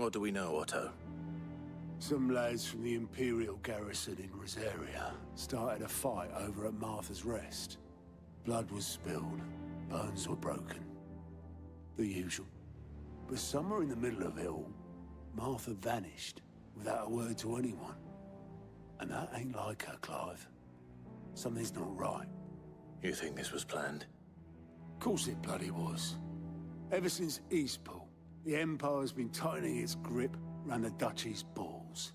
What do we know, Otto? Some lads from the Imperial garrison in Rosaria started a fight over at Martha's Rest. Blood was spilled, bones were broken. The usual. But somewhere in the middle of it all, Martha vanished without a word to anyone. And that ain't like her, Clive. Something's not right. You think this was planned? Of course it bloody was. Ever since Eastpool, the Empire's been tightening its grip around the Duchy's balls.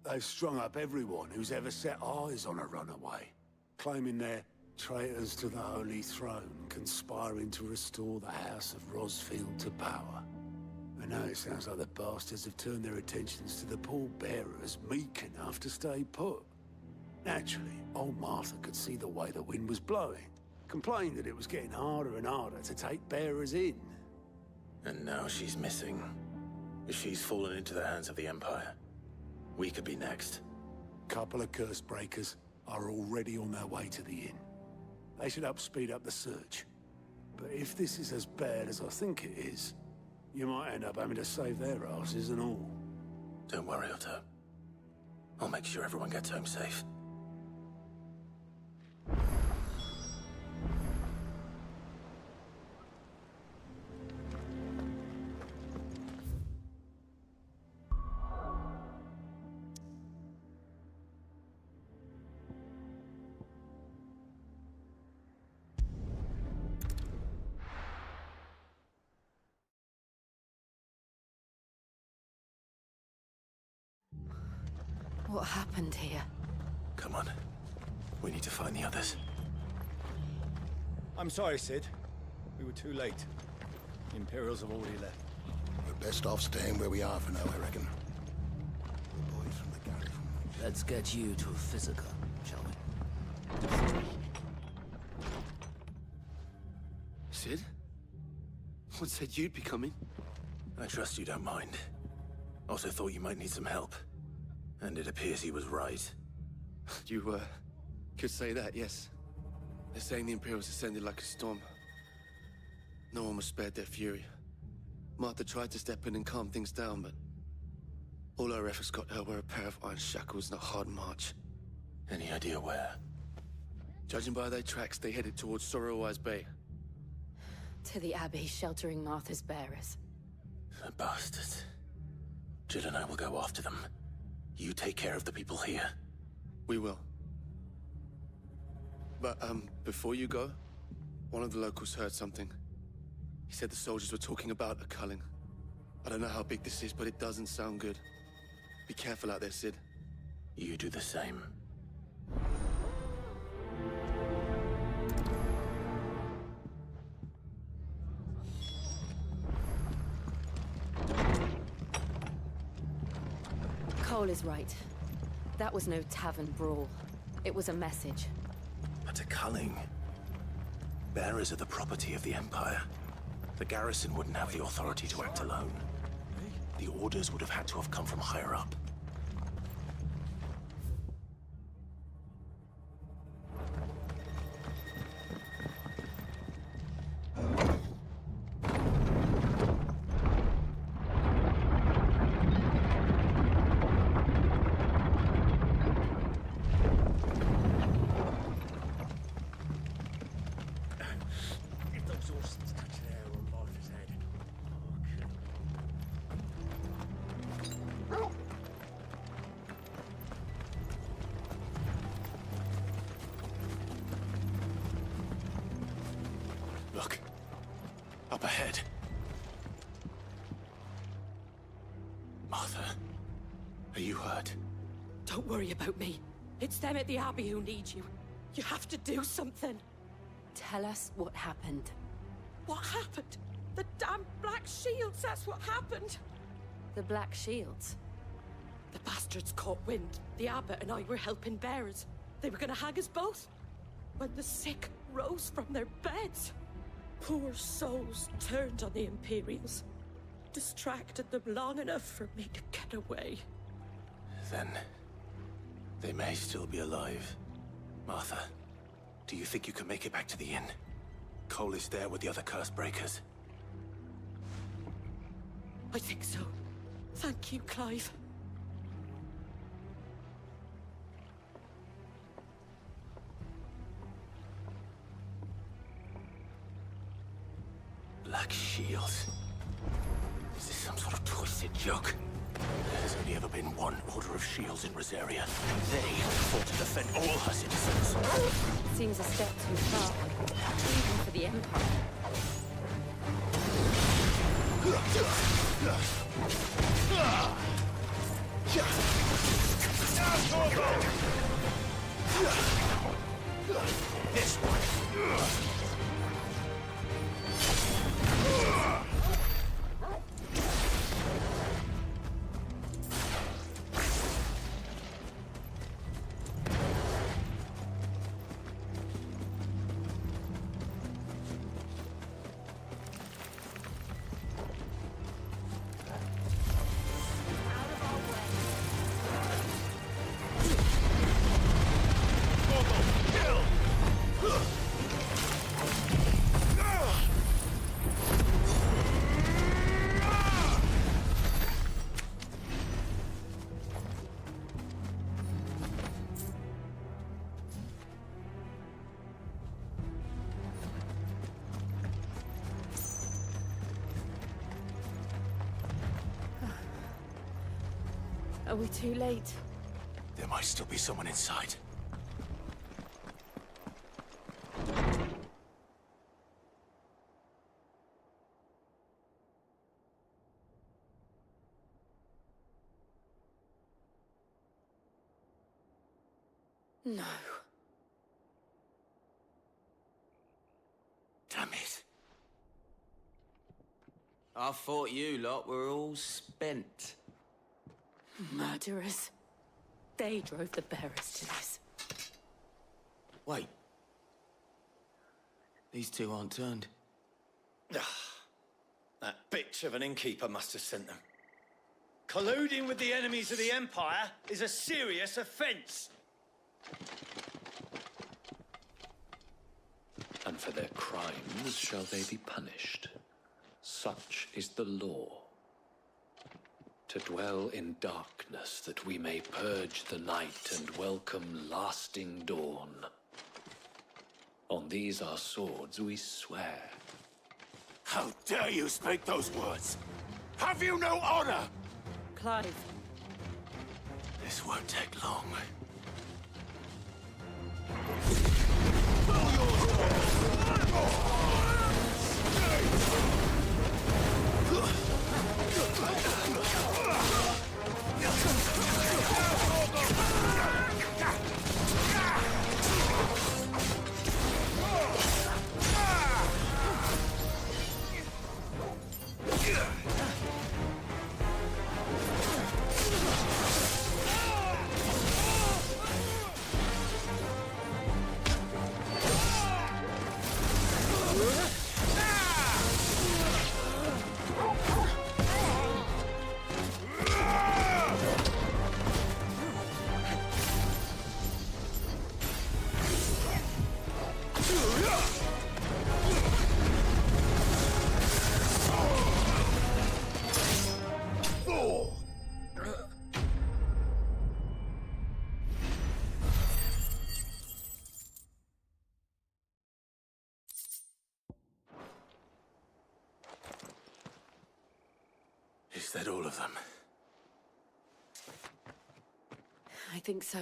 They've strung up everyone who's ever set eyes on a runaway, claiming they're traitors to the Holy Throne, conspiring to restore the House of Rosfield to power. And now it sounds like the bastards have turned their attentions to the pallbearers meek enough to stay put. Naturally, old Martha could see the way the wind was blowing, complained that it was getting harder and harder to take bearers in. And now she's missing. She's fallen into the hands of the Empire. We could be next. Couple of curse breakers are already on their way to the inn. They should help speed up the search. But if this is as bad as I think it is, you might end up having to save their asses and all. Don't worry, Otto. I'll make sure everyone gets home safe. What happened here? Come on. We need to find the others. I'm sorry, Sid. We were too late. The Imperials have already left. We're best off staying where we are for now, I reckon. The boys from the garrison. Let's get you to Physica, shall we? Sid? What said you'd be coming? I trust you don't mind. Also thought you might need some help. And it appears he was right. You, could say that, yes. They're saying the Imperials ascended like a storm. No one was spared their fury. Martha tried to step in and calm things down, but all her efforts got her were a pair of iron shackles and a hard march. Any idea where? Judging by their tracks, they headed towards Sorrowwise Bay. To the Abbey sheltering Martha's bearers. The bastards. Jill and I will go after them. You take care of the people here. We will. But, before you go, one of the locals heard something. He said the soldiers were talking about a culling. I don't know how big this is, but it doesn't sound good. Be careful out there, Sid. You do the same. Cole is right. That was no tavern brawl. It was a message. But a culling. Bearers are the property of the Empire. The garrison wouldn't have the authority to act alone. The orders would have had to have come from higher up. Look. Up ahead. Martha, are you hurt? Don't worry about me. It's them at the Abbey who need you. You have to do something. Tell us what happened. What happened? The damn Black Shields, that's what happened. The Black Shields? The bastards caught wind. The Abbot and I were helping bearers. They were gonna hang us both. When the sick rose from their beds, poor souls turned on the Imperials. Distracted them long enough for me to get away. Then they may still be alive. Martha, do you think you can make it back to the inn? Cole is there with the other curse breakers. I think so. Thank you, Clive. Black Shields. Is this some sort of twisted joke? There's only ever been one Order of Shields in Rosaria. They fought to defend all her citizens. Seems a step too far. Even for the Empire. This one. Are we too late? There might still be someone inside. No. Damn it. I thought you lot were all spent. Murderers. They drove the bearers to this. Wait. These two aren't turned. That bitch of an innkeeper must have sent them. Colluding with the enemies of the Empire is a serious offense. And for their crimes shall they be punished. Such is the law. To dwell in darkness, that we may purge the night and welcome lasting dawn. On these our swords we swear. How dare you speak those words? Have you no honor? Clive. This won't take long. Is that all of them? I think so.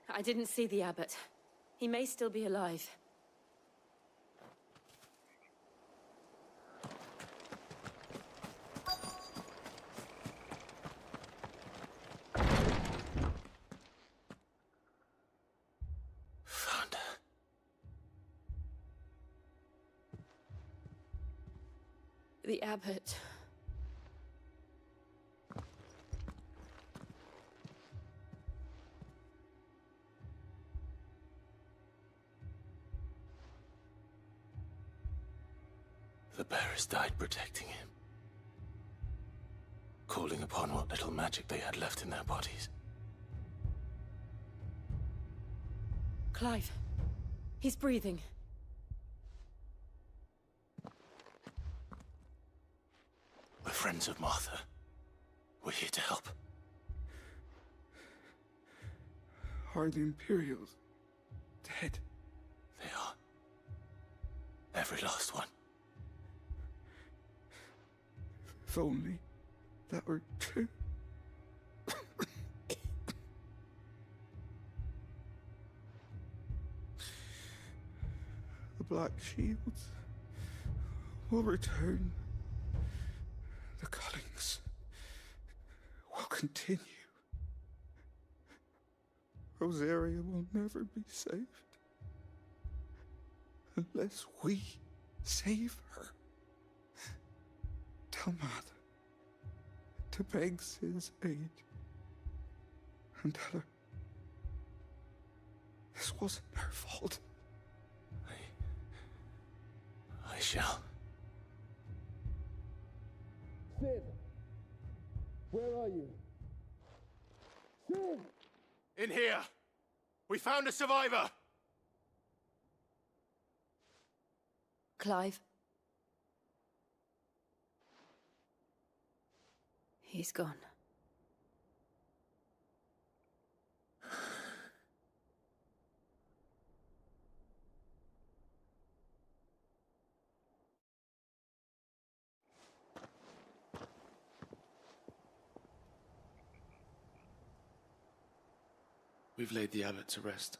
I didn't see the abbot. He may still be alive. Found her. The abbot. The bearers died protecting him. calling upon what little magic they had left in their bodies. Clive. He's breathing. We're friends of Martha. We're here to help. Are the Imperials dead? They are. Every last one. If only that were true. The Black Shields will return. The Cullings will continue. Rosaria will never be saved unless we save her. Tell Martha to beg Sid's aid and tell her this wasn't her fault. I shall. Sid, where are you? Sid! In here! We found a survivor! Clive. He's gone. We've laid the abbot to rest.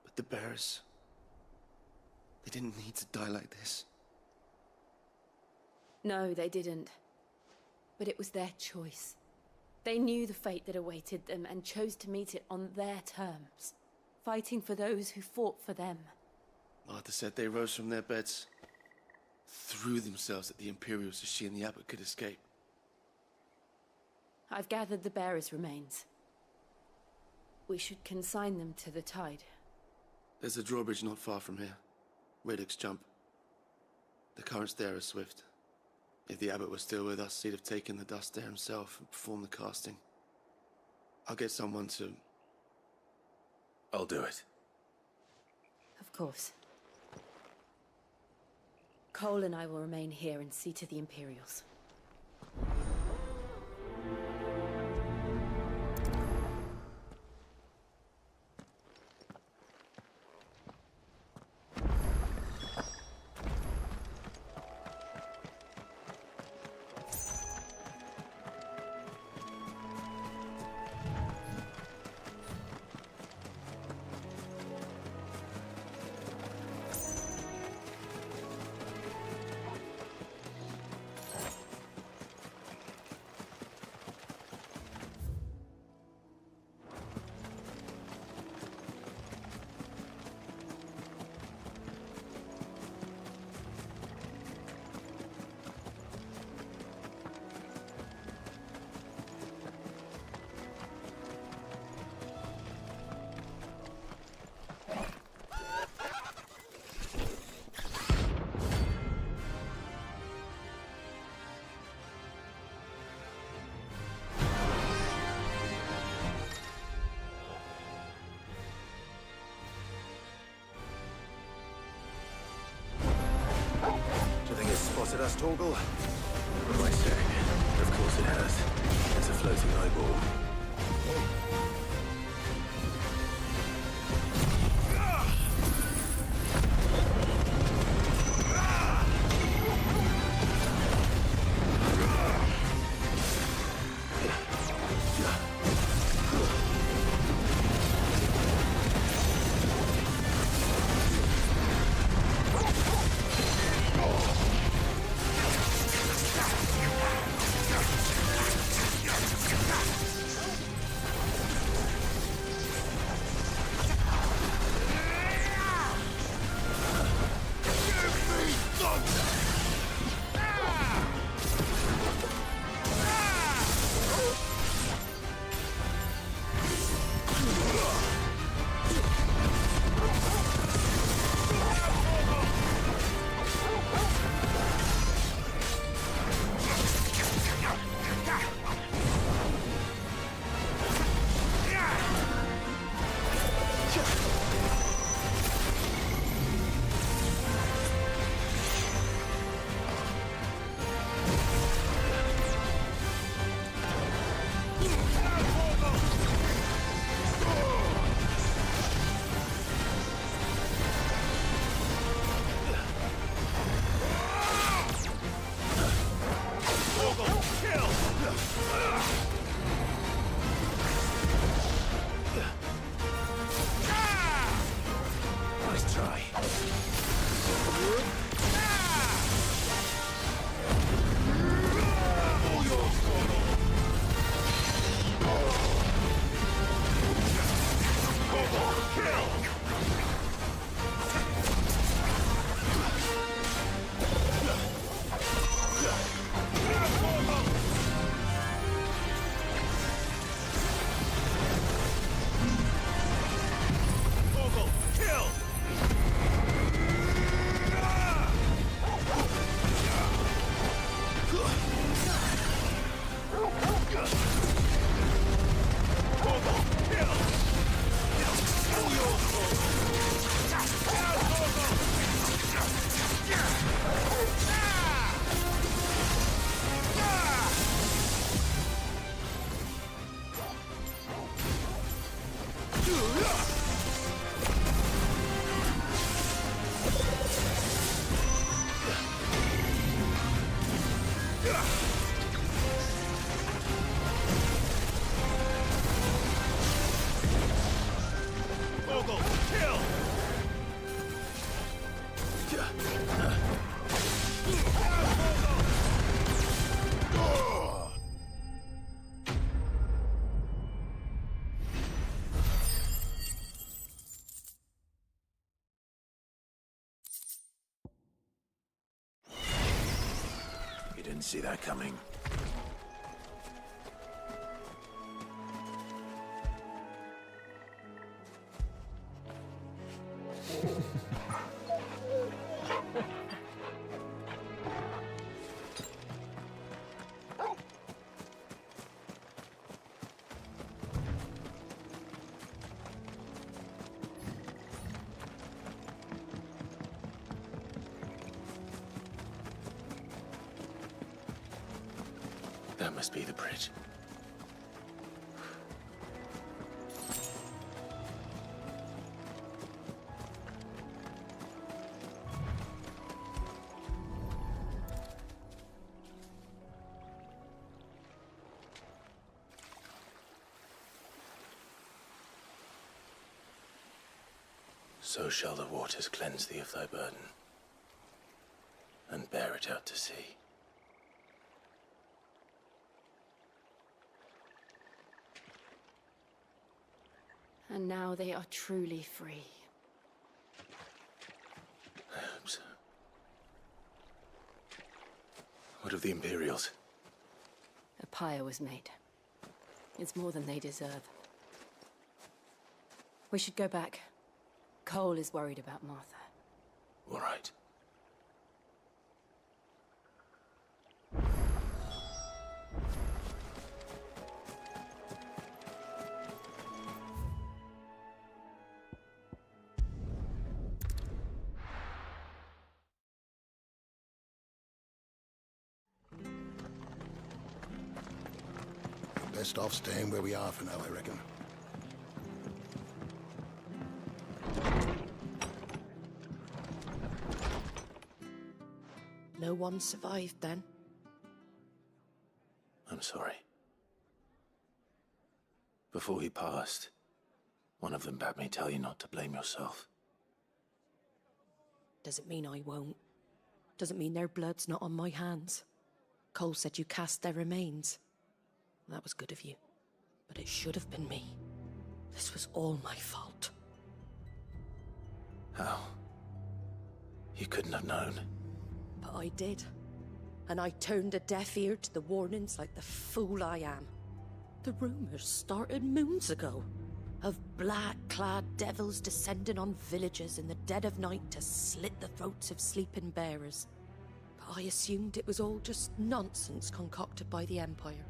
But the bearers... they didn't need to die like this. No, they didn't. But it was their choice. They knew the fate that awaited them and chose to meet it on their terms, fighting for those who fought for them. Martha said they rose from their beds, threw themselves at the Imperials so she and the abbot could escape. I've gathered the bearers' remains. We should consign them to the tide. There's a drawbridge not far from here. Radix Jump. The currents there are swift. If the abbot was still with us, he'd have taken the dust there himself and performed the casting. I'll get someone to... I'll do it. Of course. Cole and I will remain here and see to the Imperials. Spotted us, Torgal? What am I saying? Of course it has. It's a floating eyeball. Vogel, kill! You didn't see that coming. That must be the bridge. So shall the waters cleanse thee of thy burden, and bear it out to sea. And now they are truly free. I hope so. What of the Imperials? A pyre was made. It's more than they deserve. We should go back. Cole is worried about Martha. All right. Best off staying where we are for now, I reckon. No one survived then? I'm sorry. Before he passed, one of them bade me tell you not to blame yourself. Doesn't mean I won't. Doesn't mean their blood's not on my hands. Cole said you cast their remains. That was good of you. But it should have been me. This was all my fault. How? You couldn't have known. But I did. And I turned a deaf ear to the warnings like the fool I am. The rumors started moons ago. Of black-clad devils descending on villages in the dead of night to slit the throats of sleeping bearers. But I assumed it was all just nonsense concocted by the Empire.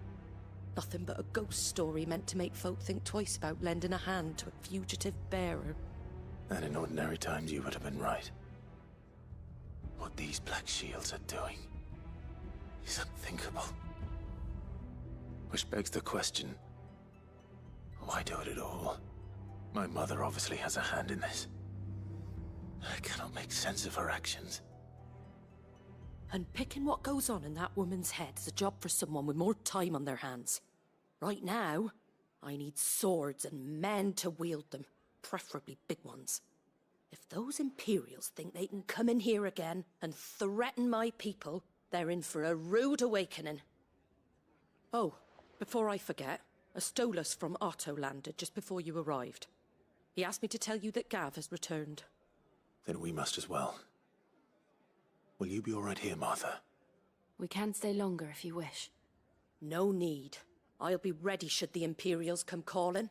Nothing but a ghost story meant to make folk think twice about lending a hand to a fugitive bearer. And in ordinary times you would have been right. What these Black Shields are doing is unthinkable. Which begs the question, why do it at all? My mother obviously has a hand in this. I cannot make sense of her actions. And picking what goes on in that woman's head is a job for someone with more time on their hands. Right now, I need swords and men to wield them, preferably big ones. If those Imperials think they can come in here again and threaten my people, they're in for a rude awakening. Oh, before I forget, a Stolas from Otto landed just before you arrived. He asked me to tell you that Gav has returned. Then we must as well. Will you be all right here, Martha? We can stay longer if you wish. No need. I'll be ready should the Imperials come calling.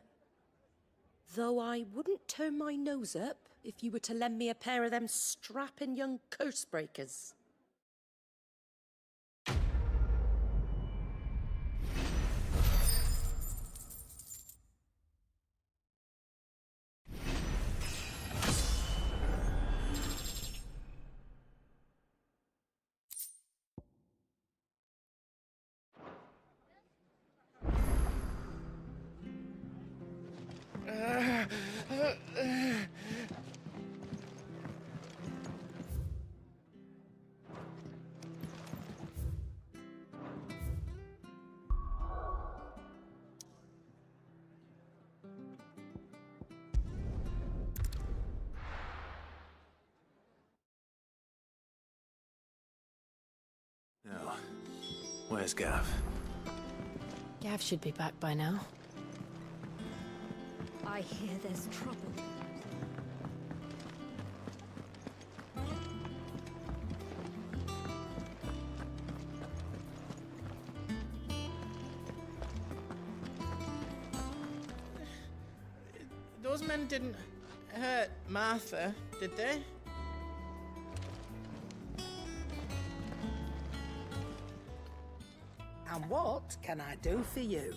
Though I wouldn't turn my nose up if you were to lend me a pair of them strapping young curse-breakers. Where's Gav? Gav should be back by now. I hear there's trouble. Those men didn't hurt Martha, did they? And what can I do for you?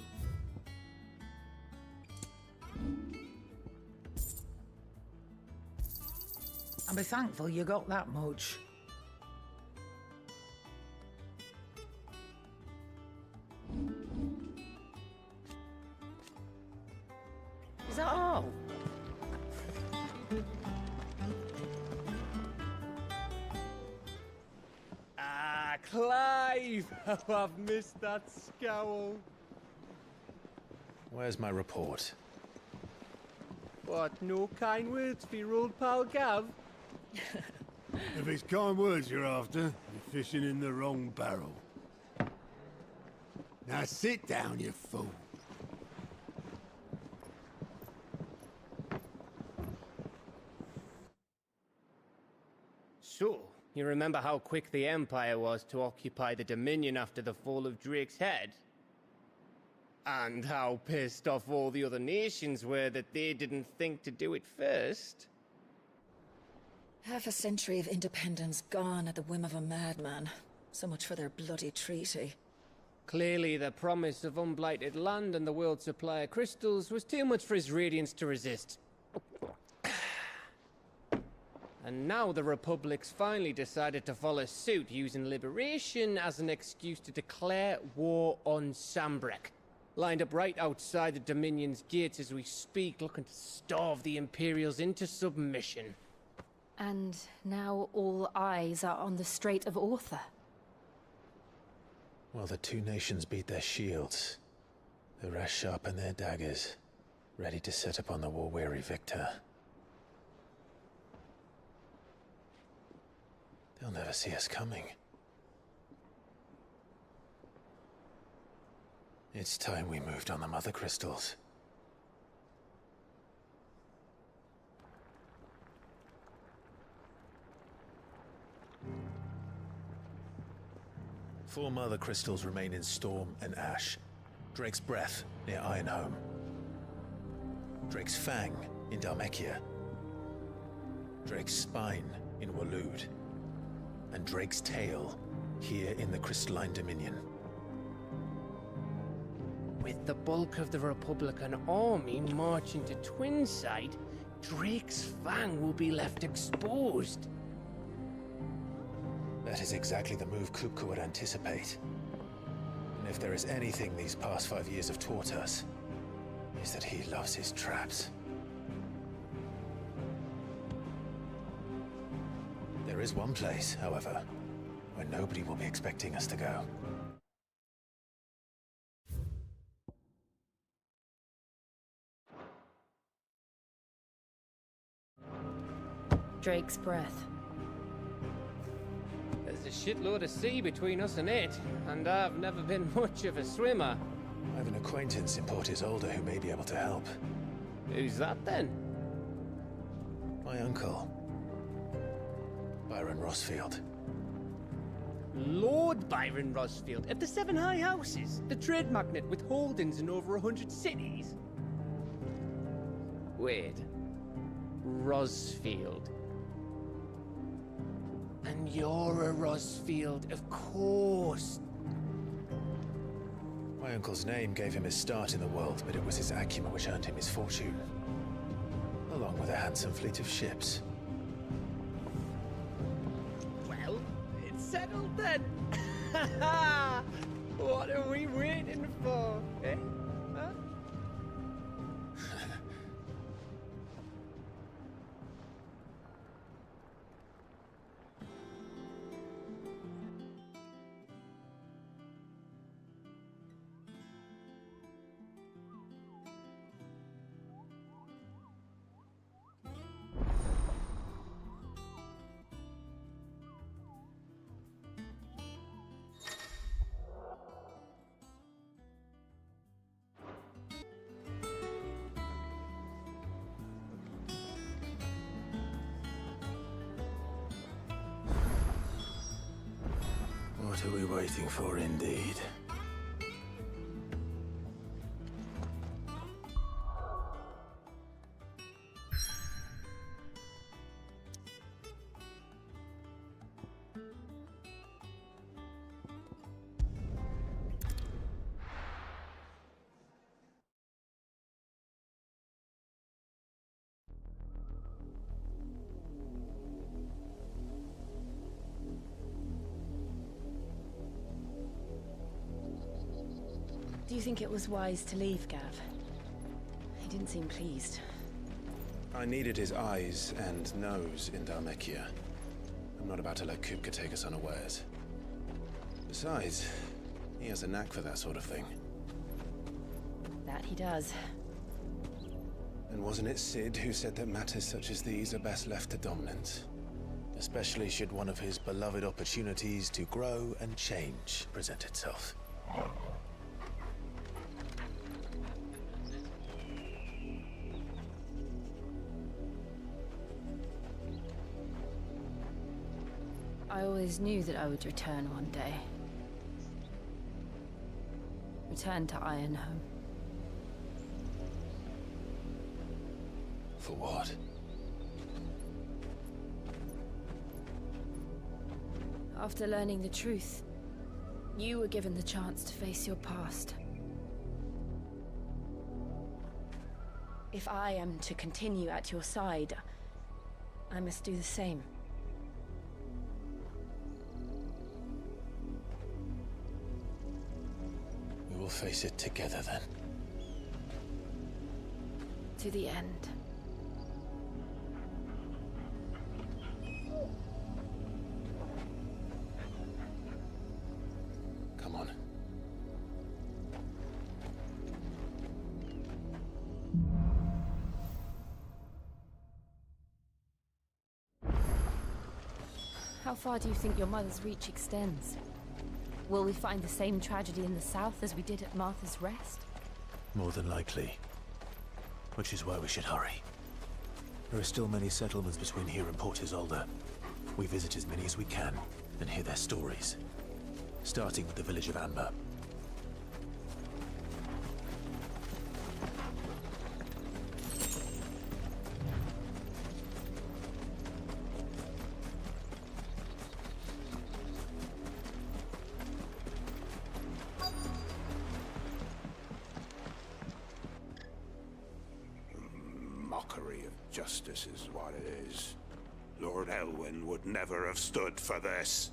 I'll be thankful you got that much. Is that all? Ah, Clive! Oh, I've missed that scowl. Where's my report? What, no kind words for your old pal Gav? If it's kind words you're after, you're fishing in the wrong barrel. Now sit down, you fool. So, you remember how quick the Empire was to occupy the Dominion after the fall of Drake's head? And how pissed off all the other nations were that they didn't think to do it first? Half a century of independence gone at the whim of a madman. So much for their bloody treaty. Clearly, the promise of unblighted land and the world's supply of crystals was too much for his radiance to resist. And now the Republic's finally decided to follow suit, using liberation as an excuse to declare war on Sambrek. Lined up right outside the Dominion's gates as we speak, looking to starve the Imperials into submission. And now all eyes are on the Strait of Author. Well, the two nations beat their shields. The rest sharpen their daggers, ready to set upon the war-weary victor. They'll never see us coming. It's time we moved on the Mother Crystals. Four Mother Crystals remain in Storm and Ash. Drake's Breath near Ironhome. Drake's Fang in Dhalmekia. Drake's Spine in Waloed. And Drake's Tail here in the Crystalline Dominion. With the bulk of the Republican army marching to Twinside, Drake's Fang will be left exposed. That is exactly the move Kupka would anticipate. And if there is anything these past 5 years have taught us, is that he loves his traps. There is one place, however, where nobody will be expecting us to go. Drake's Breath. There's a shitload of sea between us and it, and I've never been much of a swimmer. I have an acquaintance in Port Isolde who may be able to help. Who's that then? My uncle, Byron Rosfield. Lord Byron Rosfield of the Seven High Houses, the trade magnate with holdings in over 100 cities. Wait. Rosfield. And you're a Rosfield, of course. My uncle's name gave him his start in the world, but it was his acumen which earned him his fortune. Along with a handsome fleet of ships. Well, it's settled then. What are we waiting for, eh? Huh? What are we waiting for, indeed? Do you think it was wise to leave, Gav? He didn't seem pleased. I needed his eyes and nose in Dhalmekia. I'm not about to let Kupka take us unawares. Besides, he has a knack for that sort of thing. That he does. And wasn't it Sid who said that matters such as these are best left to dominance? Especially should one of his beloved opportunities to grow and change present itself. I always knew that I would return one day. Return to Ironhome. For what? After learning the truth, you were given the chance to face your past. If I am to continue at your side, I must do the same. We will face it together then. To the end. Come on. How far do you think your mother's reach extends? Will we find the same tragedy in the south as we did at Martha's Rest? More than likely. Which is why we should hurry. There are still many settlements between here and Port Isolde. We visit as many as we can and hear their stories. Starting with the village of Amber. Mockery of justice is what it is. Lord Elwyn would never have stood for this.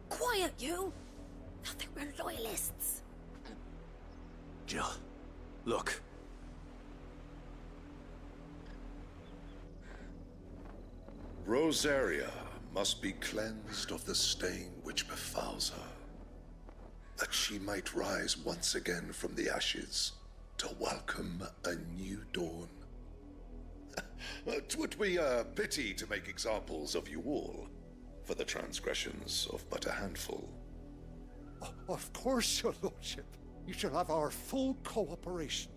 Quiet, you! Thought they were loyalists. Jill, look. Rosaria must be cleansed of the stain which befouls her, that she might rise once again from the ashes to welcome a new dawn. 'Twould be a pity to make examples of you all, for the transgressions of but a handful. Of course, your lordship. You shall have our full cooperation.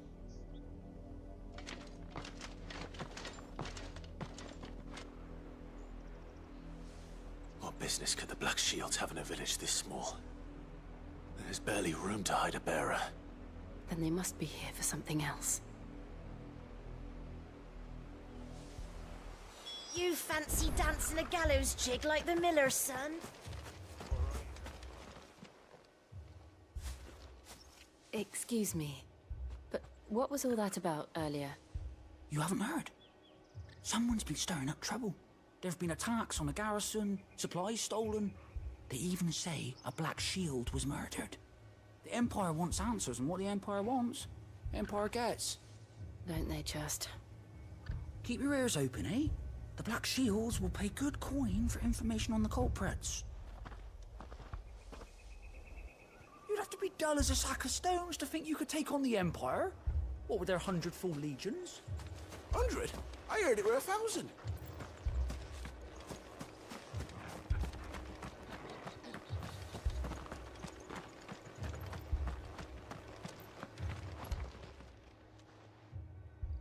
What business could the Black Shields have in a village this small? There's barely room to hide a bearer. Then they must be here for something else. You fancy dancing a gallows jig like the miller's son? Excuse me, but what was all that about earlier? You haven't heard? Someone's been stirring up trouble. There have been attacks on the garrison, supplies stolen. They even say a Black Shield was murdered. The Empire wants answers, and what the Empire wants, the Empire gets. Don't they just? Keep your ears open, eh? The Black Shields will pay good coin for information on the culprits. You'd have to be dull as a sack of stones to think you could take on the Empire. What with their 100 full legions? 100? I heard it were 1,000.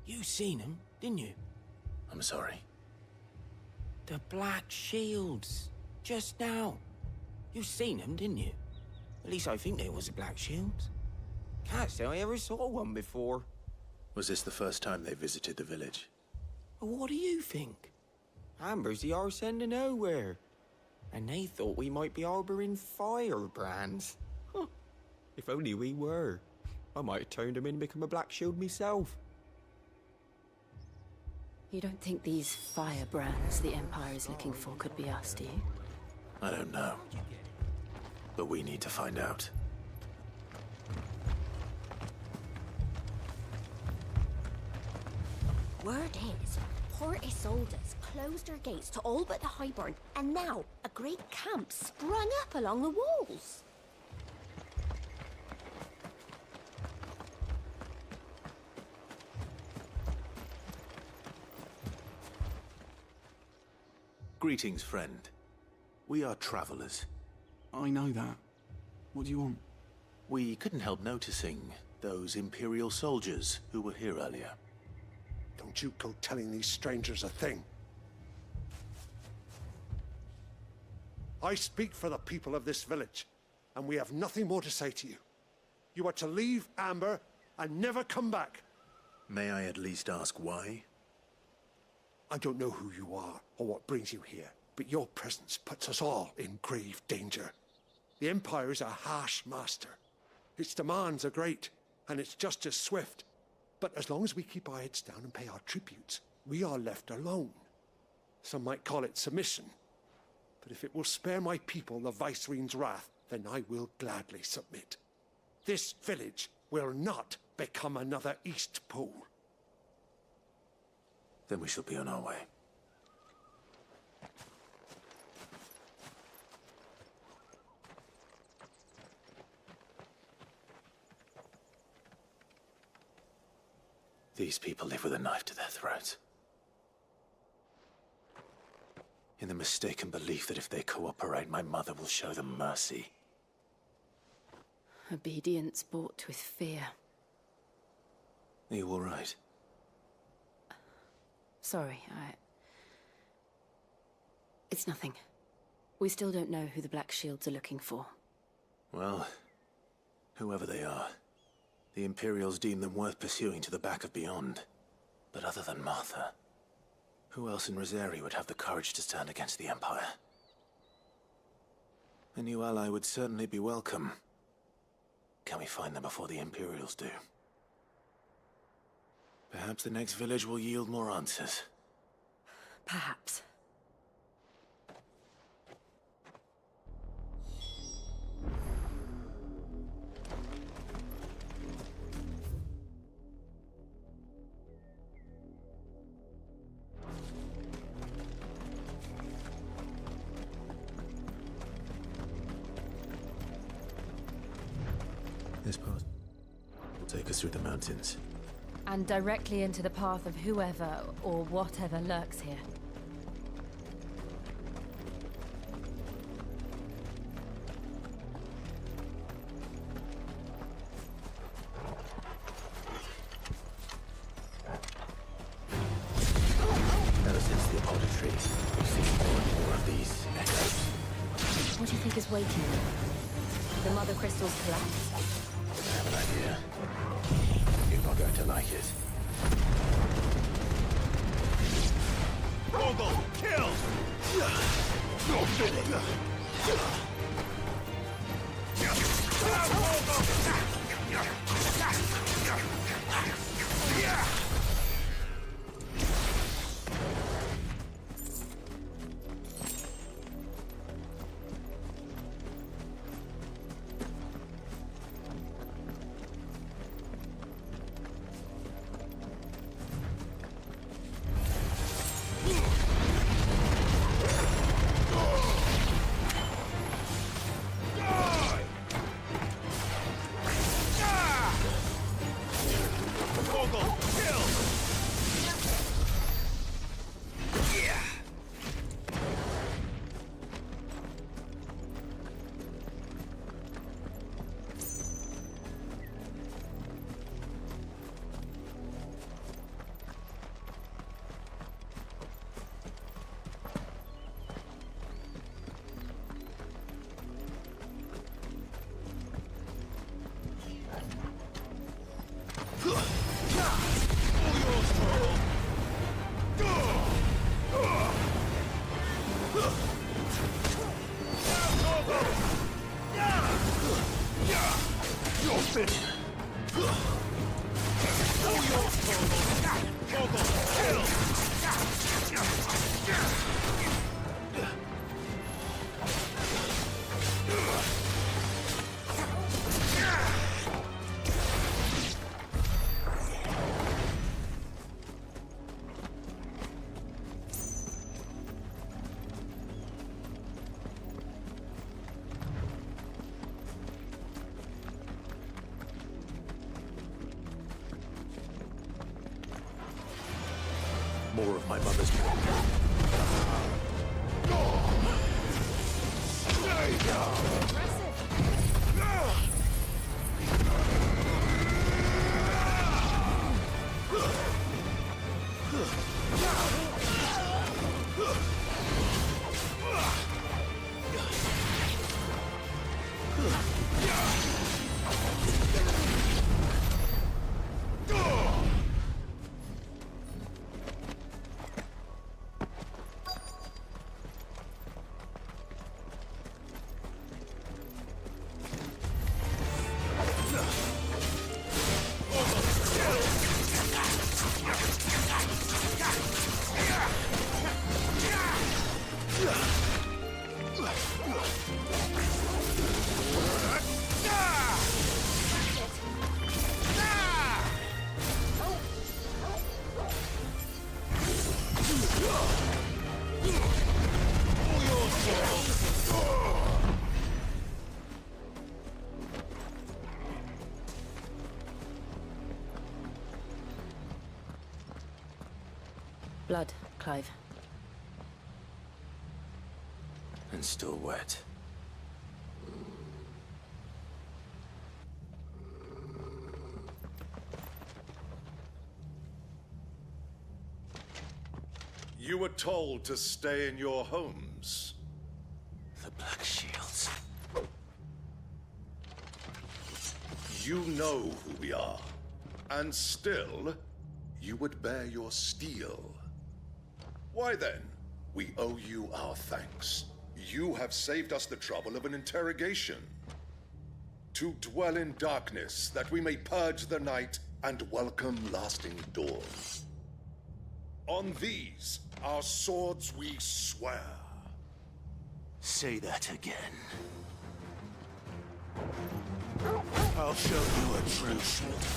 You seen him, didn't you? I'm sorry. The Black Shields. Just now. You seen them, didn't you? At least I think they was the Black Shields. Can't say I ever saw one before. Was this the first time they visited the village? Well, what do you think? Amber's the arse end of nowhere. And they thought we might be harboring firebrands. Huh. If only we were. I might have turned them in and become a Black Shield myself. You don't think these firebrands the Empire is looking for could be us, do you? I don't know. But we need to find out. Word is, Port Isolde's closed their gates to all but the Highborn, and now a great camp sprung up along the walls. Greetings, friend. We are travelers. I know that. What do you want? We couldn't help noticing those Imperial soldiers who were here earlier. Don't you go telling these strangers a thing. I speak for the people of this village, and we have nothing more to say to you. You are to leave Amber and never come back. May I at least ask why? I don't know who you are or what brings you here, but your presence puts us all in grave danger. The Empire is a harsh master. Its demands are great, and its justice swift. But as long as we keep our heads down and pay our tributes, we are left alone. Some might call it submission. But if it will spare my people the Viceroy's wrath, then I will gladly submit. This village will not become another Eastpool. Then we shall be on our way. These people live with a knife to their throats. In the mistaken belief that if they cooperate, my mother will show them mercy. Obedience bought with fear. Are you all right? Sorry, It's nothing. We still don't know who the Black Shields are looking for. Well, whoever they are, the Imperials deem them worth pursuing to the back of beyond. But other than Martha, who else in Rosari would have the courage to stand against the Empire? A new ally would certainly be welcome. Can we find them before the Imperials do? Perhaps the next village will yield more answers. Perhaps. This path will take us through the mountains. And directly into the path of whoever or whatever lurks here. Ever since the Apollo tree, we've seen more and more of these echoes. What do you think is waking them? The Mother Crystal's collapse? I have an idea. You're not going to like it. Mogul, kill! Mogul, kill! You're finished. More of my mother's milk. Blood, Clive. And still wet. You were told to stay in your homes. The Black Shields. You know who we are. And still, you would bear your steel. Why then? We owe you our thanks. You have saved us the trouble of an interrogation. To dwell in darkness, that we may purge the night and welcome lasting dawn. On these, our swords we swear. Say that again. I'll show you a true shield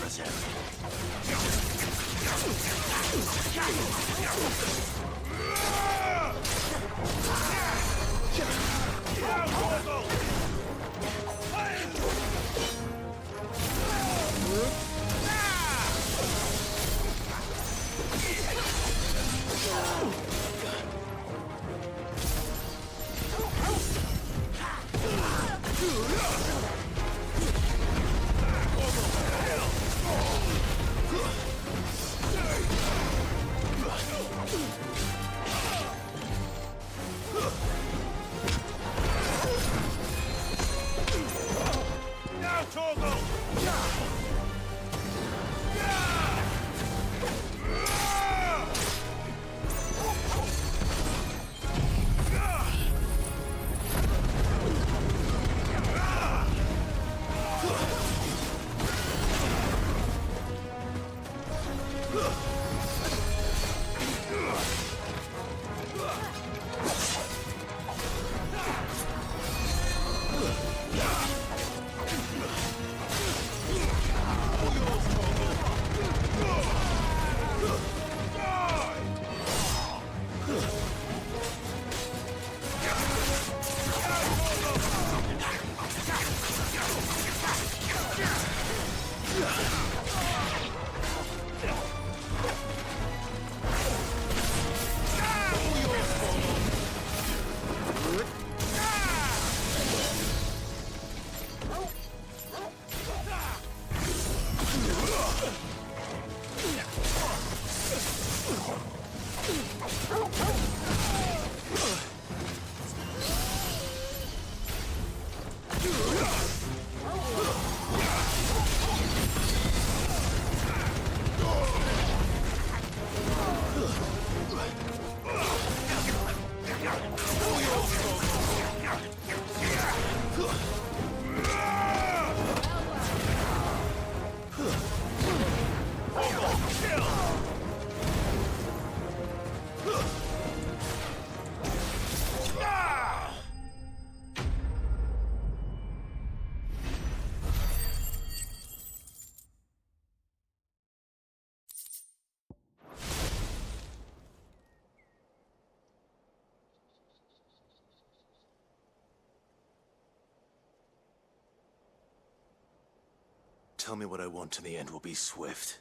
Tell me what I want and the end will be swift.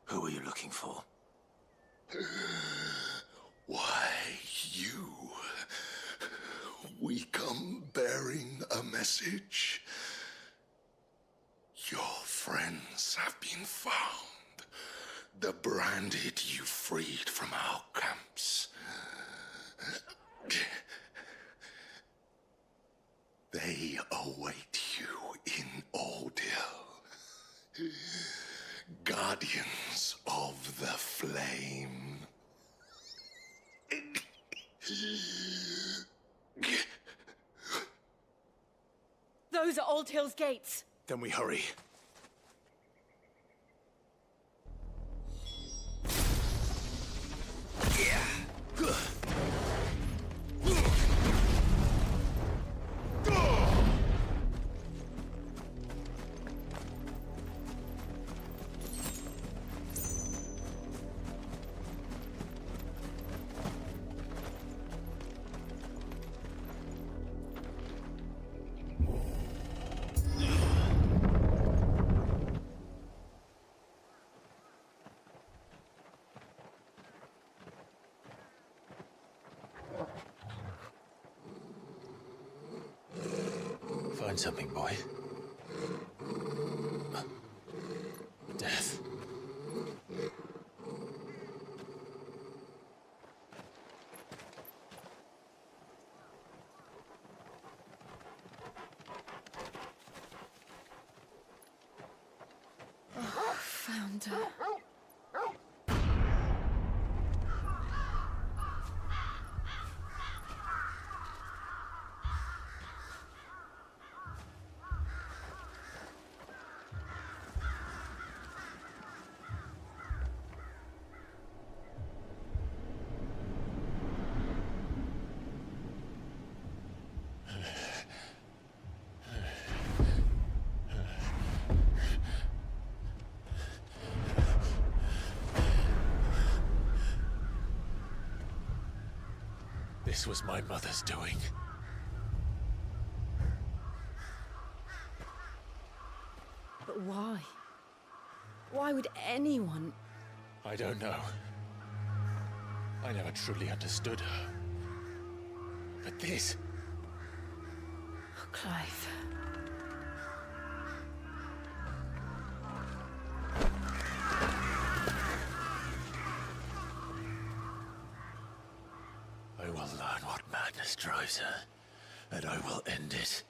Who are you looking for? Why, you. We come bearing a message. Your friends have been found. The branded you freed from our camps. They await you in Aldil. Guardians of the Flame. Those are Old Hill's gates. Then we hurry. Find something, boy. Death. Oh, found her. This was my mother's doing. But why? Why would anyone... I don't know. I never truly understood her. But this... Oh, Clive. I will learn what madness drives her, and I will end it.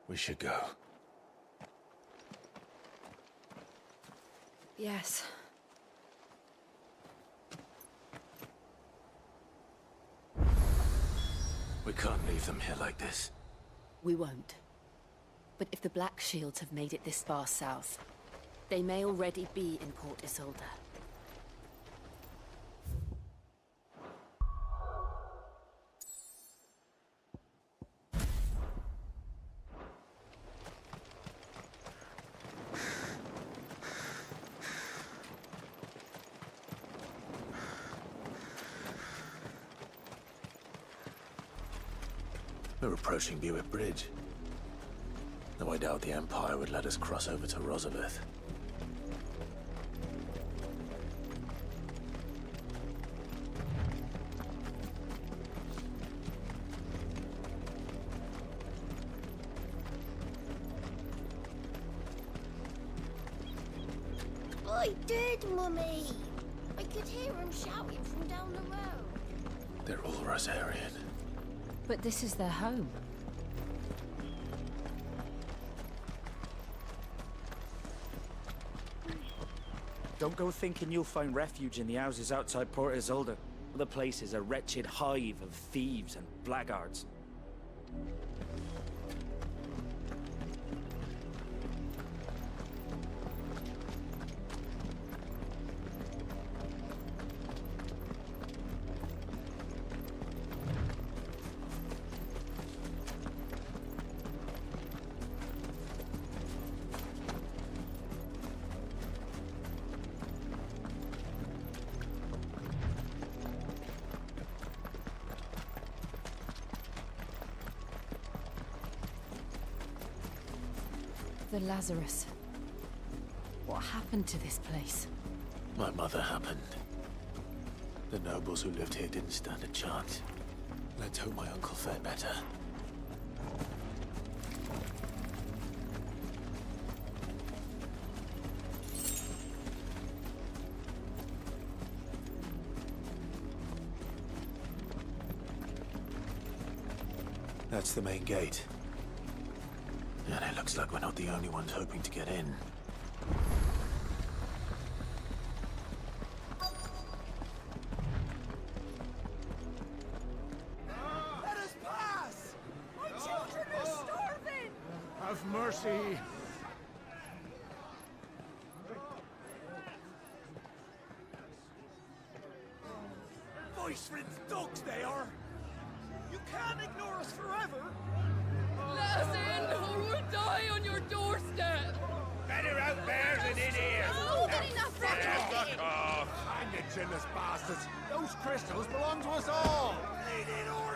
We should go. Yes. We can't leave them here like this. We won't. But if the Black Shields have made it this far south, they may already be in Port Isolde. We're approaching Buick Bridge. Though I doubt the Empire would let us cross over to Rosabeth. I did, Mummy! I could hear him shouting from down the road. They're all Rosarian. But this is their home. Don't go thinking you'll find refuge in the houses outside Port Isolde. The place is a wretched hive of thieves and blackguards. The Lazarus. What happened to this place? My mother happened. The nobles who lived here didn't stand a chance. Let's hope my uncle fared better. That's the main gate. And it looks like we're not the only ones hoping to get in. Let us pass! My children are starving! Have mercy! Voice-ridden dogs they are! You can't ignore us forever! Let us in, or we'll die on your doorstep! Better out there than in here! Oh, get enough racket! Hang the jealous bastards! Those crystals belong to us all!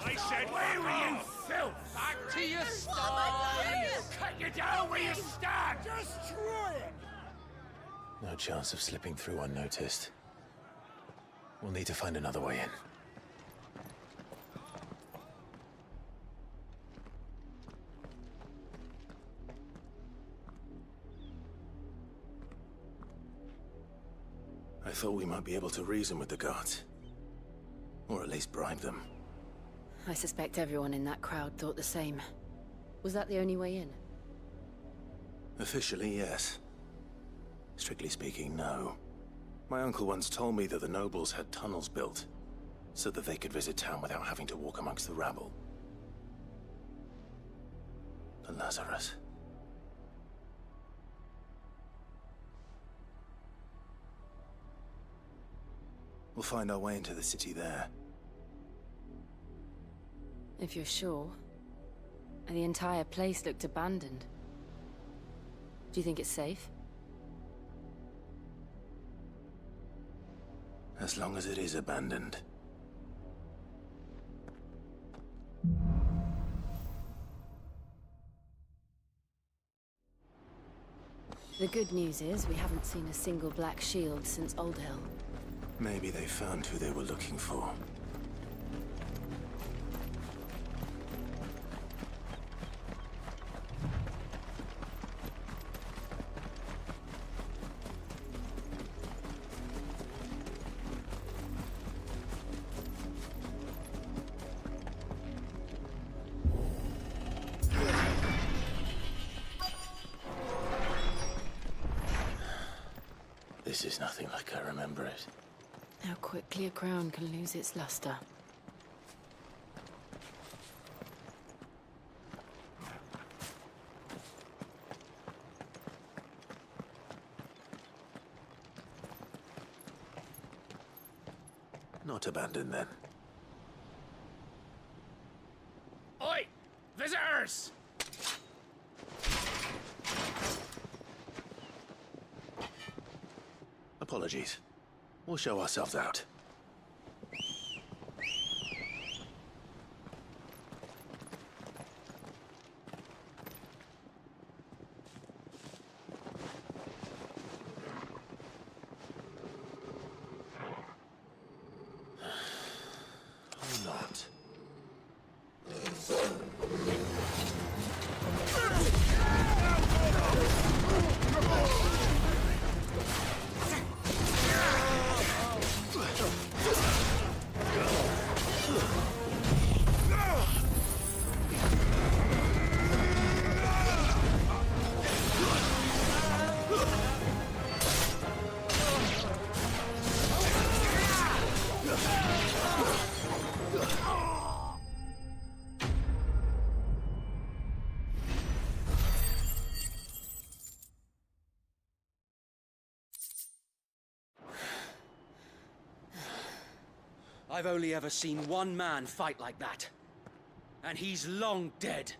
I said, where were you, filth? Back to your sties! Cut you down where you stand! Destroy it! No chance of slipping through unnoticed. We'll need to find another way in. I thought we might be able to reason with the guards. Or at least bribe them. I suspect everyone in that crowd thought the same. Was that the only way in? Officially, yes. Strictly speaking, no. My uncle once told me that the nobles had tunnels built, so that they could visit town without having to walk amongst the rabble. The Lazarus. We'll find our way into the city there. If you're sure. The entire place looked abandoned. Do you think it's safe? As long as it is abandoned. The good news is we haven't seen a single black shield since Old Hill. Maybe they found who they were looking for. This is nothing like I remember it. How quickly a crown can lose its luster. Not abandoned, then. Oi! Visitors! Apologies. We'll show ourselves out. Or not. I've only ever seen one man fight like that. And he's long dead.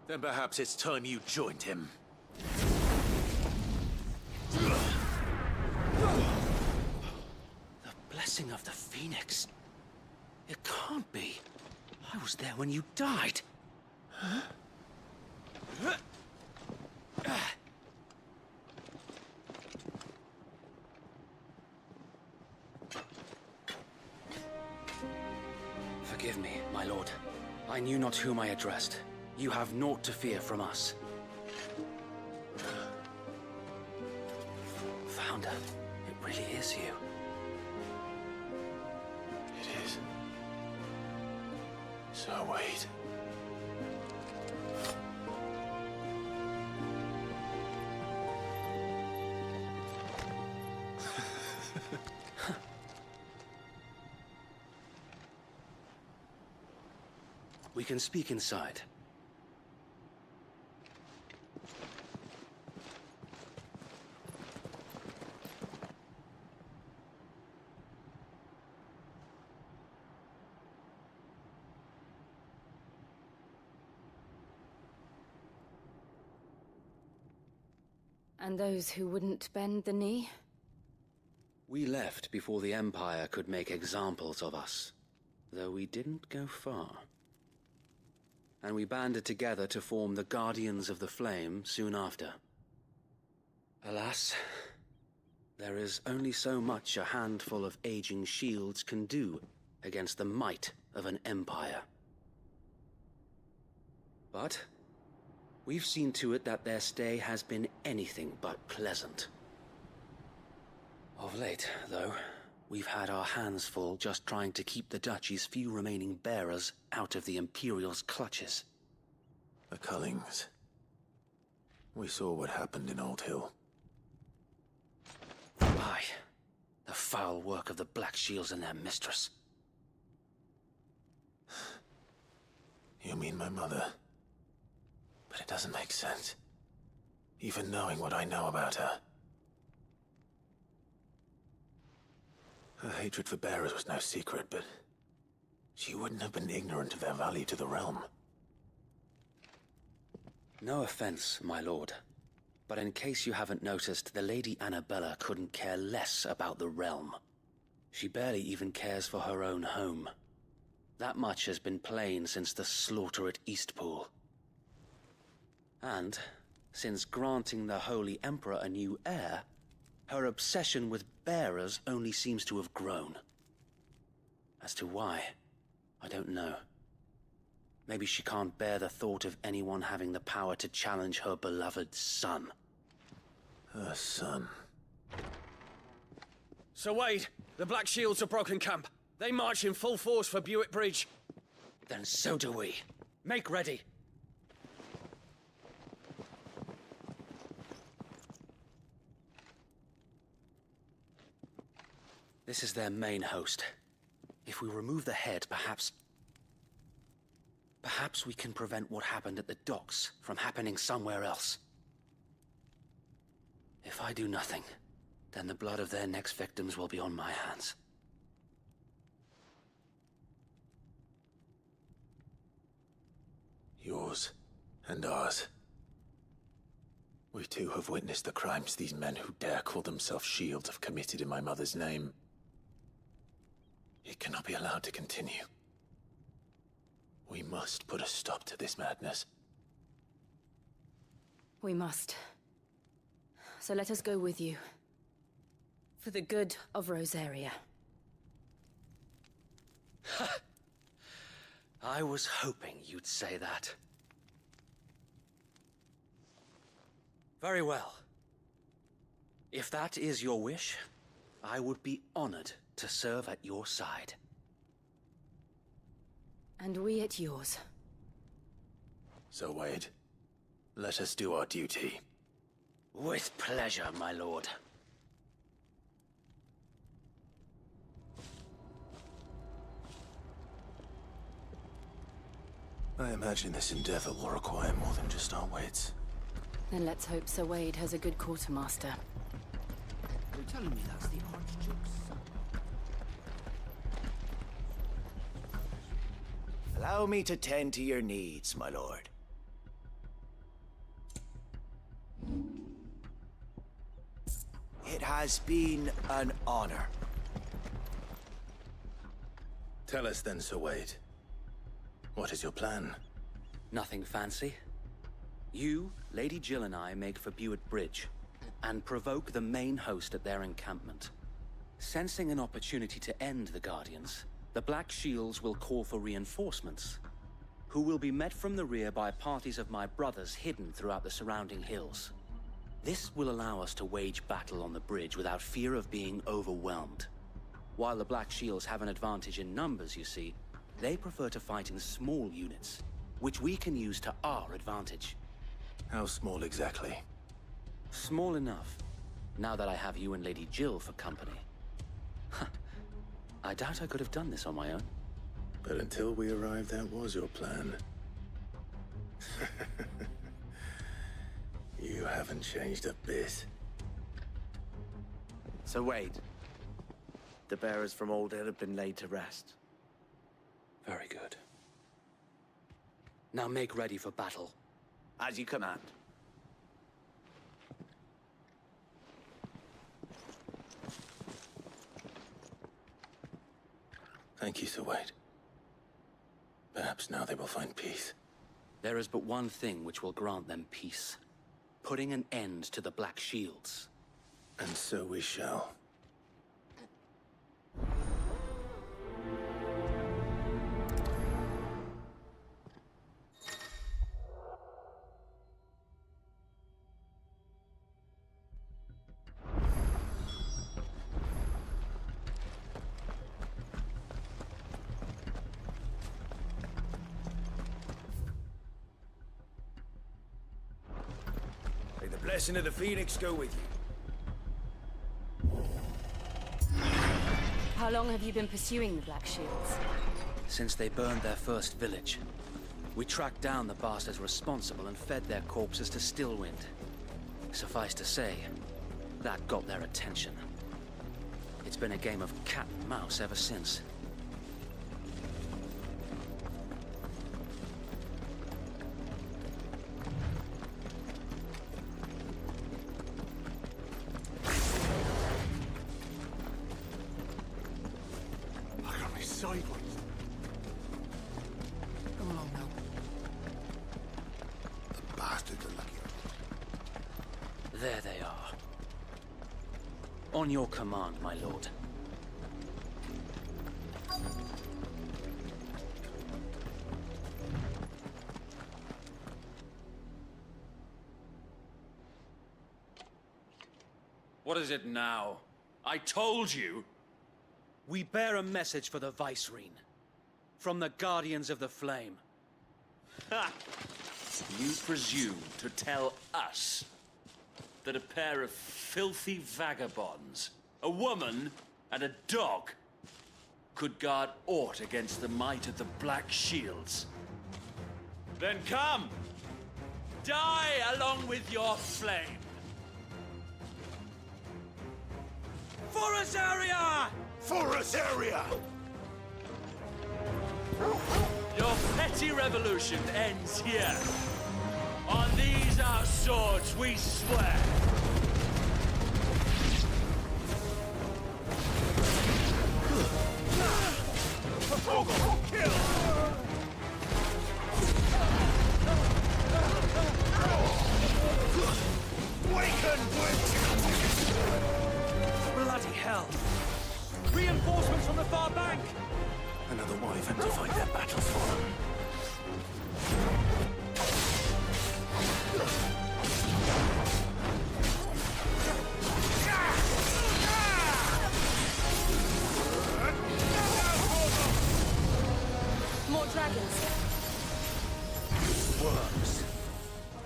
Then perhaps it's time you joined him. The blessing of the Phoenix. It can't be. I was there when you died. Huh? Forgive me, my lord. I knew not whom I addressed. You have naught to fear from us. Founder, it really is you. It is. So wait. We can speak inside. And those who wouldn't bend the knee? We left before the Empire could make examples of us, though we didn't go far. And we banded together to form the Guardians of the Flame soon after. Alas, there is only so much a handful of aging shields can do against the might of an empire. But we've seen to it that their stay has been anything but pleasant. Of late, though, we've had our hands full just trying to keep the Duchy's few remaining bearers out of the Imperial's clutches. The Cullings. We saw what happened in Old Hill. Aye, the foul work of the Black Shields and their mistress. You mean my mother? But it doesn't make sense. Even knowing what I know about her. Her hatred for bearers was no secret, but she wouldn't have been ignorant of their value to the realm. No offense, my lord, but in case you haven't noticed, the Lady Annabella couldn't care less about the realm. She barely even cares for her own home. That much has been plain since the slaughter at Eastpool. And, since granting the Holy Emperor a new heir, her obsession with bearers only seems to have grown. As to why, I don't know. Maybe she can't bear the thought of anyone having the power to challenge her beloved son. Her son. Sir Wade, the Black Shields have broken camp. They march in full force for Buick Bridge. Then so do we. Make ready. This is their main host. If we remove the head, perhaps we can prevent what happened at the docks from happening somewhere else. If I do nothing, then the blood of their next victims will be on my hands. Yours and ours. We too have witnessed the crimes these men who dare call themselves shields have committed in my mother's name. It cannot be allowed to continue. We must put a stop to this madness. We must. So let us go with you. For the good of Rosaria. I was hoping you'd say that. Very well. If that is your wish, I would be honored to serve at your side. And we at yours. So, Wade, let us do our duty. With pleasure, my lord. I imagine this endeavor will require more than just our wits. Then let's hope Sir Wade has a good quartermaster. You're telling me that's the Archduke's son? Allow me to tend to your needs, my lord. It has been an honor. Tell us then, Sir Wade. What is your plan? Nothing fancy. You, Lady Jill and I make for Buick Bridge, and provoke the main host at their encampment. Sensing an opportunity to end the Guardians, The Black Shields will call for reinforcements, who will be met from the rear by parties of my brothers hidden throughout the surrounding hills. This will allow us to wage battle on the bridge without fear of being overwhelmed. While the Black Shields have an advantage in numbers, you see, they prefer to fight in small units, which we can use to our advantage. How small exactly? Small enough, now that I have you and Lady Jill for company. I doubt I could have done this on my own. But until we arrived, that was your plan. You haven't changed a bit. So wait. The bearers from Old Hill have been laid to rest. Very good. Now make ready for battle. As you command. Thank you, Sir Wade. Perhaps now they will find peace. There is but one thing which will grant them peace. Putting an end to the Black Shields. And so we shall. May the blessing of the Phoenix go with you. How long have you been pursuing the Black Shields? Since they burned their first village, we tracked down the bastards responsible and fed their corpses to Stillwind. Suffice to say, that got their attention. It's been a game of cat and mouse ever since. Sideways. Come along now. The bastards are lucky. There they are. On your command, my lord. What is it now? I told you! We bear a message for the Vicereine. From the Guardians of the Flame. Ha! You presume to tell us that a pair of filthy vagabonds, a woman and a dog, could guard aught against the might of the Black Shields? Then come! Die along with your flame! For Azaria! For Azaria! Your petty revolution ends here. On these our swords we swear. Kill! Waken, witch! Bloody hell! Reinforcements from the far bank! Another wyvern to fight their battles for them. More dragons. Worms.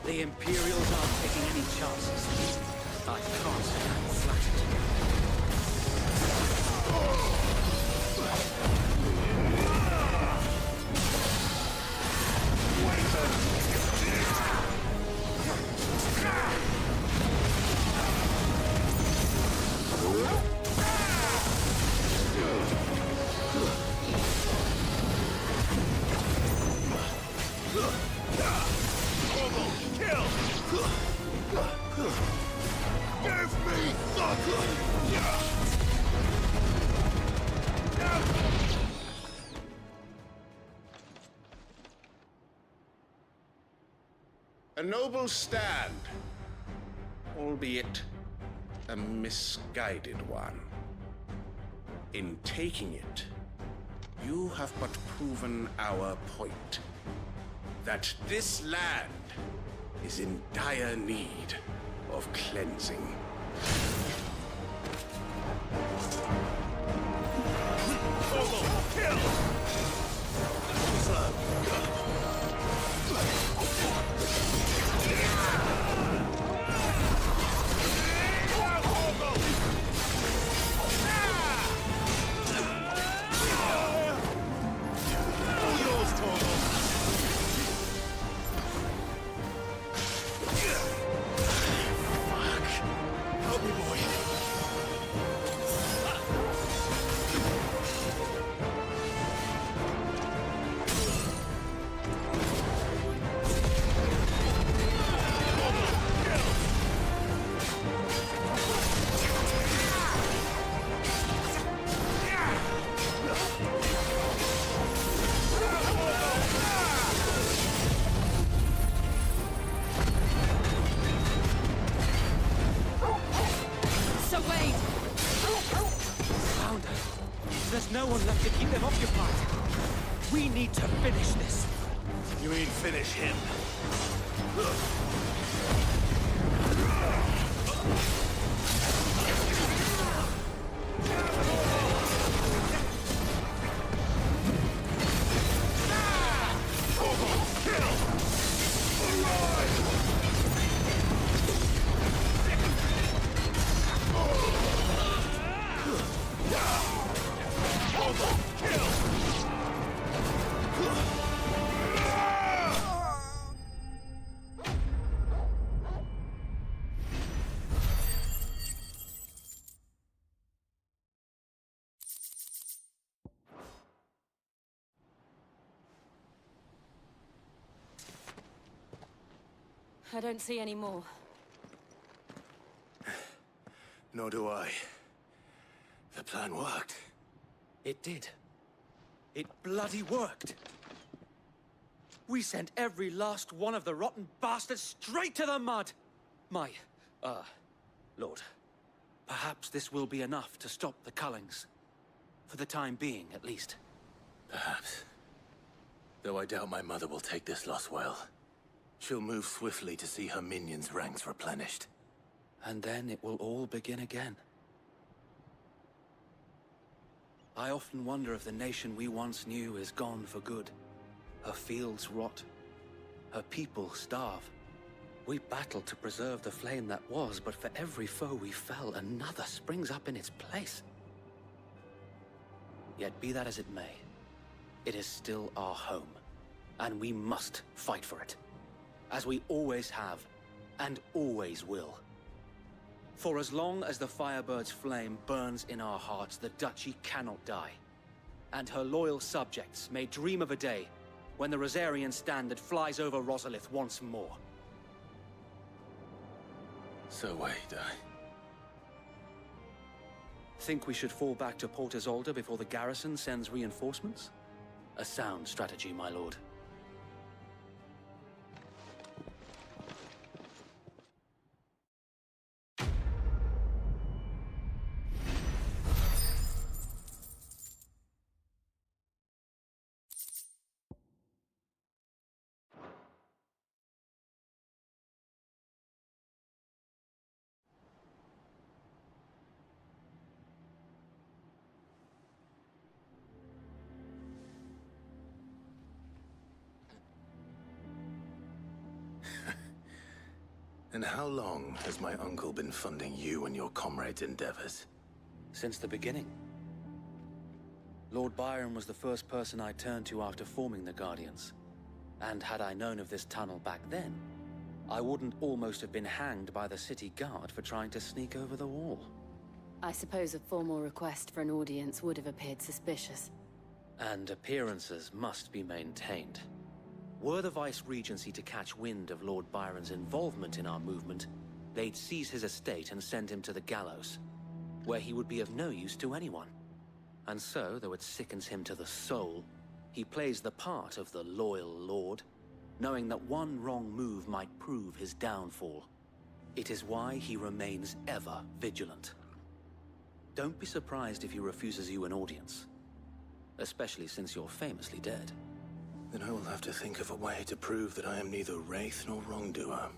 The Imperials aren't taking any chances. I can't stand flattered. A noble stand, albeit a misguided one. In taking it, have but proven our point. That this land is in dire need of cleansing. Kill! There's no one left to keep them occupied. We need to finish this. You mean finish him? I don't see any more. Nor do I. The plan worked. It did. It bloody worked. We sent every last one of the rotten bastards straight to the mud! Lord, perhaps this will be enough to stop the Cullings. For the time being, at least. Perhaps. Though I doubt my mother will take this loss well. She'll move swiftly to see her minions' ranks replenished. And then it will all begin again. I often wonder if the nation we once knew is gone for good. Her fields rot. Her people starve. We battled to preserve the flame that was, but for every foe we fell, another springs up in its place. Yet be that as it may, it is still our home, and we must fight for it. As we always have, and always will. For as long as the Firebird's flame burns in our hearts, the Duchy cannot die. And her loyal subjects may dream of a day when the Rosarian standard flies over Rosalith once more. So wait, Think we should fall back to Port Isolde before the garrison sends reinforcements? A sound strategy, my lord. And how long has my uncle been funding you and your comrades' endeavors? Since the beginning. Lord Byron was the first person I turned to after forming the Guardians. And had I known of this tunnel back then, I wouldn't almost have been hanged by the city guard for trying to sneak over the wall. I suppose a formal request for an audience would have appeared suspicious. And appearances must be maintained. Were the Vice-Regency to catch wind of Lord Byron's involvement in our movement, they'd seize his estate and send him to the gallows, where he would be of no use to anyone. And so, though it sickens him to the soul, he plays the part of the loyal lord, knowing that one wrong move might prove his downfall. It is why he remains ever vigilant. Don't be surprised if he refuses you an audience. especially since you're famously dead. Then I will have to think of a way to prove that I am neither wraith nor wrongdoer.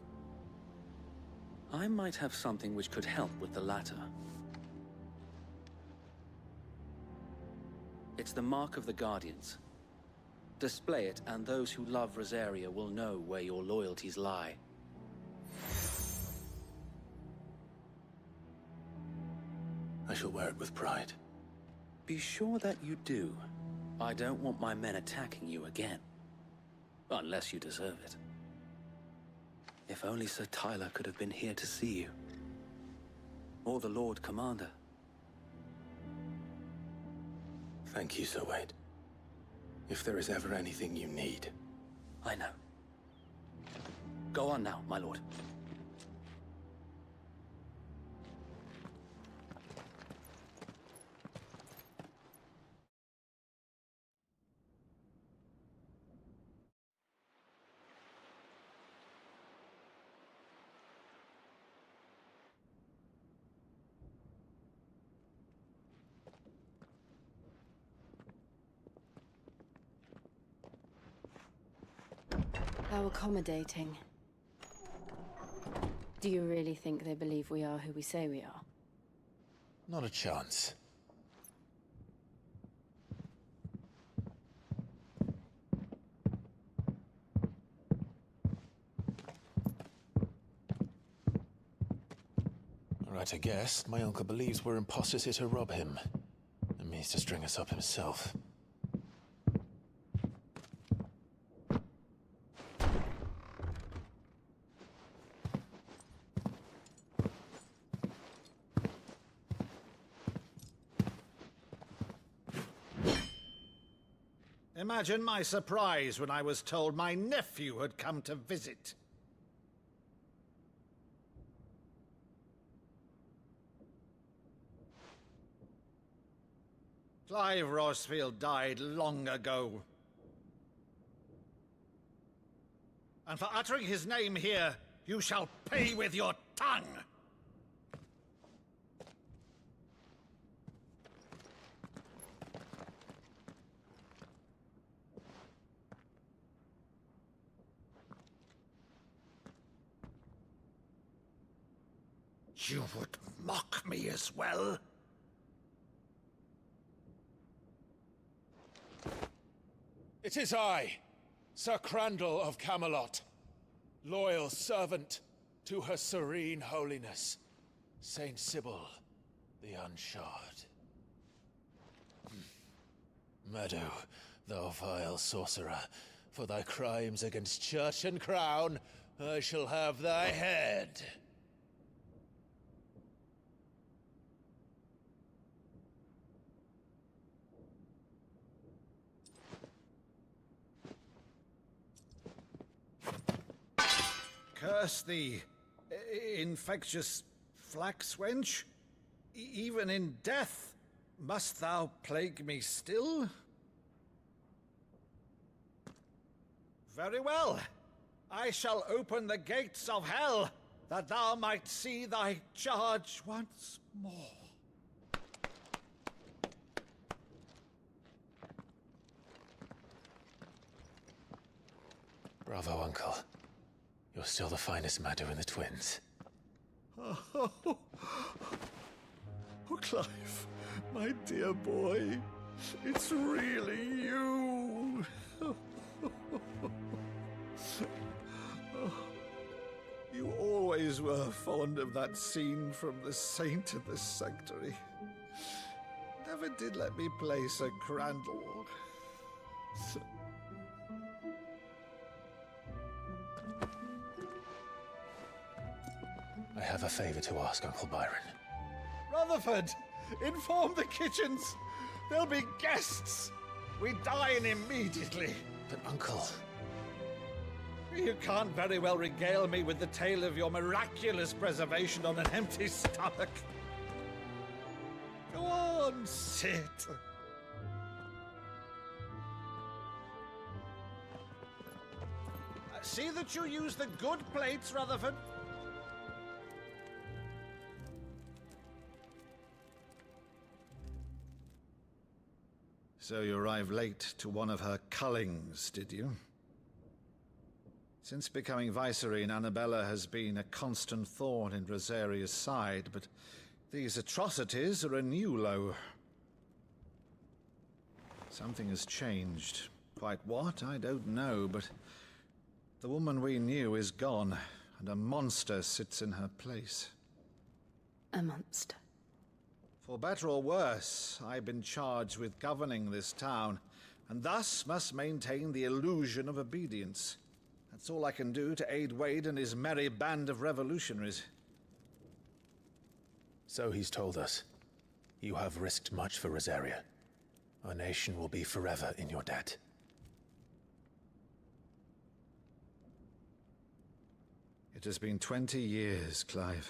I might have something which could help with the latter. It's the Mark of the Guardians. Display it, and those who love Rosaria will know where your loyalties lie. I shall wear it with pride. Be sure that you do. I don't want my men attacking you again. Unless you deserve it. If only Sir Tyler could have been here to see you. Or the Lord Commander. Thank you, Sir Wade. If there is ever anything you need. I know. Go on now, my lord. How accommodating. Do you really think they believe we are who we say we are? Not a chance. Right, I guess. My uncle believes we're imposters here to rob him. And means to string us up himself. Imagine my surprise when I was told my nephew had come to visit. Clive Rosfield died long ago. And for uttering his name here, you shall pay with your tongue! You would mock me as well? It is I, Sir Crandall of Camelot, loyal servant to Her Serene Holiness, Saint Sybil the Unshod. Meadow, thou vile sorcerer, for thy crimes against church and crown, I shall have thy head. Curse thee, infectious flax wench. Even in death, must thou plague me still? Very well. I shall open the gates of hell, that thou might see thy charge once more. Bravo, Uncle. You're still the finest Maddu in the twins. Oh, Clive, my dear boy, it's really you. You always were fond of that scene from The Saint in the Sanctuary. Never did let me play Sir Crandall. I have a favor to ask, Uncle Byron. Rutherford, inform the kitchens. There'll be guests. We dine immediately. But, Uncle... You can't very well regale me with the tale of your miraculous preservation on an empty stomach. Go on, sit. See that you use the good plates, Rutherford. So you arrived late to one of her cullings, did you? Since becoming Vicereine, Annabella has been a constant thorn in Rosaria's side, but these atrocities are a new low. Something has changed. Quite what, I don't know, but the woman we knew is gone, and a monster sits in her place. A monster. For better or worse, I've been charged with governing this town, and thus must maintain the illusion of obedience. That's all I can do to aid Wade and his merry band of revolutionaries. So he's told us. You have risked much for Rosaria. Our nation will be forever in your debt. It has been 20 years, Clive.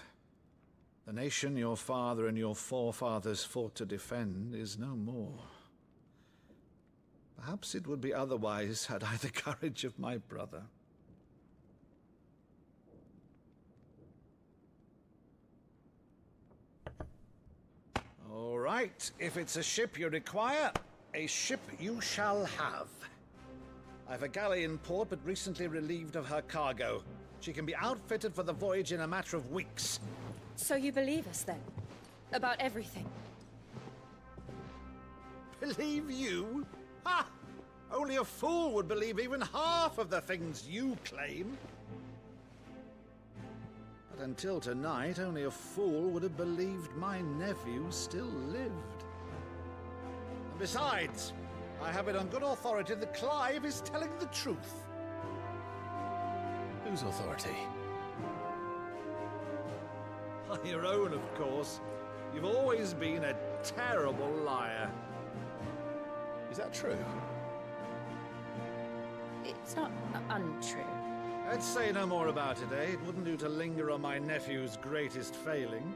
The nation your father and your forefathers fought to defend is no more. Perhaps it would be otherwise had I the courage of my brother. All right, if it's a ship you require, a ship you shall have. I've a galley in port, but recently relieved of her cargo. She can be outfitted for the voyage in a matter of weeks. So you believe us, then? About everything? Believe you? Ha! Only a fool would believe even half of the things you claim. But until tonight, only a fool would have believed my nephew still lived. And besides, I have it on good authority that Clive is telling the truth. Whose authority? Your own, of course. You've always been a terrible liar. Is that true? It's not untrue. Let's say no more about it, eh? It wouldn't do to linger on my nephew's greatest failing.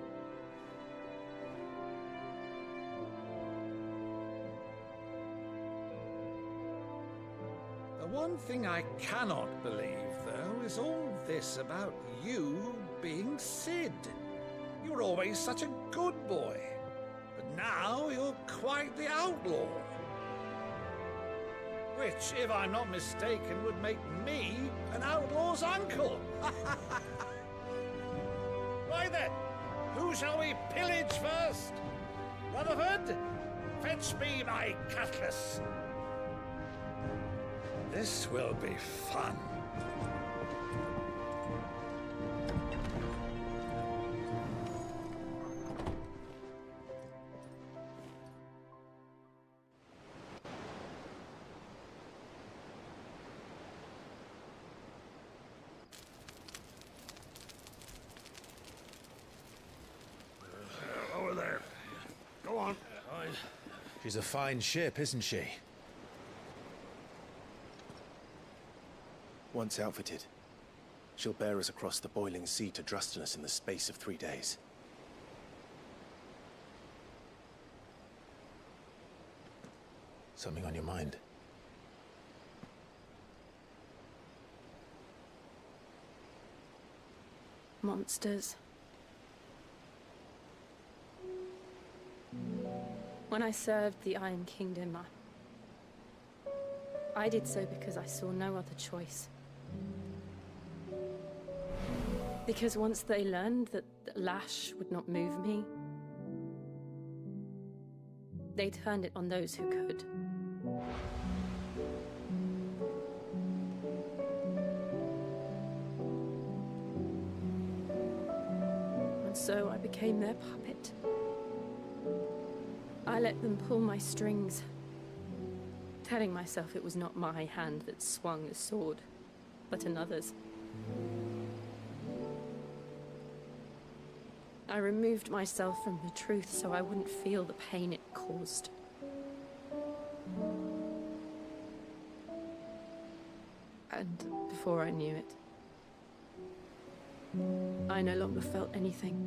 The one thing I cannot believe, though, is all this about you being Cid. You were always such a good boy, but now you're quite the outlaw. Which, if I'm not mistaken, would make me an outlaw's uncle. Right then, who shall we pillage first? Rutherford, fetch me my cutlass. This will be fun. Over there. Go on. She's a fine ship, isn't she? Once outfitted, she'll bear us across the boiling sea to Drustinus in the space of 3 days. Something on your mind? Monsters. When I served the Iron Kingdom, I did so because I saw no other choice. Because once they learned that Lash would not move me, they turned it on those who could. And so I became their puppet. I let them pull my strings, telling myself it was not my hand that swung the sword, but another's. I removed myself from the truth so I wouldn't feel the pain it caused. And before I knew it, I no longer felt anything.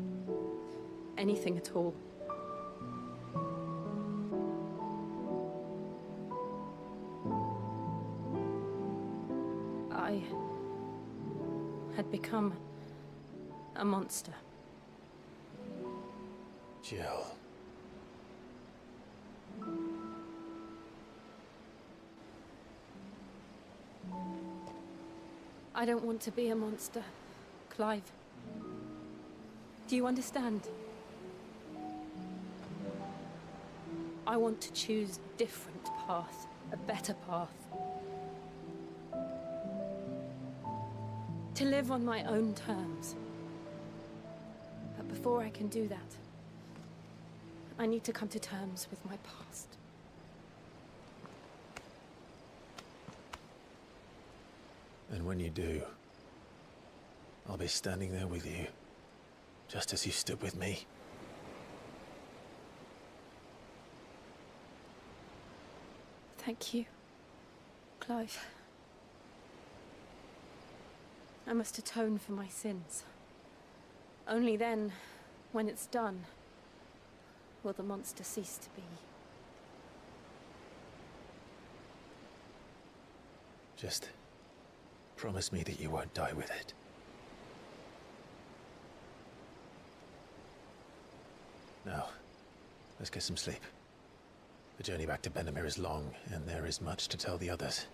Anything at all. I had become a monster. Jill. I don't want to be a monster, Clive. Do you understand? I want to choose a different path, a better path. To live on my own terms. But before I can do that, I need to come to terms with my past. And when you do, I'll be standing there with you, just as you stood with me. Thank you, Clive. I must atone for my sins. Only then, when it's done, will the monster cease to be. Just promise me that you won't die with it. Now, let's get some sleep. The journey back to Benamir is long, and there is much to tell the others.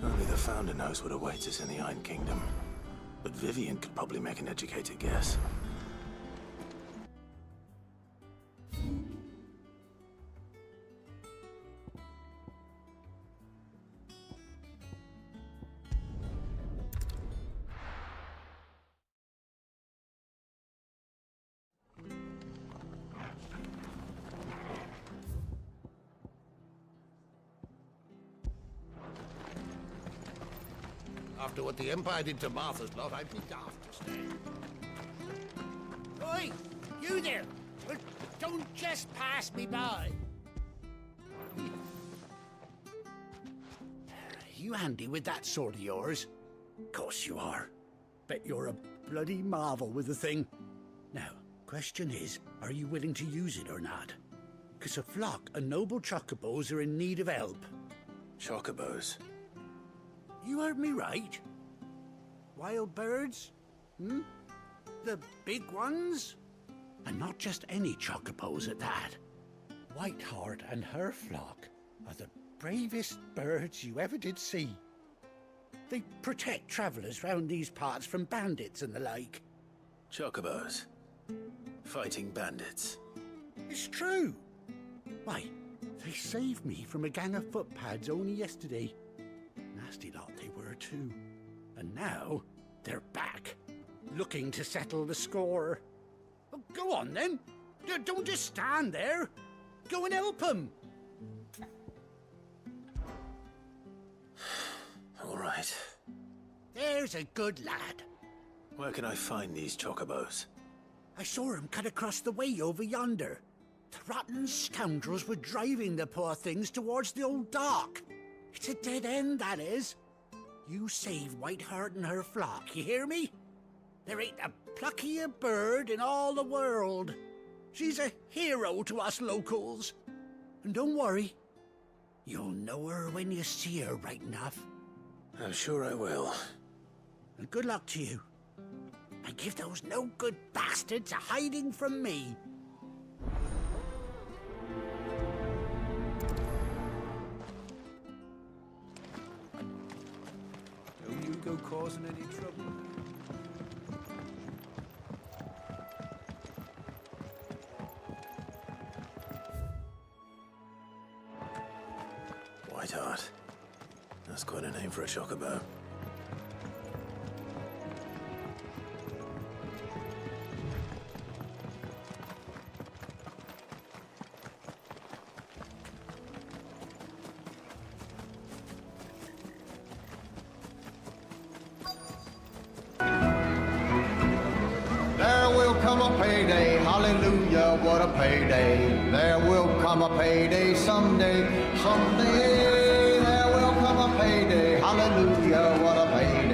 Only the Founder knows what awaits us in the Iron Kingdom. But Vivian could probably make an educated guess. After what the Empire did to Martha's lot, I'd be daft to stay. Oi! You there! Well, don't just pass me by. You handy with that sword of yours? Course you are. Bet you're a bloody marvel with the thing. Now, question is, are you willing to use it or not? 'Cause a flock of noble chocobos are in need of help. Chocobos? You heard me right. Wild birds? Hmm? The big ones? And not just any chocobos at that. Whiteheart and her flock are the bravest birds you ever did see. They protect travellers round these parts from bandits and the like. Chocobos? Fighting bandits? It's true. Why, they saved me from a gang of footpads only yesterday. Nasty lot they were too. And now, they're back, looking to settle the score. Oh, go on then. Don't just stand there. Go and help them. All right. There's a good lad. Where can I find these chocobos? I saw him cut across the way over yonder. The rotten scoundrels were driving the poor things towards the old dock. It's a dead end, that is. You save Whiteheart and her flock, you hear me? There ain't a pluckier bird in all the world. She's a hero to us locals. And don't worry, you'll know her when you see her right enough. I'm sure I will. And good luck to you. And give those no-good bastards a hiding from me. Don't you go causing any trouble. Whiteheart. That's quite a name for a chocobo. There will come a payday, hallelujah, what a payday. There will come a payday someday, someday. There will come a payday, hallelujah, what a payday.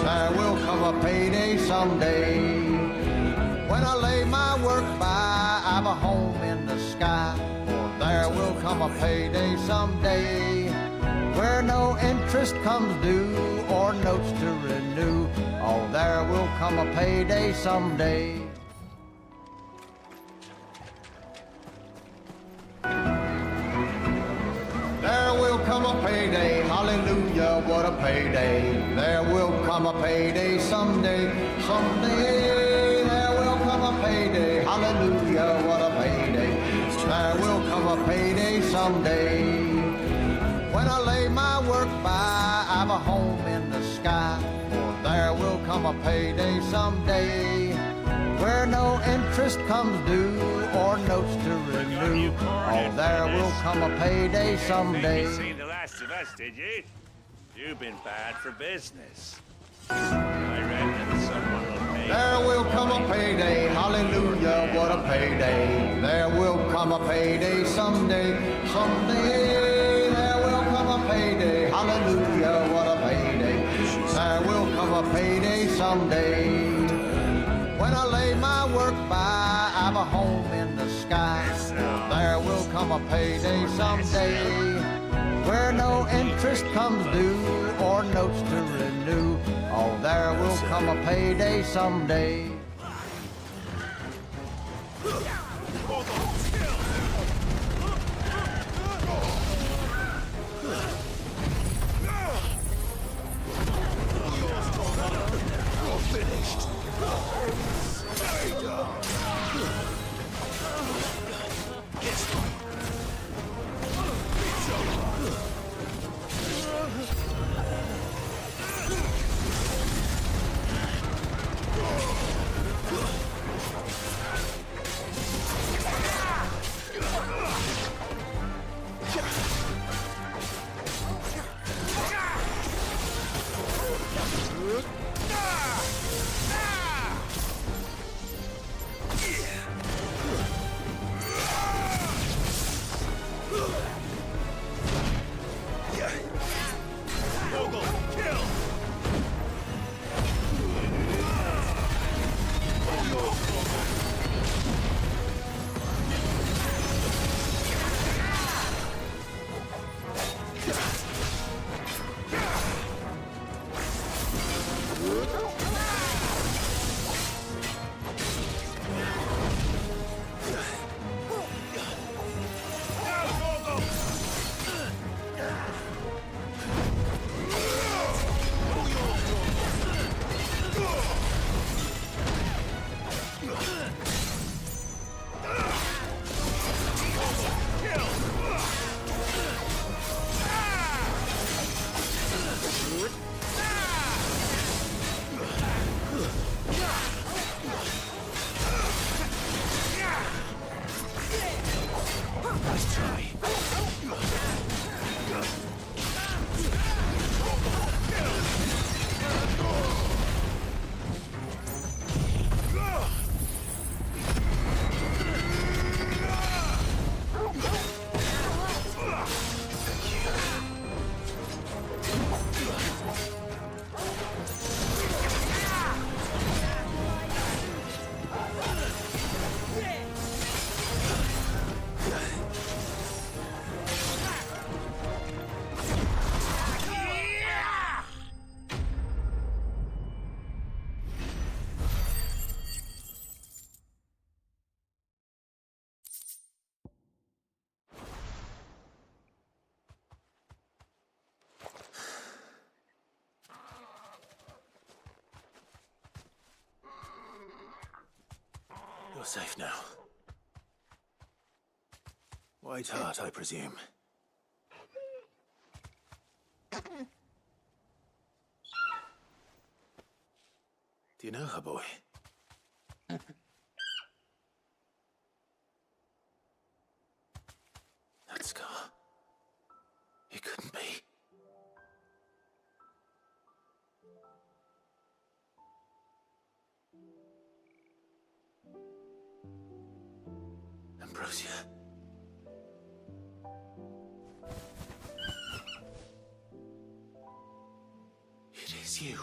there will come a payday someday. When I lay my work by, I've a home in the sky. For there will come a payday someday, where no interest comes due or notes to renew. Oh, there will come a payday someday. There will come a payday, hallelujah, what a payday. There will come a payday someday, someday. There will come a payday, hallelujah, what a payday. There will come a payday someday. When I lay my work by, I've a home in the sky. For there will come a payday someday, where no interest comes due or notes to renew. Oh, there will come a payday someday. You seen the last of us, did you? You've been bad for business. I reckon someone will pay. There will come a payday, hallelujah, what a payday. There will come a payday someday, someday. There will come a payday, hallelujah, what a payday. There will come a payday someday. When I lay my work by, I've a home in the sky. There will come a payday someday, where no interest comes due or notes to renew. Oh, there will come a payday someday. Finished. You're safe now. White Hart, I presume. Do you know her, boy? That scar. It couldn't be. Ambrosia. It is you.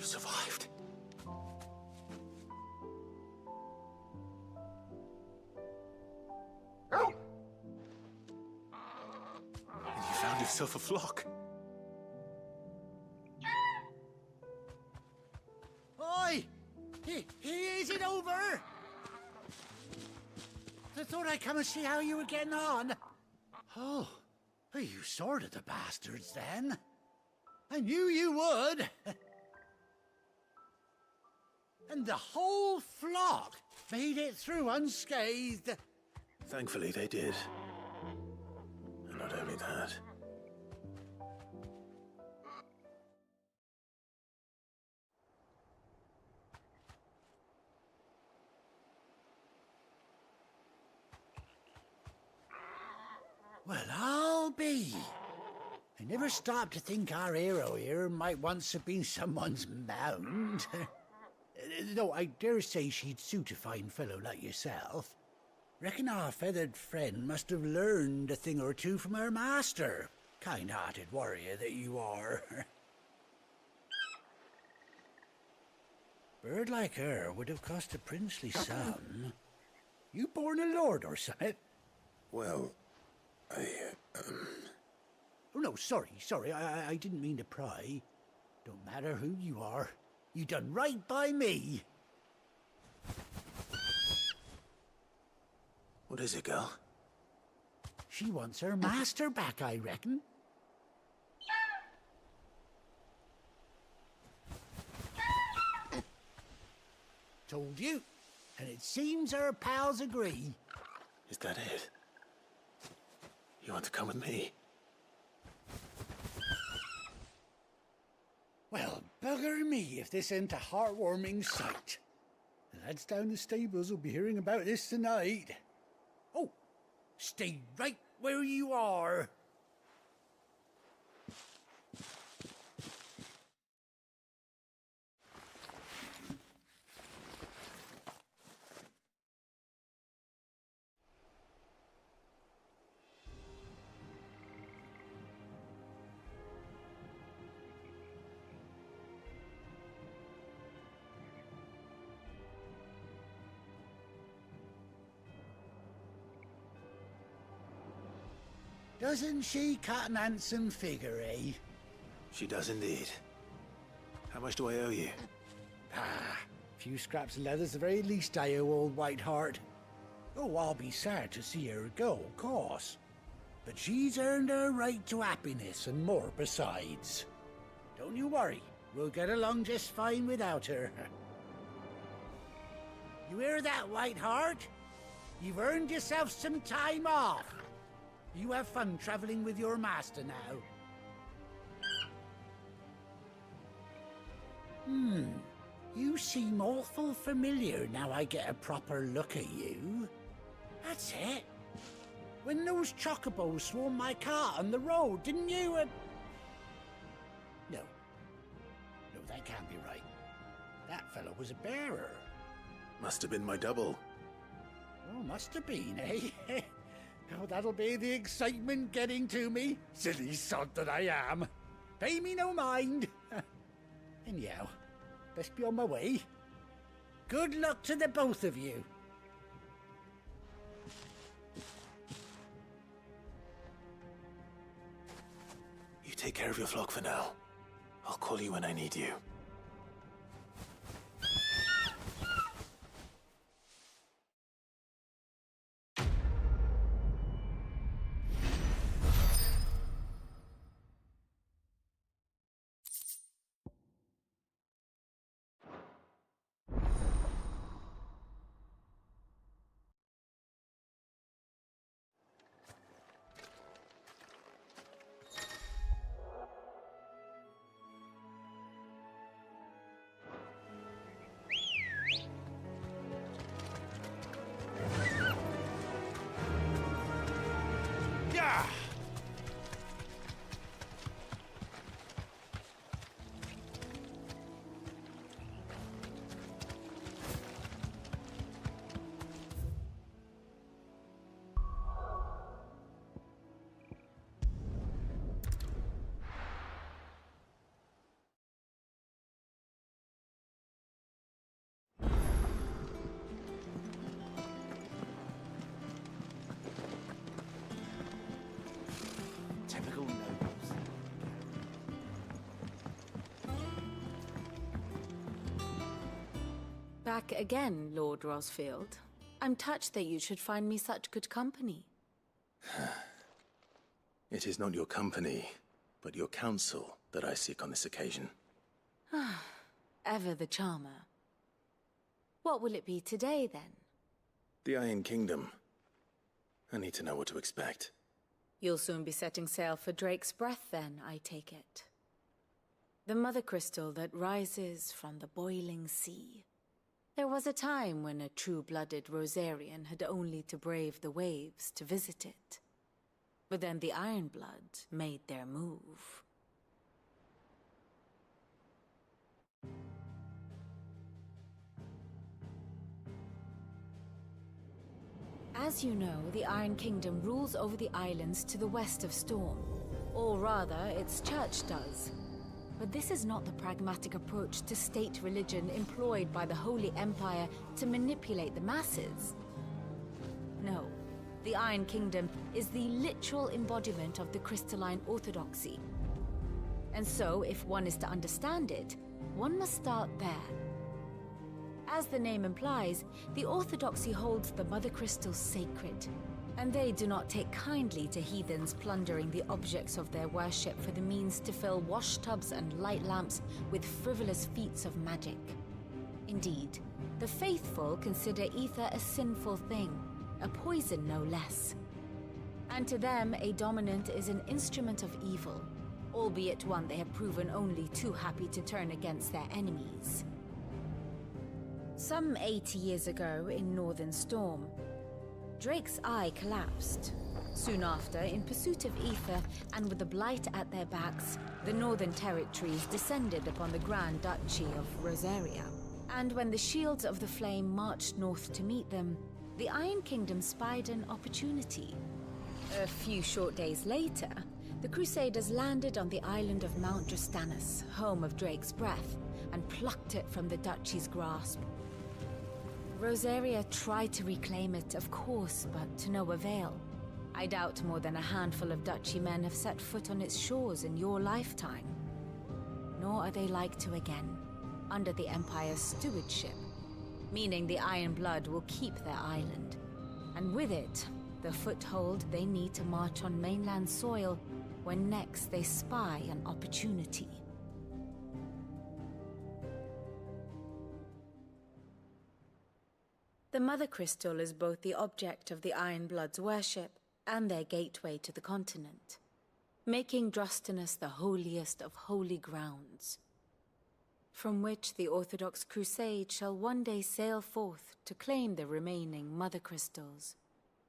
You survived. And you found yourself a flock. Oi! Is it over? I thought I'd come and see how you were getting on. Oh, you sorted the bastards then. I knew you would. And the whole flock made it through unscathed. Thankfully, they did. And not only that. Well, I'll be. I never stopped to think our hero here might once have been someone's mount. Though I dare say she'd suit a fine fellow like yourself. Reckon our feathered friend must have learned a thing or two from her master. Kind-hearted warrior that you are. Bird like her would have cost a princely sum. You born a lord or something? Well, Oh, no, sorry. I didn't mean to pry. Don't matter who you are. You done right by me. What is it, girl? She wants her master back, I reckon. Told you. And it seems her pals agree. Is that it? You want to come with me? Well, bugger me if this ain't a heartwarming sight. The lads down the stables will be hearing about this tonight. Oh, stay right where you are. Doesn't she cut an handsome figure, eh? She does indeed. How much do I owe you? A few scraps of leather's the very least I owe old Whiteheart. Oh, I'll be sad to see her go, of course. But she's earned her right to happiness and more besides. Don't you worry, we'll get along just fine without her. You hear that, Whiteheart? You've earned yourself some time off. You have fun traveling with your master now. You seem awful familiar now I get a proper look at you. That's it. When those chocobos swarmed my cart on the road, didn't you? No, that can't be right. That fellow was a bearer. Must have been my double. Oh, must have been, eh? Oh, that'll be the excitement getting to me. Silly sod that I am. Pay me no mind. Anyhow, best be on my way. Good luck to the both of you. You take care of your flock for now. I'll call you when I need you. Back again, Lord Rosfield. I'm touched that you should find me such good company. It is not your company, but your counsel that I seek on this occasion. Ever the charmer. What will it be today, then? The Iron Kingdom. I need to know what to expect. You'll soon be setting sail for Drake's Breath, then, I take it. The mother crystal that rises from the boiling sea. There was a time when a true-blooded Rosarian had only to brave the waves to visit it. But then the Ironblood made their move. As you know, the Iron Kingdom rules over the islands to the west of Storm. Or rather, its church does. But this is not the pragmatic approach to state religion employed by the Holy Empire to manipulate the masses. No, the Iron Kingdom is the literal embodiment of the crystalline orthodoxy. And so, if one is to understand it, one must start there. As the name implies, the orthodoxy holds the Mother Crystals sacred, and they do not take kindly to heathens plundering the objects of their worship for the means to fill washtubs and light lamps with frivolous feats of magic. Indeed, the faithful consider ether a sinful thing, a poison no less. And to them, a dominant is an instrument of evil, albeit one they have proven only too happy to turn against their enemies. Some 80 years ago, in Northern Storm, Drake's eye collapsed. Soon after, in pursuit of ether and with the Blight at their backs, the Northern Territories descended upon the Grand Duchy of Rosaria. And when the Shields of the Flame marched north to meet them, the Iron Kingdom spied an opportunity. A few short days later, the Crusaders landed on the island of Mount Drastanus, home of Drake's Breath, and plucked it from the Duchy's grasp. Rosaria tried to reclaim it, of course, but to no avail. I doubt more than a handful of Duchy men have set foot on its shores in your lifetime. Nor are they like to again, under the Empire's stewardship, meaning the Iron Blood will keep their island, and with it, the foothold they need to march on mainland soil when next they spy an opportunity. The Mother Crystal is both the object of the Iron Blood's worship and their gateway to the continent, making Drastanus the holiest of holy grounds, from which the Orthodox Crusade shall one day sail forth to claim the remaining Mother Crystals,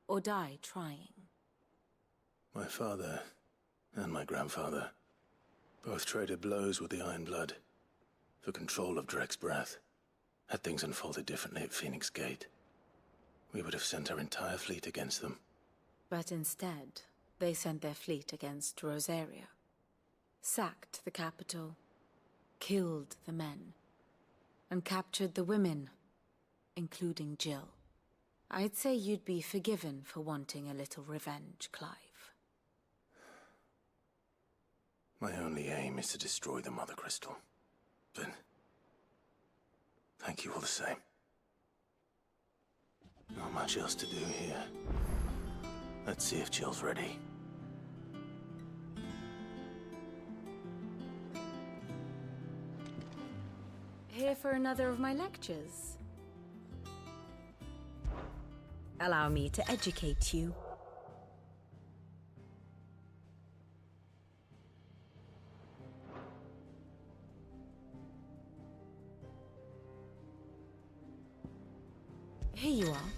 or die trying. My father and my grandfather both traded blows with the Iron Blood for control of Drake's Breath. Had things unfolded differently at Phoenix Gate, we would have sent our entire fleet against them. But instead, they sent their fleet against Rosaria, sacked the capital, killed the men, and captured the women, including Jill. I'd say you'd be forgiven for wanting a little revenge, Clive. My only aim is to destroy the Mother Crystal. But thank you all the same. Not much else to do here. Let's see if Jill's ready. Here for another of my lectures? Allow me to educate you. Here you are.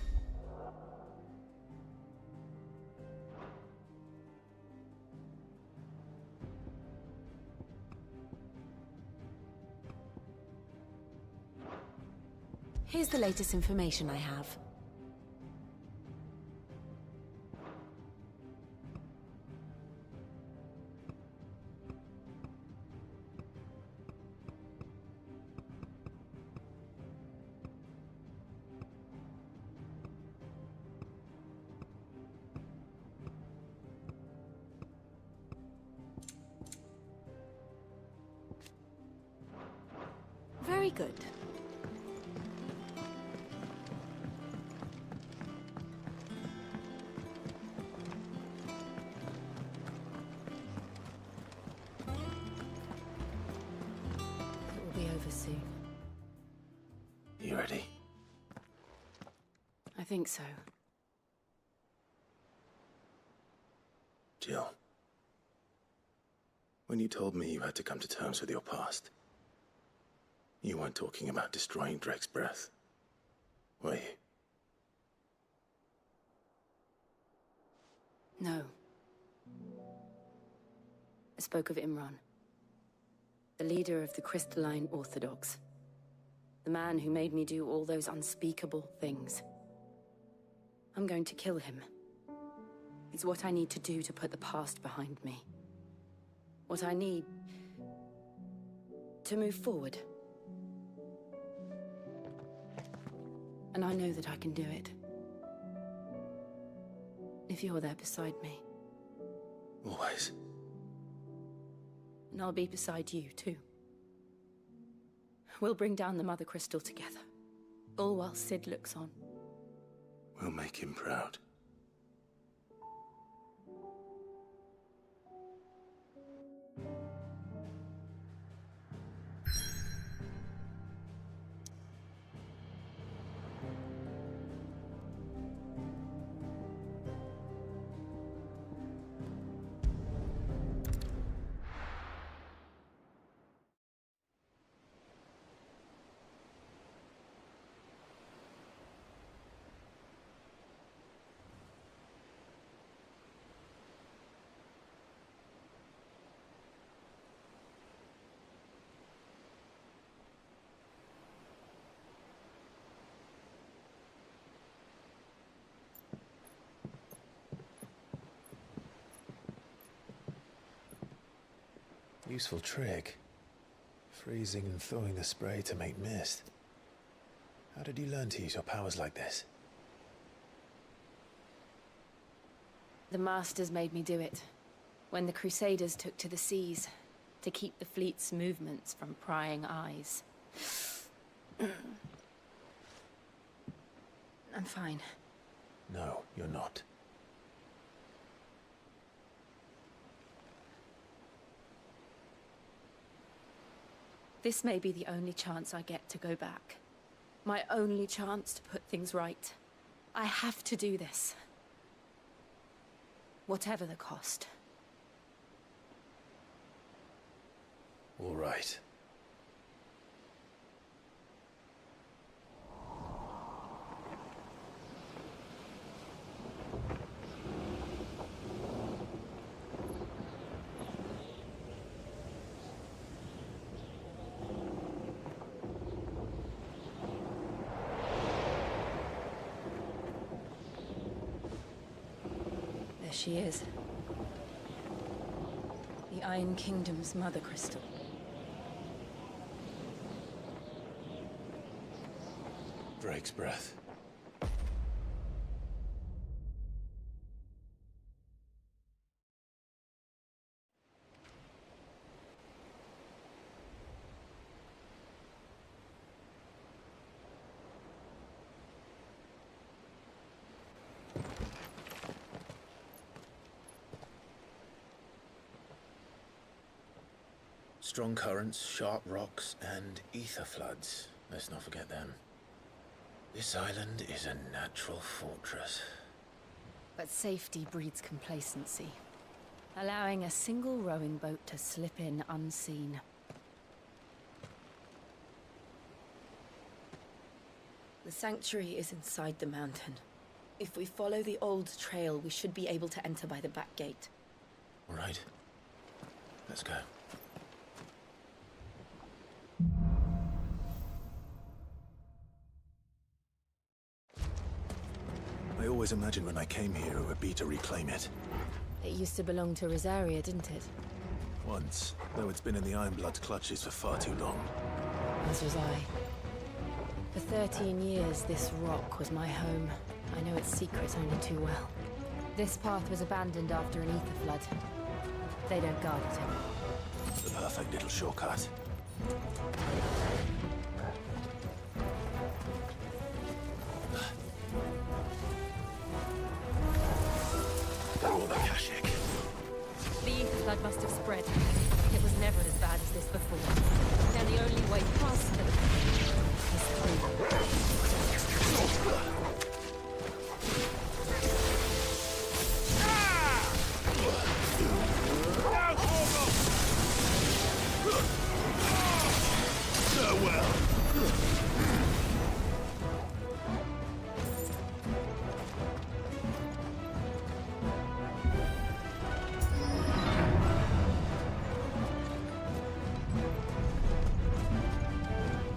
Here's the latest information I have. Very good. over soon. You ready? I think so. Jill. When you told me you had to come to terms with your past, you weren't talking about destroying Drake's breath, were you? No. I spoke of Imran, the leader of the Crystalline Orthodox. The man who made me do all those unspeakable things. I'm going to kill him. It's what I need to do to put the past behind me. What I need to move forward. And I know that I can do it. If you're there beside me. Always. And I'll be beside you, too. We'll bring down the Mother Crystal together. All while Sid looks on. We'll make him proud. Useful trick. Freezing and thawing the spray to make mist. How did you learn to use your powers like this? The Masters made me do it. When the Crusaders took to the seas, to keep the fleet's movements from prying eyes. I'm fine. No, you're not. This may be the only chance I get to go back. My only chance to put things right. I have to do this. Whatever the cost. All right. There she is. The Iron Kingdom's Mother Crystal. Drake's breath. Strong currents, sharp rocks, and ether floods. Let's not forget them. This island is a natural fortress. But safety breeds complacency, allowing a single rowing boat to slip in unseen. The sanctuary is inside the mountain. If we follow the old trail, we should be able to enter by the back gate. All right. Let's go. I always imagined when I came here it would be to reclaim it. It used to belong to Rosaria, didn't it? Once, though it's been in the Ironblood's clutches for far too long. As was I. For 13 years, this rock was my home. I know its secrets only too well. This path was abandoned after an ether flood. They don't guard it anymore. The perfect little shortcut. They're all the Kashik. The ether flood must have spread. It was never as bad as this before. And the only way past them is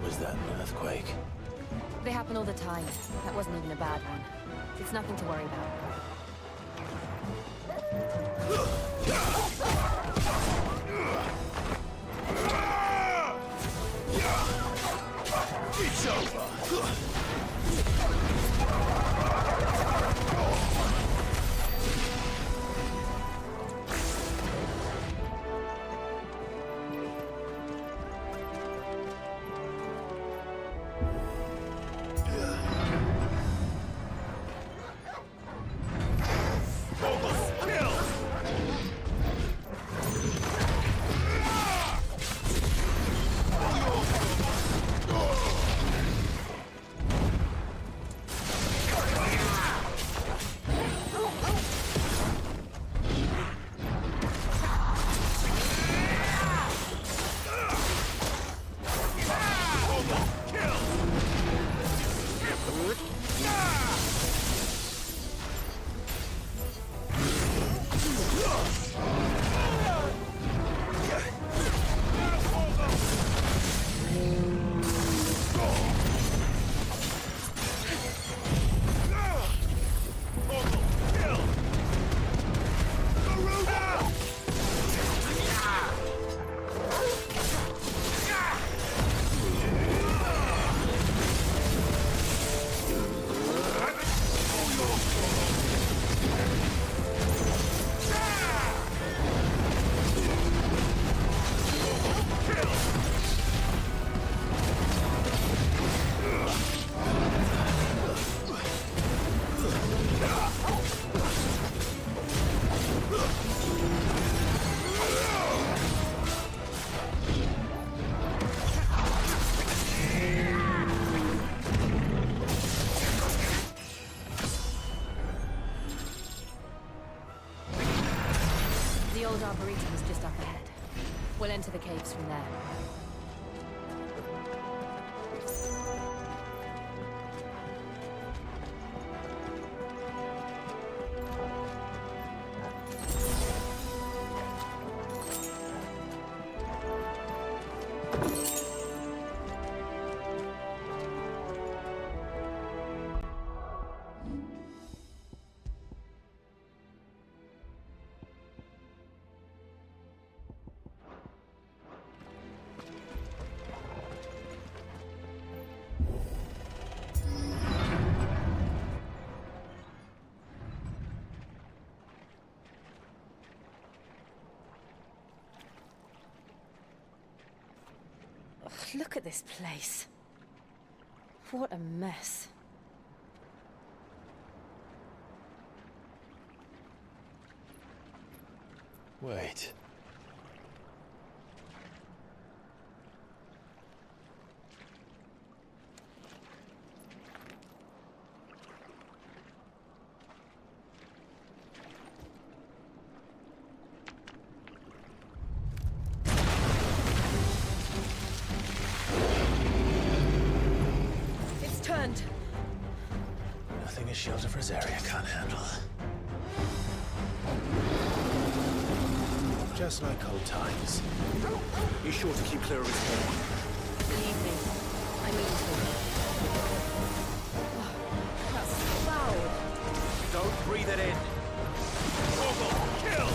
Was that an earthquake? They happen all the time. That wasn't even a bad one. It's nothing to worry about. It's over! The old arboretum is just up ahead. We'll enter the caves from there. Look at this place. What a mess. Wait. Turned. Nothing a shield of Rosaria can't handle. Just like old times. Be sure to keep clear of his head. Believe me, I mean to. That's foul. Don't breathe it in. Kill!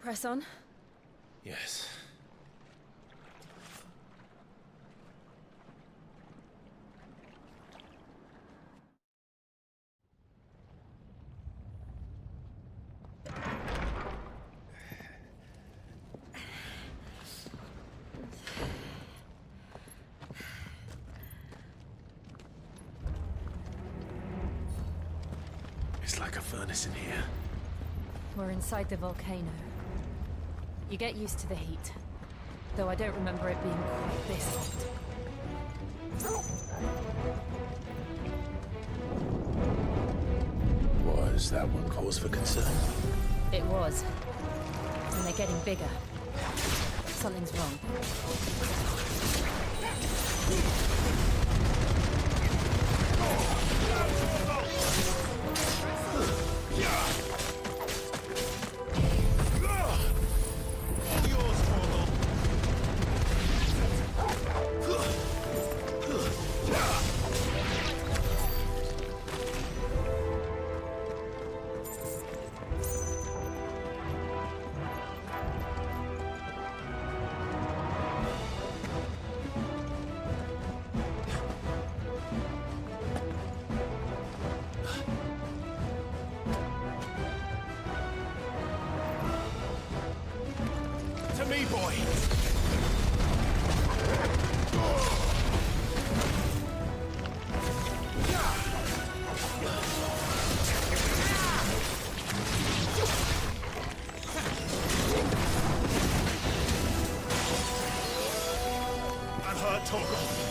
Press on. Yes. It's like a furnace in here. We're inside the volcano. You get used to the heat. Though I don't remember it being quite this hot. Was that one cause for concern? It was. And they're getting bigger. Something's wrong. Me, boy! I'm hurt, Torgal.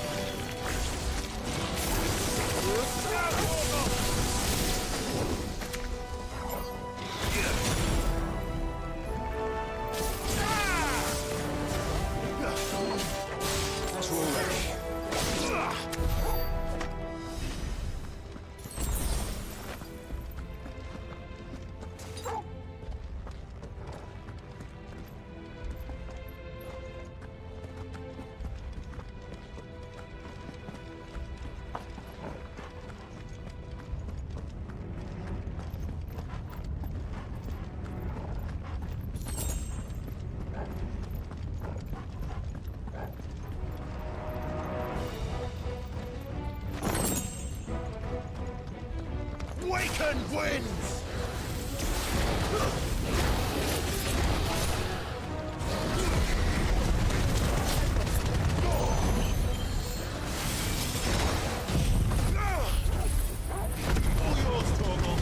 Wakened winds! All yours, Torgal.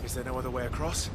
Is there no other way across?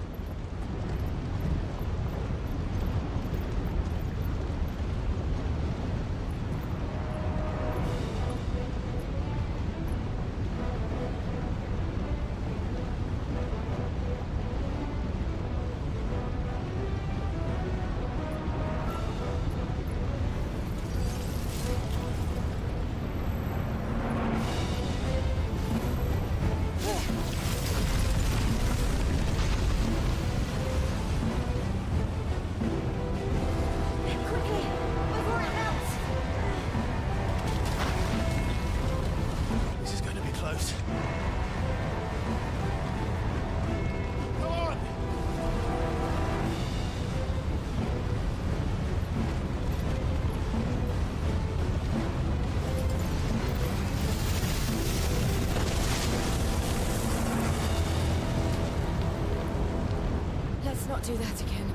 Let's not do that again.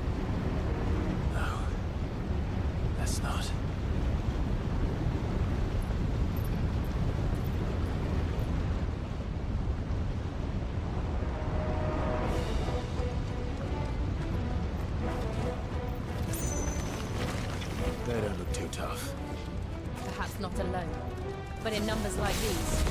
No. Let's not. They don't look too tough. Perhaps not alone, but in numbers like these.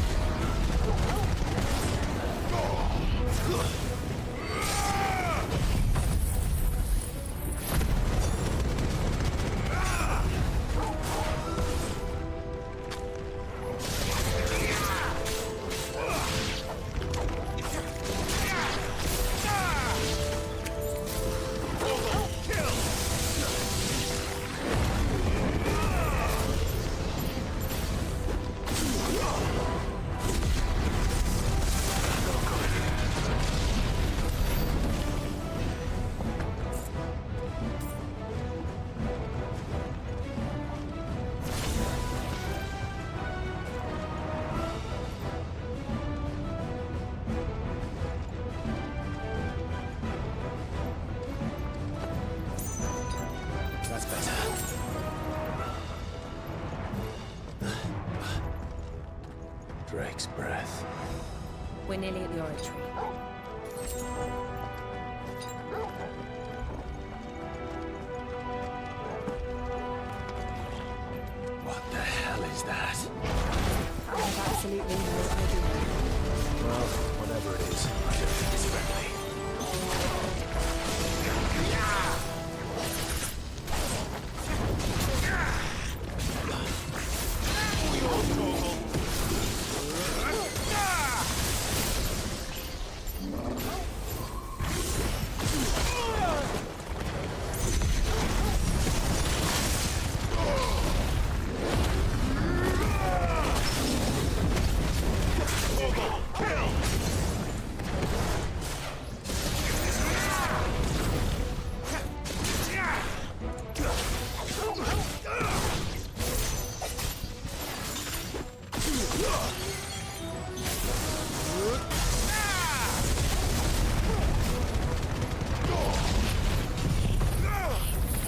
That's better. Drake's breath. We're nearly at the oratory. What the hell is that? I have absolutely no idea. Well, whatever it is, I don't think it's friendly.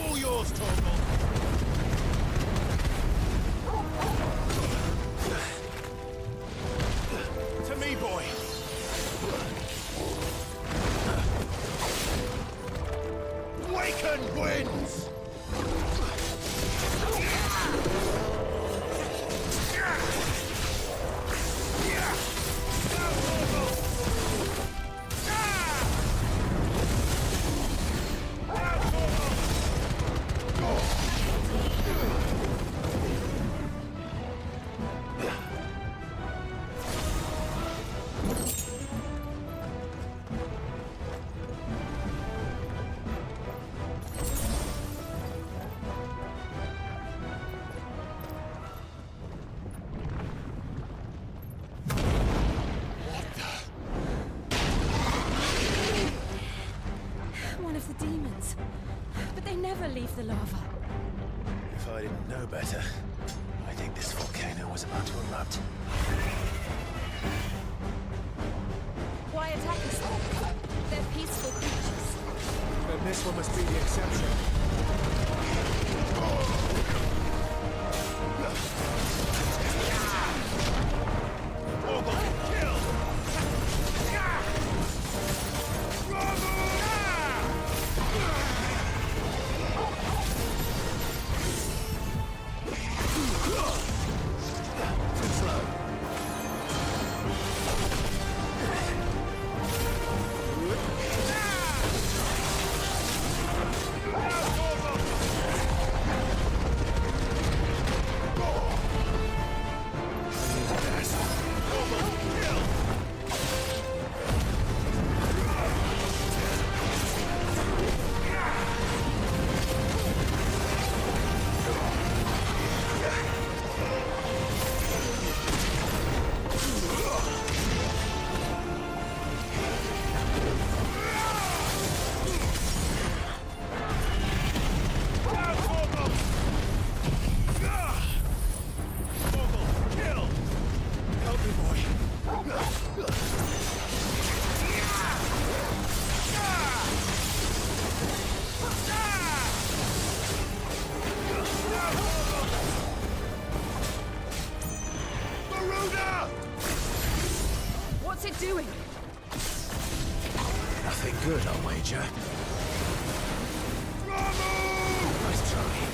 All yours, Torgal. To me, boy. Waken wins! One of the demons. But they never leave the lava. If I didn't know better, I think this volcano was about to erupt. Why attack us? They're peaceful creatures. Then this one must be the exception. Ah! Garuda! What's it doing? Nothing good, I'll wager. Nice try.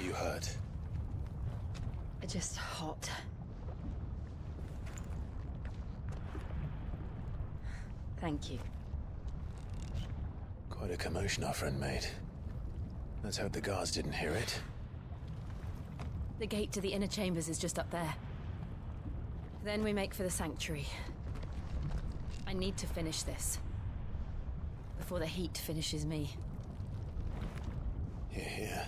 You hurt? Just hot. Thank you. Quite a commotion our friend made. Let's hope the guards didn't hear it. The gate to the inner chambers is just up there. Then we make for the sanctuary. I need to finish this. Before the heat finishes me. Hear, hear.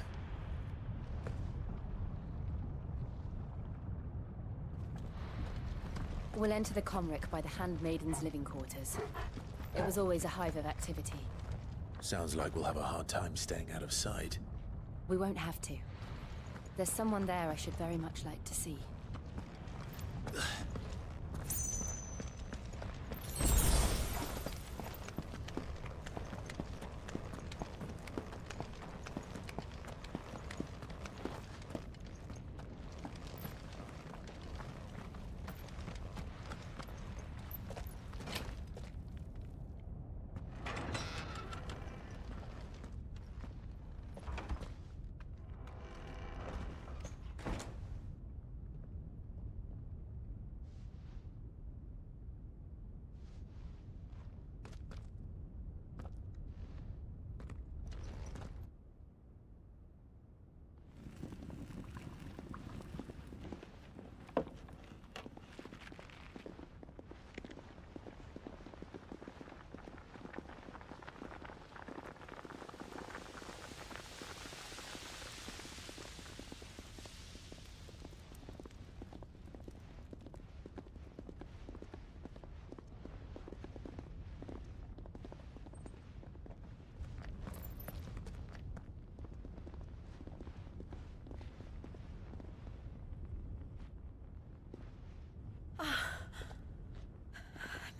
We'll enter the Comric by the Handmaiden's living quarters. It was always a hive of activity. Sounds like we'll have a hard time staying out of sight. We won't have to. There's someone there I should very much like to see.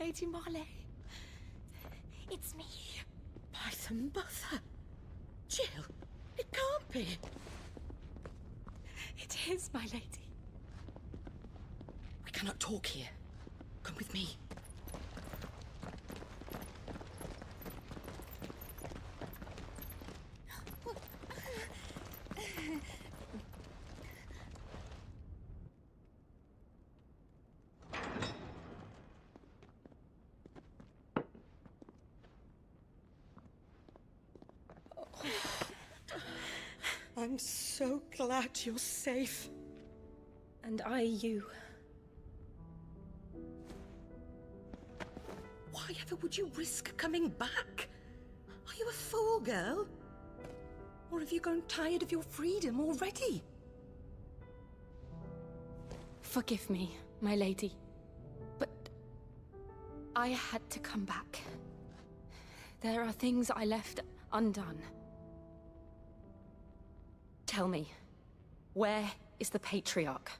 Lady Marley. It's me. By the mother. Jill, it can't be. It is, my lady. We cannot talk here. Come with me. I'm so glad you're safe. And I you. Why ever would you risk coming back? Are you a fool, girl? Or have you grown tired of your freedom already? Forgive me, my lady, but I had to come back. There are things I left undone. Tell me, where is the Patriarch?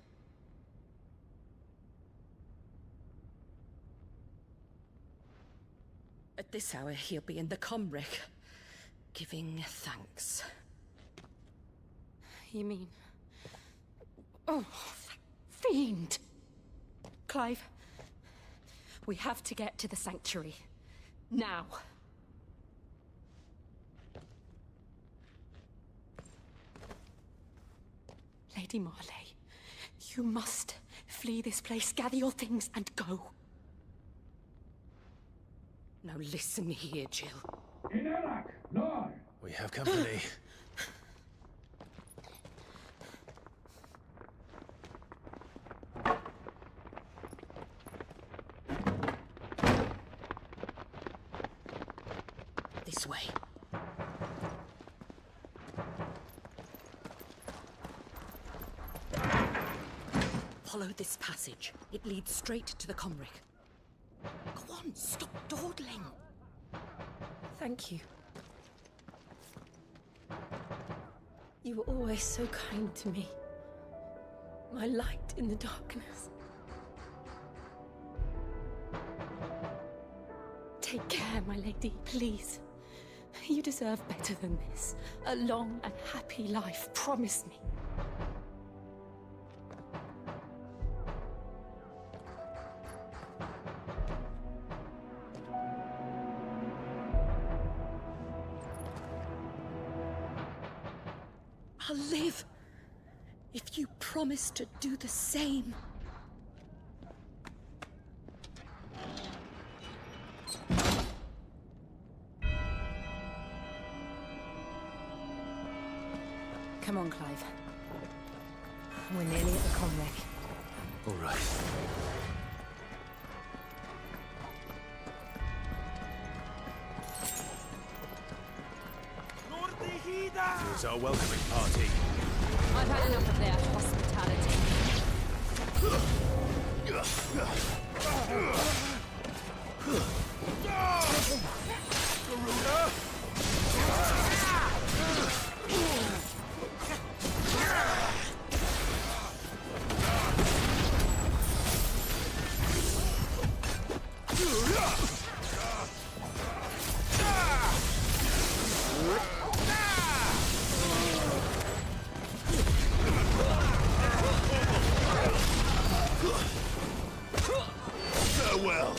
At this hour, he'll be in the Comric, giving thanks. You mean... Oh, fiend! Clive, we have to get to the Sanctuary. Now. Lady Marley, you must flee this place, gather your things, and go. Now listen here, Jill. We have company. This way. Follow this passage. It leads straight to the Comric. Go on, stop dawdling. Thank you. You were always so kind to me. My light in the darkness. Take care, my lady, please. You deserve better than this. A long and happy life, promise me. I'll live if you promise to do the same. Come on, Clive. We're nearly at the Comric. All right. Here's our welcoming party. I've had enough of their hospitality. Farewell.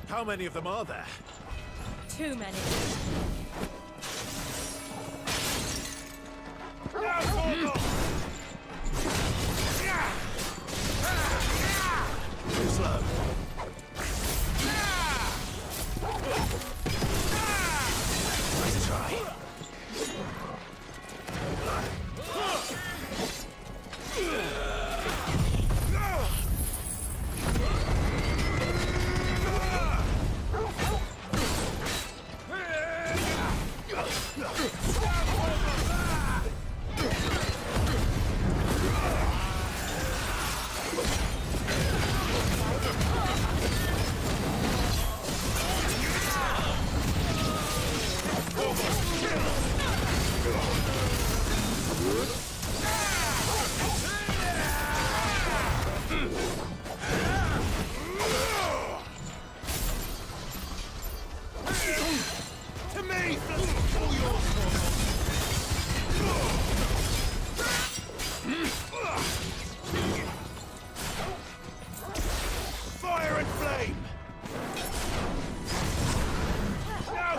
How many of them are there? Too many. Too slow. Nice try. To me! All yours! Fire and flame! Now,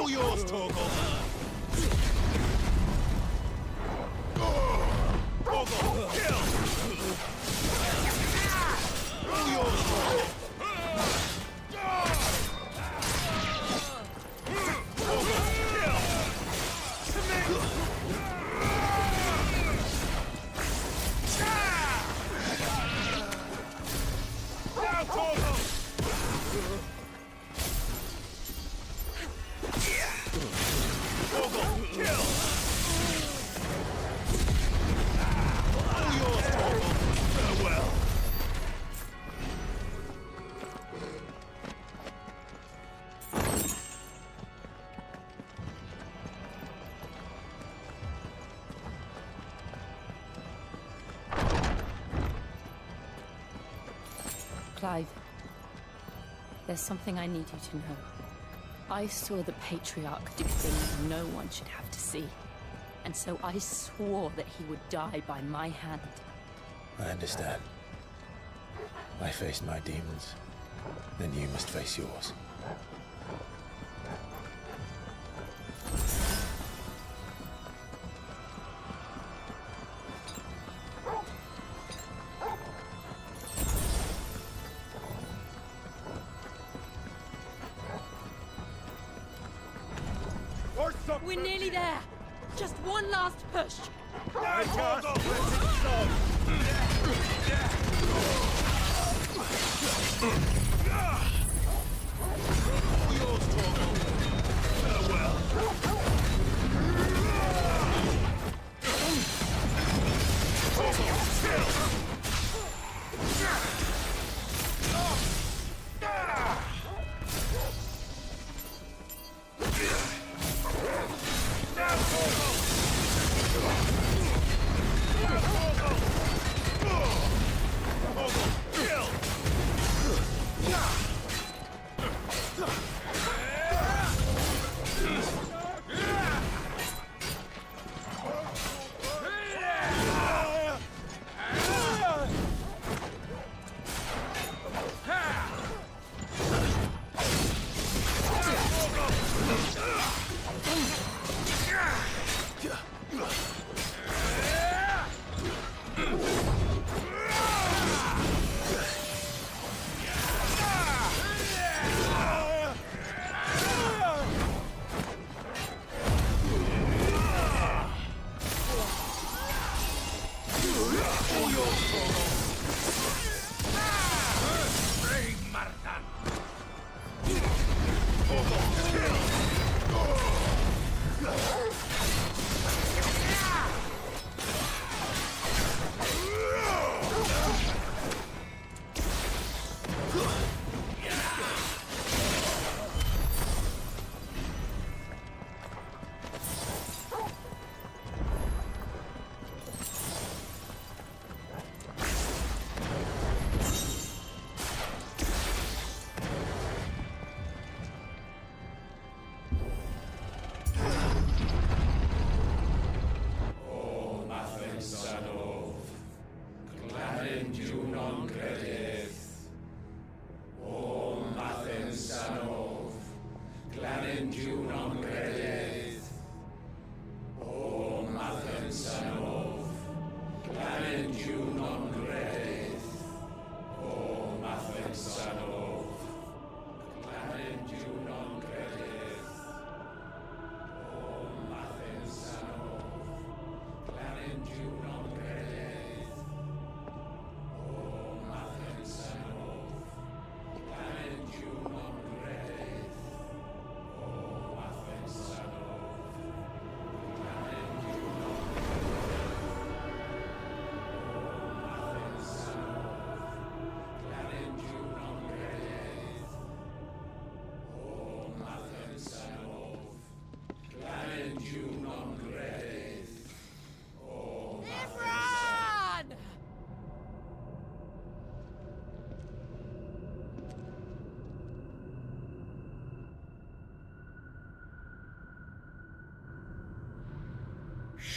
All yours, Torgal! Torgal, kill! All yours, Torgal! Torgal, kill! Now, Torgal! Torgal, kill! All yours, Torgal! Farewell! Clive, there's something I need you to know. I saw the Patriarch do things no one should have to see. And so I swore that he would die by my hand. I understand. I faced my demons. Then you must face yours. We're nearly there. Just one last push.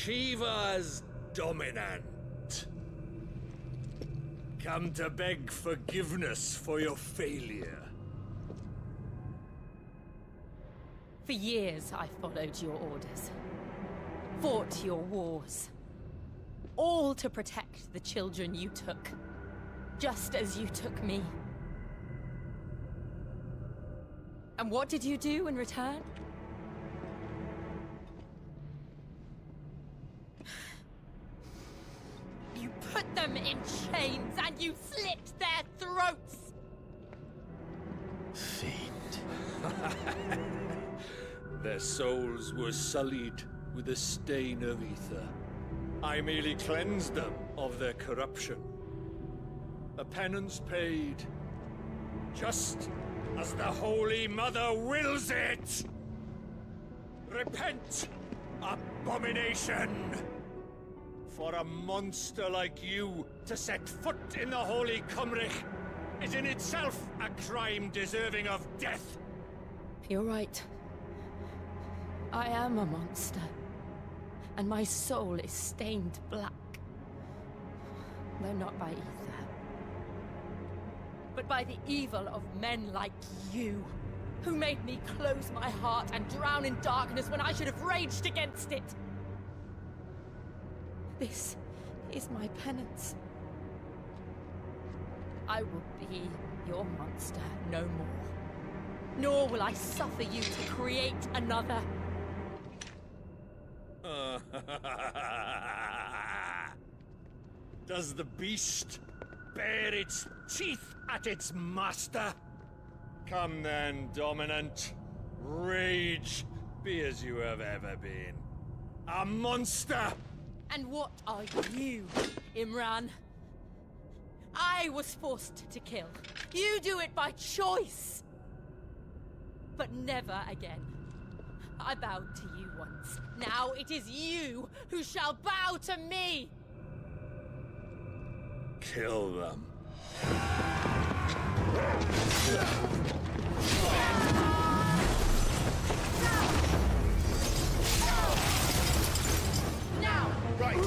Shiva's dominant. Come to beg forgiveness for your failure. For years, I followed your orders. Fought your wars. All to protect the children you took. Just as you took me. And what did you do in return? You put them in chains and you slit their throats! Fiend. Their souls were sullied with the stain of ether. I merely cleansed them of their corruption. A penance paid, just as the Holy Mother wills it! Repent, abomination! For a monster like you to set foot in the Holy Cymric is in itself a crime deserving of death. You're right. I am a monster. And my soul is stained black. Though not by ether. But by the evil of men like you, who made me close my heart and drown in darkness when I should have raged against it. This is my penance. I will be your monster no more. Nor will I suffer you to create another. Does the beast bare its teeth at its master? Come then, Dominant. Rage, be as you have ever been. A monster! And what are you, Imran? I was forced to kill. You do it by choice. But never again. I bowed to you once. Now it is you who shall bow to me! Kill them. Now! Right!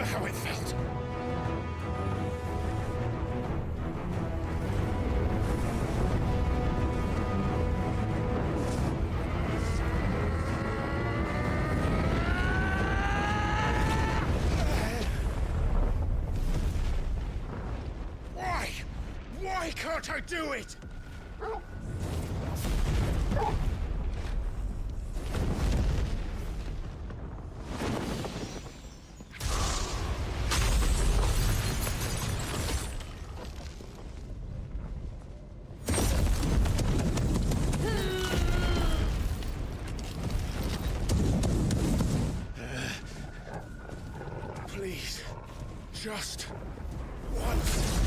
How it felt. Why? Why can't I do it? Please, just once.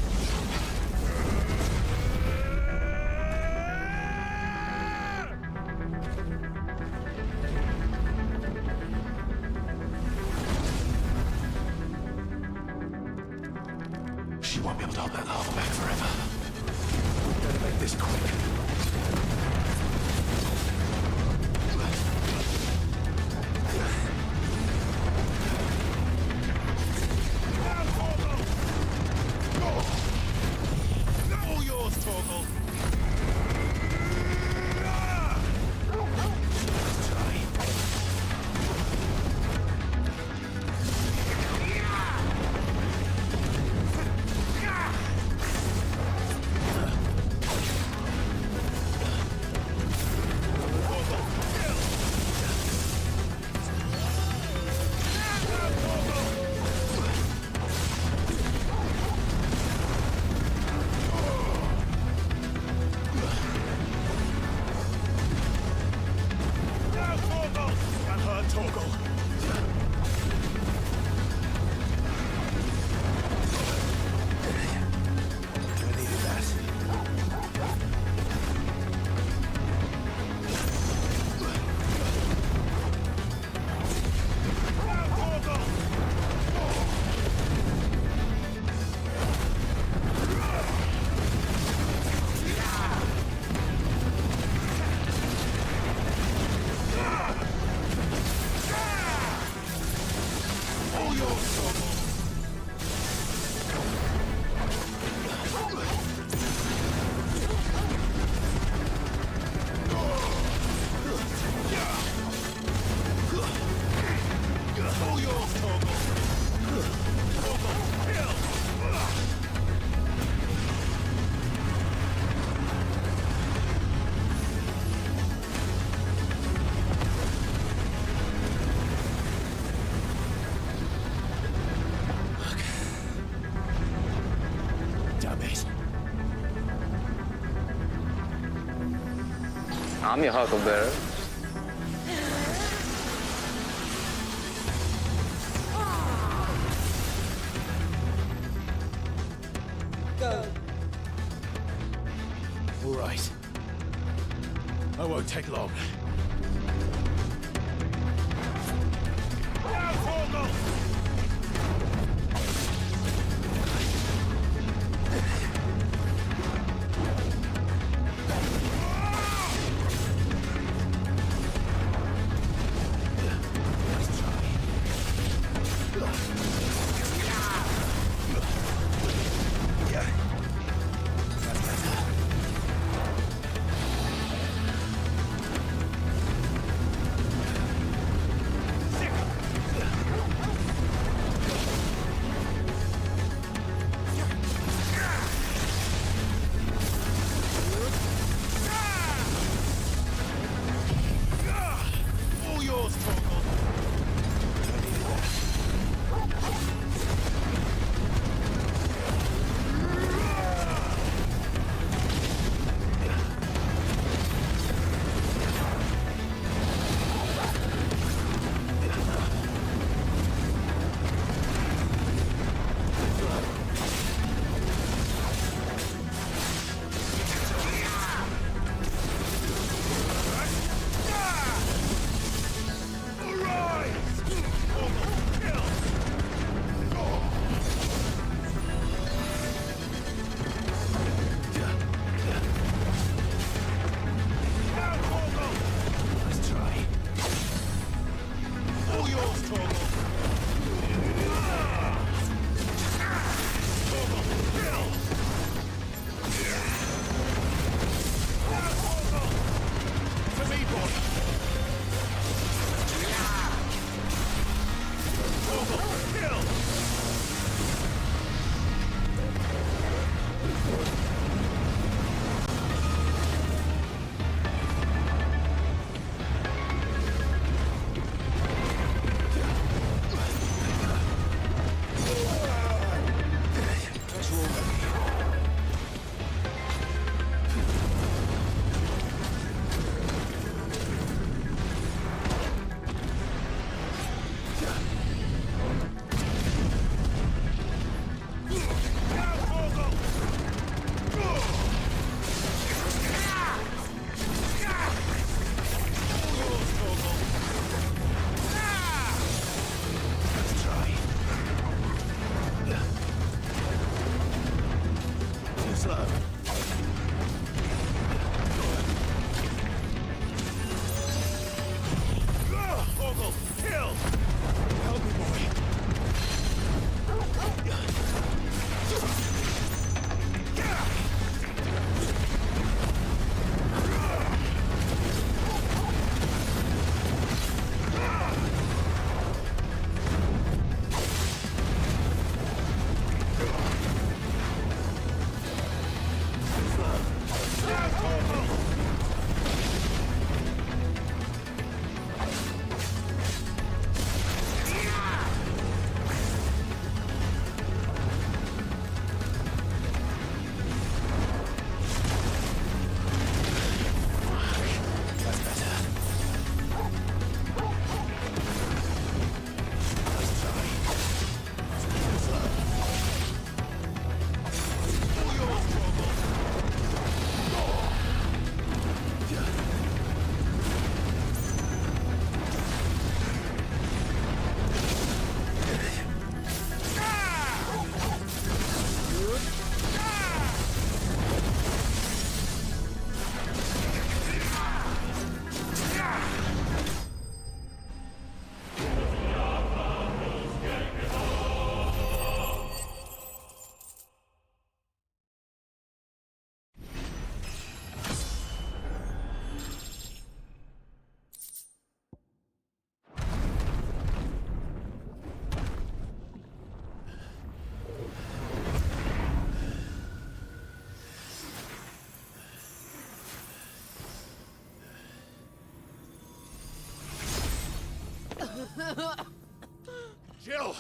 won't be able to hold that lava back forever. Better make this quick. All yours, Torgal. I'm your Huckleberry. Go. All right. I won't take long. Jill!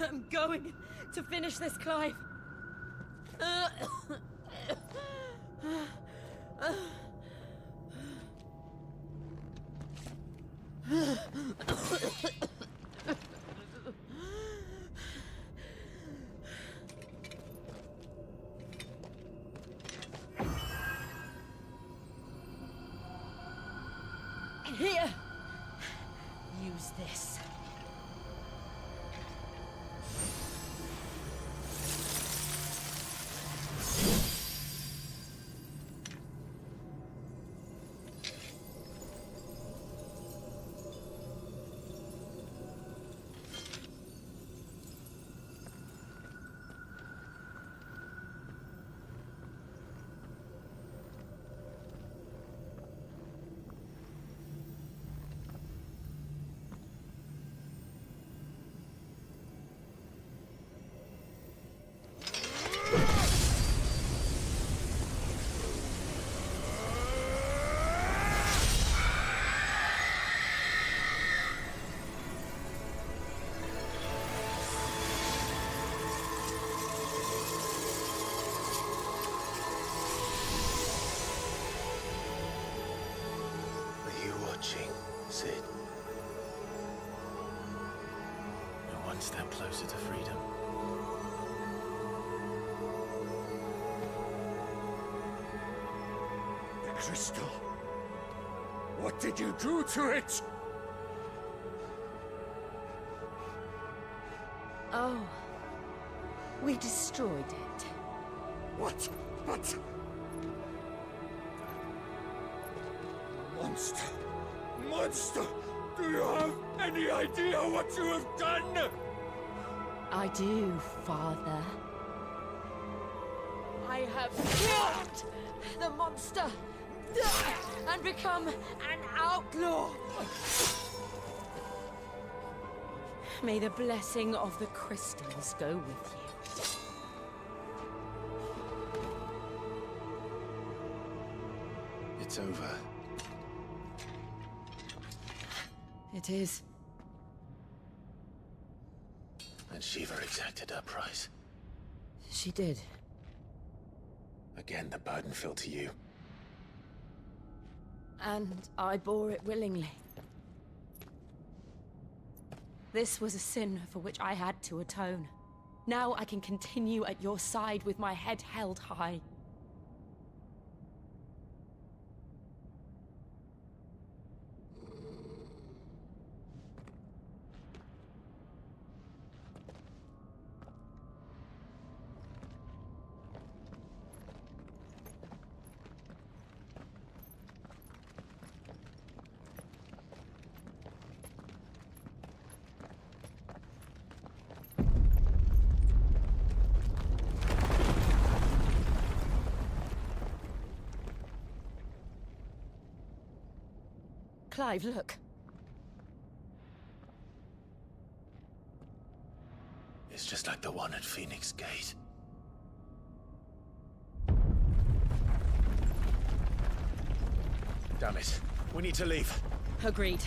I'm going to finish this, Clive. Here. Use this. Sid. You're one step closer to freedom. The crystal. What did you do to it? Oh. We destroyed it. What? But... Monster! Monster! Do you have any idea what you have done? I do, Father. I have killed the monster and become an outlaw. May the blessing of the crystals go with you. It's over. It is. And Shiva exacted her price. She did. Again, the burden fell to you. And I bore it willingly. This was a sin for which I had to atone. Now I can continue at your side with my head held high. Clive, look. It's just like the one at Phoenix Gate. Damn it. We need to leave. Agreed.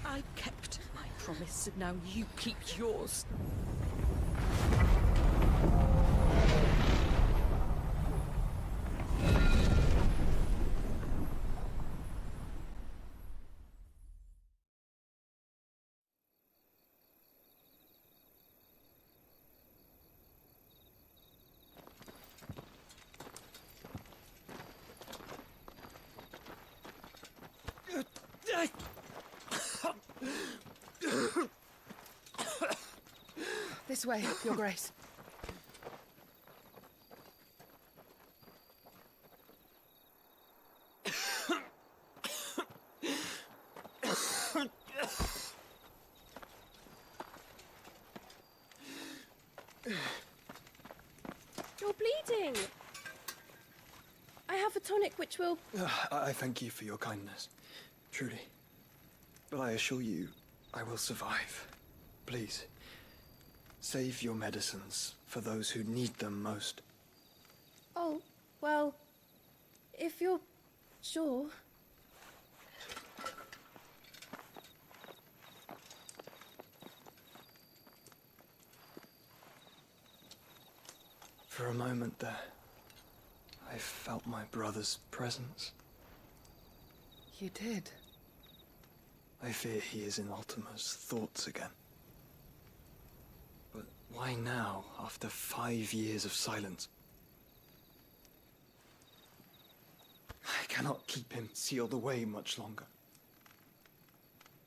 I kept my promise, and now you keep yours. This way, Your Grace. You're bleeding. I have a tonic which will... I thank you for your kindness, truly. But I assure you, I will survive. Please, save your medicines for those who need them most. Oh, well, if you're sure... For a moment there, I felt my brother's presence. You did? I fear he is in Ultima's thoughts again. But why now, after 5 years of silence? I cannot keep him sealed away much longer.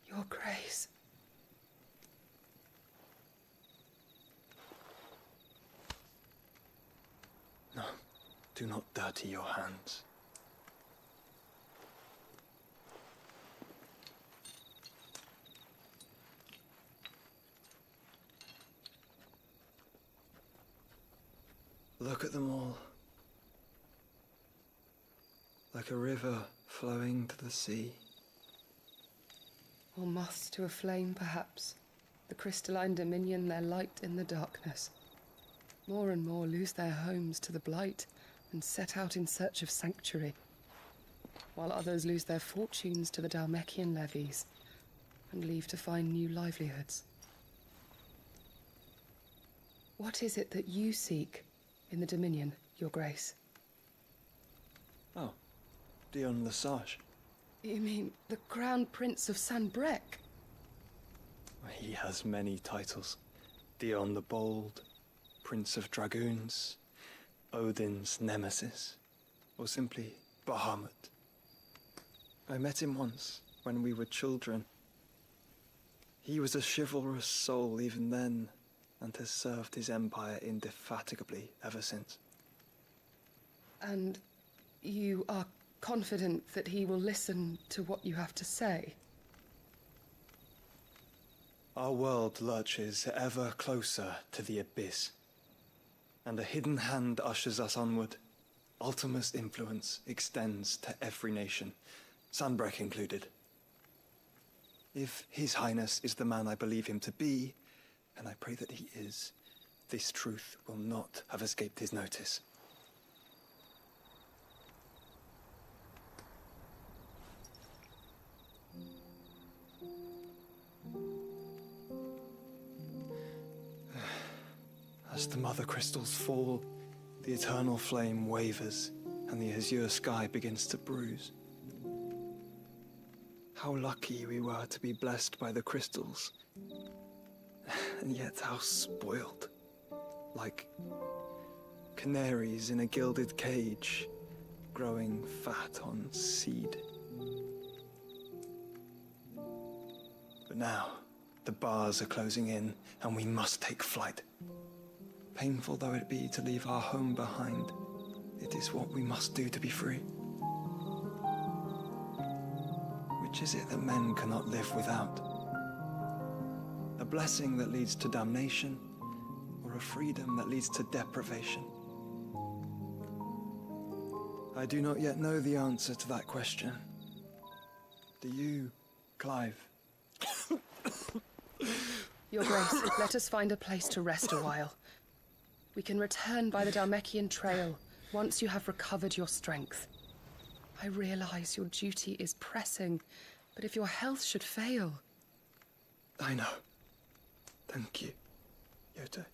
Your Grace. No, do not dirty your hands. Look at them all. Like a river flowing to the sea. Or moths to a flame, perhaps. The crystalline dominion their light in the darkness. More and more lose their homes to the blight and set out in search of sanctuary, while others lose their fortunes to the Dhalmekian levies and leave to find new livelihoods. What is it that you seek in the Dominion, Your Grace? Oh, Dion Lesage. You mean the Crown Prince of Sanbreque? He has many titles. Dion the Bold, Prince of Dragoons, Odin's Nemesis, or simply Bahamut. I met him once, when we were children. He was a chivalrous soul even then, and has served his empire indefatigably ever since. And you are confident that he will listen to what you have to say? Our world lurches ever closer to the abyss, and a hidden hand ushers us onward. Ultima's influence extends to every nation, Sanbreque included. If His Highness is the man I believe him to be, and I pray that he is, this truth will not have escaped his notice. As the mother crystals fall, the eternal flame wavers, and the azure sky begins to bruise. How lucky we were to be blessed by the crystals, and yet how spoiled. Like canaries in a gilded cage, growing fat on seed. But now, the bars are closing in, and we must take flight. Painful though it be to leave our home behind, it is what we must do to be free. Which is it that men cannot live without? A blessing that leads to damnation, or a freedom that leads to deprivation? I do not yet know the answer to that question. Do you, Clive? Your Grace, let us find a place to rest a while. We can return by the Dhalmekian trail once you have recovered your strength. I realize your duty is pressing, but if your health should fail... I know. Thank you, Yote.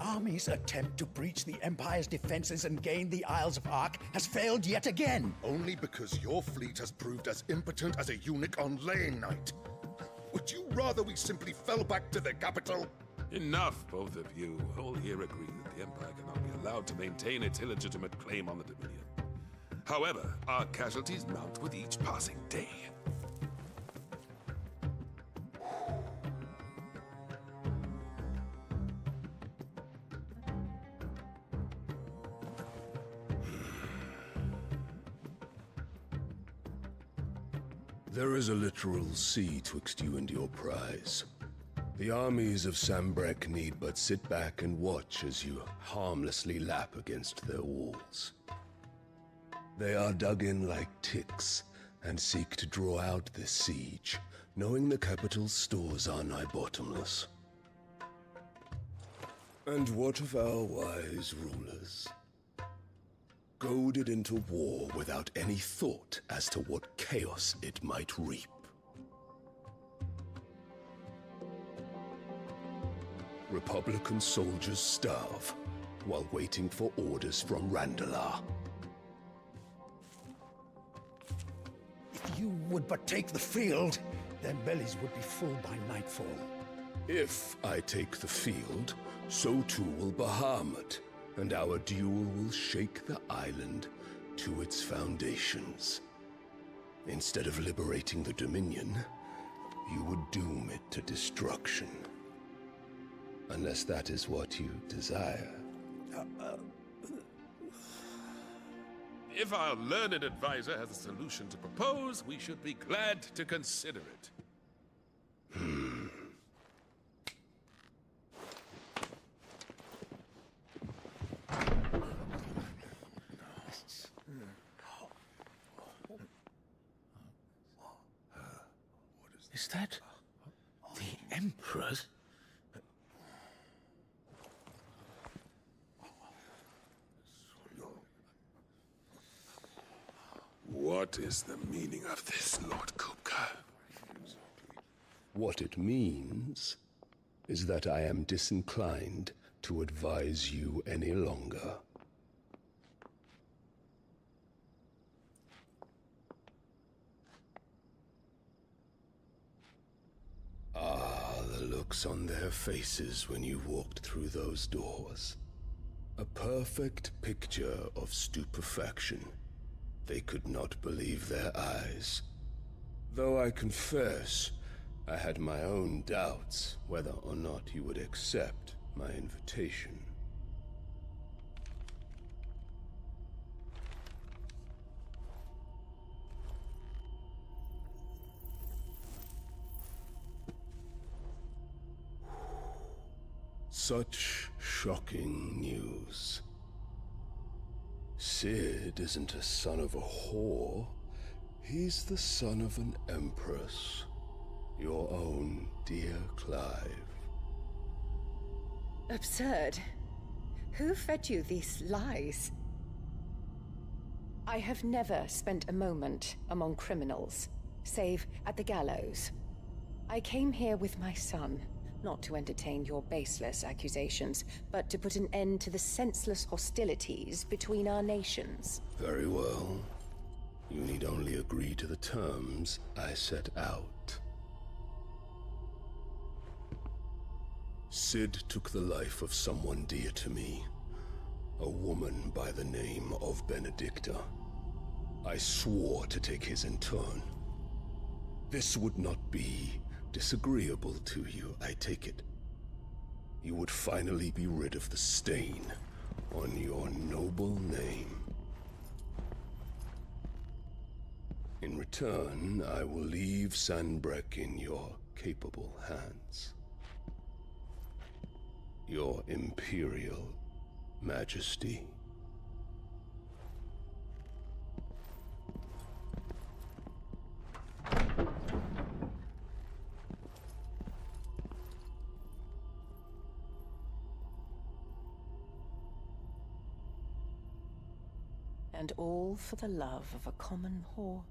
army's attempt to breach the Empire's defenses and gain the Isles of Ark has failed yet again. Only because your fleet has proved as impotent as a eunuch on laying night. Would you rather we simply fell back to the capital? Enough, both of you. All here agree that the Empire cannot be allowed to maintain its illegitimate claim on the Dominion. However, our casualties mount with each passing day. There is a literal sea twixt you and your prize. The armies of Sanbreque need but sit back and watch as you harmlessly lap against their walls. They are dug in like ticks and seek to draw out this siege, knowing the capital's stores are nigh bottomless. And what of our wise rulers? Goaded into war without any thought as to what chaos it might reap. Republican soldiers starve while waiting for orders from Randalar. If you would but take the field, their bellies would be full by nightfall. If I take the field, so too will Bahamut, and our duel will shake the island to its foundations. Instead of liberating the Dominion, you would doom it to destruction. Unless that is what you desire. If our learned advisor has a solution to propose, we should be glad to consider it. Is that the Emperor's? What is the meaning of this, Lord Kupka? What it means is that I am disinclined to advise you any longer. Ah, the looks on their faces when you walked through those doors. A perfect picture of stupefaction. They could not believe their eyes. Though I confess, I had my own doubts whether or not you would accept my invitation. Such shocking news. Cid isn't a son of a whore. He's the son of an empress. Your own dear Clive. Absurd. Who fed you these lies? I have never spent a moment among criminals, save at the gallows. I came here with my son, not to entertain your baseless accusations, but to put an end to the senseless hostilities between our nations. Very well. You need only agree to the terms I set out. Cid took the life of someone dear to me, a woman by the name of Benedicta. I swore to take his in turn. This would not be disagreeable to you, I take it. You would finally be rid of the stain on your noble name. In return, I will leave Sanbreque in your capable hands. Your Imperial Majesty. And all for the love of a common whore.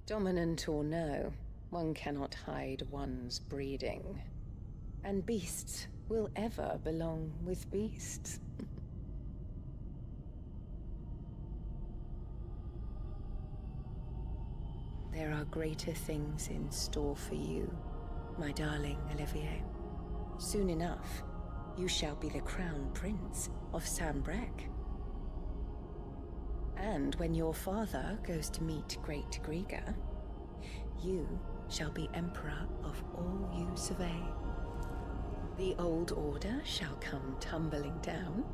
Dominant or no, one cannot hide one's breeding. And beasts will ever belong with beasts. There are greater things in store for you, my darling Olivier. Soon enough, you shall be the crown prince of Sanbreque. And when your father goes to meet Great Griga, you shall be emperor of all you survey. The old order shall come tumbling down,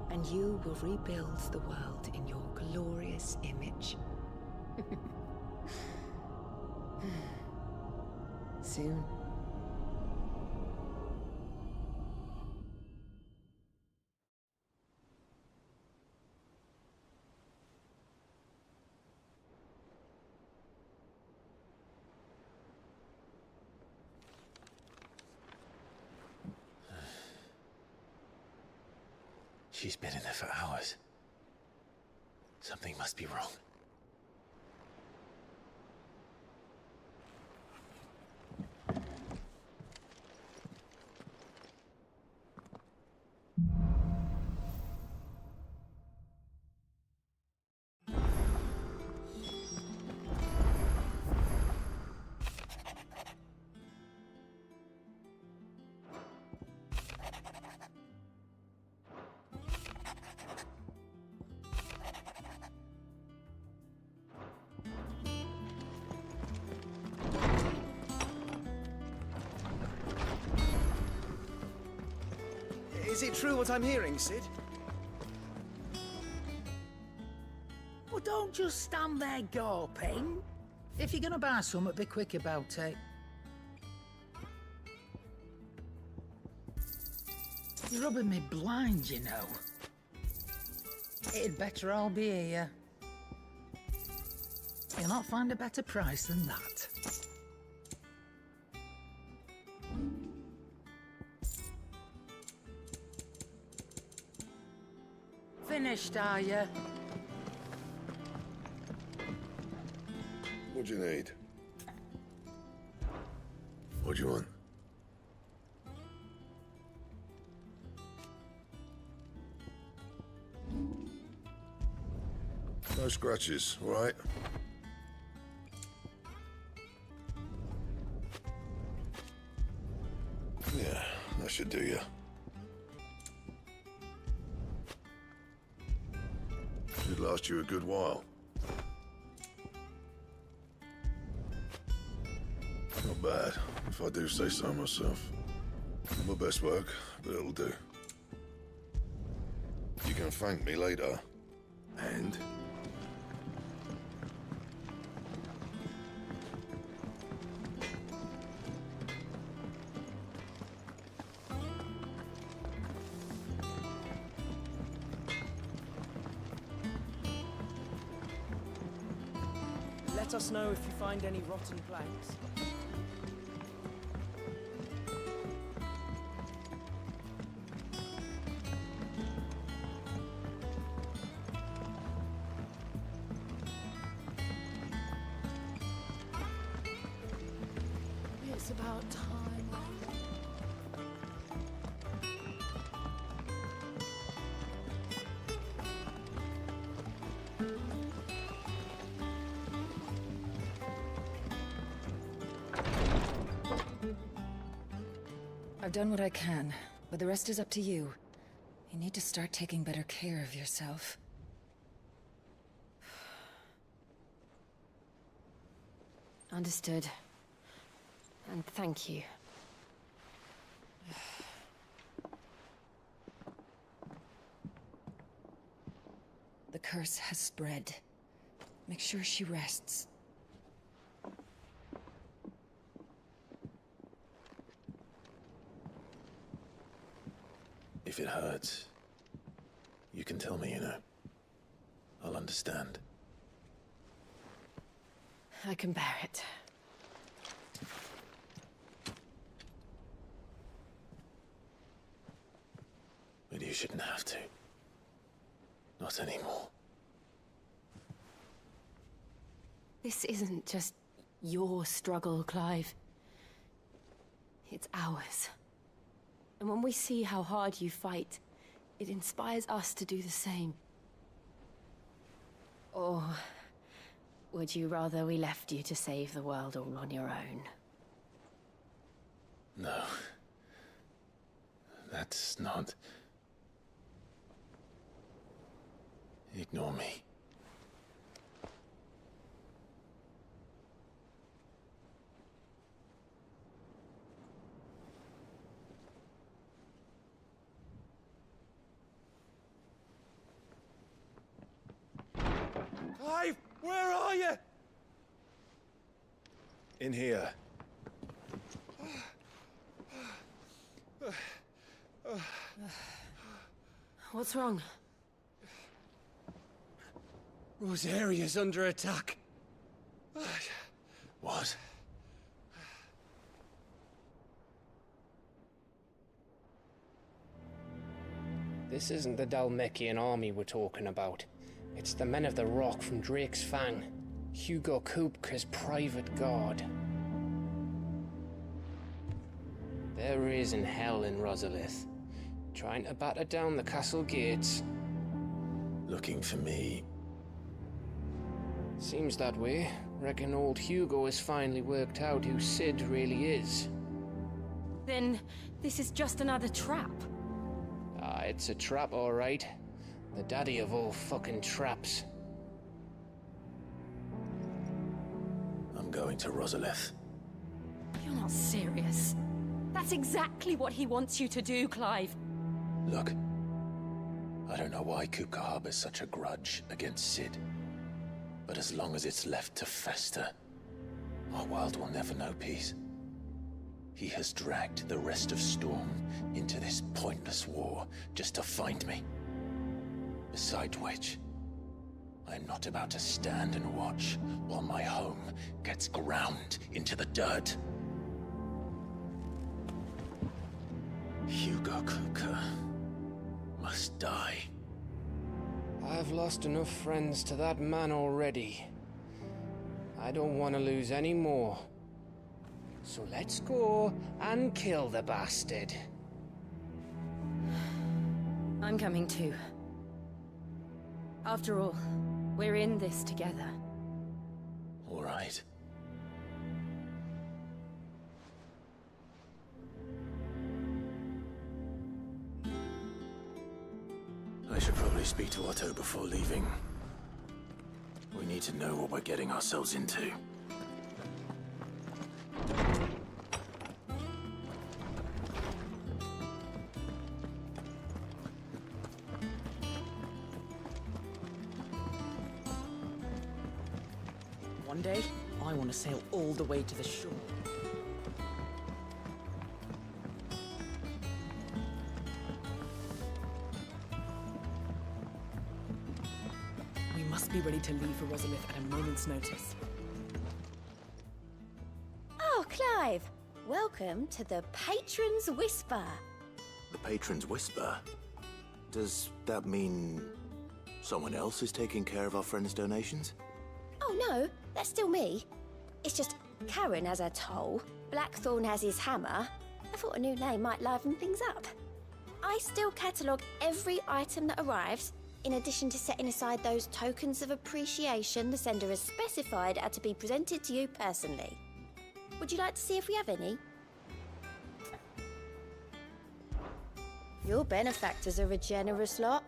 and you will rebuild the world in your glorious image. Soon. She's been in there for hours. Something must be wrong. Is it true what I'm hearing, Cid? Well, don't just stand there gawping. If you're gonna buy something, be quick about it. You're rubbing me blind, you know. It'd better all be here. You'll not find a better price than that. Finished, are you? What do you need? What do you want? No scratches, all right? Yeah, that should do you. Should last you a good while. Not bad, if I do say so myself. Not my best work, but it'll do. You can thank me later. And? Let us know if you find any rotten planks. It's about time. I've done what I can, but the rest is up to you. You need to start taking better care of yourself. Understood. And thank you. The curse has spread. Make sure she rests. If it hurts, you can tell me, you know. I'll understand. I can bear it. But you shouldn't have to. Not anymore. This isn't just your struggle, Clive. It's ours. And when we see how hard you fight, it inspires us to do the same. Or would you rather we left you to save the world all on your own? No. That's not... Ignore me. Clive, where are you? In here. What's wrong? Rosaria's under attack. What? This isn't the Dhalmekian army we're talking about. It's the Men of the Rock from Drake's Fang. Hugo Kupka's private guard. There is in hell in Rosalith, trying to batter down the castle gates. Looking for me. Seems that way. Reckon old Hugo has finally worked out who Cid really is. Then this is just another trap. Ah, it's a trap, all right. The daddy of all fucking traps. I'm going to Rosalith. You're not serious. That's exactly what he wants you to do, Clive. Look, I don't know why Kupka harbors such a grudge against Cid. But as long as it's left to fester, our world will never know peace. He has dragged the rest of Storm into this pointless war just to find me. Besides which, I am not about to stand and watch while my home gets ground into the dirt. Hugo Kupka must die. I've lost enough friends to that man already. I don't want to lose any more. So let's go and kill the bastard. I'm coming too. After all, we're in this together. All right. I should probably speak to Otto before leaving. We need to know what we're getting ourselves into. One day, I want to sail all the way to the shore. We must be ready to leave for Rosalith at a moment's notice. Oh, Clive! Welcome to the Patron's Whisper. The Patron's Whisper? Does that mean someone else is taking care of our friends' donations? Oh no, that's still me. It's just Karen has her toll, Blackthorn has his hammer. I thought a new name might liven things up. I still catalogue every item that arrives, in addition to setting aside those tokens of appreciation the sender has specified are to be presented to you personally. Would you like to see if we have any? Your benefactors are a generous lot.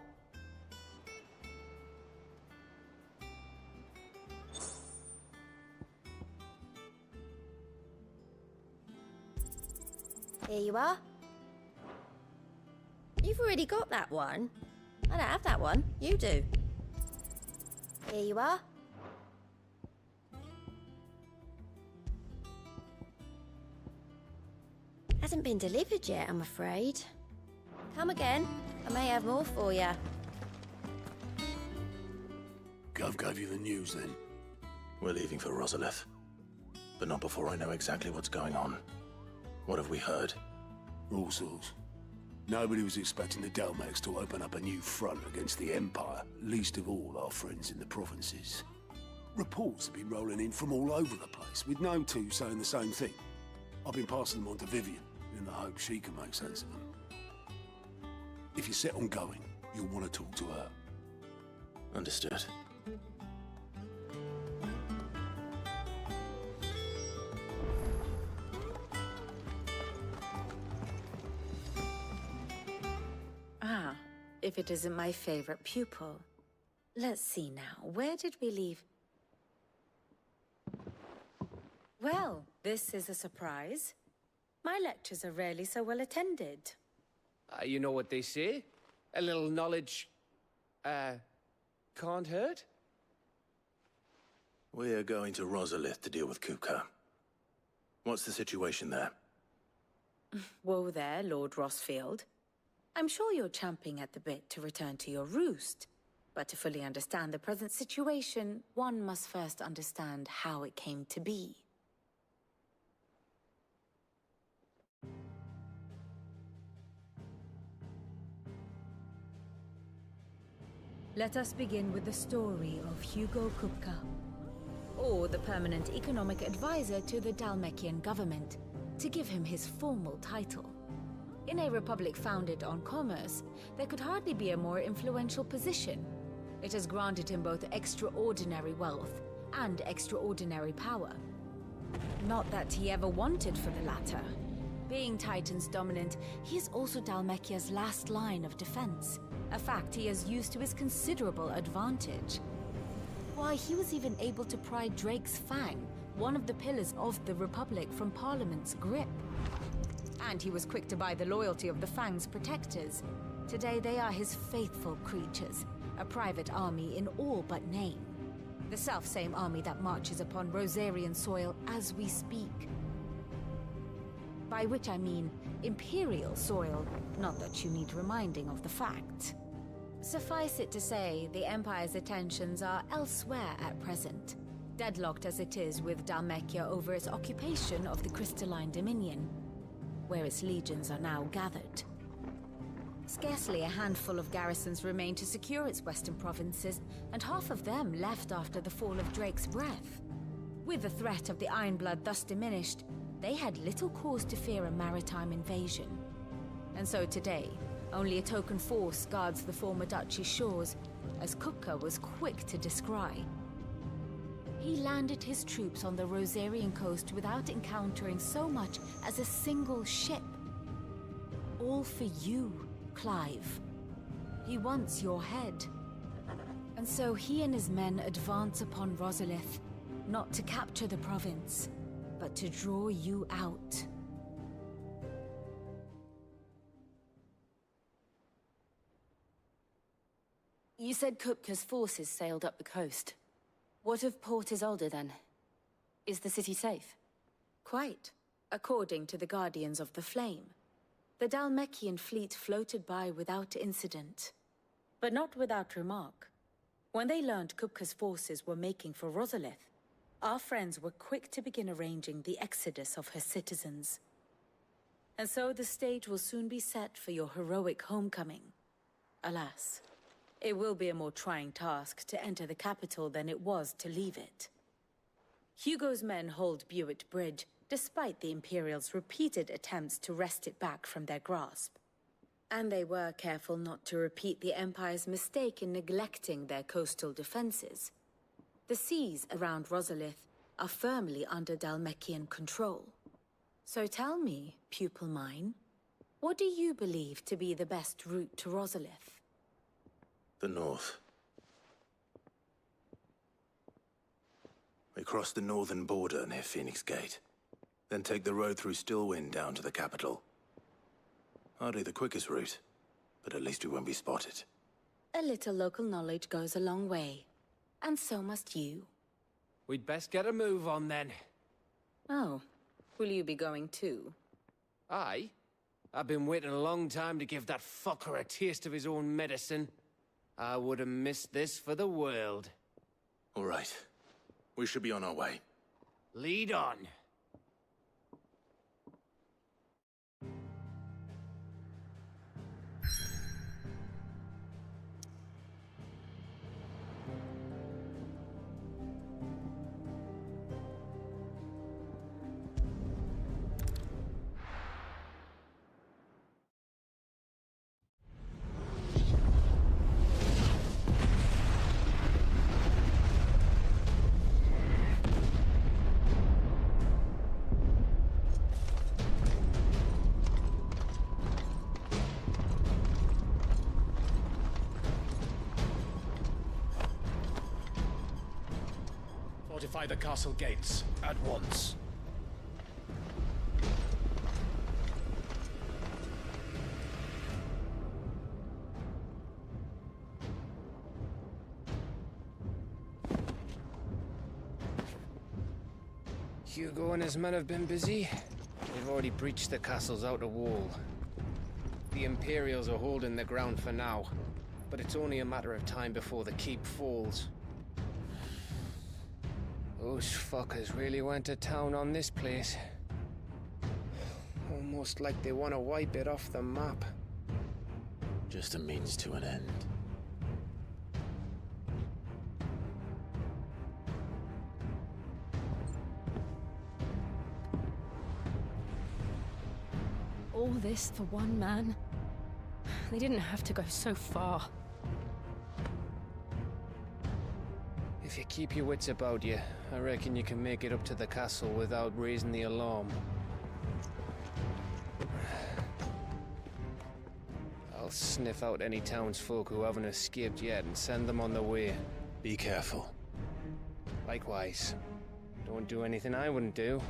Here you are. You've already got that one. I don't have that one. You do. Here you are. Hasn't been delivered yet, I'm afraid. Come again. I may have more for you. Gov gave you the news then? We're leaving for Rosalith. But not before I know exactly what's going on. What have we heard? All sorts. Nobody was expecting the Dhalmekians to open up a new front against the Empire, least of all our friends in the provinces. Reports have been rolling in from all over the place, with no two saying the same thing. I've been passing them on to Vivian, in the hope she can make sense of them. If you're set on going, you'll want to talk to her. Understood. Ah, if it isn't my favorite pupil. Let's see now, where did we leave? Well, this is a surprise. My lectures are rarely so well attended. You know what they say? A little knowledge, can't hurt? We're going to Rosalith to deal with Kupka. What's the situation there? Whoa there, Lord Rossfield. I'm sure you're champing at the bit to return to your roost. But to fully understand the present situation, one must first understand how it came to be. Let us begin with the story of Hugo Kupka, or the permanent economic advisor to the Dhalmekian government, to give him his formal title. In a republic founded on commerce, there could hardly be a more influential position. It has granted him both extraordinary wealth and extraordinary power. Not that he ever wanted for the latter. Being Titan's dominant, he is also Dhalmekia's last line of defense, a fact he has used to his considerable advantage. Why, he was even able to pry Drake's Fang, one of the pillars of the Republic, from Parliament's grip. And he was quick to buy the loyalty of the Fang's protectors. Today they are his faithful creatures, a private army in all but name. The self-same army that marches upon Rosarian soil as we speak. By which I mean Imperial soil, not that you need reminding of the fact. Suffice it to say, the Empire's attentions are elsewhere at present, deadlocked as it is with Dhalmekia over its occupation of the Crystalline Dominion, where its legions are now gathered. Scarcely a handful of garrisons remain to secure its western provinces, and half of them left after the fall of Drake's Breath. With the threat of the Ironblood thus diminished, they had little cause to fear a maritime invasion. And so today, only a token force guards the former duchy's shores, as Kupka was quick to descry. He landed his troops on the Rosarian coast without encountering so much as a single ship. All for you, Clive. He wants your head. And so he and his men advance upon Rosalith, not to capture the province, but to draw you out. You said Kupka's forces sailed up the coast. What of Port Isolde, then? Is the city safe? Quite, according to the Guardians of the Flame. The Dhalmekian fleet floated by without incident. But not without remark. When they learned Kupka's forces were making for Rosalith, our friends were quick to begin arranging the exodus of her citizens. And so the stage will soon be set for your heroic homecoming. Alas, it will be a more trying task to enter the capital than it was to leave it. Hugo's men hold Buett Bridge, despite the Imperials' repeated attempts to wrest it back from their grasp. And they were careful not to repeat the Empire's mistake in neglecting their coastal defenses. The seas around Rosalith are firmly under Dhalmekian control. So tell me, pupil mine, what do you believe to be the best route to Rosalith? The north. We cross the northern border near Phoenix Gate, then take the road through Stillwind down to the capital. Hardly the quickest route, but at least we won't be spotted. A little local knowledge goes a long way, and so must you. We'd best get a move on then. Oh, will you be going too? Aye. I've been waiting a long time to give that fucker a taste of his own medicine. I would have missed this for the world. All right. We should be on our way. Lead on. Fortify the castle gates, at once. Hugo and his men have been busy. They've already breached the castle's outer wall. The Imperials are holding the ground for now, but it's only a matter of time before the keep falls. Those fuckers really went to town on this place. Almost like they want to wipe it off the map. Just a means to an end. All this for one man? They didn't have to go so far. If you keep your wits about you, I reckon you can make it up to the castle without raising the alarm. I'll sniff out any townsfolk who haven't escaped yet and send them on their way. Be careful. Likewise. Don't do anything I wouldn't do.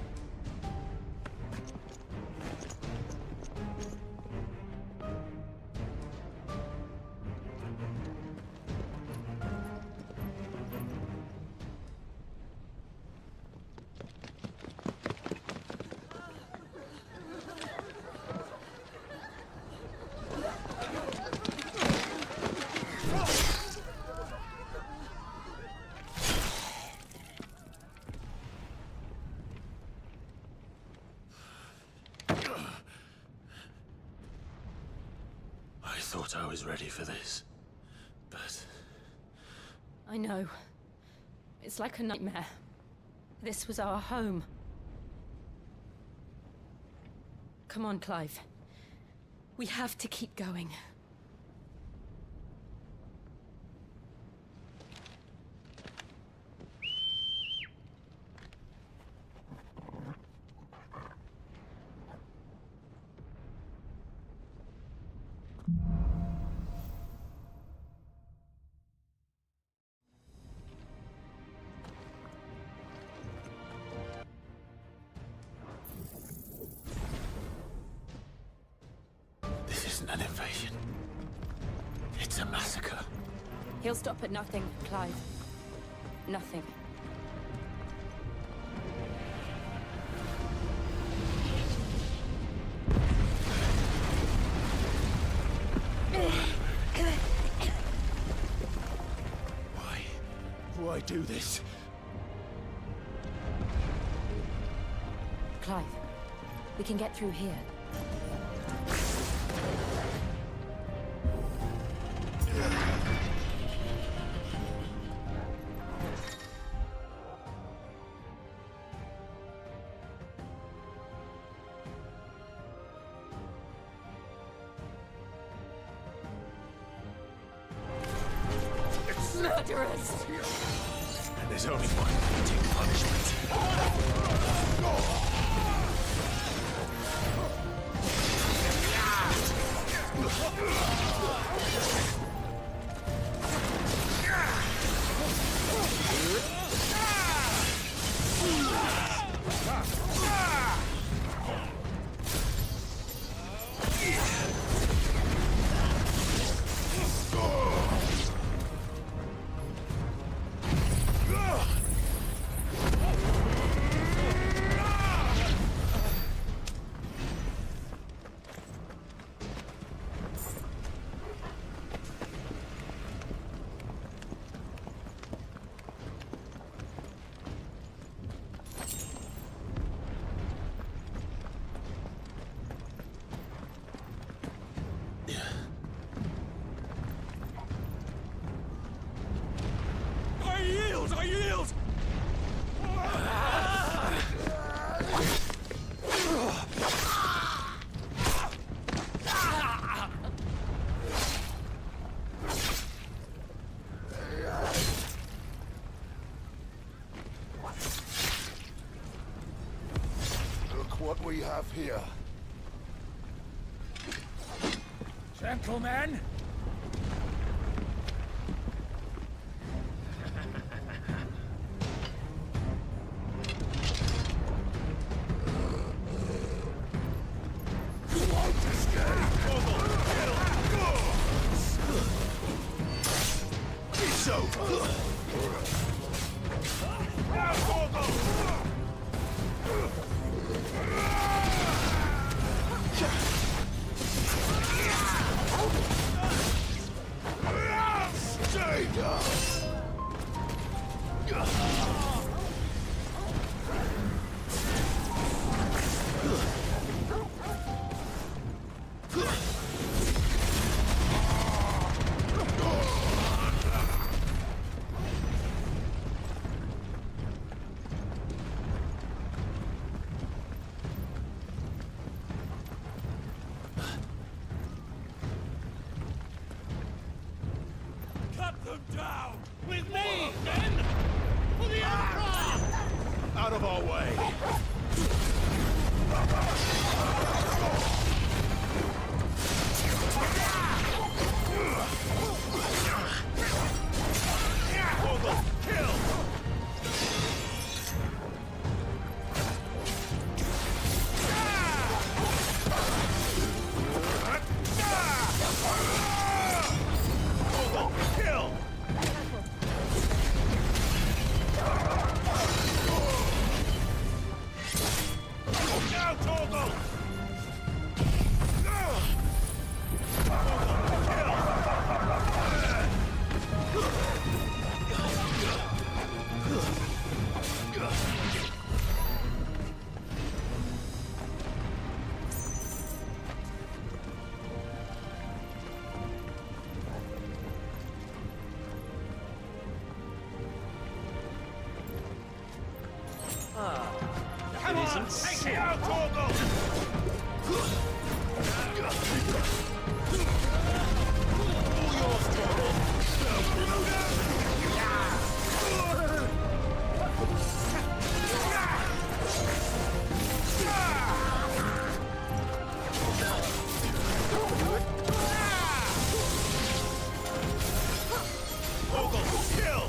I thought I was ready for this, but... I know. It's like a nightmare. This was our home. Come on, Clive. We have to keep going. An invasion. It's a massacre. He'll stop at nothing, Clive. Nothing. Why do this? Clive, we can get through here. Murderers! And there's only one fitting punishment. I yield! Look what we have here. Gentlemen! of our way! Vogel, kill! Vogel, kill! Now, Torgal! Come on, take it out, Torgal! All yours, Torgal! Torgal, kill!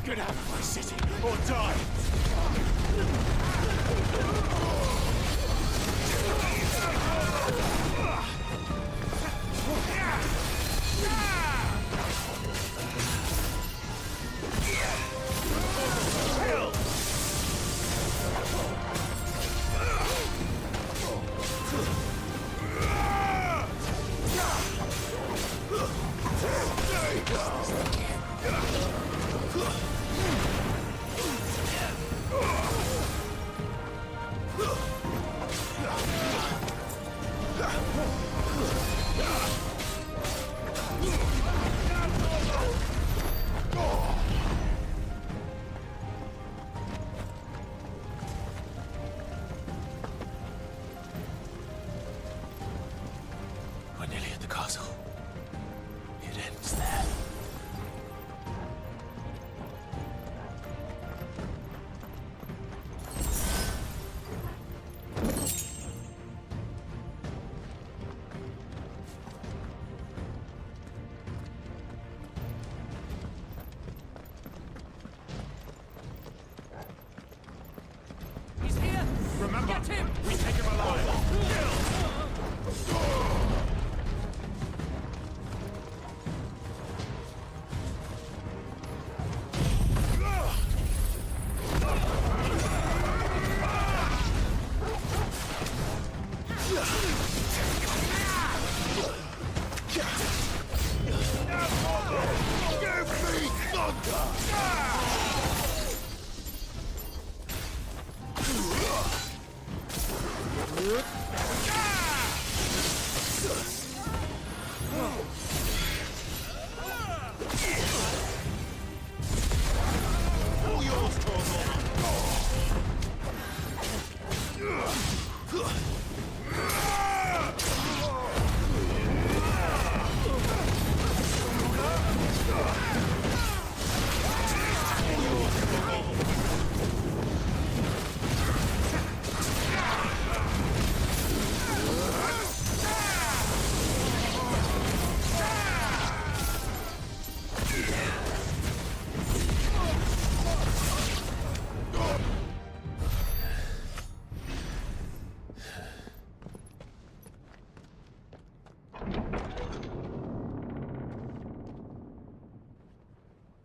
Get out of my city, or die! We're nearly at the castle. It ends there.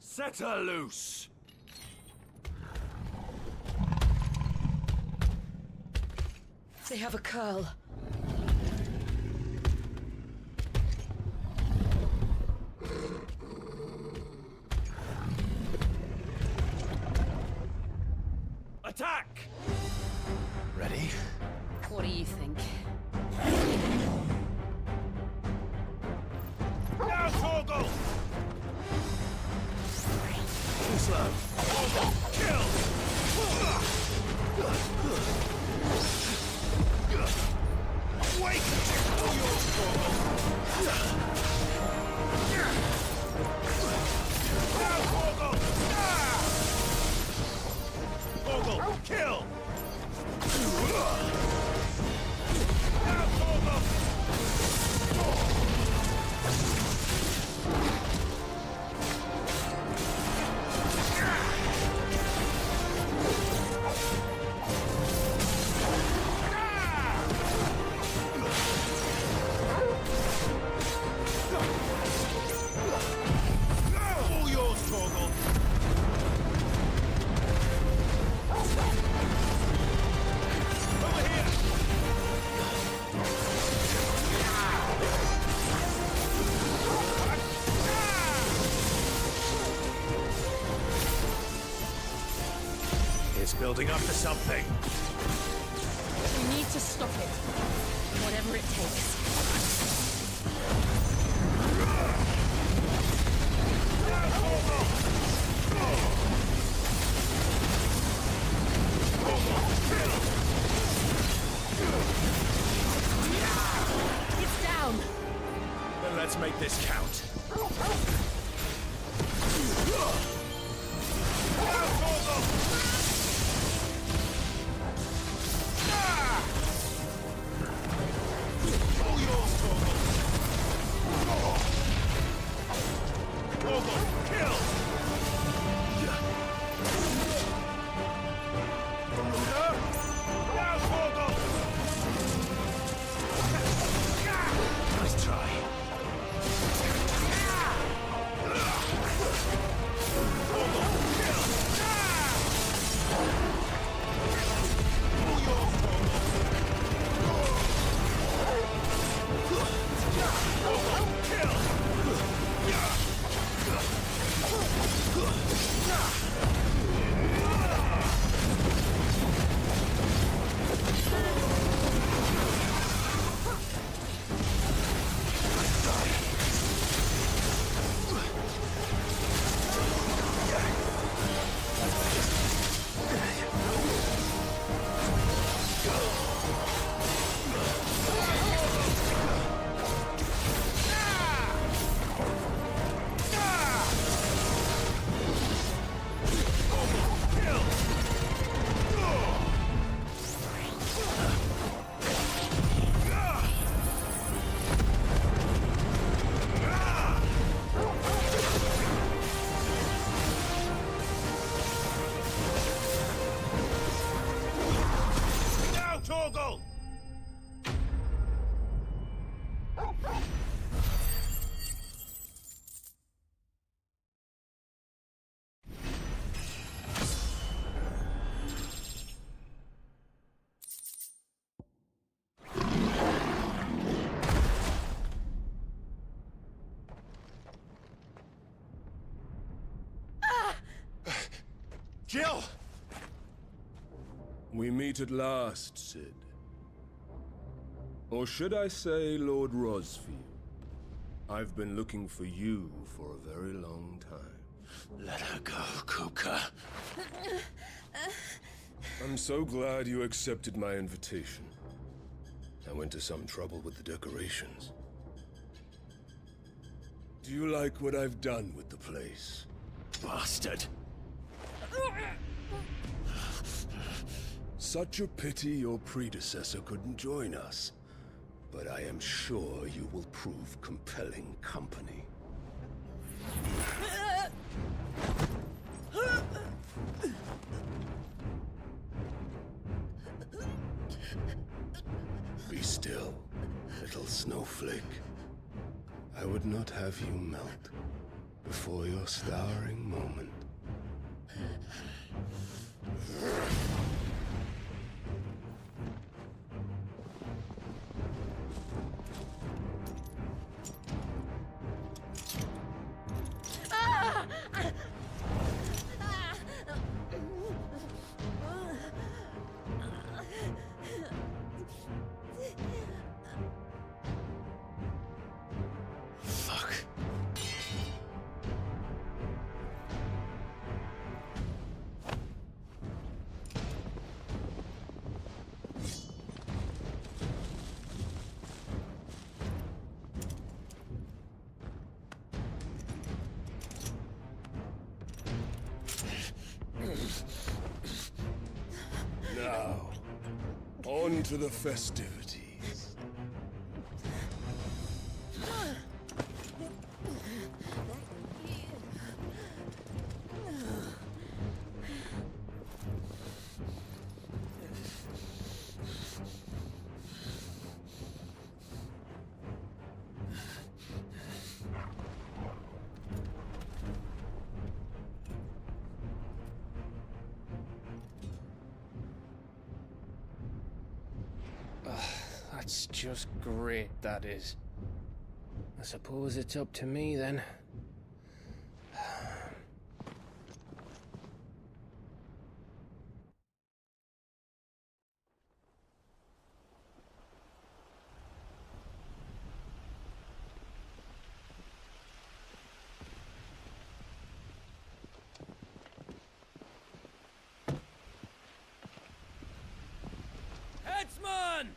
Set her loose! They have a curl. Attack! Ready? What do you think? Now, Torgal! Too slow. Torgal, kill! Wait! All yours, Torgal! Now, Torgal! Torgal, kill! Now, Torgal! All yours, Torgal! Over here! It's building up to something. We need to stop it. Whatever it takes. It's down! Then let's make this count. All yours, Torgal! Torgal, kill! Now, Torgal! Nice try. Now, Torgal! Jill! We meet at last, Cid. Or should I say, Lord Rosfield? I've been looking for you for a very long time. Let her go, Kuka. I'm so glad you accepted my invitation. I went to some trouble with the decorations. Do you like what I've done with the place? Bastard! Such a pity your predecessor couldn't join us. But I am sure you will prove compelling company. Be still, little snowflake. I would not have you melt before your starring moment. Now, on to the festivities. That's just great, that is. I suppose it's up to me then. Headsman!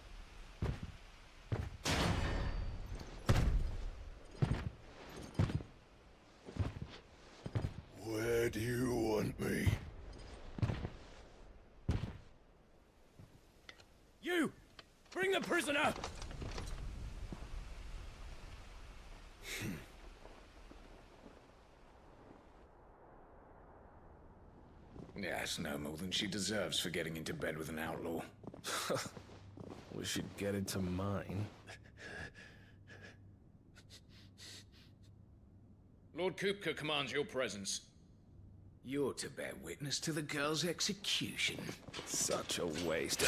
Where do you want me? You! Bring the prisoner! Yes, no more than she deserves for getting into bed with an outlaw. We should get into mine. Lord Kupka commands your presence. You're to bear witness to the girl's execution. Such a waste.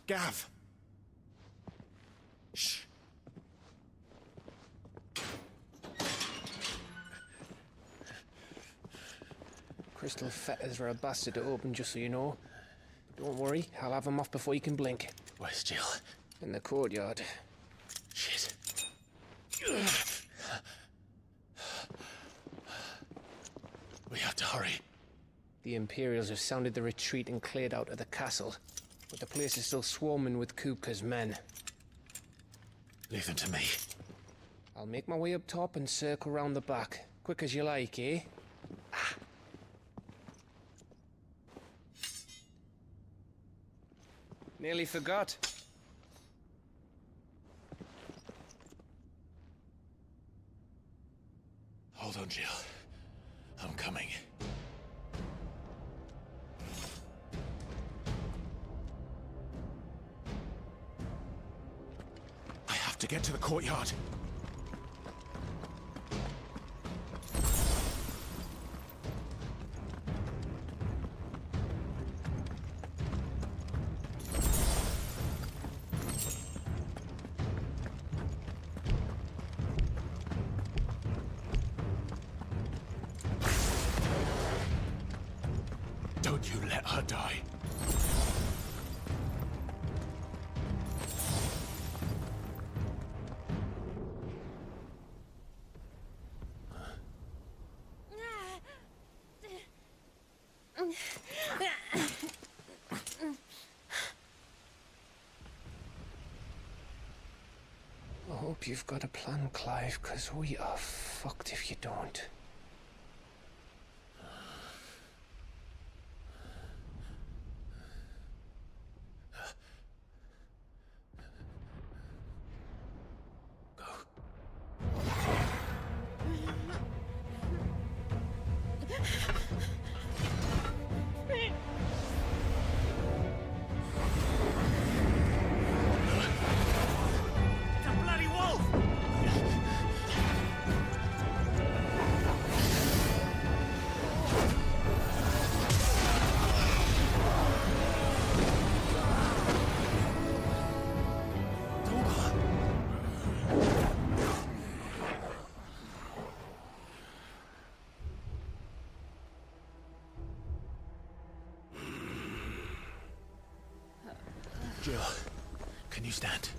Gav! Shh. Crystal fetters are a bastard to open, just so you know. But don't worry, I'll have them off before you can blink. Where's Jill? In the courtyard. Shit. We have to hurry. The Imperials have sounded the retreat and cleared out of the castle. But the place is still swarming with Kupka's men. Leave them to me. I'll make my way up top and circle round the back. Quick as you like, eh? Nearly forgot. Hold on, Jill. I'm coming. I have to get to the courtyard. Don't you let her die. hope you've got a plan, Clive, because we are fucked if you don't. Jill, can you stand?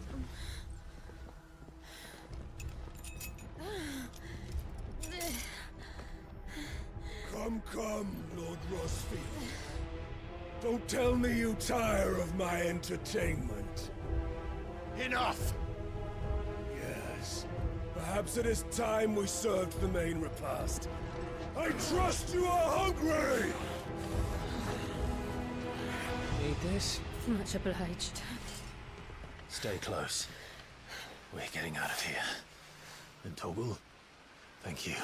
Come, Lord Rosfield. Don't tell me you tire of my entertainment. Enough! Yes. Perhaps it is time we served the main repast. I trust you are hungry! Need this? Much obliged. Stay close. We're getting out of here. And Torgal, thank you.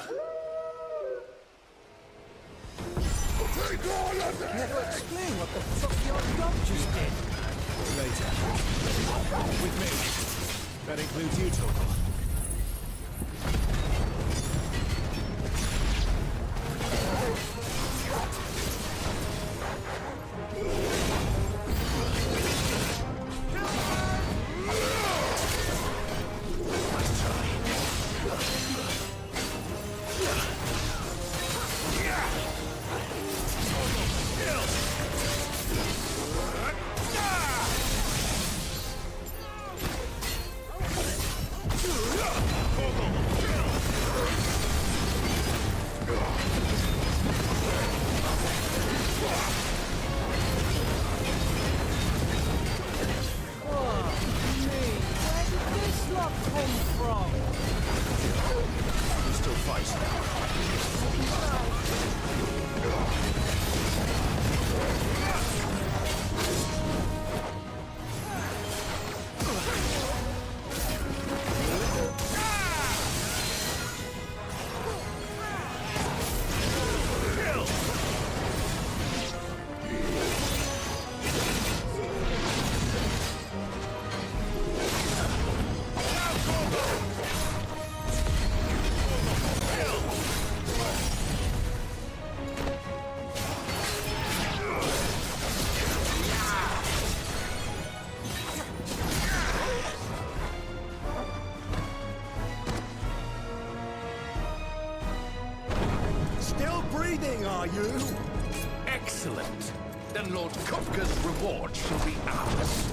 Take all of them! Care to explain what the fuck your dog just did? Later. With me. That includes you, Torgal. Are you? Excellent. Then Lord Kupka's reward shall be ours.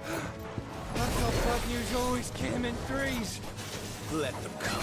I thought bad news always came in threes. Let them come.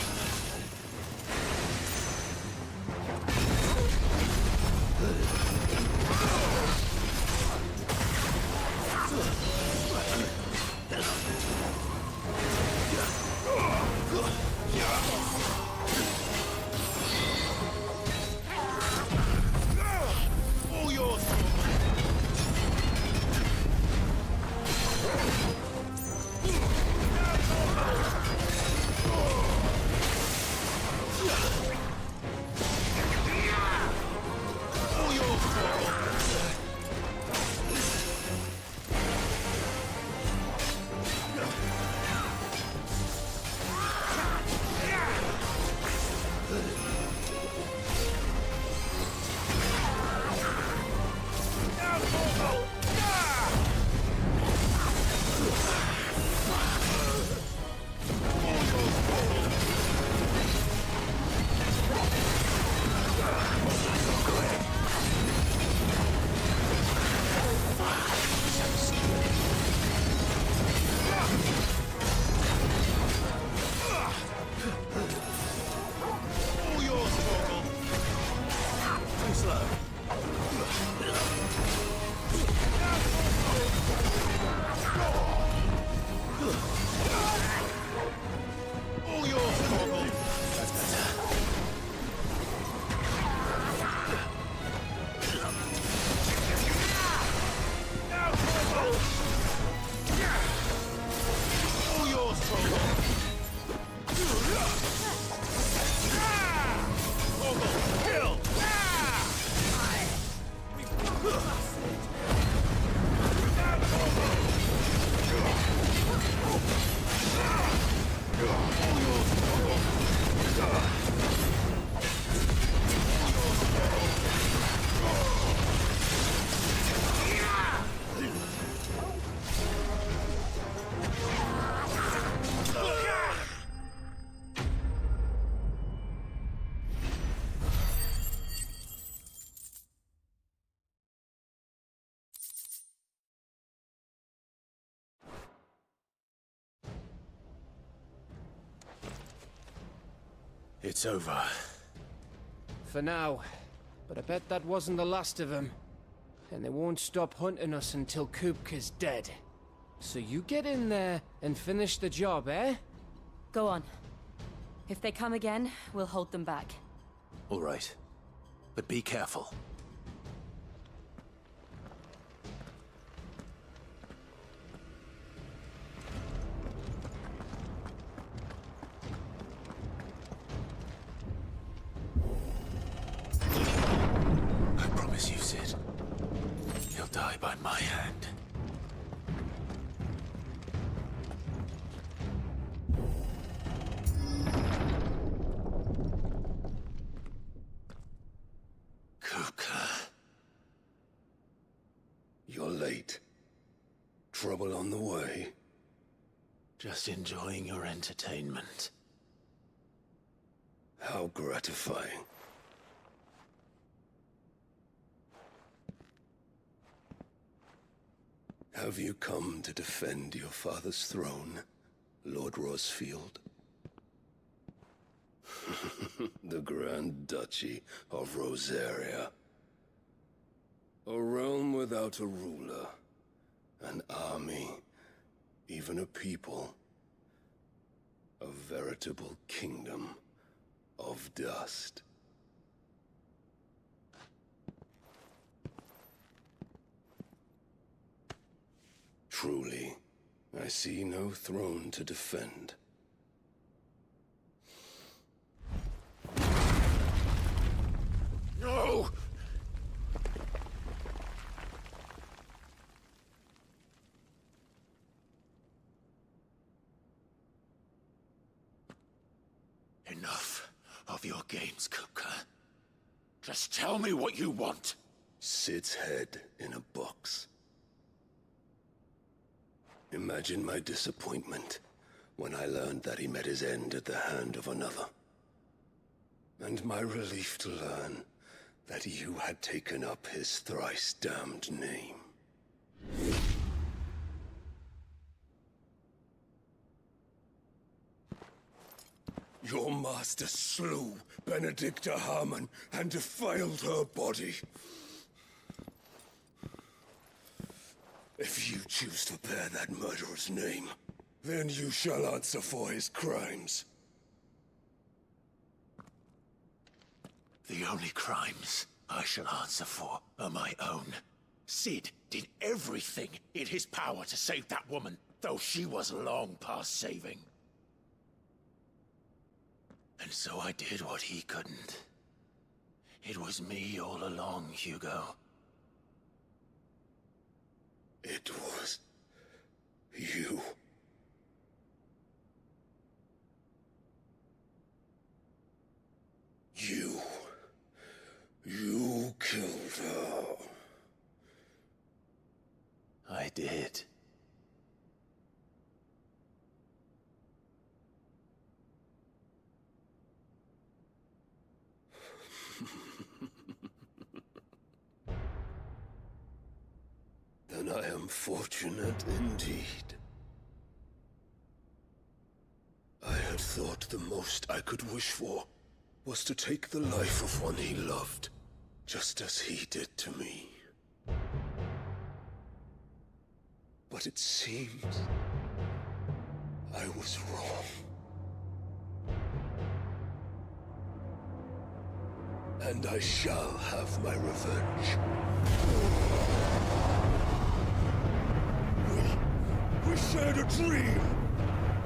It's over. For now. But I bet that wasn't the last of them. And they won't stop hunting us until Kupka's dead. So you get in there and finish the job, eh? Go on. If they come again, we'll hold them back. All right. But be careful. I promise you, Cid. He'll die by my hand. You're late. Trouble on the way? Just enjoying your entertainment. How gratifying. Have you come to defend your father's throne, Lord Rosfield? The Grand Duchy of Rosaria. A realm without a ruler, an army, even a people. A veritable kingdom of dust. Truly, I see no throne to defend. No! Enough of your games, Kupka. Just tell me what you want. Cid's head in a box. Imagine my disappointment when I learned that he met his end at the hand of another. And my relief to learn that you had taken up his thrice-damned name. Your master slew Benedicta Harmon and defiled her body. If you choose to bear that murderer's name, then you shall answer for his crimes. The only crimes I shall answer for are my own. Cid did everything in his power to save that woman, though she was long past saving. And so I did what he couldn't. It was me all along, Hugo. It was you. You killed her. I did. Then I am fortunate indeed. I had thought the most I could wish for was to take the life of one he loved, just as he did to me. But it seems I was wrong. And I shall have my revenge. We shared a dream!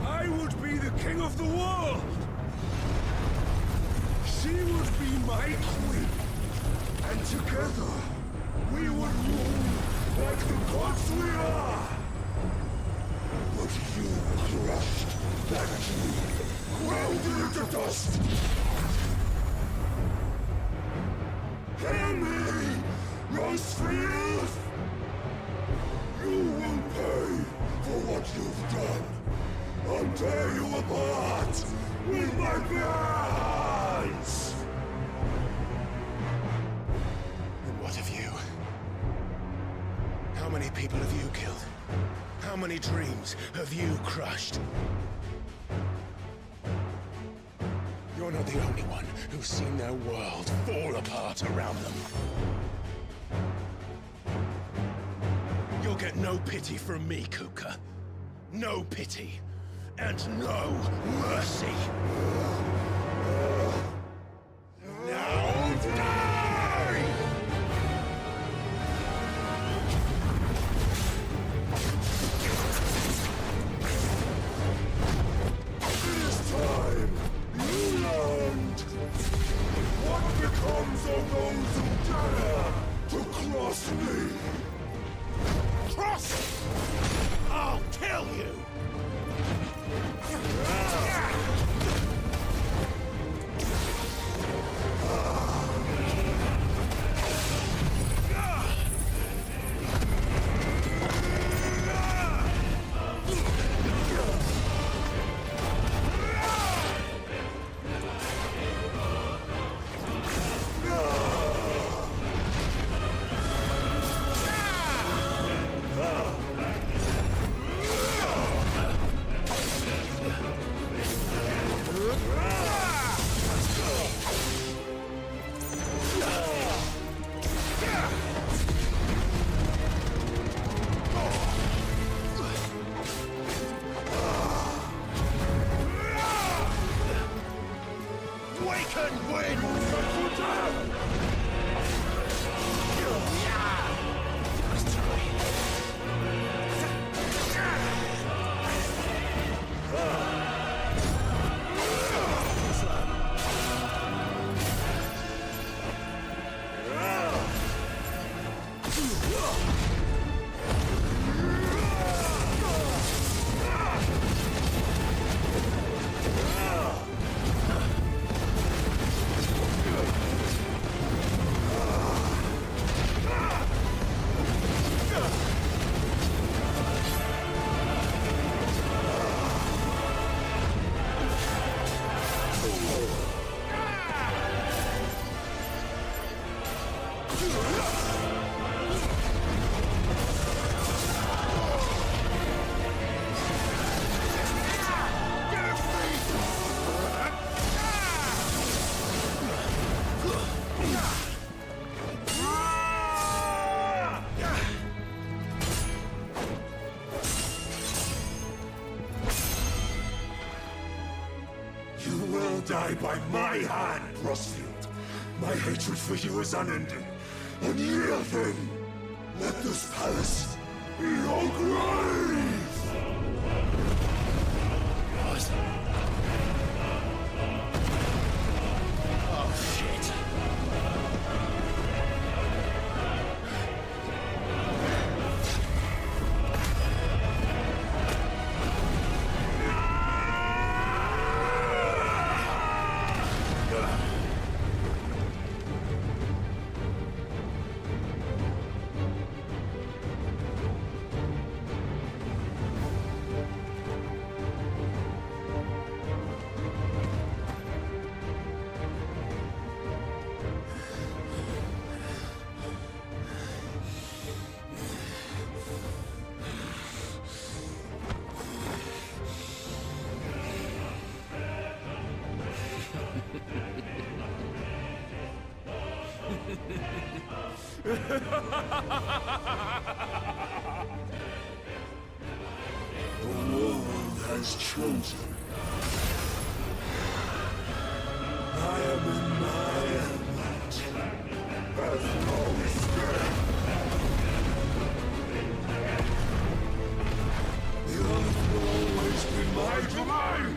I would be the king of the world! She would be my queen! And together, we would rule like the gods we are! But you crushed that dream, ground it into dust! Hear me, Rosfield! You will pay for what you've done. I'll tear you apart with my bare hands! And what of you? How many people have you killed? How many dreams have you crushed? You're not the only one who's seen their world fall apart around them. You'll get no pity from me, Kuka. No pity. And no mercy. Now die! It is time you learned what becomes of those who dare to cross me. Cross! I'll kill you! Die by my hand, Rosfield. My hatred for you is unending. Unyielding. Let this palace be your grave! What? Oh, shit. The world has chosen. I am in my element. There's no escape. The earth will always be my domain.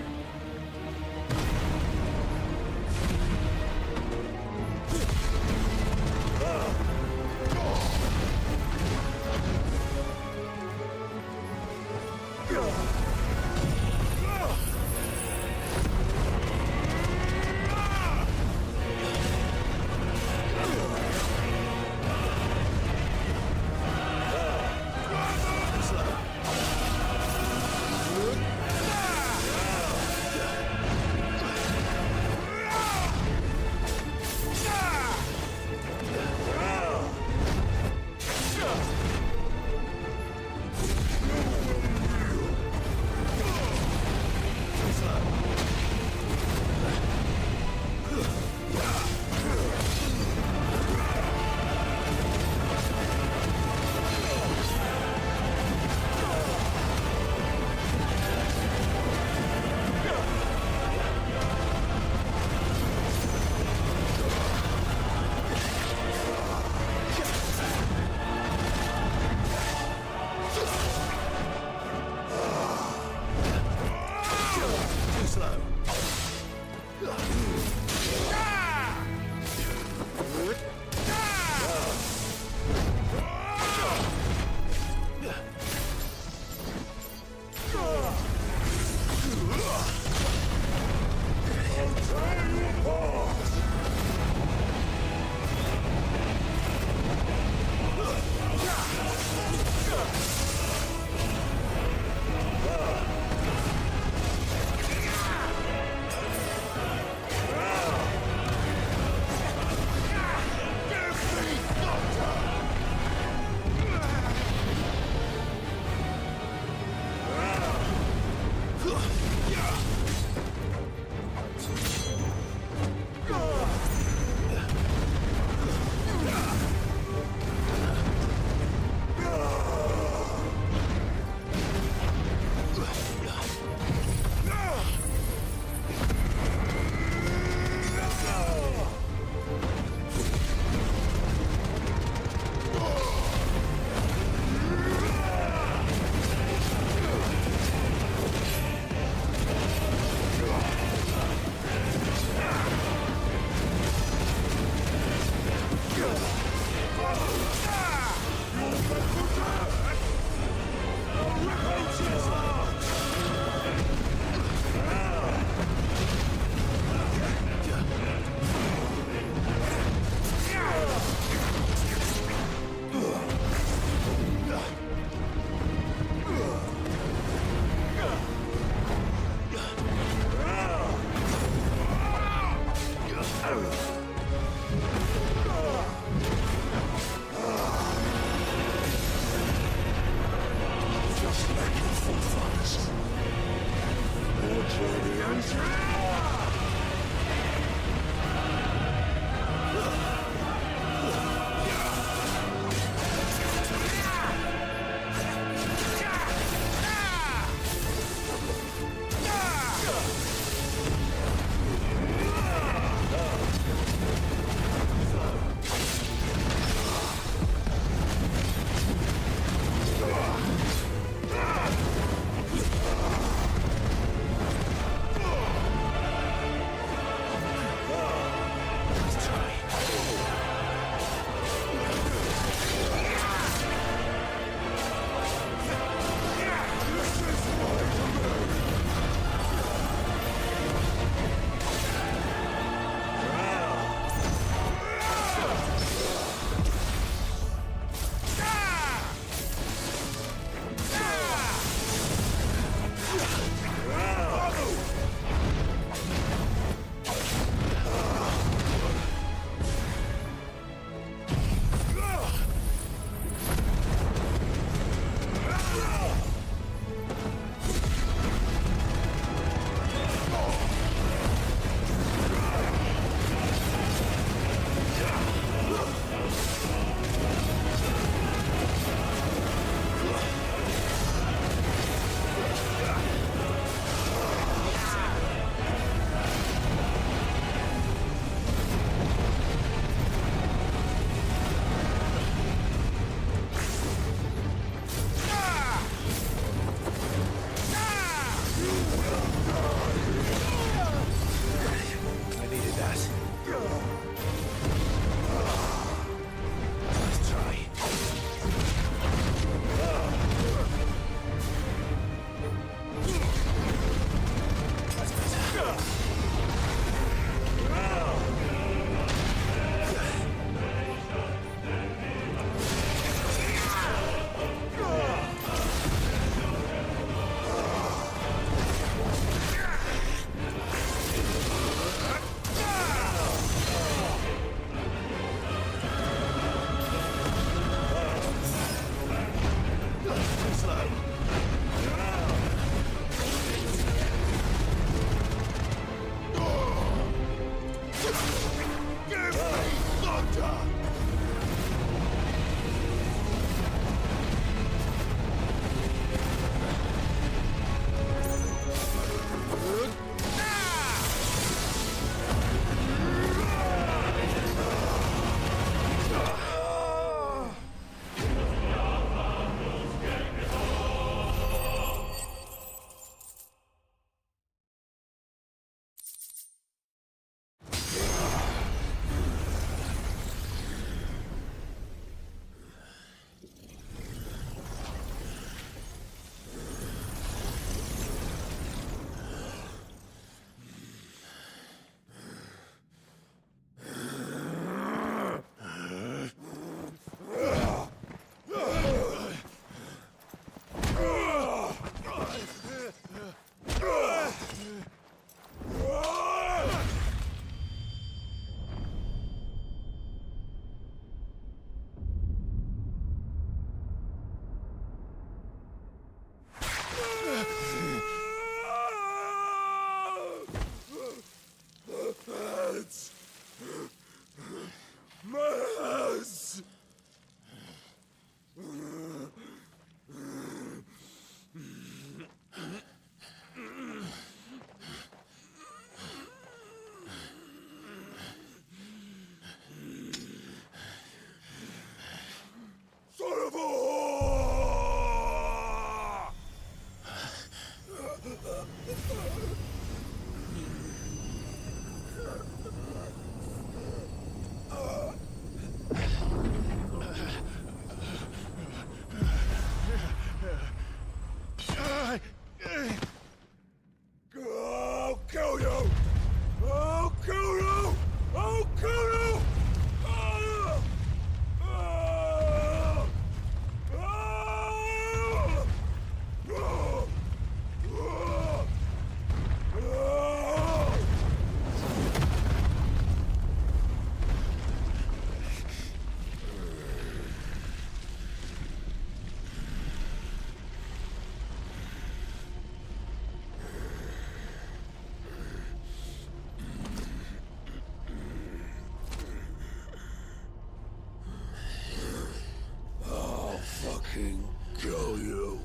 king kill you.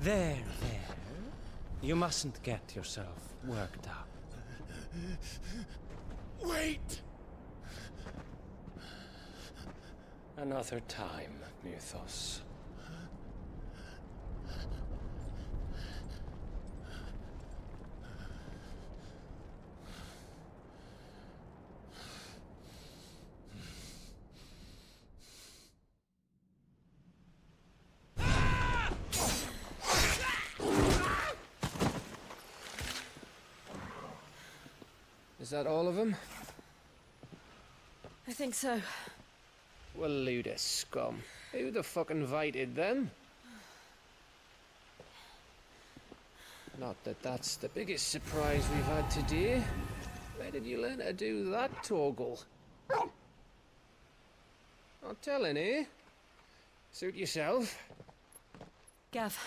There. You mustn't get yourself worked up. Wait! Another time, Mythos. Is that all of them? I think so. Well, load of scum. Who the fuck invited them? Not that that's the biggest surprise we've had today. Where did you learn to do that, Torgal? Not telling, eh? Suit yourself. Gav,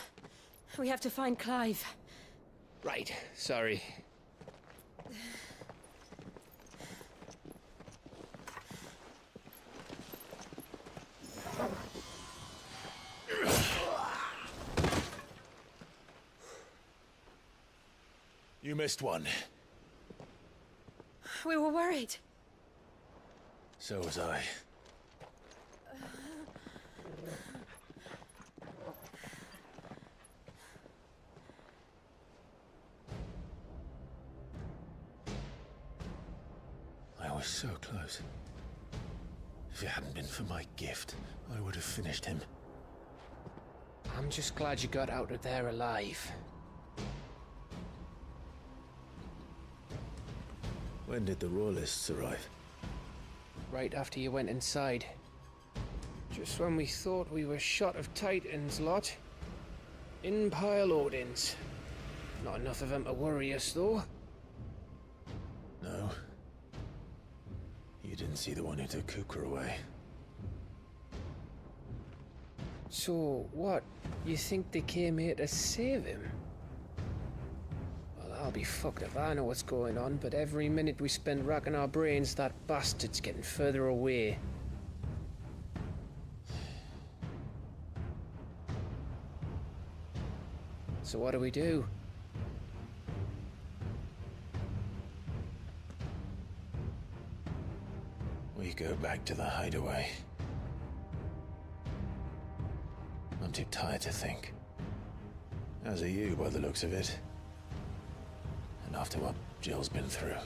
we have to find Clive. Right, sorry. You missed one. We were worried. So was I. I was so close. If it hadn't been for my gift, I would have finished him. I'm just glad you got out of there alive. When did the Royalists arrive? Right after you went inside. Just when we thought we were shot of Titans, lot. In pile Odins. Not enough of them to worry us, though. No. You didn't see the one who took Kupka away. So, what? You think they came here to save him? Well, I'll be fucked if I know what's going on, but every minute we spend racking our brains, that bastard's getting further away. So what do we do? We go back to the hideaway. I'm too tired to think. As are you, by the looks of it. And after what Jill's been through.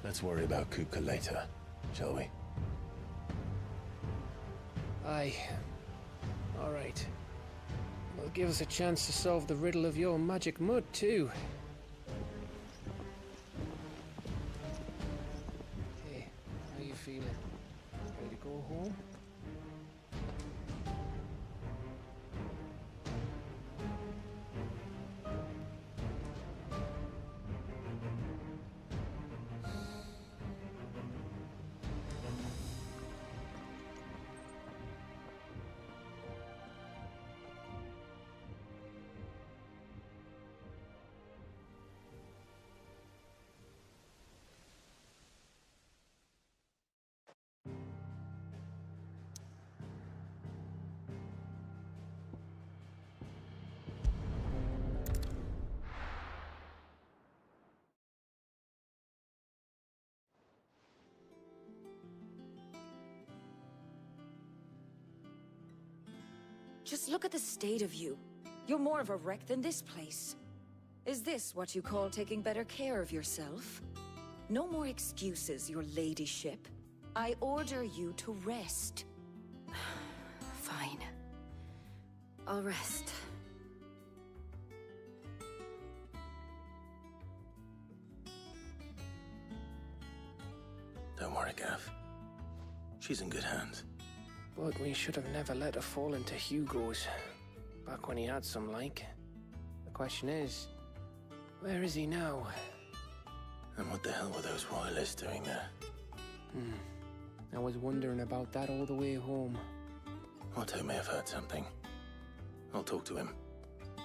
Let's worry about Kupka later, shall we? Aye. All right. Well, give us a chance to solve the riddle of your magic mud, too. Hey, how you feeling? Ready to go home? Just look at the state of you. You're more of a wreck than this place. Is this what you call taking better care of yourself? No more excuses, your ladyship. I order you to rest. Fine. I'll rest. Don't worry, Gav. She's in good hands. But we should have never let her fall into Hugo's. Back when he had some like. The question is, where is he now? And what the hell were those royalists doing there? I was wondering about that all the way home. Otto may have heard something. I'll talk to him.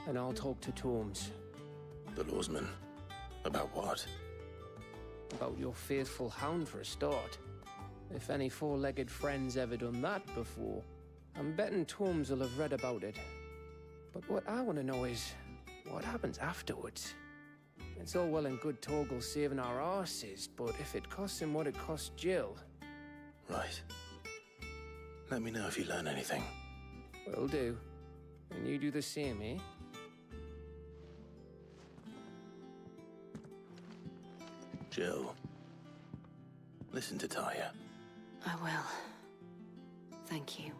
And I'll talk to Tomes. The lawsman? About what? about your faithful hound for a start. If any four-legged friend's ever done that before, I'm betting Torms will have read about it. But what I want to know is, what happens afterwards? It's all well and good Torgal saving our arses, but if it costs him what it cost Jill... Right. Let me know if you learn anything. Will do. And you do the same, eh? Jill, listen to Taya. I will. Thank you.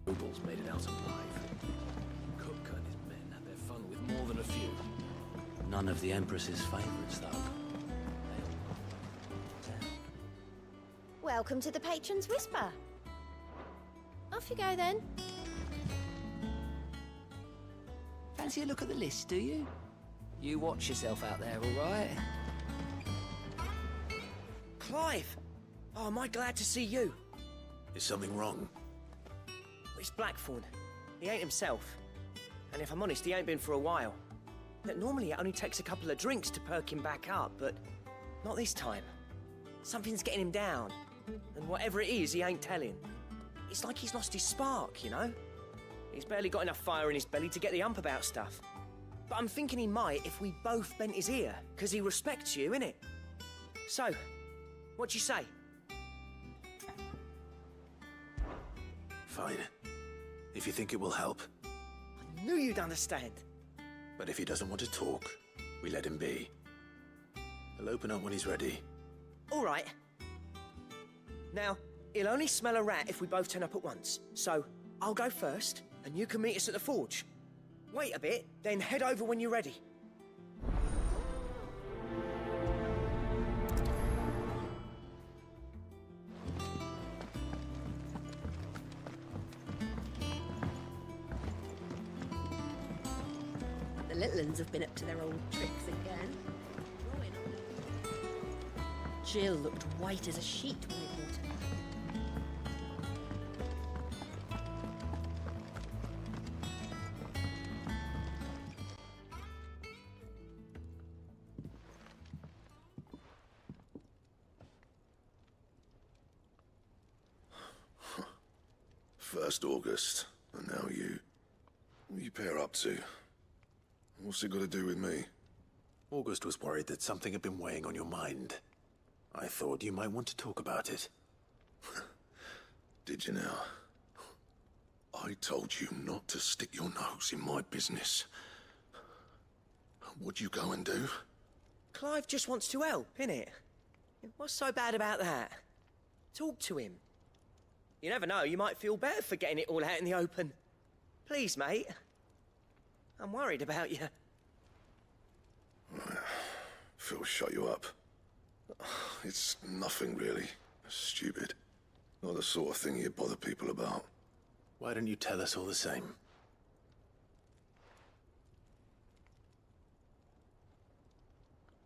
Nobles made it out alive. Kupka and his men had their fun with more than a few. None of the Empress's favorites, though. Welcome to the Patron's Whisper. Off you go, then. Fancy a look at the list, do you? You watch yourself out there, all right? Clive! Oh, am I glad to see you? Is something wrong? It's Blackthorn. He ain't himself. And if I'm honest, he ain't been for a while. Look, normally it only takes a couple of drinks to perk him back up, but not this time. Something's getting him down. And whatever it is, he ain't telling. It's like he's lost his spark, you know? He's barely got enough fire in his belly to get the ump about stuff. But I'm thinking he might if we both bent his ear, because he respects you, innit? So, what you say? Fine. If you think it will help. I knew you'd understand. But if he doesn't want to talk, we let him be. He'll open up when he's ready. All right. Now, he'll only smell a rat if we both turn up at once. So, I'll go first, and you can meet us at the forge. Wait a bit, then head over when you're ready. The little uns have been up to their old tricks again. Jill looked white as a sheet when we brought her. First August, and now you. What are you pair up to? What's it got to do with me? August was worried that something had been weighing on your mind. I thought you might want to talk about it. Did you now? I told you not to stick your nose in my business. What'd you go and do? Clive just wants to help, innit? What's so bad about that? Talk to him. You never know, you might feel better for getting it all out in the open. Please, mate. I'm worried about you. Phil shut you up. It's nothing really. Stupid. Not the sort of thing you bother people about. Why don't you tell us all the same?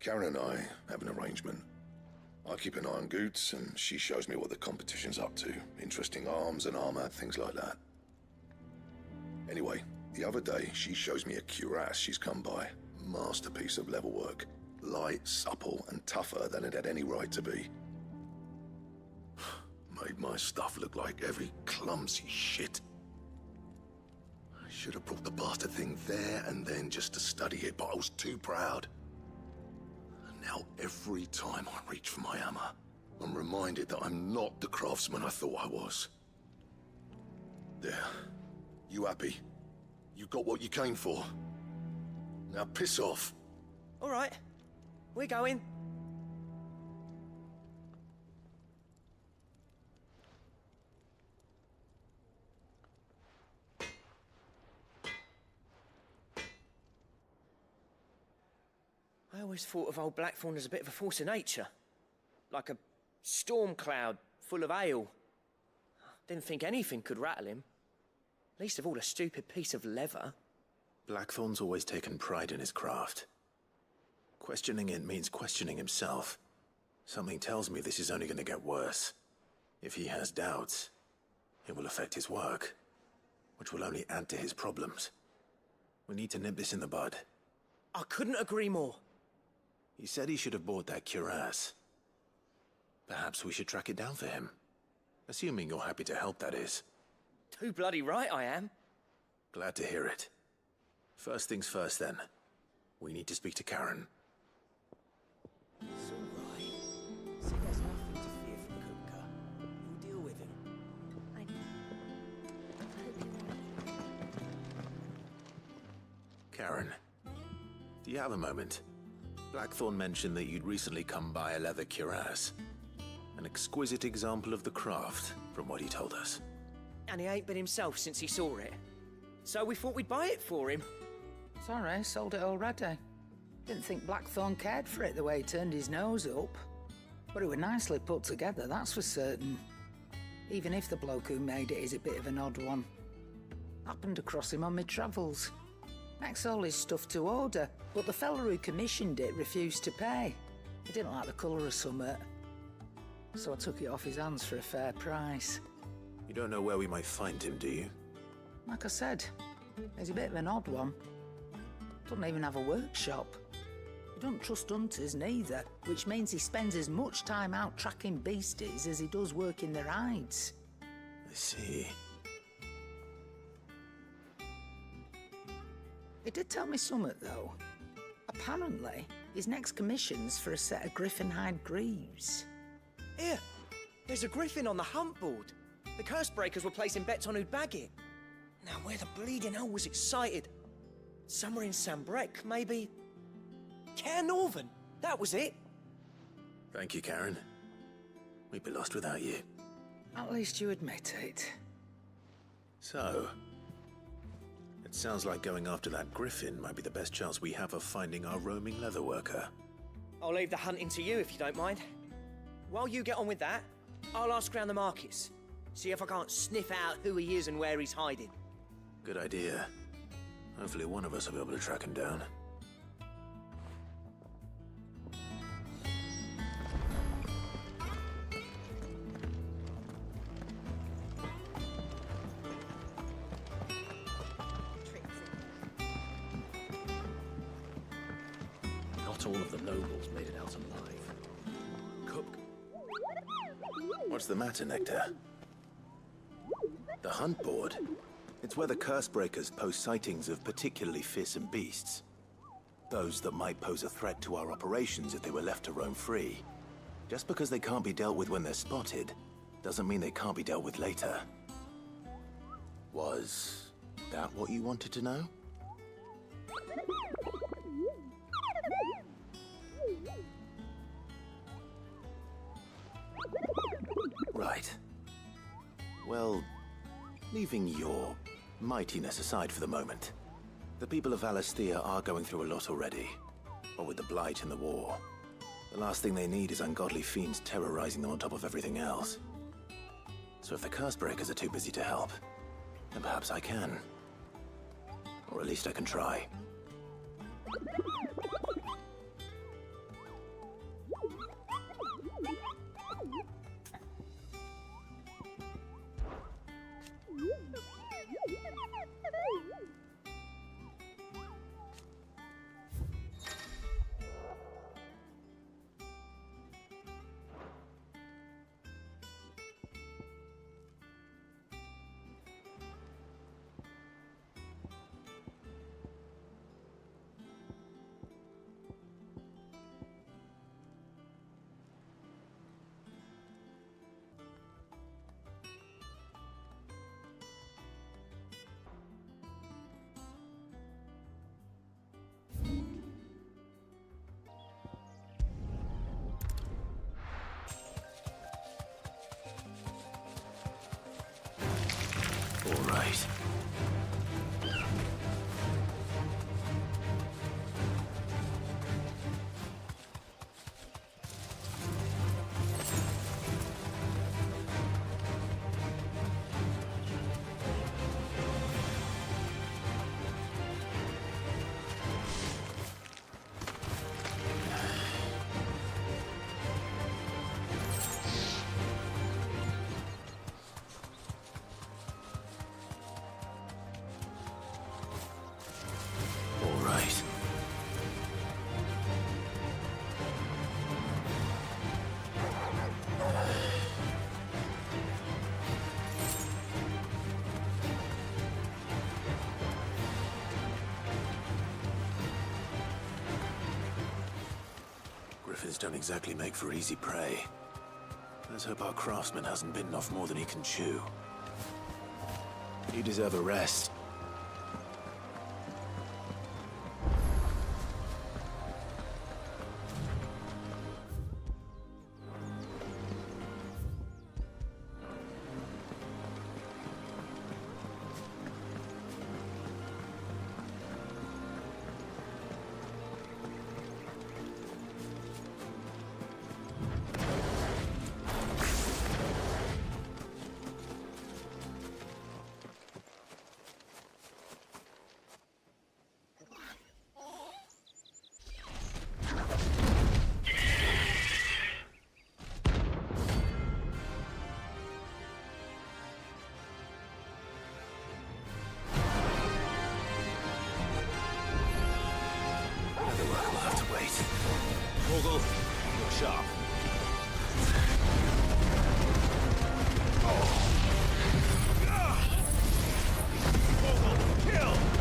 Karen and I have an arrangement. I keep an eye on Goots, and she shows me what the competition's up to. Interesting arms and armor, things like that. Anyway, the other day, she shows me a cuirass she's come by. Masterpiece of level work. Light, supple, and tougher than it had any right to be. Made my stuff look like every clumsy shit. I should have brought the bastard thing there and then just to study it, but I was too proud. And now every time I reach for my hammer, I'm reminded that I'm not the craftsman I thought I was. There. You happy? You got what you came for. Now piss off. All right. We're going. I always thought of old Blackthorn as a bit of a force of nature. Like a storm cloud full of ale. Didn't think anything could rattle him. Least of all a stupid piece of leather. Blackthorn's always taken pride in his craft. Questioning it means questioning himself. Something tells me this is only going to get worse. If he has doubts, it will affect his work, which will only add to his problems. We need to nip this in the bud. I couldn't agree more. He said he should have bought that cuirass. Perhaps we should track it down for him. Assuming you're happy to help, that is. Too bloody right I am. Glad to hear it. First things first, then. We need to speak to Karen. It's all right. See, there's nothing to fear from Kupka. We'll deal with him. Karen, do you have a moment? Blackthorn mentioned that you'd recently come by a leather cuirass. An exquisite example of the craft, from what he told us. And he ain't been himself since he saw it. So we thought we'd buy it for him. Sorry, sold it already. Didn't think Blackthorn cared for it the way he turned his nose up. But it was nicely put together, that's for certain. Even if the bloke who made it is a bit of an odd one. Happened across him on my travels. Makes all his stuff to order, but the fella who commissioned it refused to pay. He didn't like the colour of summit. So I took it off his hands for a fair price. You don't know where we might find him, do you? Like I said, he's a bit of an odd one. Doesn't even have a workshop. He doesn't trust hunters neither, which means he spends as much time out tracking beasties as he does working their hides. I see. He did tell me something, though. Apparently, his next commission's for a set of griffin hide greaves. Here, there's a griffin on the hunt board. The Cursebreakers were placing bets on who'd bag it. Now, where the bleeding hell was excited? Somewhere in Sambrec, maybe? Caer Northern, that was it. Thank you, Karen. We'd be lost without you. At least you admit it. So, it sounds like going after that griffin might be the best chance we have of finding our roaming leatherworker. I'll leave the hunting to you if you don't mind. While you get on with that, I'll ask around the markets. See if I can't sniff out who he is and where he's hiding. Good idea. Hopefully one of us will be able to track him down. Not all of the nobles made it out alive. What's the matter, Nectar? The hunt board? It's where the Cursebreakers post sightings of particularly fearsome beasts. Those that might pose a threat to our operations if they were left to roam free. Just because they can't be dealt with when they're spotted, doesn't mean they can't be dealt with later. Was that what you wanted to know? Right. Well, leaving your mightiness aside for the moment, the people of Valisthea are going through a lot already. What with the Blight and the war. The last thing they need is ungodly fiends terrorizing them on top of everything else. So if the Cursebreakers are too busy to help, then perhaps I can. Or at least I can try. right. Griffins don't exactly make for easy prey. Let's hope our craftsman hasn't bitten off more than he can chew. You deserve a rest. Morgul, look sharp. Morgul, kill!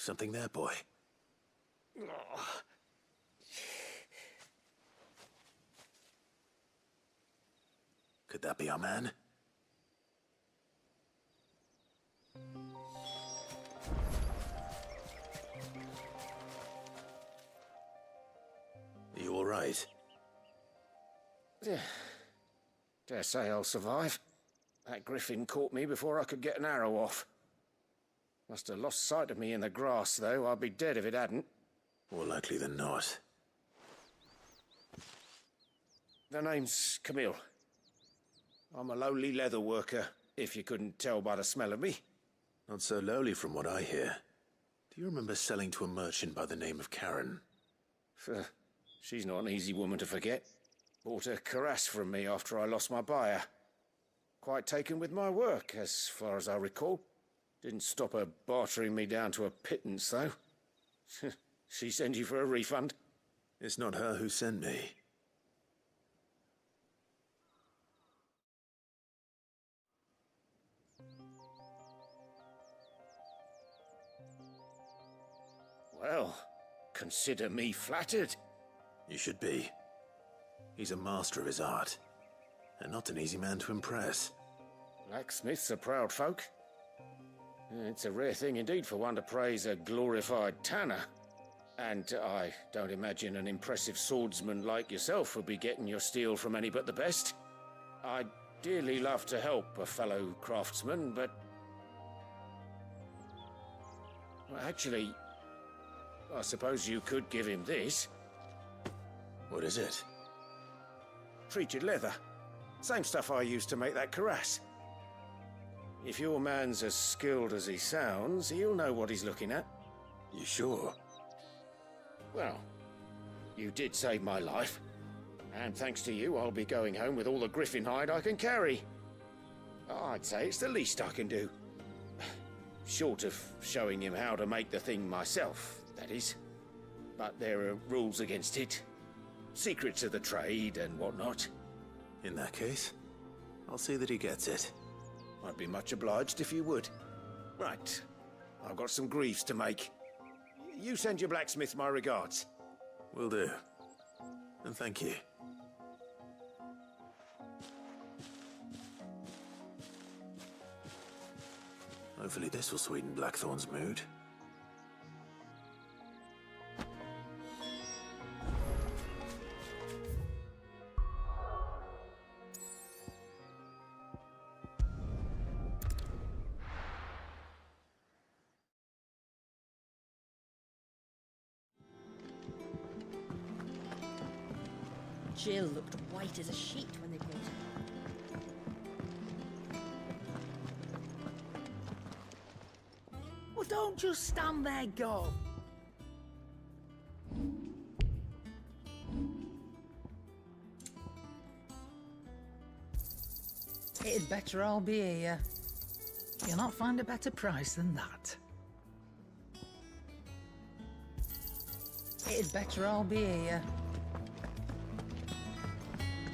Something there, boy? Could that be our man? Are you all right? Dare say I'll survive. That griffin caught me before I could get an arrow off. Must have lost sight of me in the grass, though. I'd be dead if it hadn't. More likely than not. The name's Camille. I'm a lowly leather worker, if you couldn't tell by the smell of me. Not so lowly from what I hear. Do you remember selling to a merchant by the name of Karen? She's not an easy woman to forget. Bought a cuirass from me after I lost my buyer. Quite taken with my work, as far as I recall. Didn't stop her bartering me down to a pittance, though. She send you for a refund? It's not her who sent me. Well, consider me flattered. You should be. He's a master of his art, and not an easy man to impress. Blacksmiths are proud folk. It's a rare thing indeed for one to praise a glorified tanner. And I don't imagine an impressive swordsman like yourself would be getting your steel from any but the best. I'd dearly love to help a fellow craftsman, but... Well, actually, I suppose you could give him this. What is it? Treated leather. Same stuff I used to make that cuirass. If your man's as skilled as he sounds, he'll know what he's looking at. You sure? Well, you did save my life. And thanks to you, I'll be going home with all the griffin hide I can carry. I'd say it's the least I can do. Short of showing him how to make the thing myself, that is. But there are rules against it. Secrets of the trade and whatnot. In that case, I'll see that he gets it. I'd be much obliged if you would. Right. I've got some greaves to make. You send your blacksmith my regards. Will do. And thank you. Hopefully this will sweeten Blackthorn's mood. Jill looked white as a sheet when they brought her. Well, don't just stand there, go. It'd better all be here. You'll not find a better price than that. It'd better all be here.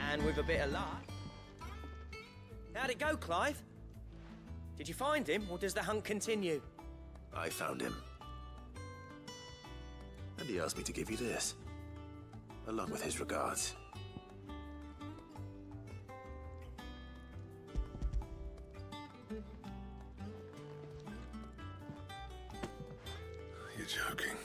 And with a bit of luck... How'd it go, Clive? Did you find him, or does the hunt continue? I found him. And he asked me to give you this, along with his regards. You're joking.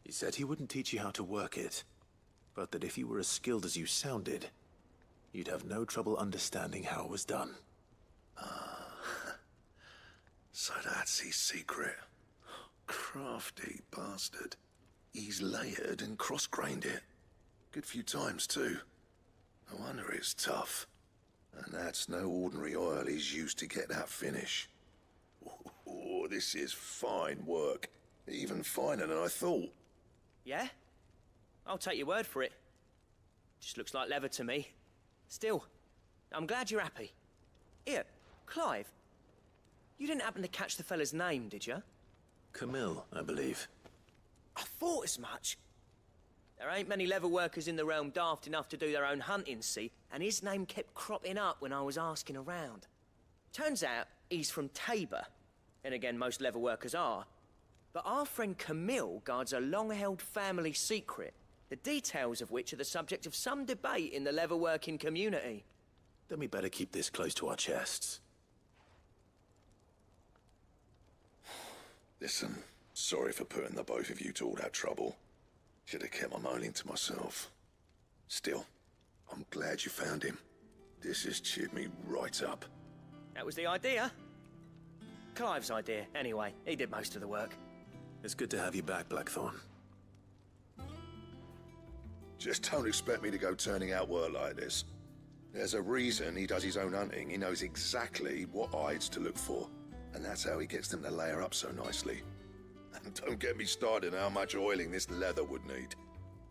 He said he wouldn't teach you how to work it, but that if you were as skilled as you sounded, you'd have no trouble understanding how it was done. So that's his secret. Crafty bastard. He's layered and cross-grained it. Good few times, too. No wonder it's tough. And that's no ordinary oil he's used to get that finish. Oh, this is fine work. Even finer than I thought. Yeah? I'll take your word for it. Just looks like leather to me. Still, I'm glad you're happy. Here, Clive. You didn't happen to catch the fella's name, did you? Camille, I believe. I thought as much. There ain't many leather workers in the realm daft enough to do their own hunting, see? And his name kept cropping up when I was asking around. Turns out he's from Tabor. And again, most leather workers are. But our friend Camille guards a long-held family secret, the details of which are the subject of some debate in the leather-working community. Then we better keep this close to our chests. Listen, sorry for putting the both of you to all that trouble. Should have kept my moaning to myself. Still, I'm glad you found him. This has cheered me right up. That was the idea. Clive's idea, anyway. He did most of the work. It's good to have you back, Blackthorn. Just don't expect me to go turning out work like this. There's a reason he does his own hunting. He knows exactly what hides to look for. And that's how he gets them to layer up so nicely. And don't get me started on how much oiling this leather would need.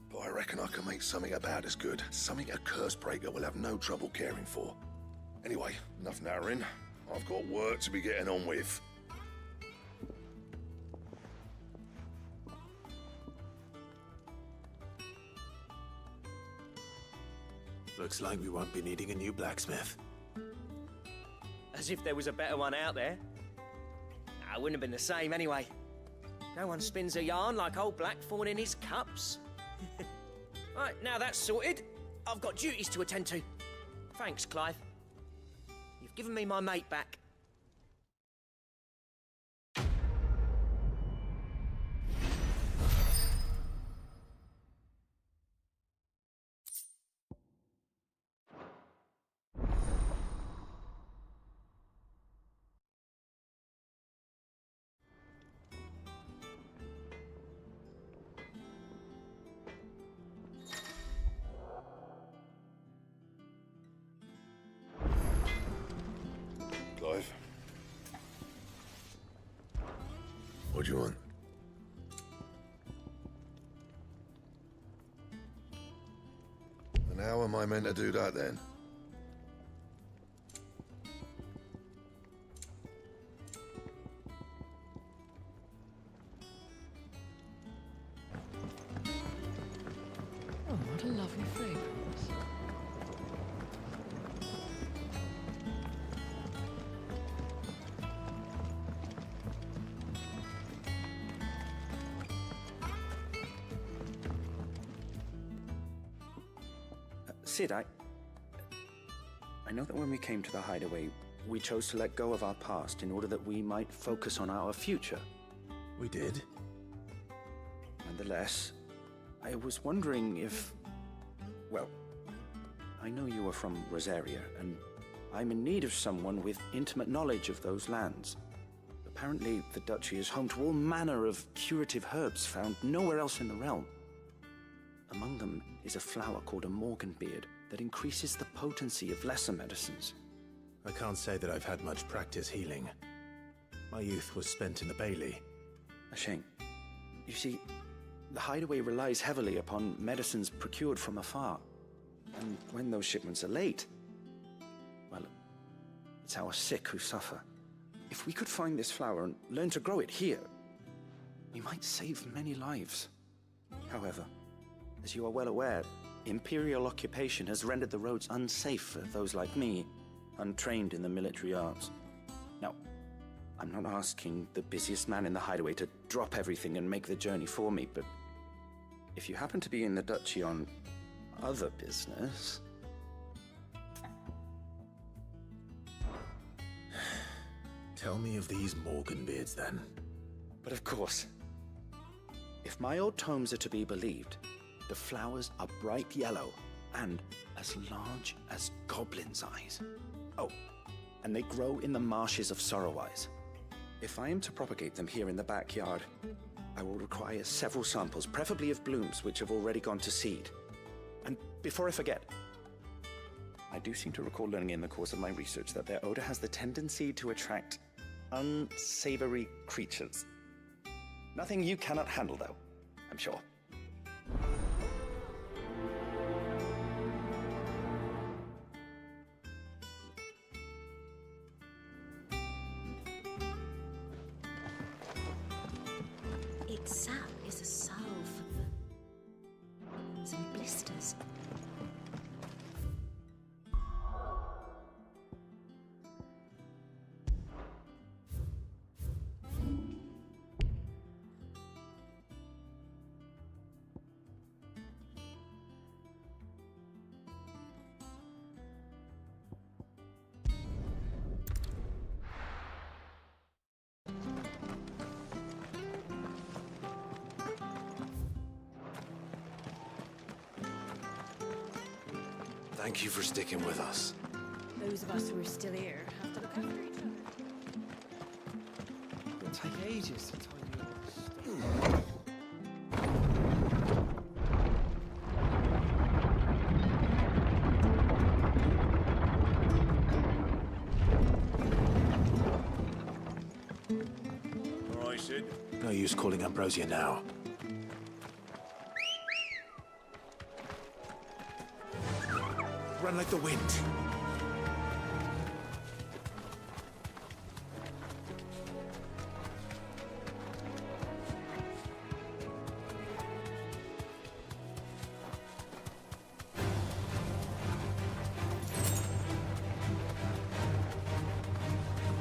But I reckon I can make something about as good. Something a Cursebreaker will have no trouble caring for. Anyway, enough narrowing. I've got work to be getting on with. Looks like we won't be needing a new blacksmith. As if there was a better one out there. It wouldn't have been the same anyway. No one spins a yarn like old Blackthorn in his cups. Right, now that's sorted, I've got duties to attend to. Thanks, Clive. You've given me my mate back. Clive? What do you want? And how am I meant to do that then? Oh, what a lovely fragrance. Cid, I know that when we came to the hideaway, we chose to let go of our past in order that we might focus on our future. We did? Nonetheless, I was wondering if... Well, I know you are from Rosaria, and I'm in need of someone with intimate knowledge of those lands. Apparently, the Duchy is home to all manner of curative herbs found nowhere else in the realm. Among them is a flower called a Morganbeard that increases the potency of lesser medicines. I can't say that I've had much practice healing. My youth was spent in the Bailey. A shame. You see, the hideaway relies heavily upon medicines procured from afar. And when those shipments are late, well, it's our sick who suffer. If we could find this flower and learn to grow it here, we might save many lives. However, as you are well aware, Imperial occupation has rendered the roads unsafe for those like me, untrained in the military arts. Now, I'm not asking the busiest man in the hideaway to drop everything and make the journey for me, but if you happen to be in the Duchy on other business... Tell me of these Morganbeards, then. But of course. If my old tomes are to be believed, the flowers are bright yellow and as large as goblins' eyes. Oh, and they grow in the marshes of Sorrowwise. If I am to propagate them here in the backyard, I will require several samples, preferably of blooms which have already gone to seed. And before I forget, I do seem to recall learning in the course of my research that their odor has the tendency to attract unsavory creatures. Nothing you cannot handle, though, I'm sure. Its sap is a salve. Thank you for sticking with us. Those of us who are still here have to look after each other. It'll take ages to tell you all this. All right, Sid. No use calling Ambrosia now. Run like the wind.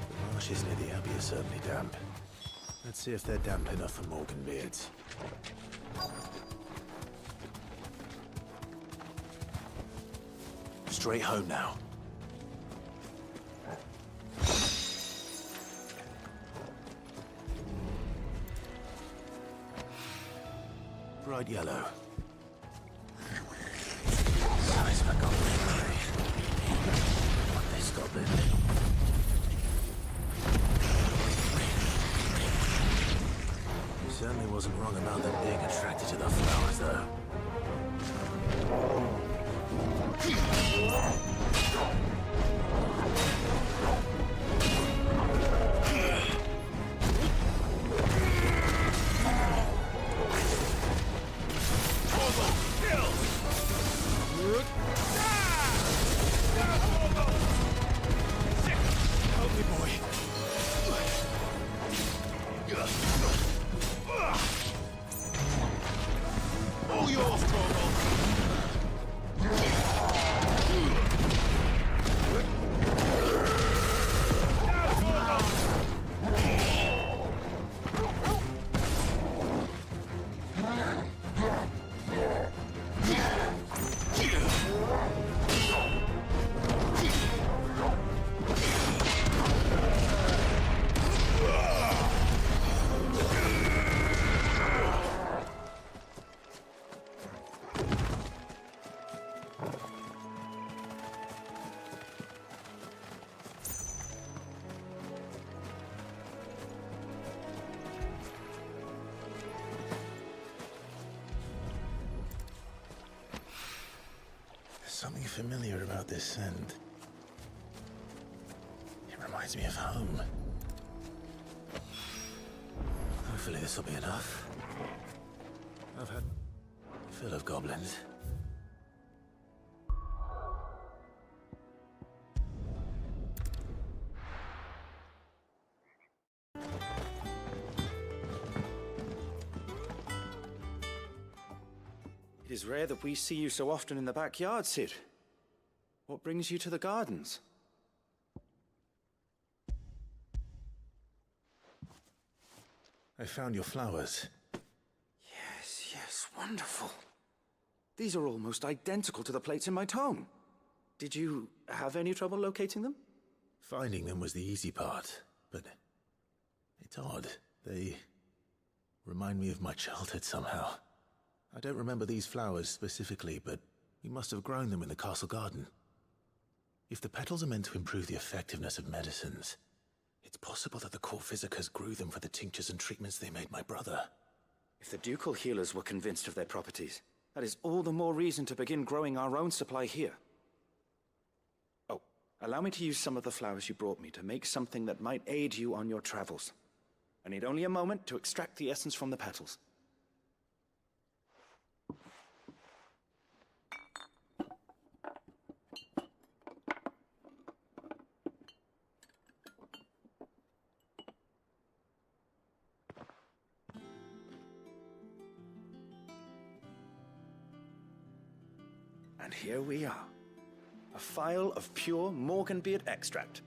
The marshes near the Abbey are certainly damp. Let's see if they're damp enough for Morgan Beards. Straight home now. Bright yellow. Size of a goblin, Murray. What this goblin? He certainly wasn't wrong about them being attracted to the flowers, though. Help me, boy. All yours, Torvald. Something familiar about this scent. It reminds me of home. Hopefully this will be enough. I've had fill of goblins. It is rare that we see you so often in the backyard, Sid. What brings you to the gardens? I found your flowers. Yes, yes, wonderful. These are almost identical to the plates in my tome. Did you have any trouble locating them? Finding them was the easy part, but it's odd. They remind me of my childhood somehow. I don't remember these flowers specifically, but we must have grown them in the castle garden. If the petals are meant to improve the effectiveness of medicines, it's possible that the court physicers grew them for the tinctures and treatments they made my brother. If the ducal healers were convinced of their properties, that is all the more reason to begin growing our own supply here. Oh, allow me to use some of the flowers you brought me to make something that might aid you on your travels. I need only a moment to extract the essence from the petals. And here we are. A phial of pure Morganbeard extract.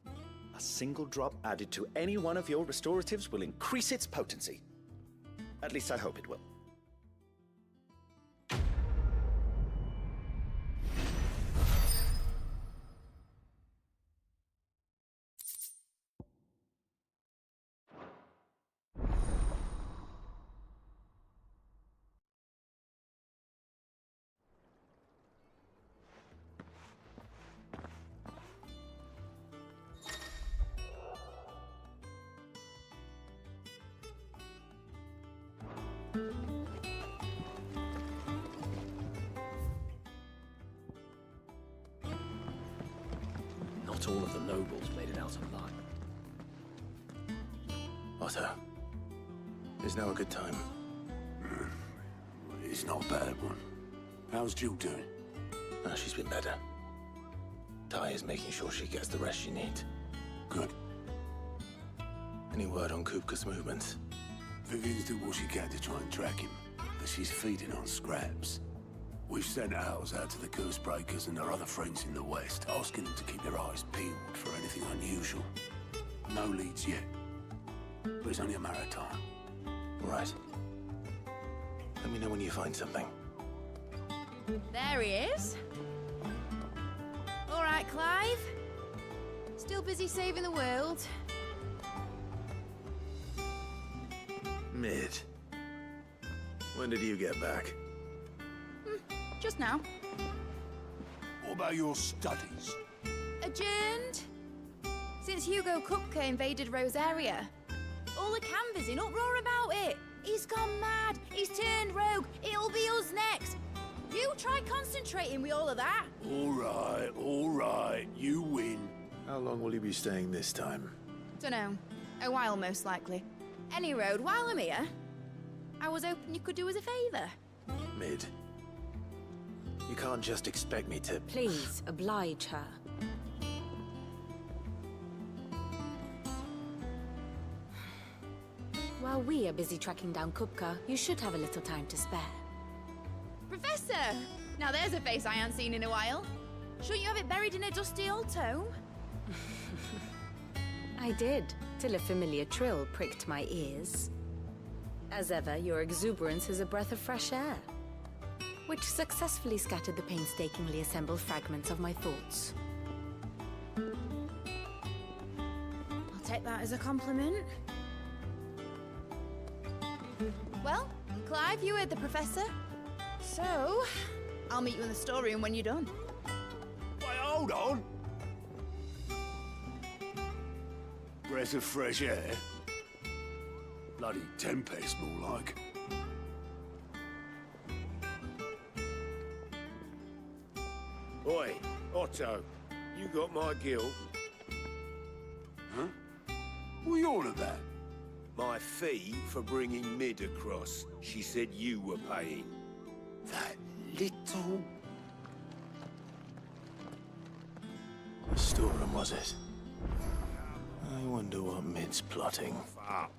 A single drop added to any one of your restoratives will increase its potency. At least I hope it will. Not all of the nobles made it out alive. Otto, is now a good time? It's not a bad one. How's Jill doing? Ah, she's been better. Ty is making sure she gets the rest she needs. Good. Any word on Kupka's movements? Vivian's doing what she can to try and track him, but she's feeding on scraps. We've sent ours out to the Cursebreakers and their other friends in the West, asking them to keep their eyes peeled for anything unusual. No leads yet, but it's only a matter of time. Right. Let me know when you find something. There he is. All right, Clive. Still busy saving the world. Mid. When did you get back? Just now. What about your studies? Adjourned. Since Hugo Kupka invaded Rosaria. All the canvas in uproar about it. He's gone mad. He's turned rogue. It'll be us next. You try concentrating with all of that. All right, you win. How long will you be staying this time? Dunno. A while, most likely. Any road, while I'm here, I was hoping you could do us a favour. Mid. You can't just expect me to... Please, oblige her. While we are busy tracking down Kupka, you should have a little time to spare. Professor! Now there's a face I haven't seen in a while. Shouldn't you have it buried in a dusty old tome? I did, till a familiar trill pricked my ears. As ever, your exuberance is a breath of fresh air, which successfully scattered the painstakingly assembled fragments of my thoughts. I'll take that as a compliment. Well, Clive, you heard the professor. So, I'll meet you in the storeroom when you're done. Wait, hold on! Breath of fresh air? Bloody tempest, more like. Oi, Otto, you got my guilt. Huh? What are you all about? My fee for bringing Mid across. She said you were paying. That little... The storeroom, was it? I wonder what Mid's plotting. Up.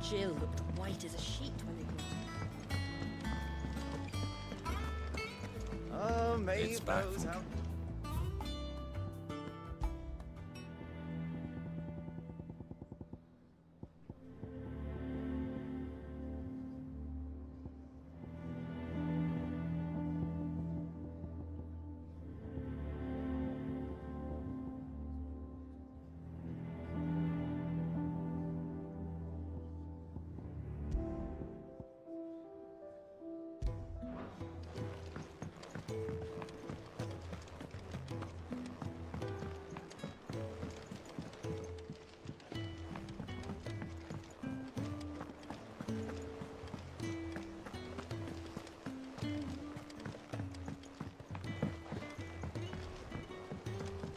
Jill looked white as a sheet when they brought her. Oh, May It's back blows from- out.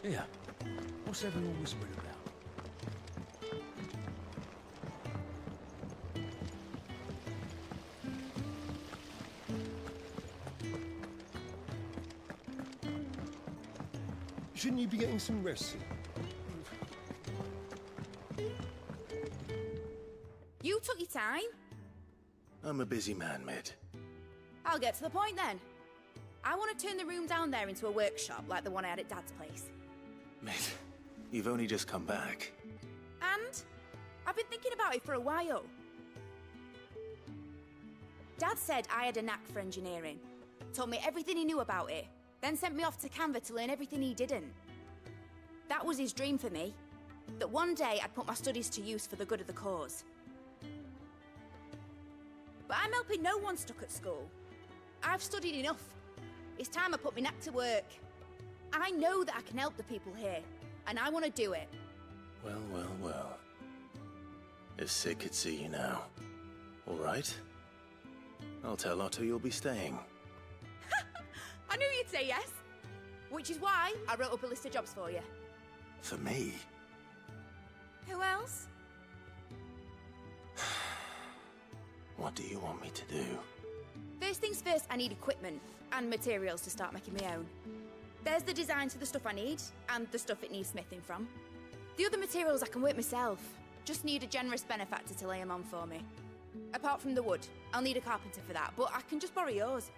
Here. What's everyone whispering about? Shouldn't you be getting some rest? You took your time. I'm a busy man, Mid. I'll get to the point then. I want to turn the room down there into a workshop like the one I had at Dad's place. Mid, you've only just come back. And I've been thinking about it for a while. Dad said I had a knack for engineering. Told me everything he knew about it. Then sent me off to Canva to learn everything he didn't. That was his dream for me. That one day I'd put my studies to use for the good of the cause. But I'm helping no one stuck at school. I've studied enough. It's time I put my neck to work. I know that I can help the people here, and I want to do it. Well, well, well. If Sid could see you now. All right. I'll tell Otto you'll be staying. I knew you'd say yes. Which is why I wrote up a list of jobs for you. For me? Who else? What do you want me to do? First things first, I need equipment and materials to start making my own. There's the designs for the stuff I need, and the stuff it needs smithing from. The other materials I can work myself. Just need a generous benefactor to lay them on for me. Apart from the wood, I'll need a carpenter for that, but I can just borrow yours.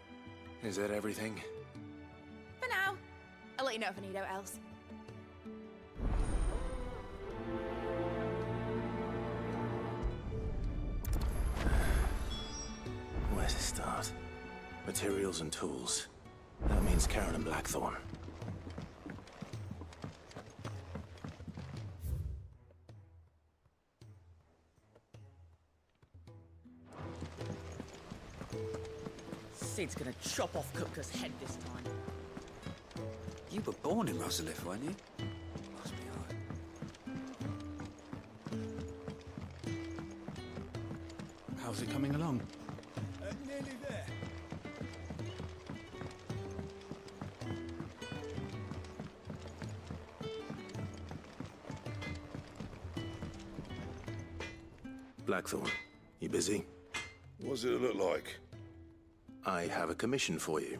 Is that everything? For now. I'll let you know if I need out else. Where to start? Materials and tools. That means Karen and Blackthorn. Sid's gonna chop off Kupka's head this time. You were born in Rosalith, weren't you? Must be hard. How's it coming along? Nearly there. Blackthorn, you busy? What's it look like? I have a commission for you.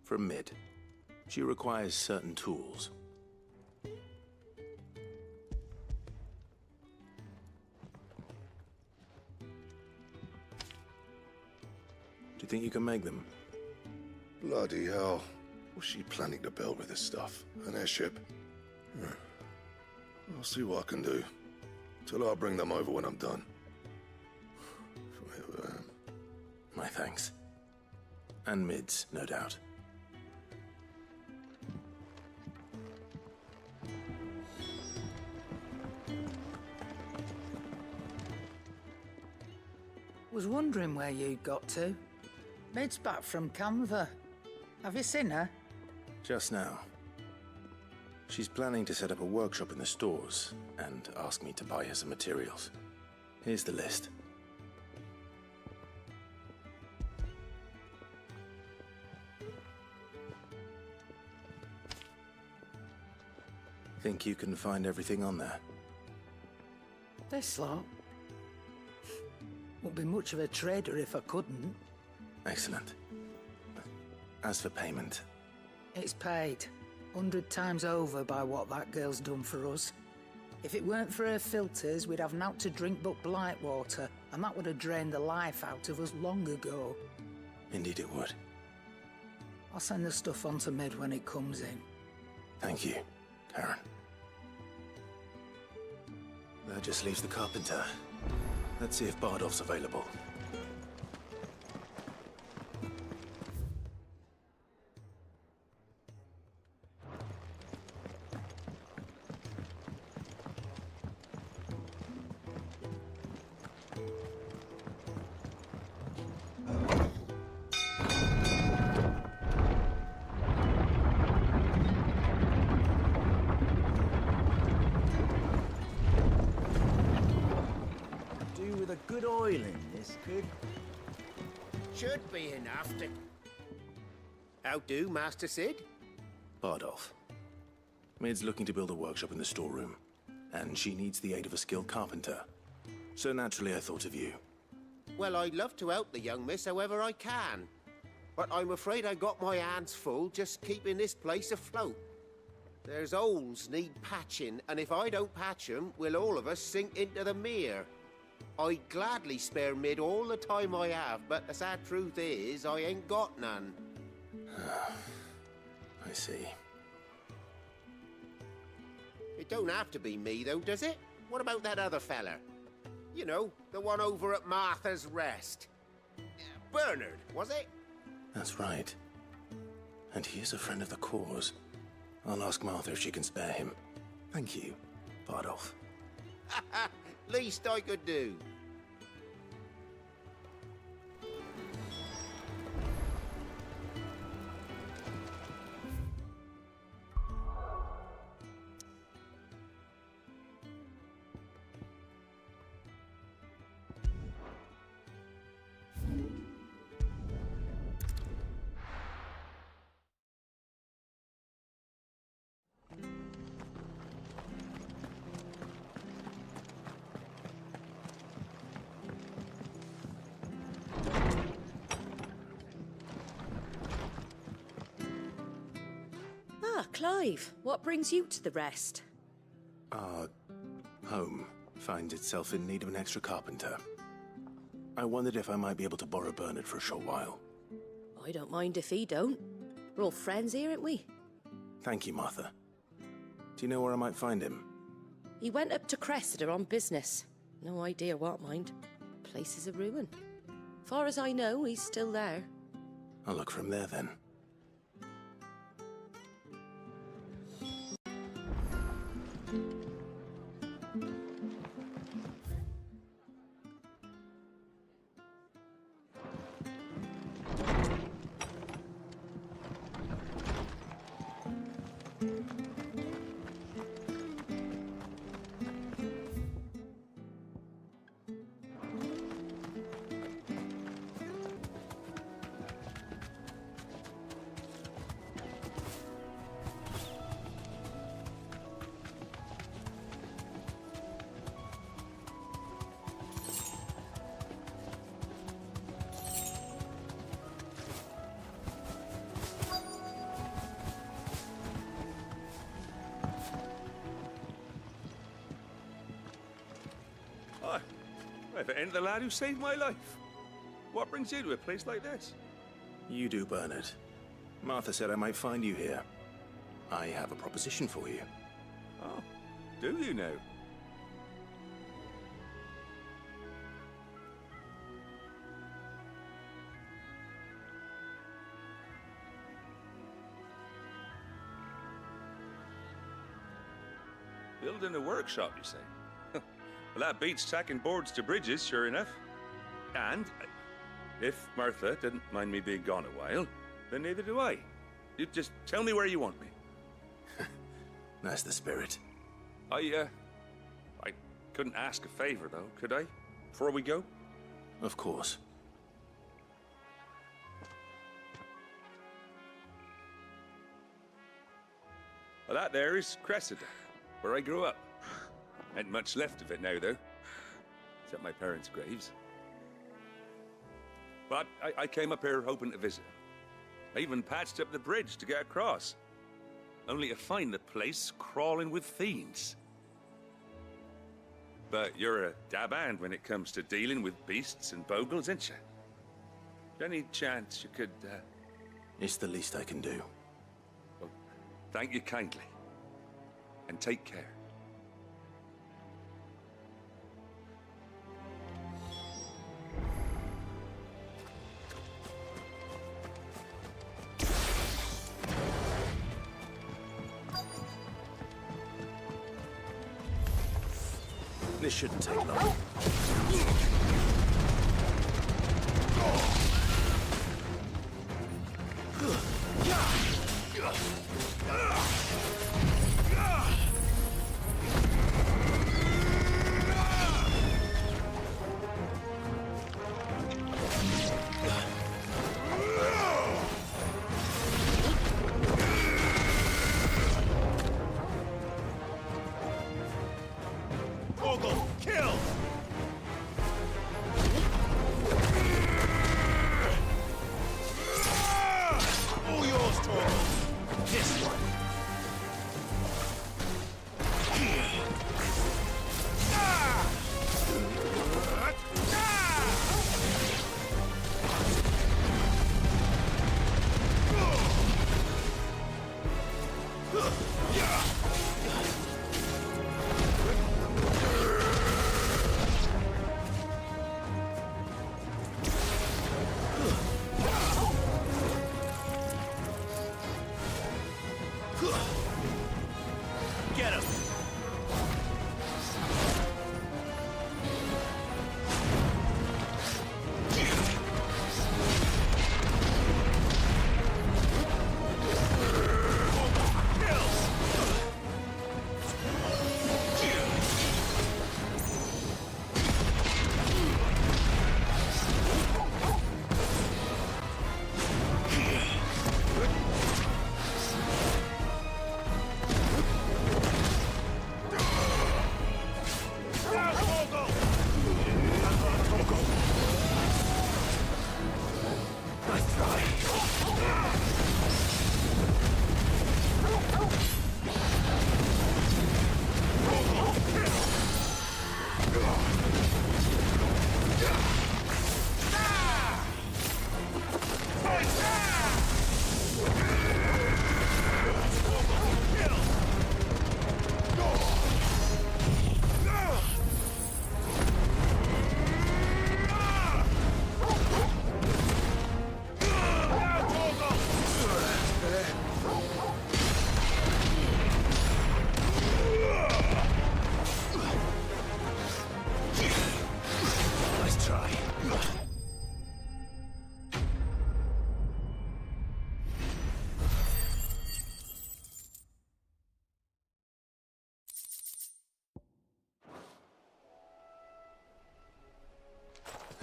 From Mid. She requires certain tools. Do you think you can make them? Bloody hell. What's she planning to build with this stuff? An airship? I'll see what I can do. Till I bring them over when I'm done. My thanks. And Mid's, no doubt. Was wondering where you'd got to. Mid's back from Canva. Have you seen her? Just now. She's planning to set up a workshop in the stores and ask me to buy her some materials. Here's the list. Think you can find everything on there? This lot. Wouldn't be much of a trader if I couldn't. Excellent. As for payment... It's paid. 100 times over by what that girl's done for us. If it weren't for her filters, we'd have naught to drink but blight water, and that would have drained the life out of us long ago. Indeed it would. I'll send the stuff on to Mid when it comes in. Thank you, Karen. That just leaves the carpenter. Let's see if Bardolph's available. Good oil in this, could... Should be enough to... How do, Master Sid? Bardolph. Mid's looking to build a workshop in the storeroom, and she needs the aid of a skilled carpenter. So naturally I thought of you. Well, I'd love to help the young miss however I can. But I'm afraid I got my hands full just keeping this place afloat. There's holes need patching, and if I don't patch them, we'll all of us sink into the mere. I'd gladly spare Mid all the time I have, but the sad truth is, I ain't got none. I see. It don't have to be me, though, does it? What about that other fella? You know, the one over at Martha's Rest. Bernard, was it? That's right. And he is a friend of the cause. I'll ask Martha if she can spare him. Thank you, Bardolph. Least I could do. Clive, what brings you to the rest? Our home finds itself in need of an extra carpenter. I wondered if I might be able to borrow Bernard for a short while. I don't mind if he don't. We're all friends here, aren't we? Thank you, Martha. Do you know where I might find him? He went up to Cressida on business. No idea what, mind. Place is a ruin. Far as I know, he's still there. I'll look from there then. If it ain't the lad who saved my life. What brings you to a place like this? You do, Bernard. Martha said I might find you here. I have a proposition for you. Oh, do you now? Building a workshop, you say? Well, that beats tacking boards to bridges, sure enough. And if Martha didn't mind me being gone a while, then neither do I. You just tell me where you want me. That's the spirit. I couldn't ask a favor, though, could I? Before we go? Of course. Well, that there is Cressida, where I grew up. Ain't much left of it now, though. Except my parents' graves. But I came up here hoping to visit. I even patched up the bridge to get across. Only to find the place crawling with fiends. But you're a dab hand when it comes to dealing with beasts and bogles, ain't you? Any chance you could, It's the least I can do. Well, thank you kindly. And take care. This shouldn't take long.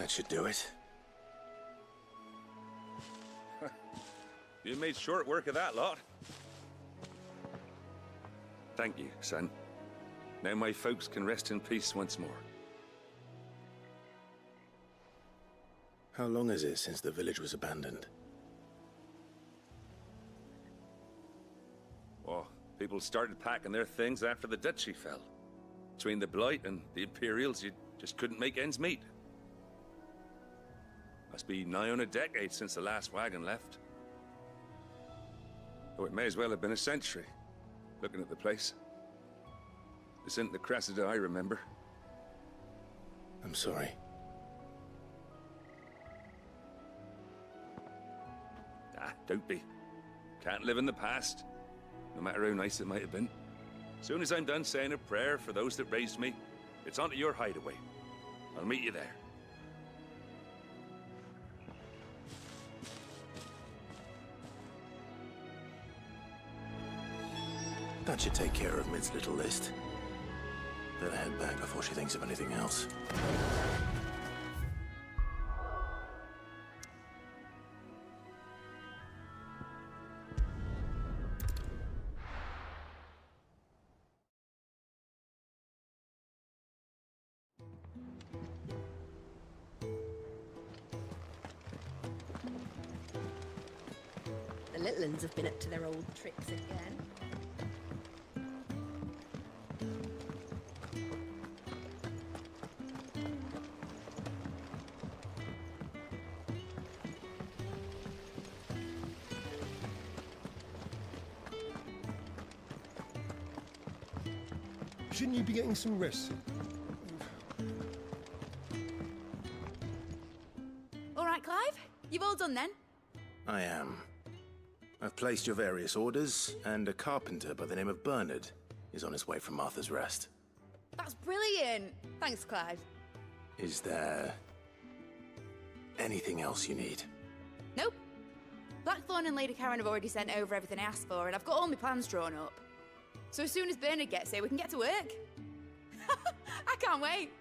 That should do it. You made short work of that lot. Thank you, son. Now my folks can rest in peace once more. How long is it since the village was abandoned? Oh, people started packing their things after the duchy fell. Between the Blight and the Imperials, you just couldn't make ends meet. Must be nigh on a decade since the last wagon left. Oh, it may as well have been a century, looking at the place. This isn't the Cressida I remember. I'm sorry. Ah, don't be. Can't live in the past, no matter how nice it might have been. Soon as I'm done saying a prayer for those that raised me, it's onto your hideaway. I'll meet you there. That should take care of Mid's little list. Better head back before she thinks of anything else. The little uns have been up to their old tricks again. Shouldn't you be getting some rest? All right, Clive? You've all done then? I am. I've placed your various orders, and a carpenter by the name of Bernard is on his way from Martha's Rest. That's brilliant. Thanks, Clive. Is there anything else you need? Nope. Blackthorn and Lady Karen have already sent over everything I asked for, and I've got all my plans drawn up. So as soon as Bernard gets here, we can get to work. I can't wait.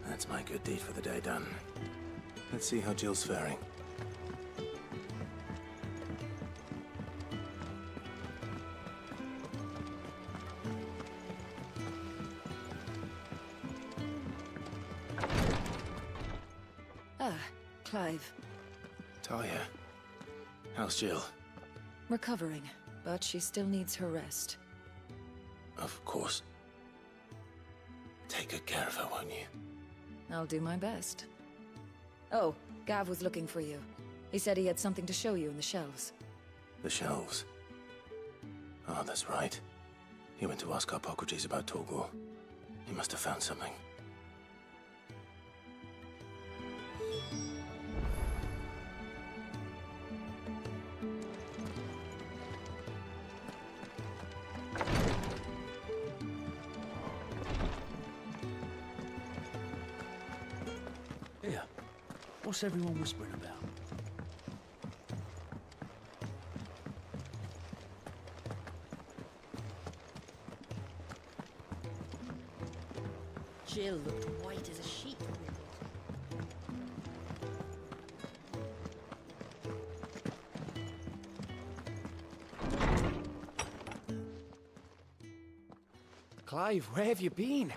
That's my good deed for the day done. Let's see how Jill's faring. Clive. Talia. How's Jill? Recovering, but she still needs her rest. Of course. Take good care of her, won't you? I'll do my best. Oh, Gav was looking for you. He said he had something to show you in the shelves. The shelves? Oh, that's right. He went to ask Harpocrates about Torgor. He must have found something. Here, what's everyone whispering about? Jill looked white as a sheet. Clive, where have you been?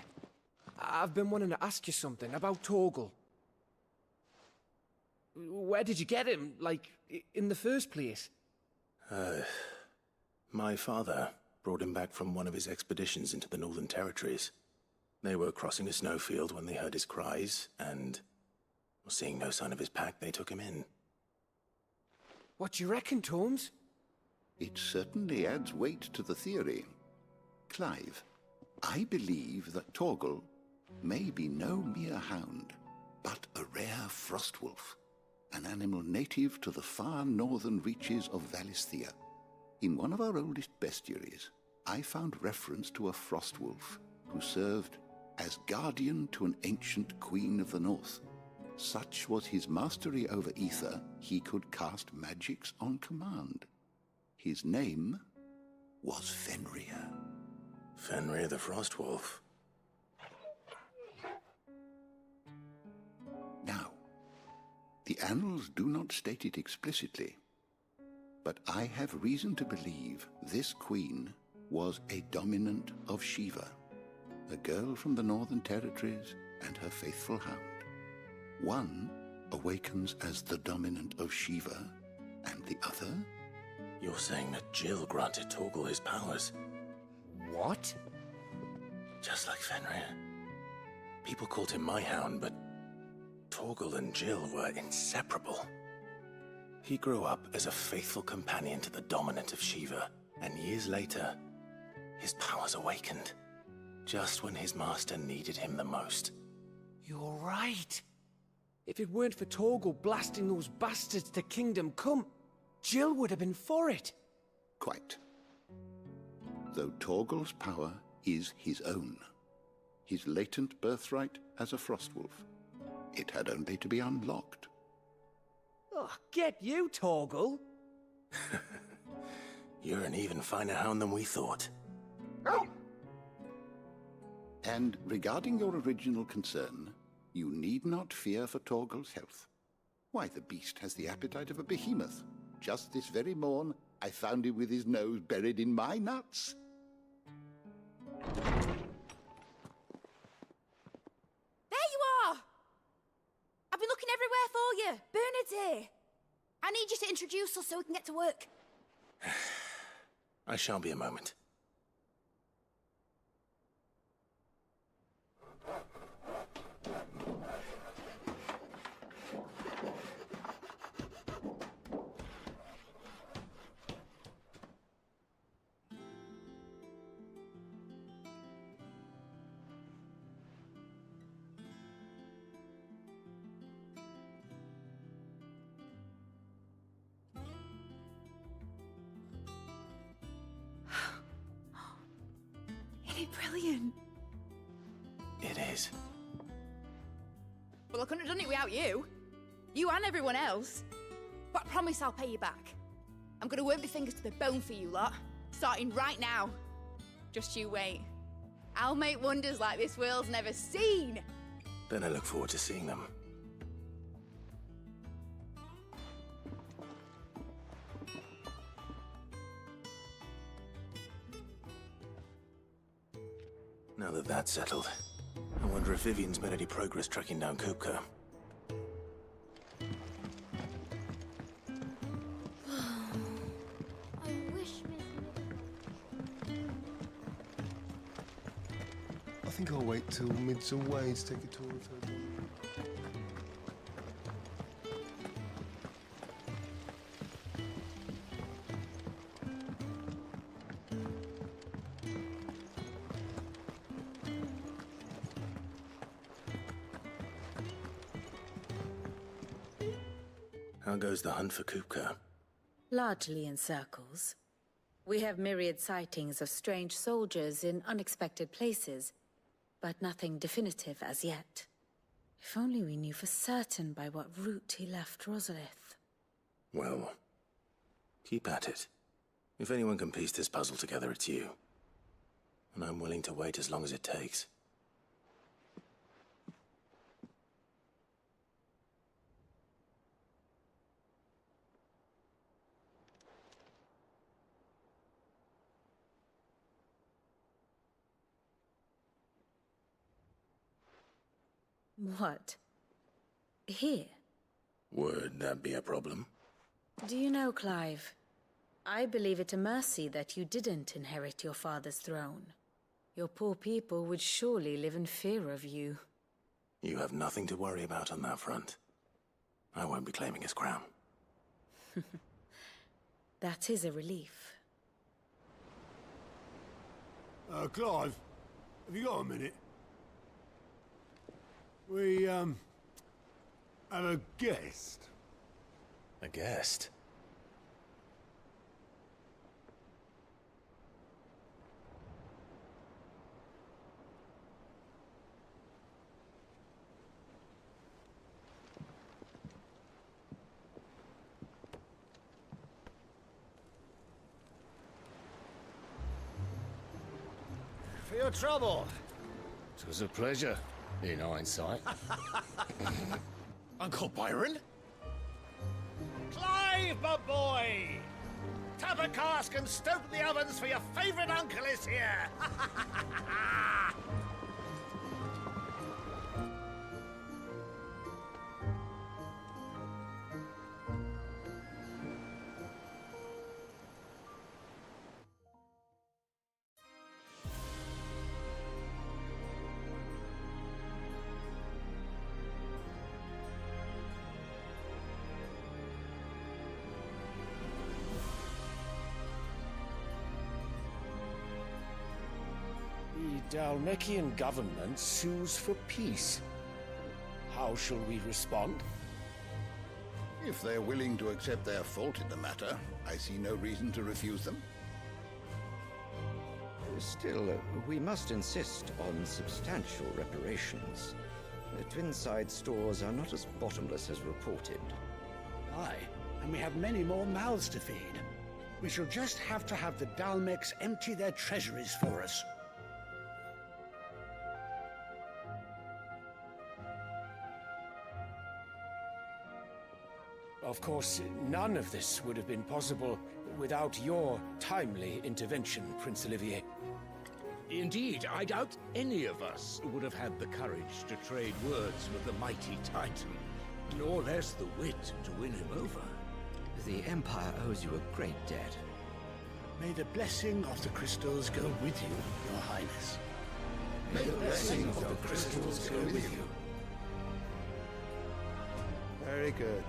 I've been wanting to ask you something about Torgal. Where did you get him, like, in the first place? My father brought him back from one of his expeditions into the Northern Territories. They were crossing a snowfield when they heard his cries, and seeing no sign of his pack, they took him in. What do you reckon, Tomes? It certainly adds weight to the theory. Clive, I believe that Torgal may be no mere hound, but a rare frostwolf, an animal native to the far northern reaches of Valisthea. In one of our oldest bestiaries, I found reference to a frostwolf who served as guardian to an ancient queen of the north. Such was his mastery over ether, he could cast magics on command. His name was Fenrir. Fenrir the Frostwolf. Now, the annals do not state it explicitly, but I have reason to believe this queen was a dominant of Shiva, a girl from the Northern Territories and her faithful hound. One awakens as the dominant of Shiva, and the other? You're saying that Jill granted Torgal his powers? What? Just like Fenrir. People called him my hound, but Torgal and Jill were inseparable. He grew up as a faithful companion to the dominant of Shiva, and years later, his powers awakened, just when his master needed him the most. You're right. If it weren't for Torgal blasting those bastards to Kingdom Come, Jill would have been for it. Quite. Though Torgal's power is his own, his latent birthright as a Frostwolf. It had only to be unlocked. Oh, get you, Torgal! You're an even finer hound than we thought. And regarding your original concern, you need not fear for Torgal's health. Why, the beast has the appetite of a behemoth. Just this very morn, I found him with his nose buried in my nuts. There you are! I've been looking everywhere for you. Bernard's here. I need you to introduce us so we can get to work. I shan't be a moment. Brilliant. It is. Well, I couldn't have done it without you. You and everyone else. But I promise I'll pay you back. I'm gonna work my fingers to the bone for you lot. Starting right now. Just you wait. I'll make wonders like this world's never seen. Then I look forward to seeing them. Now that that's settled, I wonder if Vivian's made any progress tracking down Kupka. I wish I think I'll wait till mid's away to take a tour of her. How goes the hunt for Kupka? Largely in circles. We have myriad sightings of strange soldiers in unexpected places, but nothing definitive as yet. If only we knew for certain by what route he left Rosalith. Well, keep at it. If anyone can piece this puzzle together, it's you. And I'm willing to wait as long as it takes. What? Here? Would that be a problem? Do you know, Clive? I believe it a mercy that you didn't inherit your father's throne. Your poor people would surely live in fear of you. You have nothing to worry about on that front. I won't be claiming his crown. That is a relief. Clive, have you got a minute? We, have a guest. A guest? the trouble? It was a pleasure, in hindsight. Uncle Byron? Clive, my boy! Tap a cask and stoke the ovens for your favourite uncle is here! The Dhalmekian government sues for peace. How shall we respond? If they're willing to accept their fault in the matter, I see no reason to refuse them. Still, we must insist on substantial reparations. Twinside stores are not as bottomless as reported. Aye, and we have many more mouths to feed. We shall just have to have the Dhalmex empty their treasuries for us. Of course, none of this would have been possible without your timely intervention, Prince Olivier. Indeed, I doubt any of us would have had the courage to trade words with the mighty Titan, nor less the wit to win him over. The Empire owes you a great debt. May the blessing of the crystals go with you, Your Highness. May the blessing of the crystals go with you. Very good.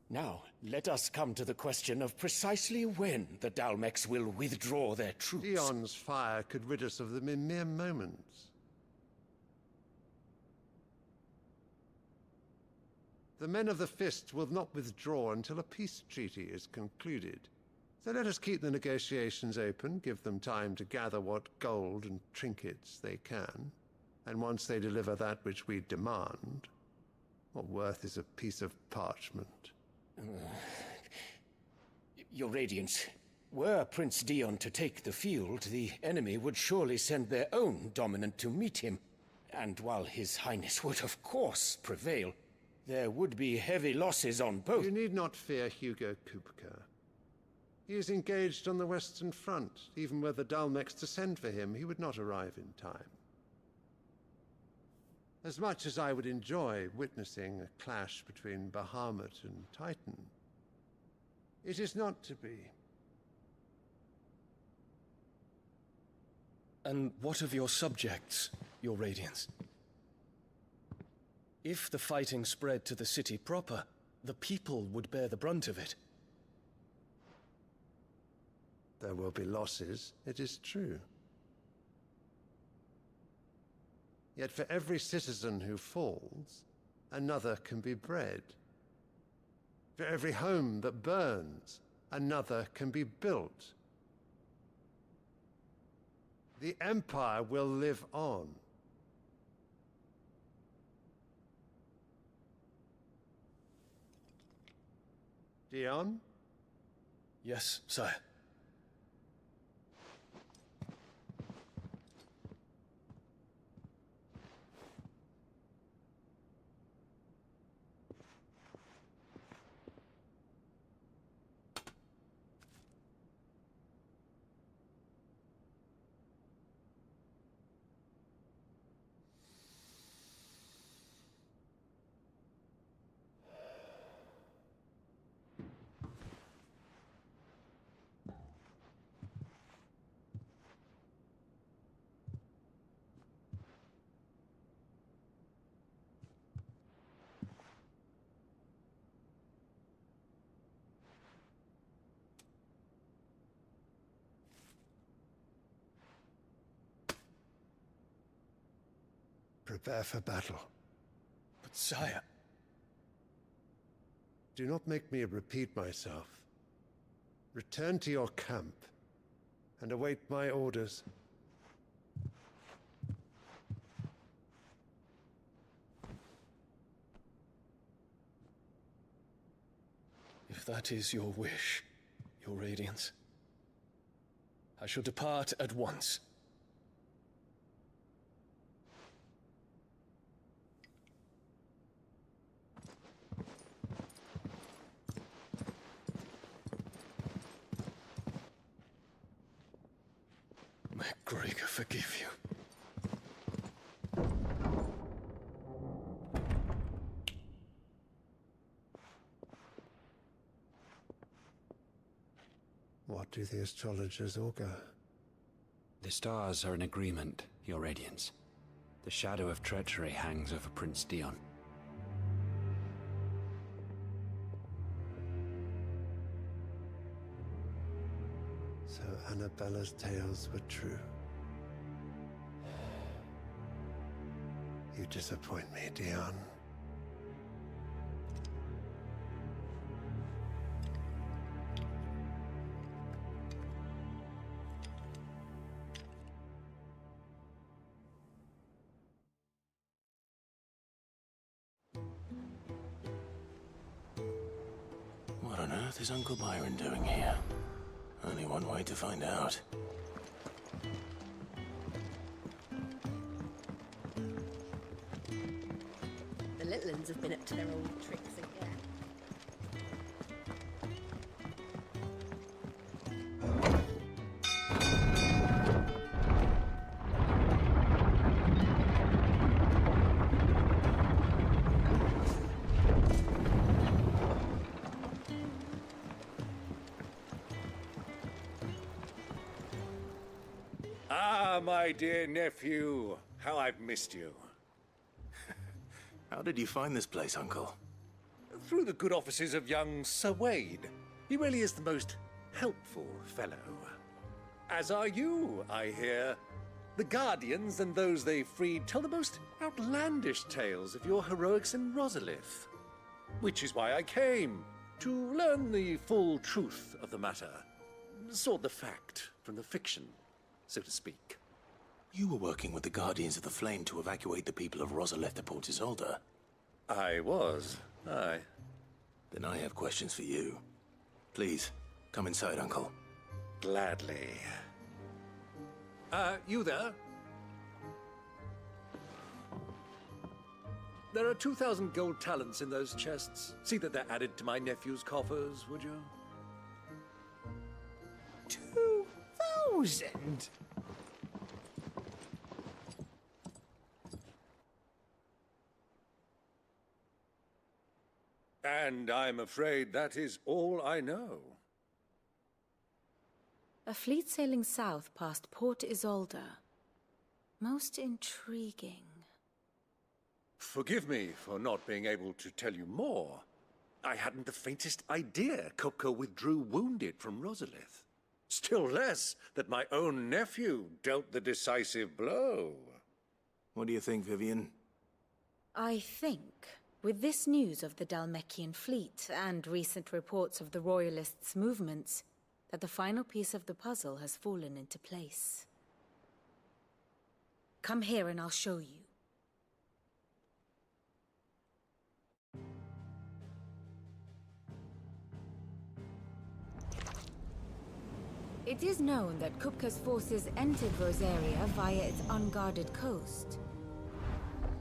Now, let us come to the question of precisely when the Dhalmex will withdraw their troops. Dion's fire could rid us of them in mere moments. The men of the Fist will not withdraw until a peace treaty is concluded. So let us keep the negotiations open, give them time to gather what gold and trinkets they can, and once they deliver that which we demand, what worth is a piece of parchment? Your Radiance, were Prince Dion to take the field, the enemy would surely send their own dominant to meet him. And while His Highness would of course prevail, there would be heavy losses on both. You need not fear Hugo Kupka. He is engaged on the Western Front. Even were the Dhalmex to send for him, he would not arrive in time. As much as I would enjoy witnessing a clash between Bahamut and Titan, it is not to be. And what of your subjects, Your Radiance? If the fighting spread to the city proper, the people would bear the brunt of it. There will be losses, it is true. Yet for every citizen who falls, another can be bred. For every home that burns, another can be built. The Empire will live on. Dion? Yes, sire. Prepare for battle. But sire... Do not make me repeat myself. Return to your camp and await my orders. If that is your wish, Your Radiance, I shall depart at once. MacGregor forgive you. What do the astrologers augur? The stars are in agreement, Your Radiance. The shadow of treachery hangs over Prince Dion. So Annabella's tales were true. You disappoint me, Dion. What on earth is Uncle Byron doing here? Only one way to find out. The Litlins have been up to their old tricks again. Ah, my dear nephew, how I've missed you. How did you find this place, Uncle? Through the good offices of young Sir Wade. He really is the most helpful fellow. As are you, I hear. The Guardians and those they freed tell the most outlandish tales of your heroics in Rosalith. Which is why I came, to learn the full truth of the matter. Sort the fact from the fiction, so to speak. You were working with the Guardians of the Flame to evacuate the people of Rosalith to Port Isolde. I was, aye. Then I have questions for you. Please, come inside, Uncle. Gladly. You there? There are 2,000 gold talents in those chests. See that they're added to my nephew's coffers, would you? 2,000? And I'm afraid that is all I know. A fleet sailing south past Port Isolde. Most intriguing. Forgive me for not being able to tell you more. I hadn't the faintest idea Kupka withdrew wounded from Rosalith. Still less that my own nephew dealt the decisive blow. What do you think, Vivian? I think, with this news of the Dhalmekian fleet and recent reports of the Royalists' movements, that the final piece of the puzzle has fallen into place. Come here and I'll show you. It is known that Kupka's forces entered Rosaria via its unguarded coast.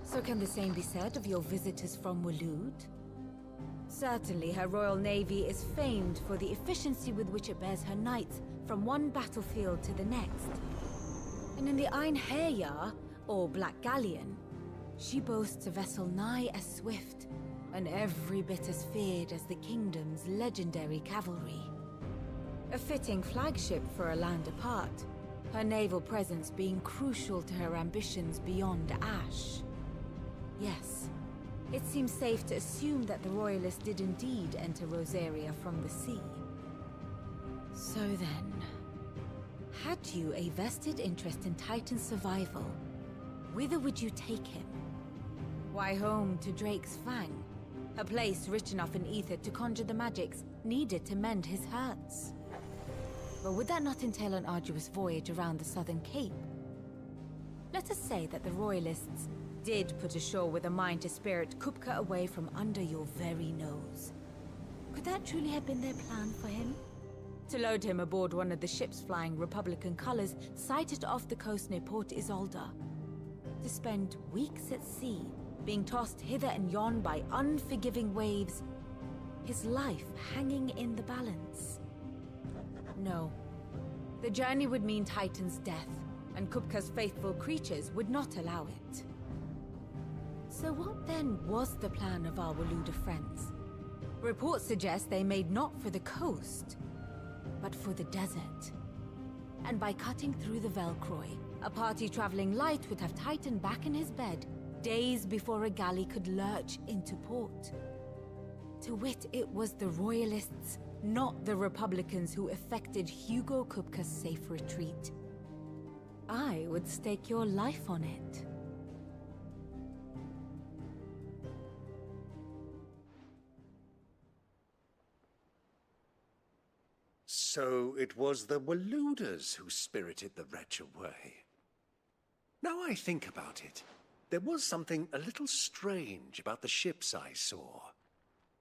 So can the same be said of your visitors from Waloed? Certainly, her Royal Navy is famed for the efficiency with which it bears her knights from one battlefield to the next. And in the Einherjar, or Black Galleon, she boasts a vessel nigh as swift and every bit as feared as the Kingdom's legendary cavalry. A fitting flagship for a land apart, her naval presence being crucial to her ambitions beyond Ash. Yes, it seems safe to assume that the Royalists did indeed enter Rosaria from the sea. So then, had you a vested interest in Titan's survival, whither would you take him? Why, home to Drake's Fang, a place rich enough in ether to conjure the magics needed to mend his hurts. But would that not entail an arduous voyage around the southern cape? Let us say that the Royalists did put ashore with a mind to spirit Kupka away from under your very nose. Could that truly have been their plan for him? To load him aboard one of the ships flying Republican colors sighted off the coast near Port Isolde. To spend weeks at sea, being tossed hither and yon by unforgiving waves, his life hanging in the balance. No. The journey would mean Titan's death, and Kupka's faithful creatures would not allow it. So what then was the plan of our Waluda friends? Reports suggest they made not for the coast, but for the desert. And by cutting through the Velcroy, a party traveling light would have Titan back in his bed days before a galley could lurch into port. To wit, it was the Royalists, not the Republicans, who effected Hugo Kupka's safe retreat. I would stake your life on it. So it was the Waludas who spirited the wretch away. Now I think about it, there was something a little strange about the ships I saw.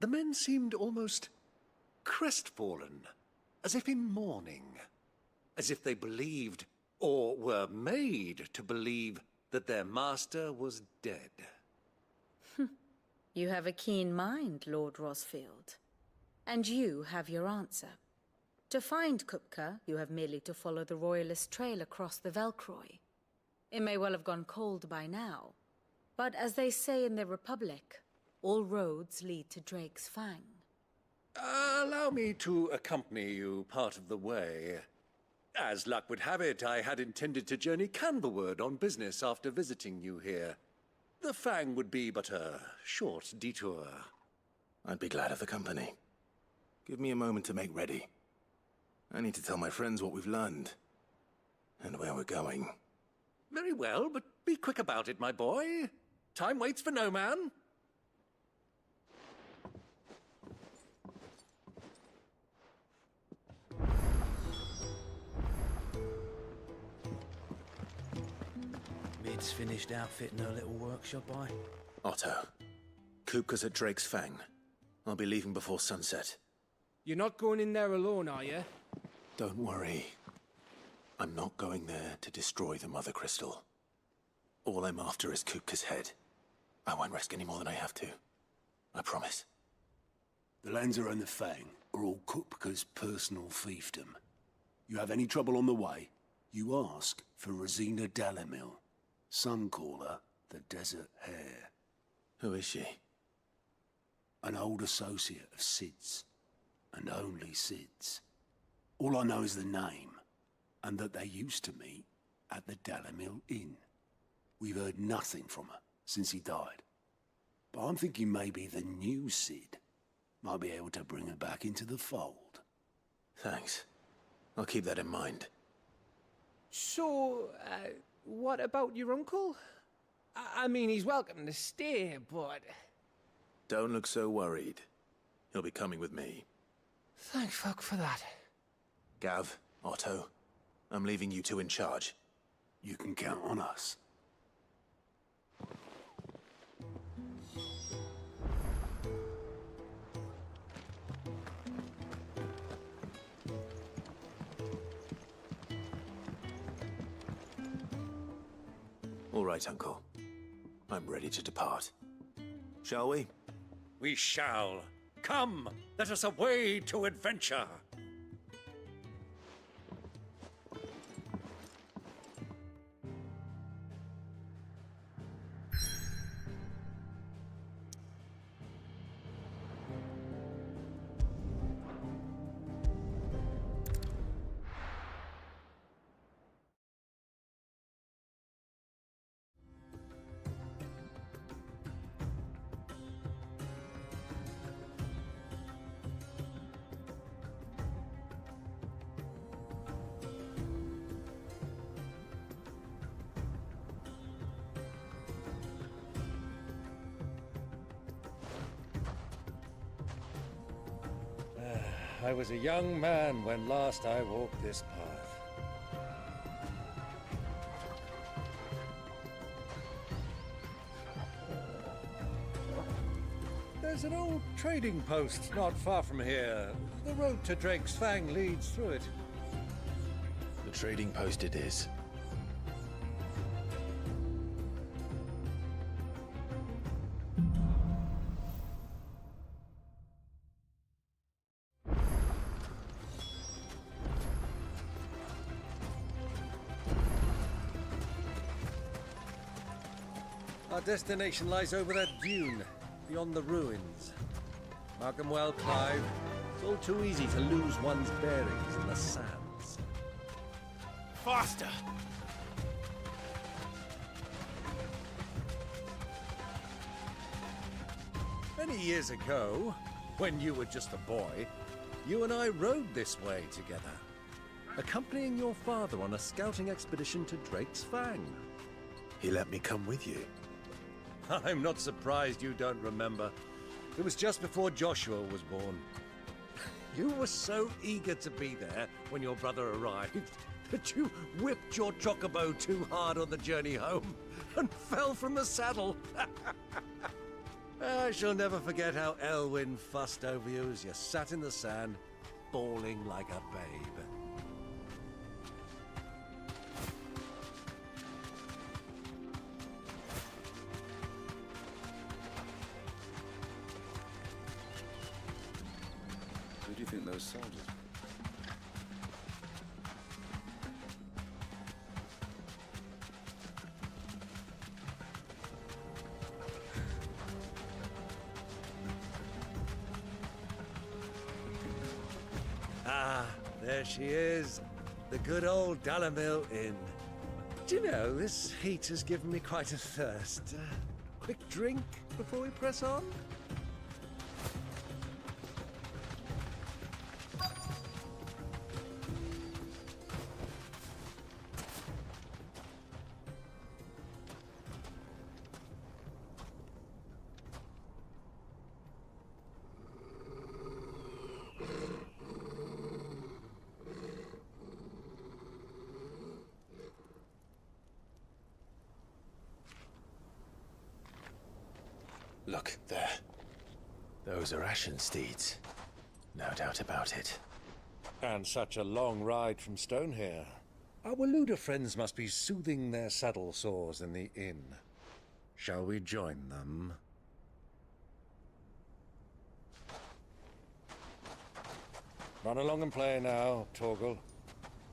The men seemed almost crestfallen, as if in mourning, as if they believed, or were made to believe, that their master was dead. You have a keen mind, Lord Rosfield. And you have your answer. To find Kupka, you have merely to follow the Royalist trail across the Velcroy. It may well have gone cold by now, but as they say in the Republic, all roads lead to Drake's Fang. Allow me to accompany you part of the way. As luck would have it, I had intended to journey Candlewood on business after visiting you here. The Fang would be but a short detour. I'd be glad of the company. Give me a moment to make ready. I need to tell my friends what we've learned, and where we're going. Very well, but be quick about it, my boy. Time waits for no man. Mid's finished outfitting her little workshop, Otto, Kupka's at Drake's Fang. I'll be leaving before sunset. You're not going in there alone, are you? Don't worry. I'm not going there to destroy the Mother Crystal. All I'm after is Kupka's head. I won't risk any more than I have to. I promise. The Lancer and the Fang are all Kupka's personal fiefdom. You have any trouble on the way, you ask for Rosina Dalimil. Some call her the Desert Hare. Who is she? An old associate of Sid's, and only Sid's. All I know is the name, and that they used to meet at the Dalimil Inn. We've heard nothing from her since he died. But I'm thinking maybe the new Sid might be able to bring her back into the fold. Thanks. I'll keep that in mind. So, what about your uncle? I mean, he's welcome to stay, but... Don't look so worried. He'll be coming with me. Thank fuck for that. Gav, Otto, I'm leaving you two in charge. You can count on us. All right, Uncle. I'm ready to depart. Shall we? We shall. Come, let us away to adventure. I was a young man when last I walked this path. There's an old trading post not far from here. The road to Drake's Fang leads through it. The trading post it is. Our destination lies over that dune, beyond the ruins. Mark 'em well, Clive. It's all too easy to lose one's bearings in the sands. Faster! Many years ago, when you were just a boy, you and I rode this way together, accompanying your father on a scouting expedition to Drake's Fang. He let me come with you. I'm not surprised you don't remember. It was just before Joshua was born. You were so eager to be there when your brother arrived that you whipped your chocobo too hard on the journey home and fell from the saddle. I shall never forget how Elwyn fussed over you as you sat in the sand, bawling like a babe. Who do you think those soldiers were? Ah, there she is. The good old Dalamil Inn. Do you know, this heat has given me quite a thirst. Quick drink before we press on? Look, there. Those are Ashen steeds. No doubt about it. And such a long ride from Stonehair. Our Waluda friends must be soothing their saddle sores in the inn. Shall we join them? Run along and play now, Torgal.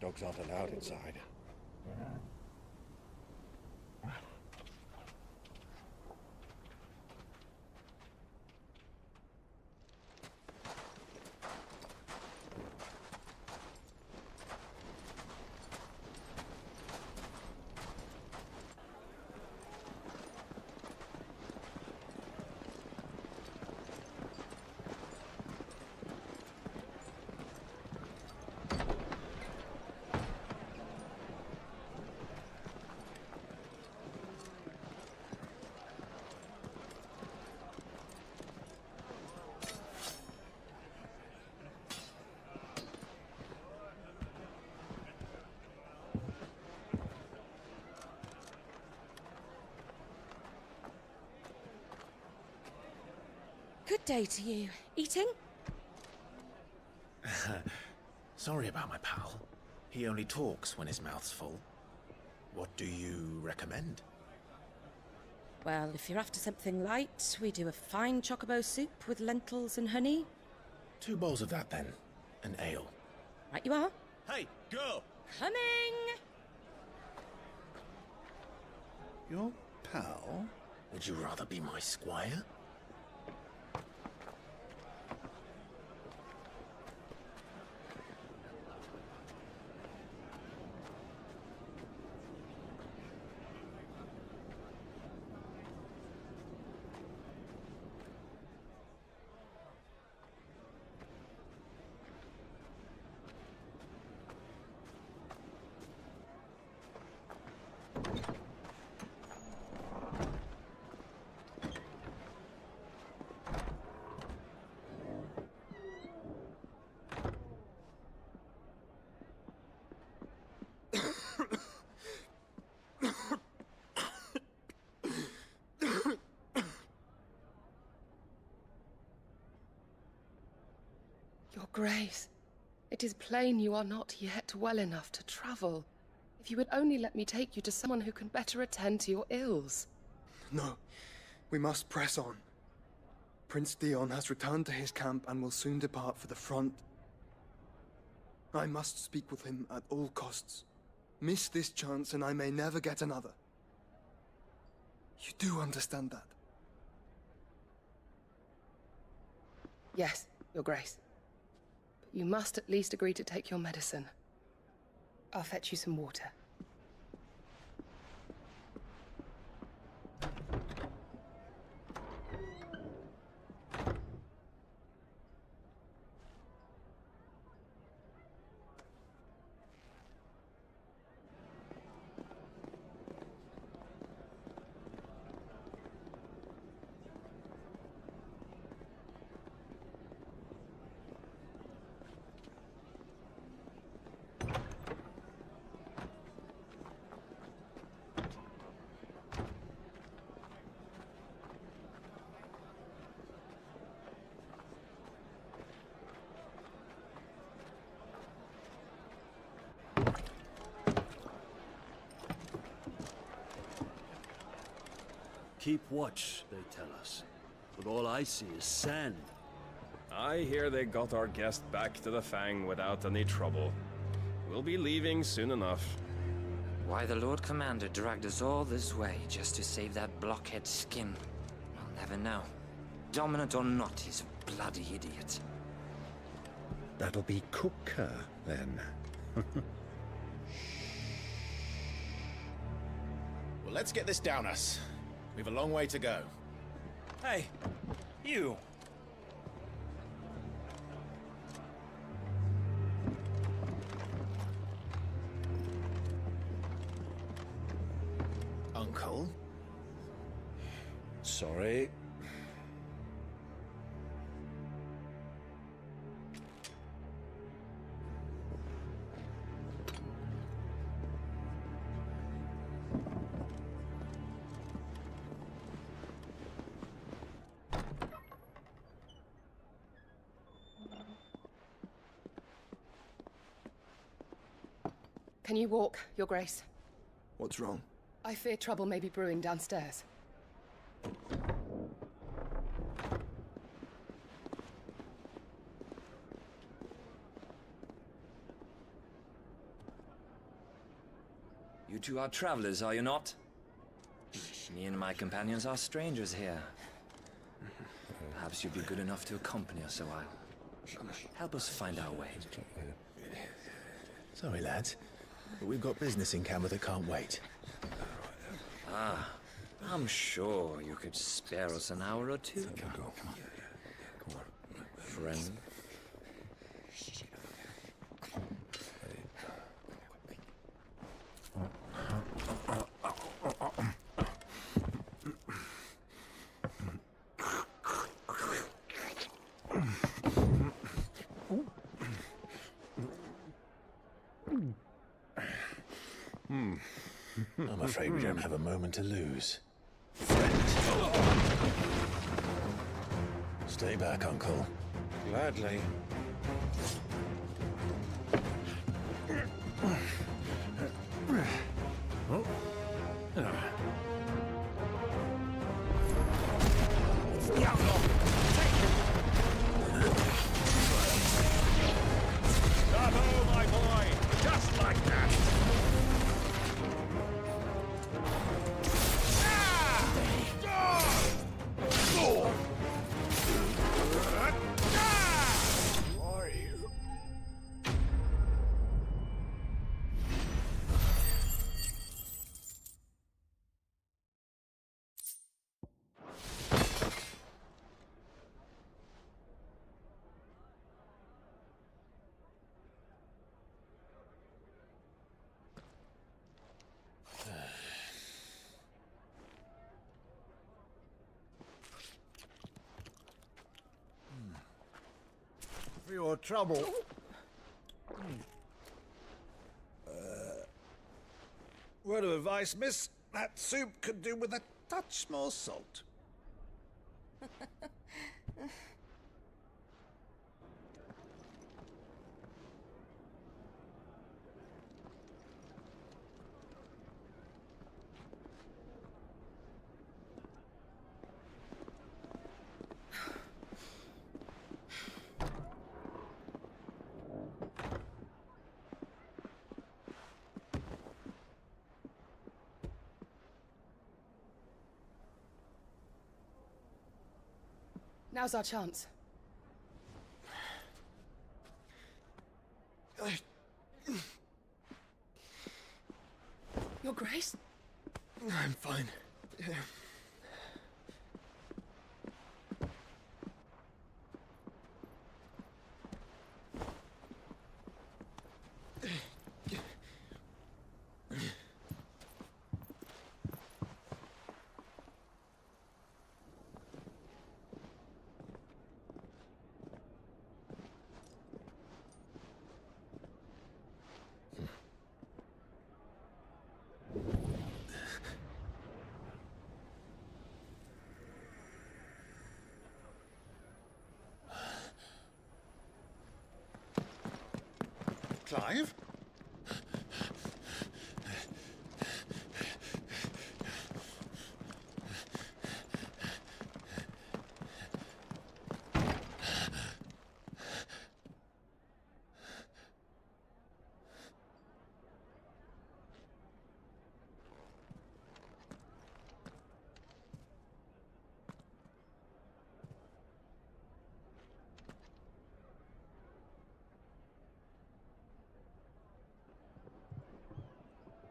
Dogs aren't allowed inside. Good day to you. Eating? Sorry about my pal. He only talks when his mouth's full. What do you recommend? Well, if you're after something light, we do a fine chocobo soup with lentils and honey. 2 bowls of that, then. An ale. Right you are. Hey, girl! Coming! Your pal? Would you rather be my squire? Grace, it is plain you are not yet well enough to travel. If you would only let me take you to someone who can better attend to your ills. No, we must press on. Prince Dion has returned to his camp and will soon depart for the front. I must speak with him at all costs. Miss this chance and I may never get another. You do understand that? Yes, Your Grace. But you must at least agree to take your medicine. I'll fetch you some water. Keep watch, they tell us. But all I see is sand. I hear they got our guest back to the Fang without any trouble. We'll be leaving soon enough. Why the Lord Commander dragged us all this way just to save that blockhead skin, I'll never know. Dominant or not, he's a bloody idiot. That'll be Cooker, then. Well, let's get this down us. We've a long way to go. Hey, you! Uncle? Sorry. Can you walk, Your Grace? What's wrong? I fear trouble may be brewing downstairs. You two are travelers, are you not? Me and my companions are strangers here. Perhaps you'd be good enough to accompany us a while. Help us find our way. Sorry, lads, but we've got business in Camber that can't wait. Ah, I'm sure you could spare us an hour or two. Come on. Friend. I'm afraid we don't have a moment to lose. Stay back, Uncle. Gladly. Bravo, my boy! Just like that! For your trouble. Word of advice, miss. That soup could do with a touch more salt. Now's our chance. Your Grace? I'm fine. Clive?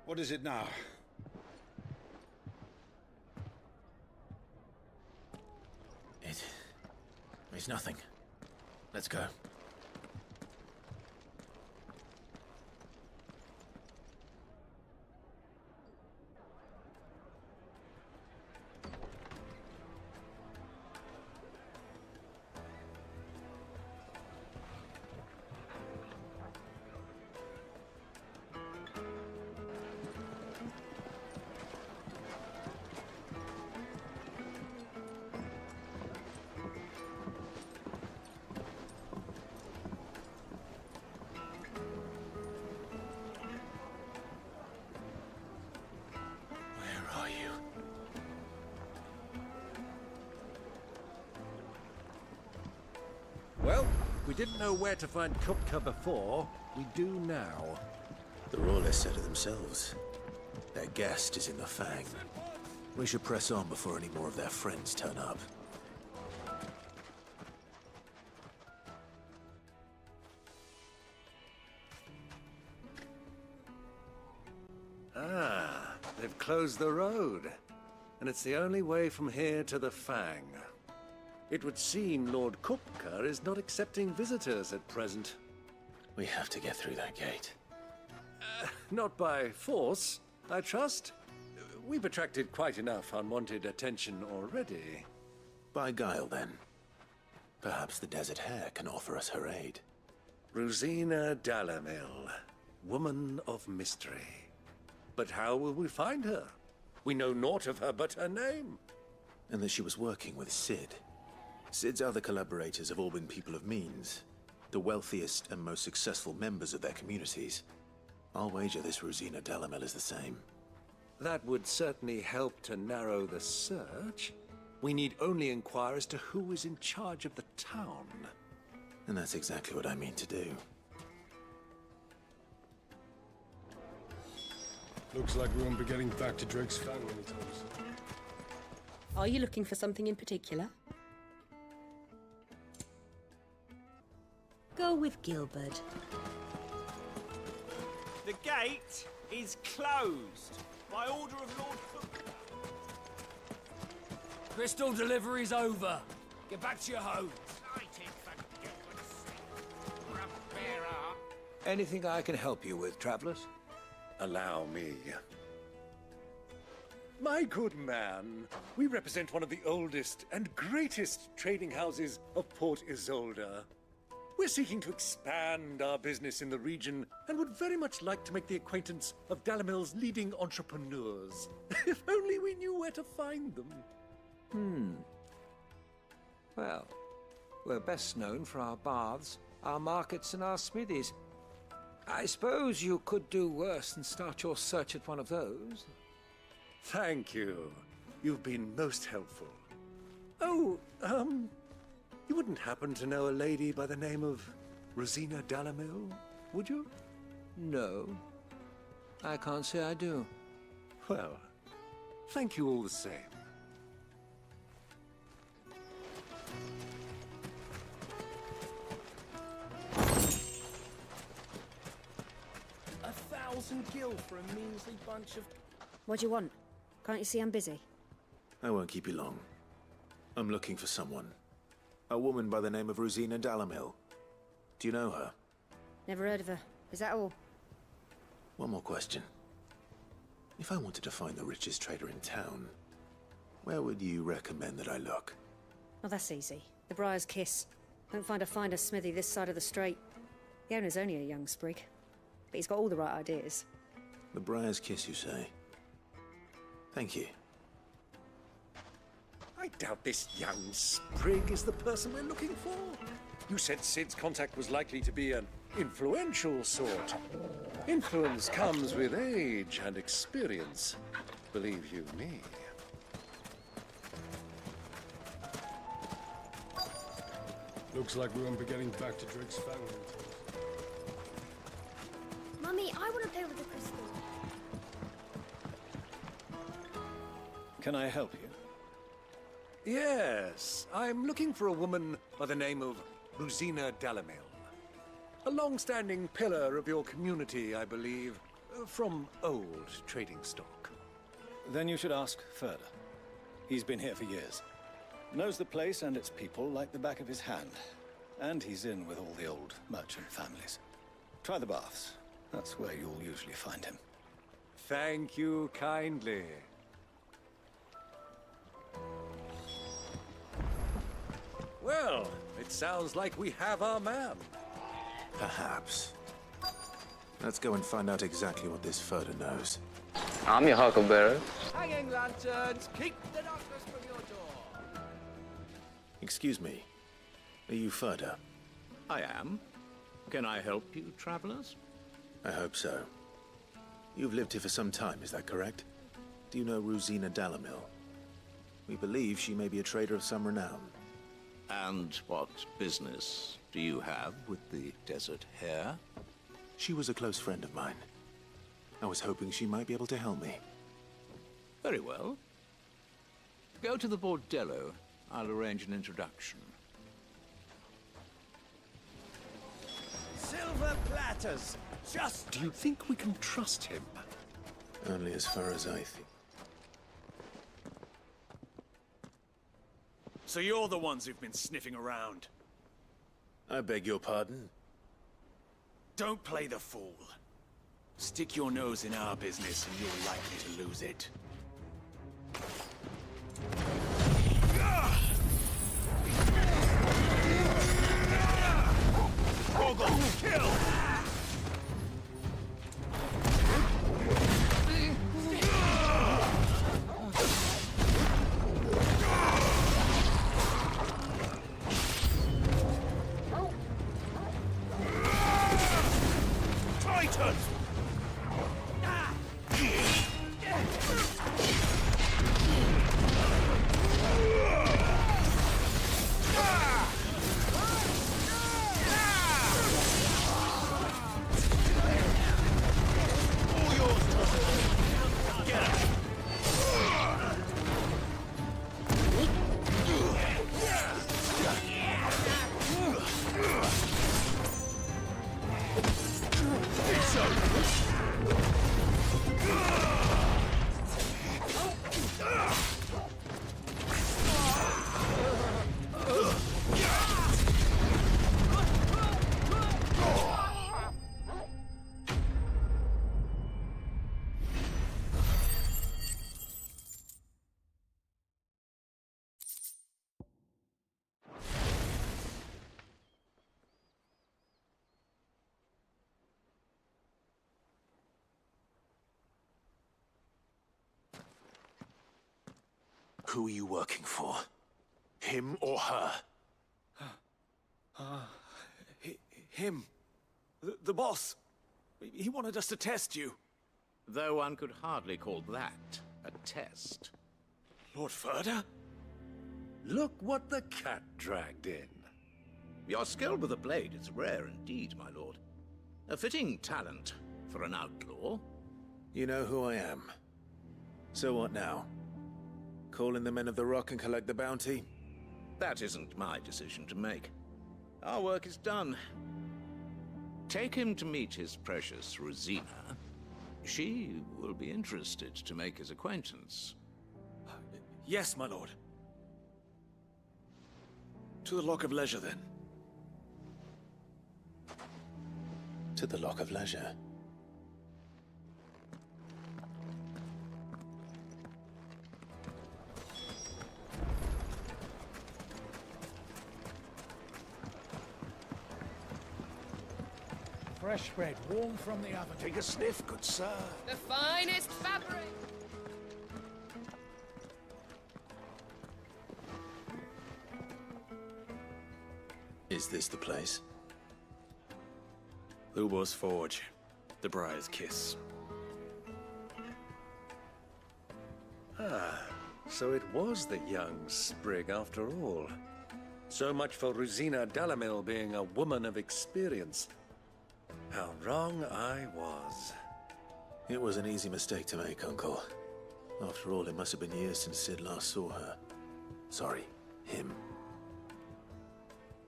What is it now? It's nothing. Let's go. Well, we didn't know where to find Kupka before. We do now. The Rawless said it themselves. Their guest is in the Fang. We should press on before any more of their friends turn up. Ah, they've closed the road. And it's the only way from here to the Fang. It would seem Lord Kupka is not accepting visitors at present. We have to get through that gate. Not by force, I trust. We've attracted quite enough unwanted attention already. By guile, then. Perhaps the Desert Hare can offer us her aid. Rosina Dalamil, woman of mystery. But how will we find her? We know naught of her but her name. And that she was working with Cid. Cid's other collaborators have all been people of means, the wealthiest and most successful members of their communities. I'll wager this Rosina Dalamil is the same. That would certainly help to narrow the search. We need only inquire as to who is in charge of the town. And that's exactly what I mean to do. Looks like we won't be getting back to Drake's Fang anytime soon. Are you looking for something in particular? Go with Gilbert. The gate is closed by order of Lord Cook. Crystal delivery's over. Get back to your homes. Anything I can help you with, travelers? Allow me. My good man, we represent one of the oldest and greatest trading houses of Port Isolde. We're seeking to expand our business in the region and would very much like to make the acquaintance of Dalamil's leading entrepreneurs. If only we knew where to find them. Well, we're best known for our baths, our markets, and our smithies. I suppose you could do worse than start your search at one of those. Thank you. You've been most helpful. Oh, you wouldn't happen to know a lady by the name of Rosina Dalamil, would you? No. I can't say I do. Well, thank you all the same. 1,000 gil for a measly bunch of... What do you want? Can't you see I'm busy? I won't keep you long. I'm looking for someone. A woman by the name of Rosina Dalamil. Do you know her? Never heard of her. Is that all? One more question. If I wanted to find the richest trader in town, where would you recommend that I look? Oh, that's easy. The Briar's Kiss. Don't find a finer smithy this side of the strait. The owner's only a young sprig, but he's got all the right ideas. The Briar's Kiss, you say? Thank you. I doubt this young sprig is the person we're looking for. You said Sid's contact was likely to be an influential sort. Influence comes with age and experience, believe you me. Looks like we won't be getting back to Drake's Fang. Mummy, I want to play with the crystal. Can I help you? Yes, I'm looking for a woman by the name of Rosina Dalamil. A long-standing pillar of your community, I believe, from old trading stock. Then you should ask Ferda. He's been here for years. Knows the place and its people like the back of his hand. And he's in with all the old merchant families. Try the baths. That's where you'll usually find him. Thank you kindly. Well, it sounds like we have our man. Perhaps. Let's go and find out exactly what this Ferda knows. I'm your huckleberry. Hanging lanterns, keep the darkness from your door. Excuse me. Are you Ferda? I am. Can I help you, travelers? I hope so. You've lived here for some time, is that correct? Do you know Rosina Dalamil? We believe she may be a trader of some renown. And what business do you have with the Desert Hare? She was a close friend of mine. I was hoping she might be able to help me. Very well. Go to the Bordello. I'll arrange an introduction. Silver platters! Just... Do you think we can trust him? Only as far as I think. So you're the ones who've been sniffing around. I beg your pardon? Don't play the fool. Stick your nose in our business and you're likely to lose it. Gorgon, kill! Who are you working for? Him or her? Him. The boss. He wanted us to test you. Though one could hardly call that a test. Lord Ferda? Look what the cat dragged in. Your skill with the blade is rare indeed, my lord. A fitting talent for an outlaw. You know who I am. So what now? Call in the Men of the Rock and collect the bounty? That isn't my decision to make. Our work is done. Take him to meet his precious Rosina, She will be interested to make his acquaintance. Yes, my lord. To the Lock of Leisure, then. To the Lock of Leisure. Fresh bread, warm from the oven. Take a sniff, good sir. The finest fabric! Is this the place? Lubor's Forge. The Briar's Kiss. Ah, so it was the young sprig after all. So much for Rosina Dalamil being a woman of experience. How wrong I was. It was an easy mistake to make, Uncle. After all, it must have been years since Sid last saw her. Sorry, him.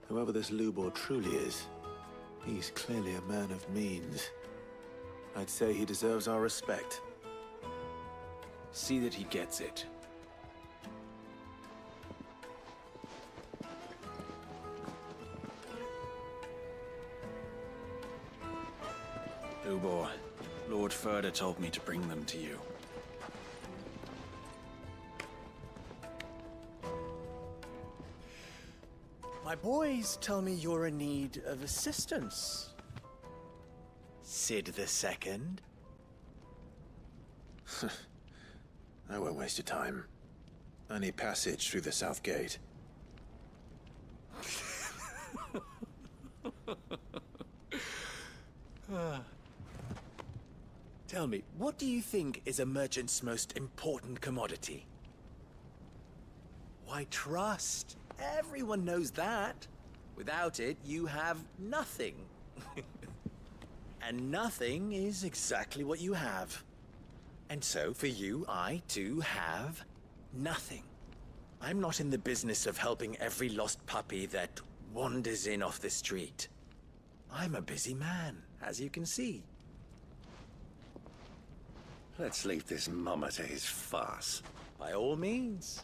Whoever this Lubor truly is, he's clearly a man of means. I'd say he deserves our respect. See that he gets it. Lubor, Lord Furder told me to bring them to you. My boys tell me you're in need of assistance. Sid the Second? I won't waste your time. I need passage through the south gate. Tell me, what do you think is a merchant's most important commodity? Why, trust. Everyone knows that. Without it, you have nothing. And nothing is exactly what you have. And so, for you, I, too, have nothing. I'm not in the business of helping every lost puppy that wanders in off the street. I'm a busy man, as you can see. Let's leave this mama to his farce. By all means.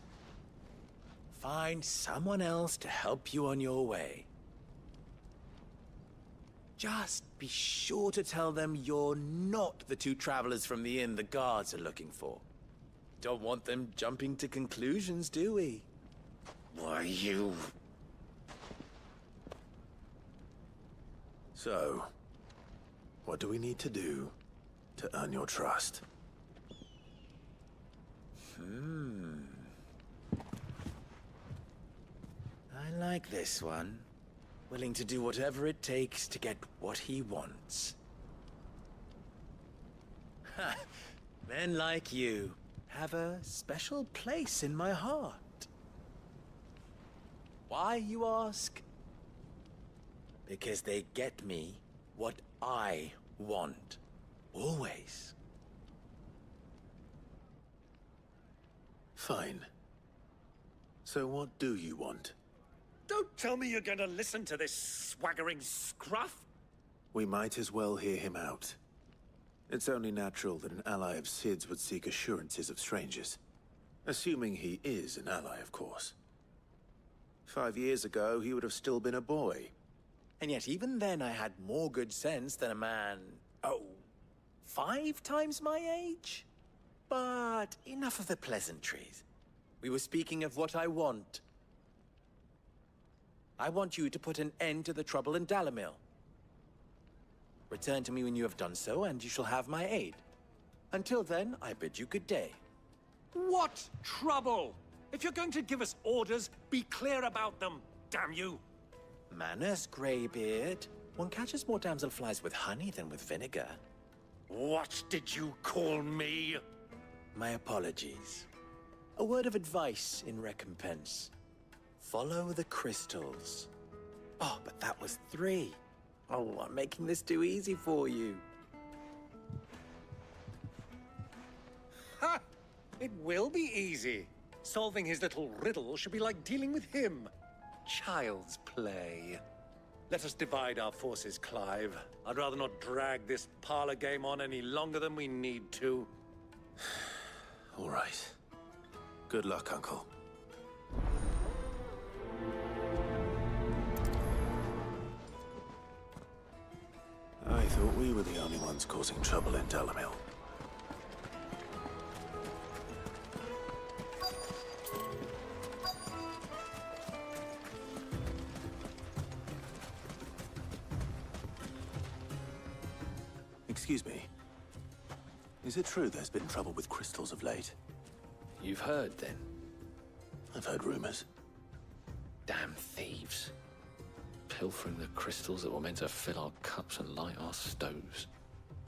Find someone else to help you on your way. Just be sure to tell them you're not the two travelers from the inn the guards are looking for. Don't want them jumping to conclusions, do we? Why, you... So, what do we need to do to earn your trust? I like this one. Willing to do whatever it takes to get what he wants. Ha! Men like you have a special place in my heart. Why, you ask? Because they get me what I want. Always. Fine. So what do you want? Don't tell me you're going to listen to this swaggering scruff! We might as well hear him out. It's only natural that an ally of Sid's would seek assurances of strangers. Assuming he is an ally, of course. 5 years ago, he would have still been a boy. And yet even then I had more good sense than a man, 5 times my age? But enough of the pleasantries. We were speaking of what I want. I want you to put an end to the trouble in Dalamil. Return to me when you have done so, and you shall have my aid. Until then, I bid you good day. What trouble? If you're going to give us orders, be clear about them, damn you! Manners, Greybeard. One catches more damselflies with honey than with vinegar. What did you call me? My apologies. A word of advice in recompense. Follow the crystals. Oh, but that was 3. Oh, I'm making this too easy for you. Ha! It will be easy. Solving his little riddle should be like dealing with him. Child's play. Let us divide our forces, Clive. I'd rather not drag this parlor game on any longer than we need to. All right. Good luck, Uncle. I thought we were the only ones causing trouble in Dalamil. Excuse me. Is it true there's been trouble with crystals of late? You've heard, then? I've heard rumors. Damn thieves. Pilfering the crystals that were meant to fill our cups and light our stoves.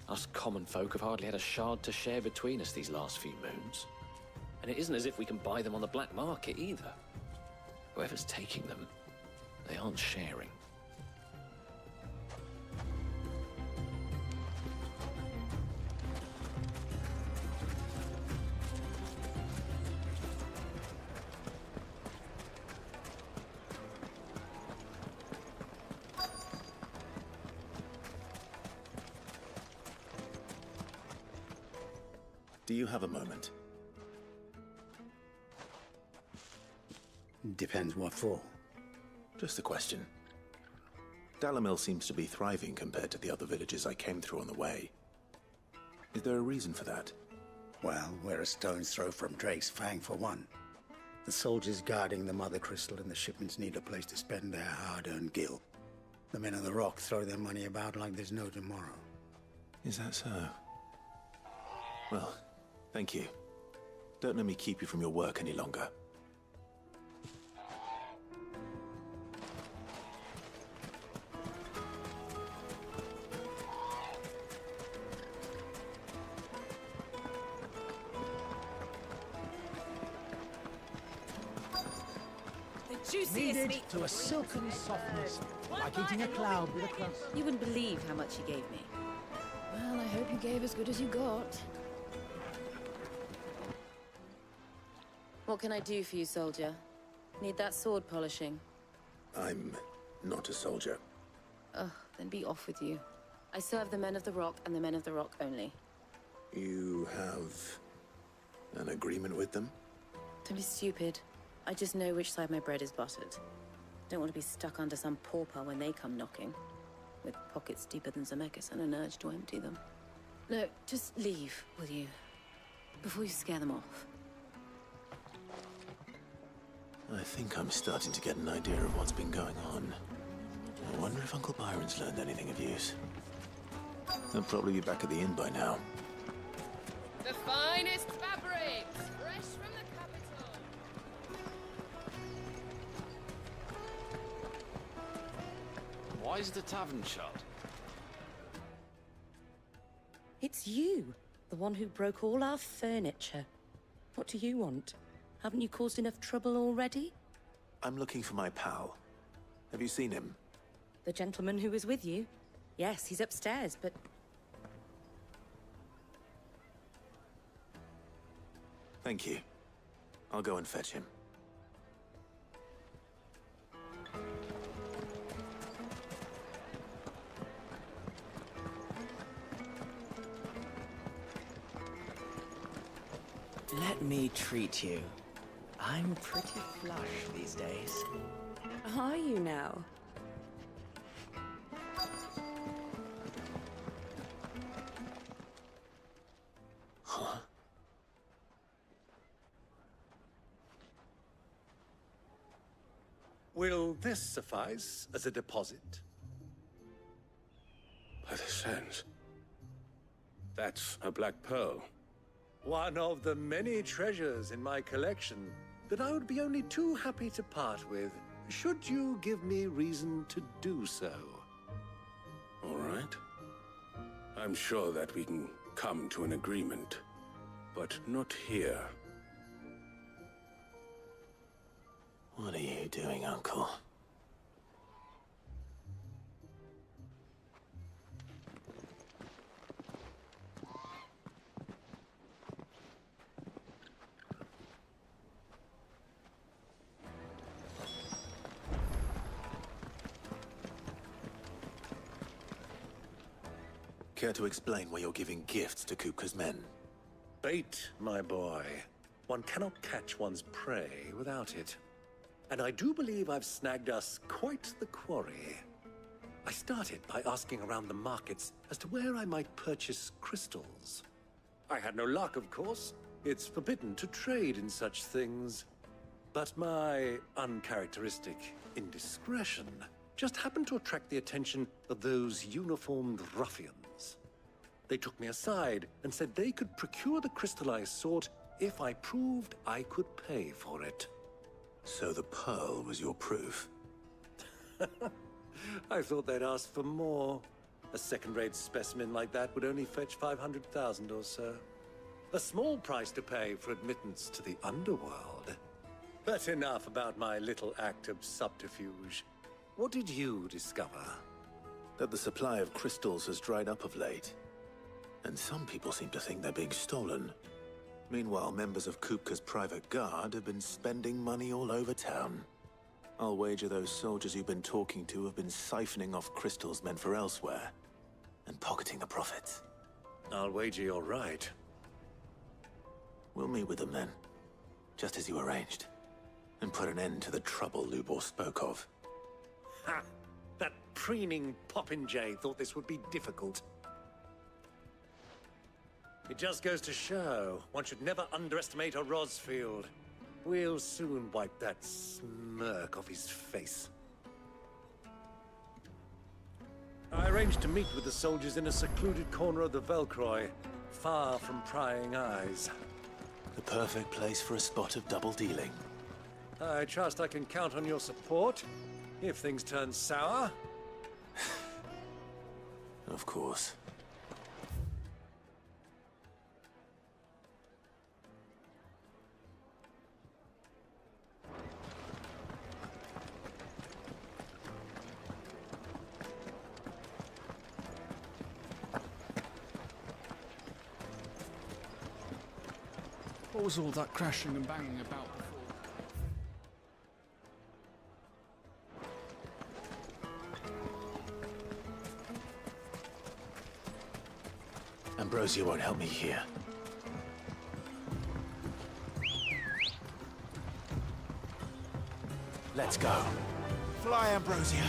Us common folk have hardly had a shard to share between us these last few moons. And it isn't as if we can buy them on the black market either. Whoever's taking them, they aren't sharing. Do you have a moment? Depends what for. Just a question. Dalamil seems to be thriving compared to the other villages I came through on the way. Is there a reason for that? Well, we're a stone's throw from Drake's Fang for one. The soldiers guarding the Mother Crystal and the shipments need a place to spend their hard-earned gil. The men of the Rock throw their money about like there's no tomorrow. Is that so? Well, thank you. Don't let me keep you from your work any longer. Kneaded to a silken softness, like eating a cloud with a crust. You wouldn't believe how much he gave me. Well, I hope you gave as good as you got. What can I do for you, soldier? Need that sword polishing? I'm not a soldier. Ugh, then be off with you. I serve the men of the Rock and the men of the Rock only. You have an agreement with them? Don't be stupid. I just know which side my bread is buttered. Don't want to be stuck under some pauper when they come knocking. With pockets deeper than Zemeckis and an urge to empty them. No, just leave, will you? Before you scare them off. I think I'm starting to get an idea of what's been going on. I wonder if Uncle Byron's learned anything of use. They'll probably be back at the inn by now. The finest fabrics, fresh from the capital. Why is the tavern shut? It's you, the one who broke all our furniture. What do you want? Haven't you caused enough trouble already? I'm looking for my pal. Have you seen him? The gentleman who was with you? Yes, he's upstairs, but... Thank you. I'll go and fetch him. Let me treat you. I'm pretty flush these days. Are you now? Huh? Will this suffice as a deposit? By the sands. That's a black pearl. One of the many treasures in my collection that I would be only too happy to part with, should you give me reason to do so. All right. I'm sure that we can come to an agreement, but not here. What are you doing, Uncle? Care to explain why you're giving gifts to Kupka's men? Bait, my boy. One cannot catch one's prey without it. And I do believe I've snagged us quite the quarry. I started by asking around the markets as to where I might purchase crystals. I had no luck, of course. It's forbidden to trade in such things. But my uncharacteristic indiscretion just happened to attract the attention of those uniformed ruffians. They took me aside and said they could procure the crystal I sought if I proved I could pay for it. So the pearl was your proof? I thought they'd ask for more. A second-rate specimen like that would only fetch 500,000 or so. A small price to pay for admittance to the underworld. But enough about my little act of subterfuge. What did you discover? That the supply of crystals has dried up of late. And some people seem to think they're being stolen. Meanwhile, members of Kupka's private guard have been spending money all over town. I'll wager those soldiers you've been talking to have been siphoning off crystals meant for elsewhere, and pocketing the profits. I'll wager you're right. We'll meet with them then, just as you arranged, and put an end to the trouble Lubor spoke of. Ha! That preening popinjay thought this would be difficult. It just goes to show, one should never underestimate a Rosfield. We'll soon wipe that smirk off his face. I arranged to meet with the soldiers in a secluded corner of the Velcroy, far from prying eyes. The perfect place for a spot of double dealing. I trust I can count on your support, if things turn sour. Of course. What was all that crashing and banging about before? Ambrosia won't help me here. Let's go. Fly, Ambrosia.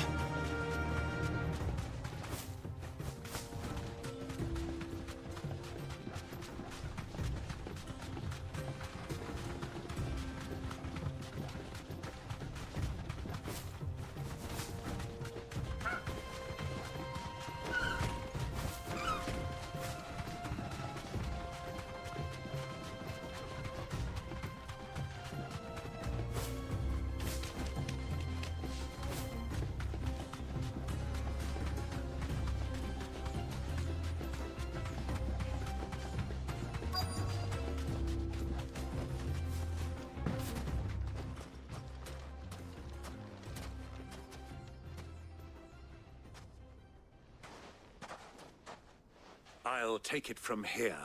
I'll take it from here.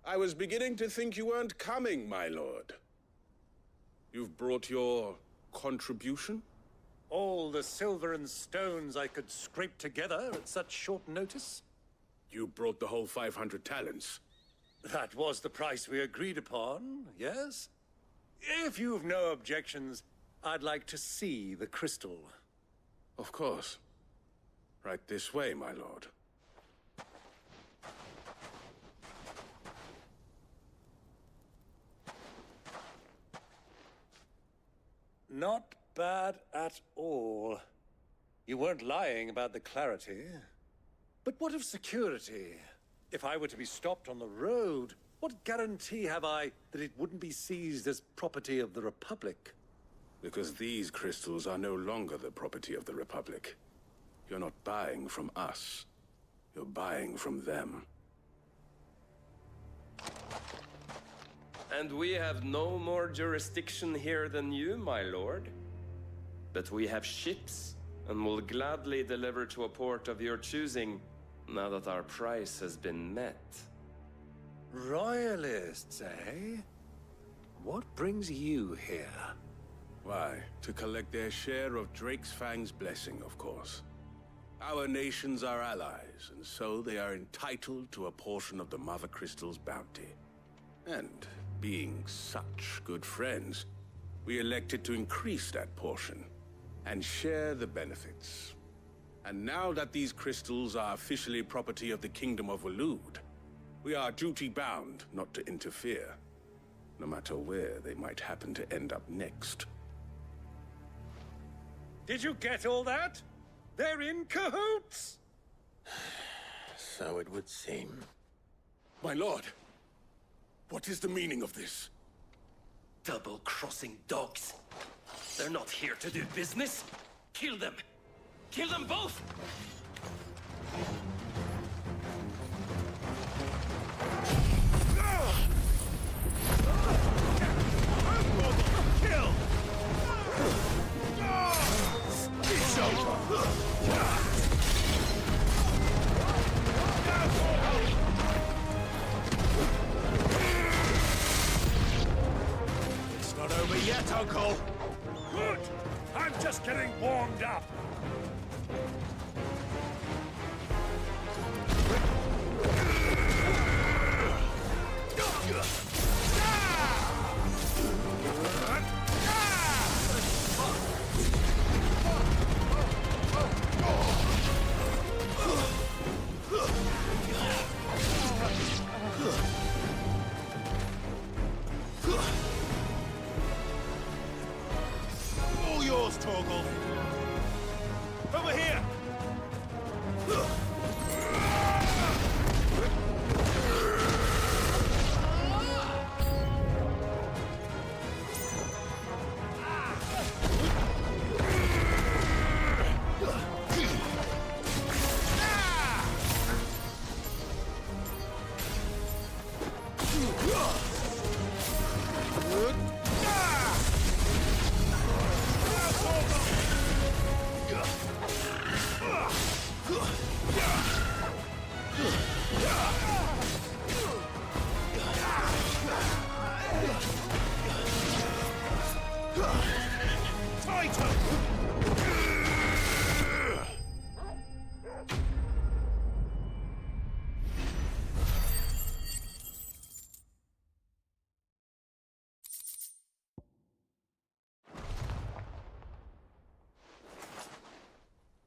I was beginning to think you weren't coming, my lord. You've brought your contribution? All the silver and stones I could scrape together at such short notice? You brought the whole 500 talents. That was the price we agreed upon, yes? If you've no objections, I'd like to see the crystal. Of course. Right this way, my lord. Not bad at all. You weren't lying about the clarity. But what of security? If I were to be stopped on the road, what guarantee have I that it wouldn't be seized as property of the Republic? Because these crystals are no longer the property of the Republic. You're not buying from us. You're buying from them. And we have no more jurisdiction here than you, my lord. But we have ships and will gladly deliver to a port of your choosing, now that our price has been met. Royalists, eh? What brings you here? Why, to collect their share of Drake's Fang's blessing, of course. Our nations are allies, and so they are entitled to a portion of the Mother Crystal's bounty. And, being such good friends, we elected to increase that portion and share the benefits. And now that these crystals are officially property of the Kingdom of Waloed, we are duty-bound not to interfere, no matter where they might happen to end up next. Did you get all that? They're in cahoots! So it would seem. My lord, what is the meaning of this? Double-crossing dogs. They're not here to do business. Kill them. Kill them both! Kill! It's over! It's not over yet, Uncle! Good! I'm just getting warmed up! All yours, Torgal! Over here!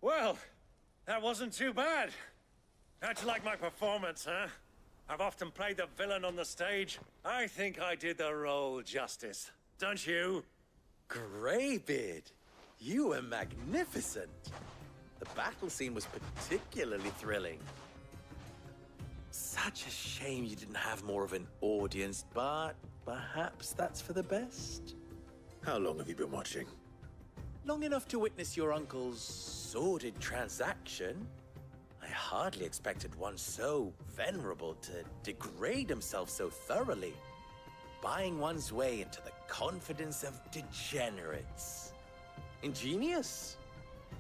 Well, that wasn't too bad. How'd you like my performance, huh? I've often played the villain on the stage. I think I did the role justice. Don't you? Greybeard, you were magnificent. The battle scene was particularly thrilling. Such a shame you didn't have more of an audience, but perhaps that's for the best. How long have you been watching? Long enough to witness your uncle's sordid transaction. I hardly expected one so venerable to degrade himself so thoroughly, buying one's way into the confidence of degenerates. Ingenious.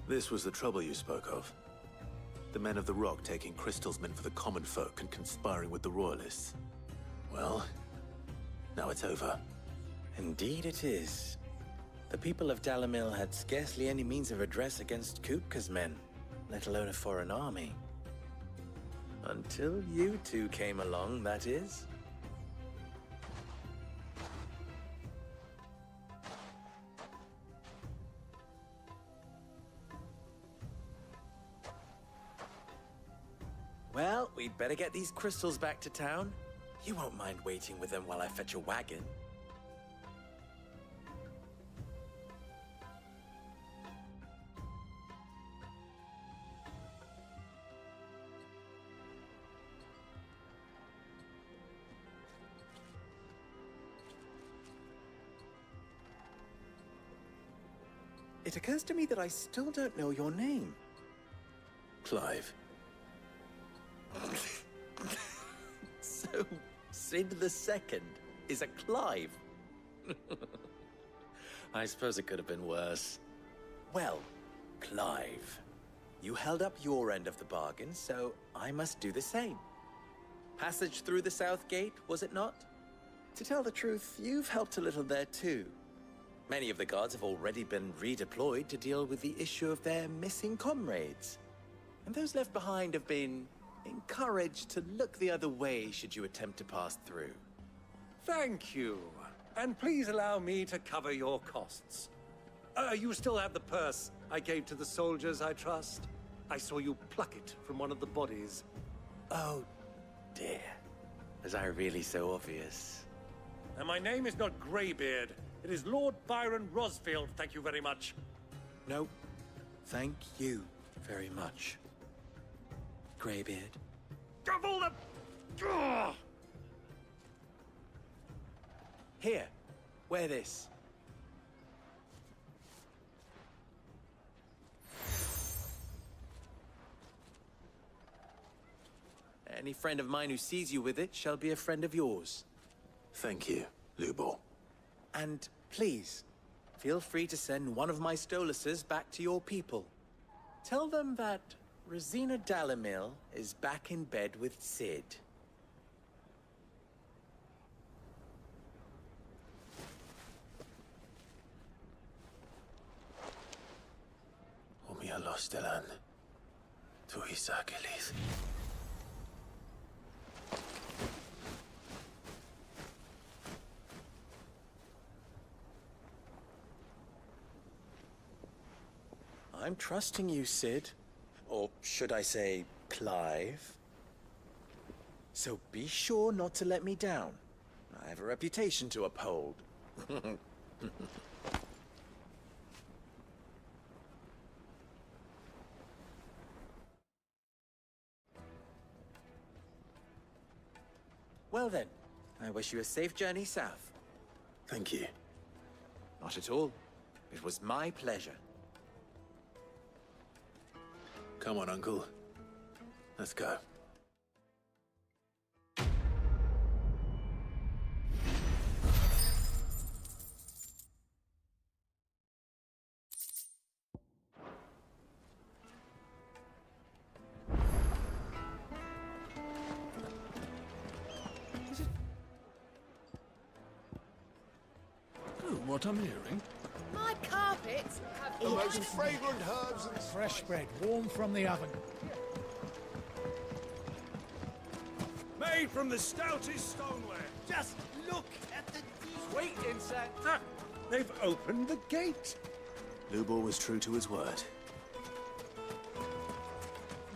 This was the trouble you spoke of. The men of the Rock taking crystals meant for the common folk and conspiring with the Royalists. Well, now it's over. Indeed it is. The people of Dalimil had scarcely any means of redress against Kupka's men, let alone a foreign army. Until you two came along, that is. Well, we'd better get these crystals back to town. You won't mind waiting with them while I fetch a wagon. It occurs to me that I still don't know your name. Clive. So, Sid the Second is a Clive? I suppose it could have been worse. Well, Clive, you held up your end of the bargain, so I must do the same. Passage through the South Gate, was it not? To tell the truth, you've helped a little there too. Many of the guards have already been redeployed to deal with the issue of their missing comrades. And those left behind have been encouraged to look the other way should you attempt to pass through. Thank you. And please allow me to cover your costs. You still have the purse I gave to the soldiers, I trust? I saw you pluck it from one of the bodies. Oh, dear. Was I really so obvious? And my name is not Greybeard. It is Lord Byron Rosfield, thank you very much. No, thank you very much, Greybeard. Of all the... Ugh! Here, wear this. Any friend of mine who sees you with it shall be a friend of yours. Thank you, Lubor. And please, feel free to send one of my Stoluses back to your people. Tell them that Rosina Dalamil is back in bed with Cid. Omia Lostelan. Tu Isaac Elith. I'm trusting you, Cid. Or should I say, Clive? So be sure not to let me down. I have a reputation to uphold. Well then, I wish you a safe journey south. Thank you. Not at all. It was my pleasure. Come on, Uncle. Let's go. What I'm hearing? My carpets have The most fragrant herbs and fresh bread, warm from the oven. Made from the stoutest stoneware. Just look at the Wait, insect! They've opened the gate! Lubor was true to his word.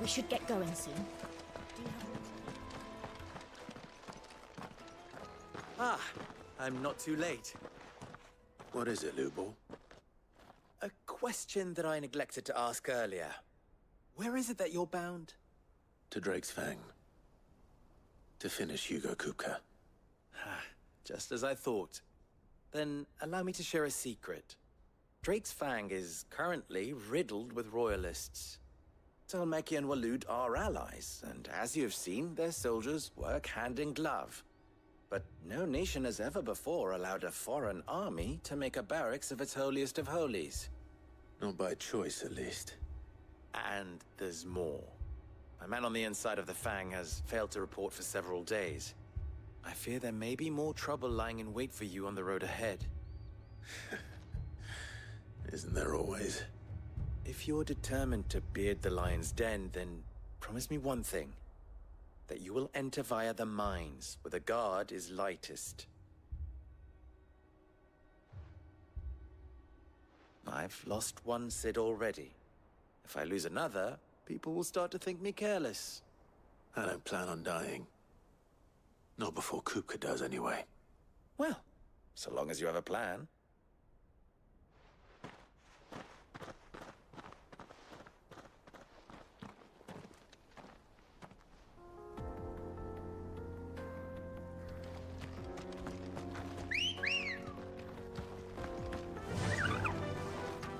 We should get going soon. Ah, I'm not too late. What is it, Lubor? A question that I neglected to ask earlier. Where is it that you're bound? To Drake's Fang. To finish Hugo Kupka. Just as I thought. Then allow me to share a secret. Drake's Fang is currently riddled with royalists. Dhalmekia and Waloed are allies, and as you've seen, their soldiers work hand in glove. But no nation has ever before allowed a foreign army to make a barracks of its holiest of holies. Not by choice, at least. And there's more. My man on the inside of the Fang has failed to report for several days. I fear there may be more trouble lying in wait for you on the road ahead. Isn't there always? If you're determined to beard the lion's den, then promise me one thing. That you will enter via the mines, where the guard is lightest. I've lost one Cid already. If I lose another, people will start to think me careless. I don't plan on dying. Not before Kupka does, anyway. Well, so long as you have a plan.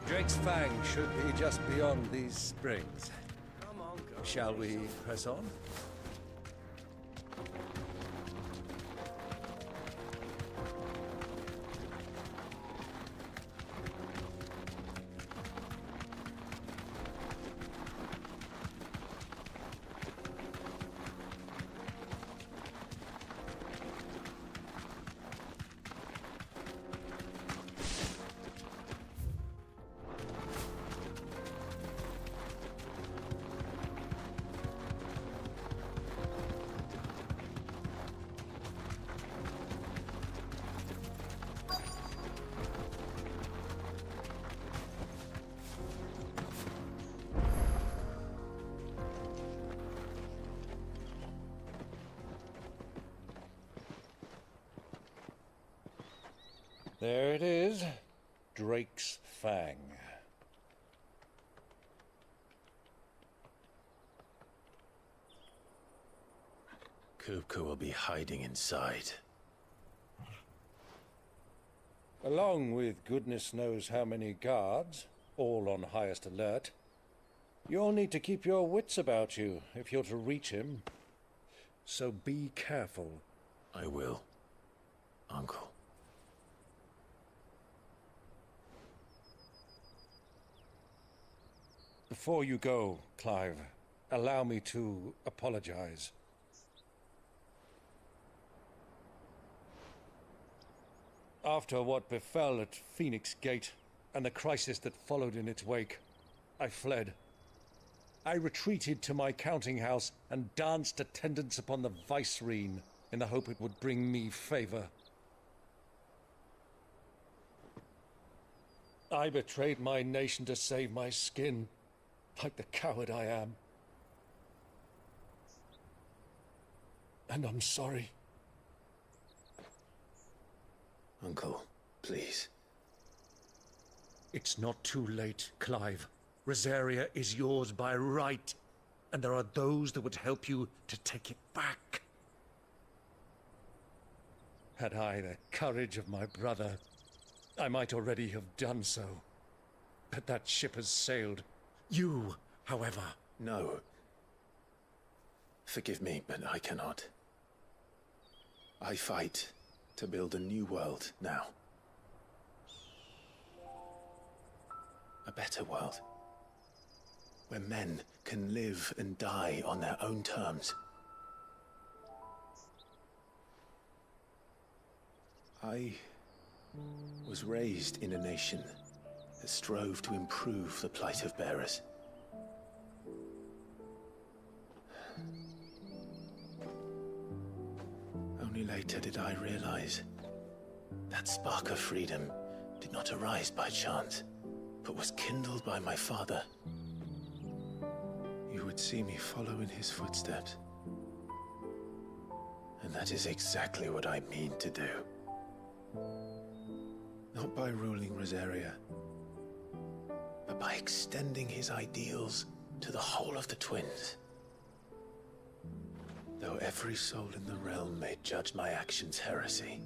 Drake's Fang should be just beyond these springs. Come on, go. Shall we press on? There it is. Drake's Fang. Kupka will be hiding inside. Along with goodness knows how many guards, all on highest alert. You'll need to keep your wits about you if you're to reach him. So be careful. I will, Uncle. Before you go, Clive, allow me to apologize. After what befell at Phoenix Gate and the crisis that followed in its wake, I fled. I retreated to my counting house and danced attendance upon the Vicereine in the hope it would bring me favor. I betrayed my nation to save my skin, like the coward I am. And I'm sorry. Uncle, please. It's not too late, Clive. Rosaria is yours by right, and there are those that would help you to take it back. Had I the courage of my brother, I might already have done so. But that ship has sailed. You, however... No. Forgive me, but I cannot. I fight to build a new world now. A better world. Where men can live and die on their own terms. I was raised in a nation that strove to improve the plight of bearers. Only later did I realize that spark of freedom did not arise by chance, but was kindled by my father. You would see me follow in his footsteps. And that is exactly what I mean to do. Not by ruling Rosaria, but by extending his ideals to the whole of the Twins. Though every soul in the realm may judge my actions heresy,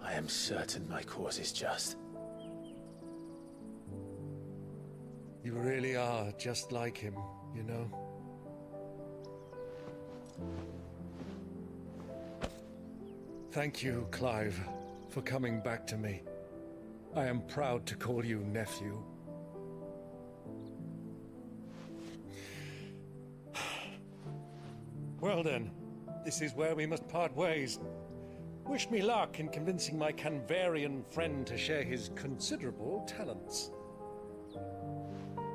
I am certain my cause is just. You really are just like him, you know? Thank you, Clive, for coming back to me. I am proud to call you nephew. Well then, this is where we must part ways. Wish me luck in convincing my Canvarian friend to share his considerable talents.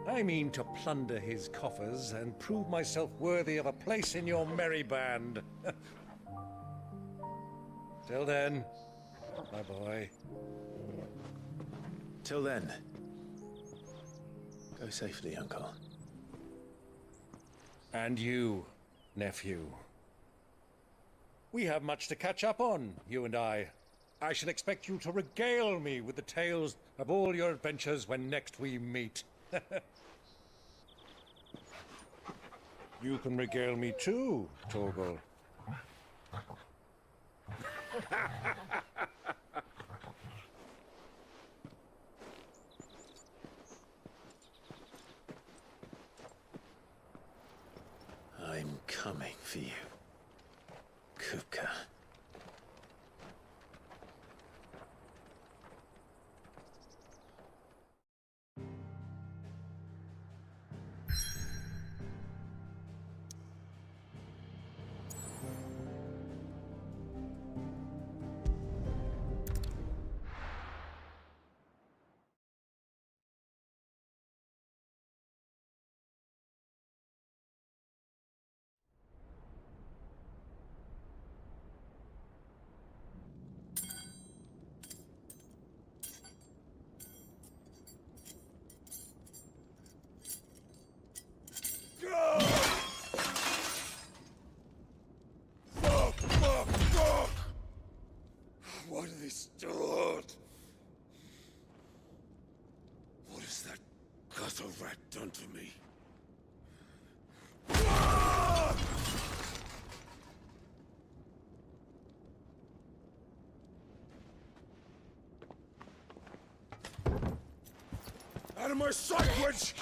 I mean to plunder his coffers and prove myself worthy of a place in your merry band. Till then, my boy. Till then, go safely, Uncle. And you, nephew. We have much to catch up on, you and I. I shall expect you to regale me with the tales of all your adventures when next we meet. You can regale me too, Torgal. I'm coming for you, Kupka. that done to me? Out of my sight, witch!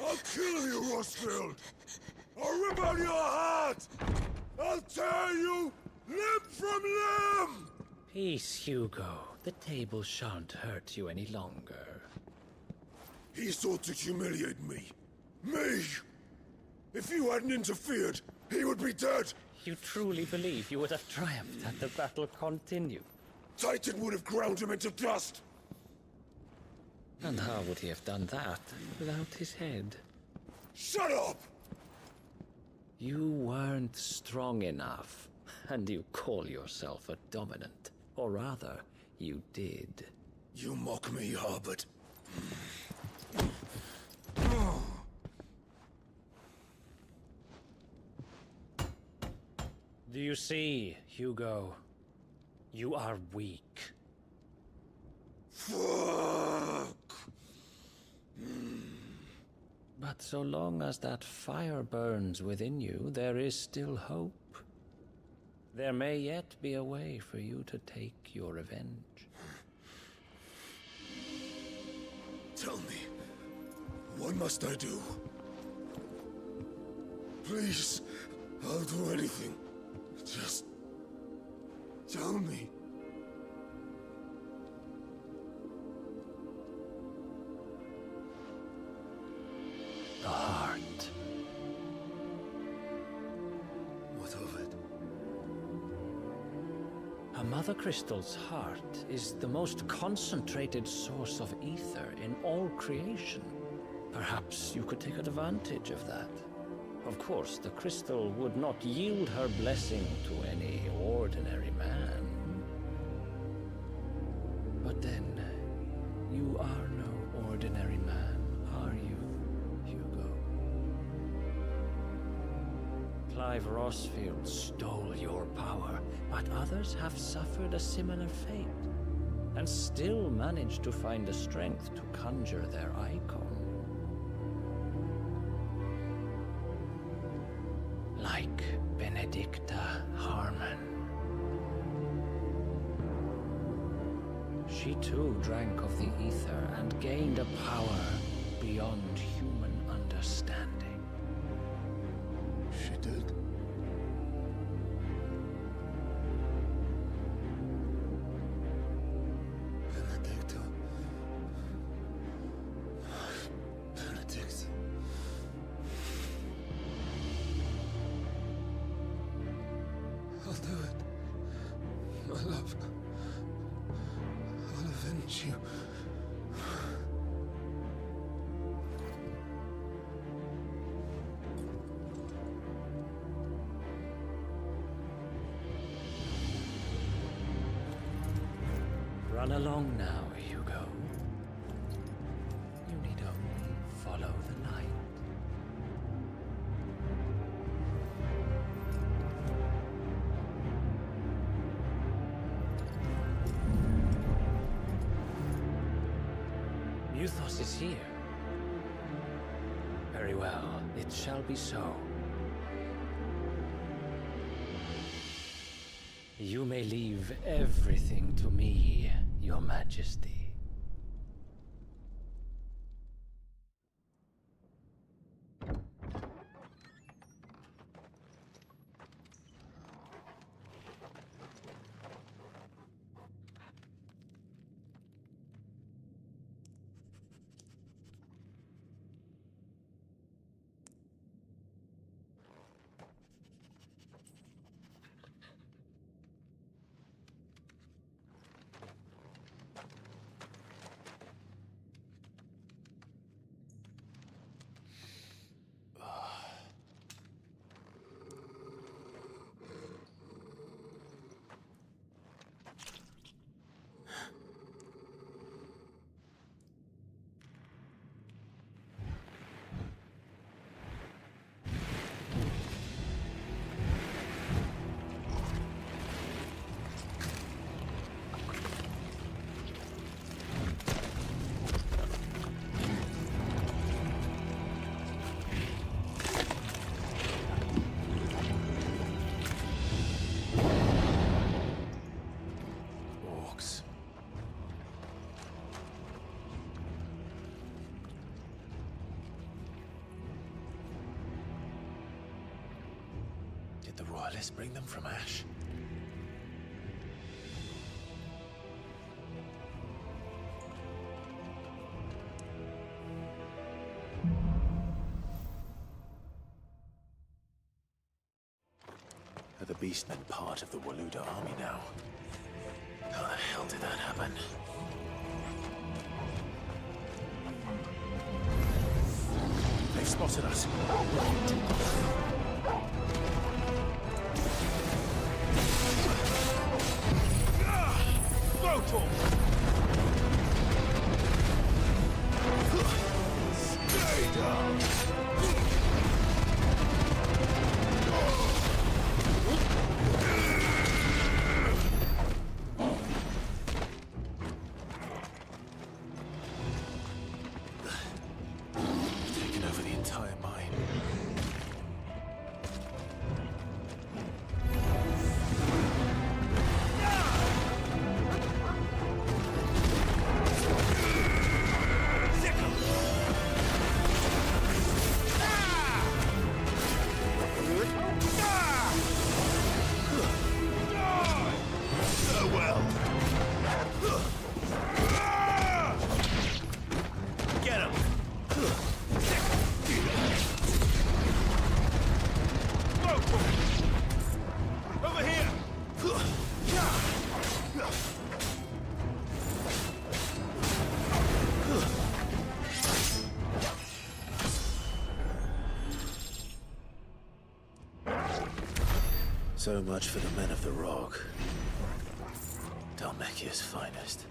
I'll kill you, Rosfield! I'll rip out your heart! I'll tear you limb from limb! Peace, Hugo. The table shan't hurt you any longer. He sought to humiliate me. Me! If you hadn't interfered, he would be dead! You truly believe you would have triumphed had the battle continued? Titan would have ground him into dust! And how would he have done that without his head? Shut up! You weren't strong enough, and you call yourself a dominant. Or rather, you did. You mock me, Harbert. Do you see, Hugo? You are weak. Fuck! But so long as that fire burns within you, there is still hope. There may yet be a way for you to take your revenge. Tell me, what must I do? Please, I'll do anything. Just tell me. The heart. What of it? A Mother Crystal's heart is the most concentrated source of ether in all creation. Perhaps you could take advantage of that. Of course, the crystal would not yield her blessing to any ordinary man. But then, you are no ordinary man, are you, Hugo? Clive Rosfield stole your power, but others have suffered a similar fate, and still managed to find the strength to conjure their icon. Like Benedicta Harmon. She too drank of the ether and gained a power beyond human understanding. She did. Benedicta. Benedict. I'll do it. My love. I'll avenge you. Run along now, Hugo. You need only follow the light. Muthos is here. Very well, it shall be so. You may leave everything to me, Your Majesty. Did the Royalists bring them from Ash? Are the Beastmen part of the Waluda army now? How the hell did that happen? They've spotted us. Rotor! Stay down! Taken over the entire mine. So much for the men of the Rock. Dhalmekia's finest.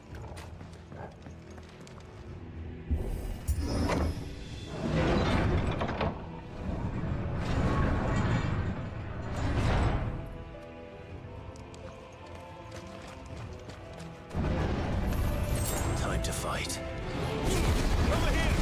Time to fight. Over here!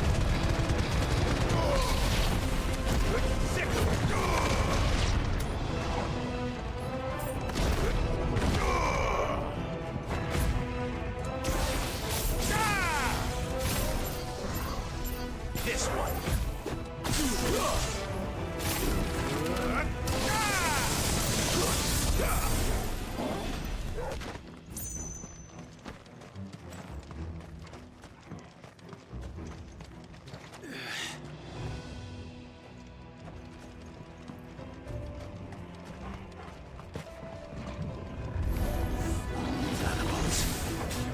This one. Animals.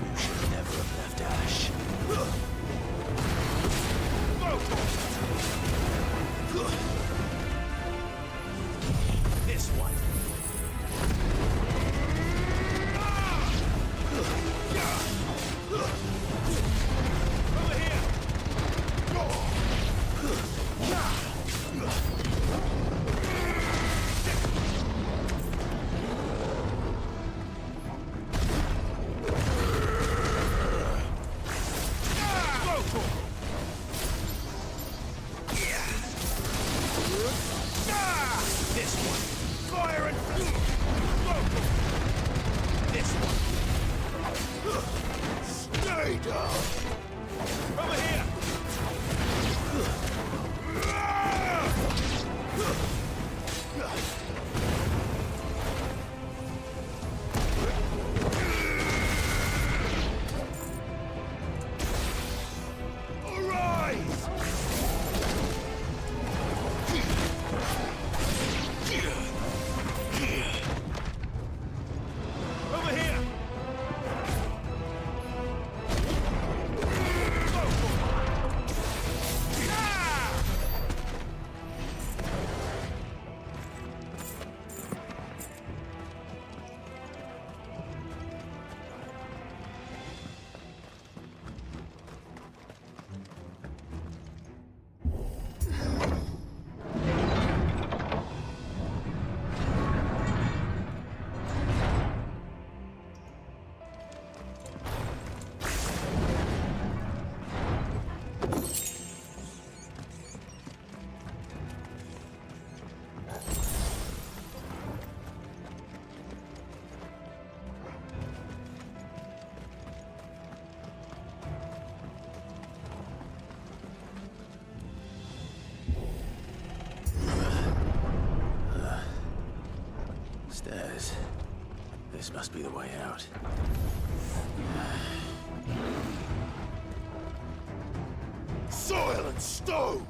You should never have left Ash. This one. Over here. This one. Fire and this one. Stay down. Over here. must be the way out. Soil and stone!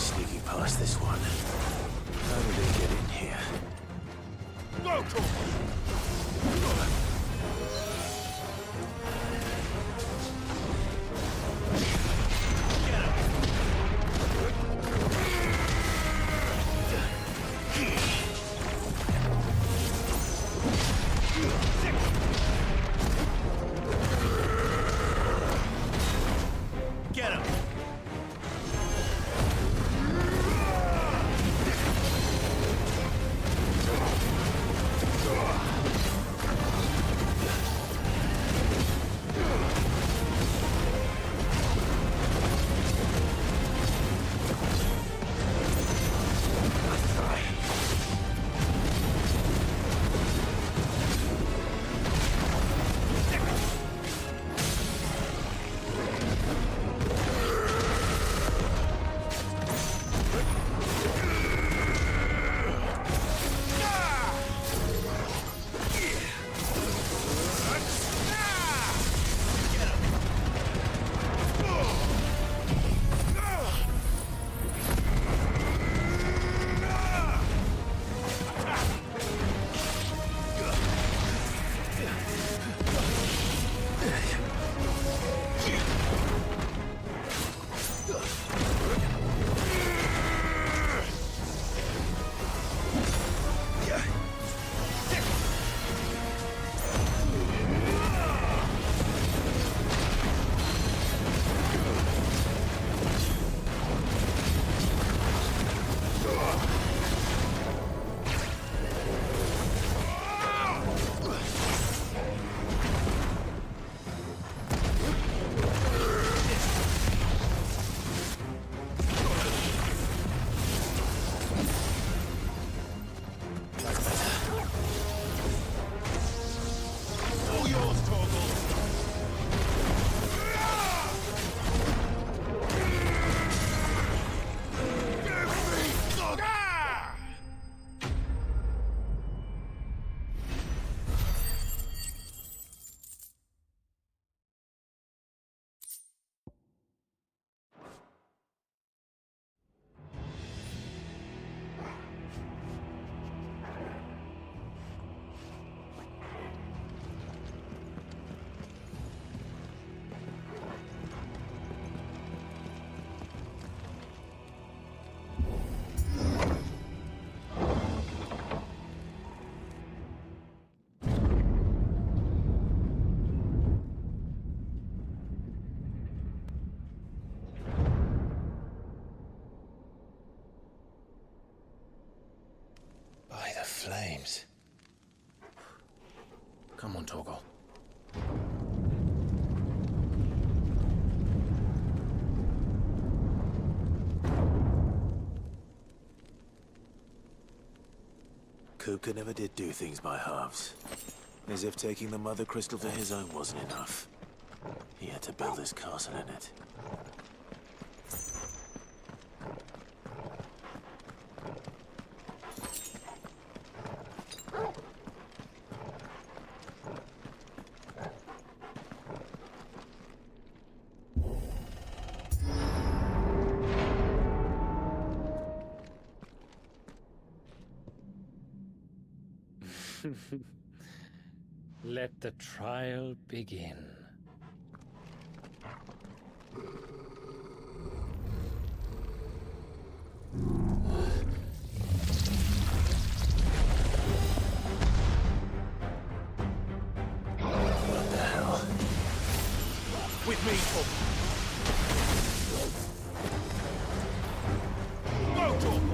Sneaking past this one. How did they get in here? Go, Get him! By the flames. Come on, Torgal. Kupka never did do things by halves. As if taking the Mother Crystal for his own wasn't enough. He had to build his castle in it. Let the trial begin. What the hell? With me, Torgal. Go, Torgal.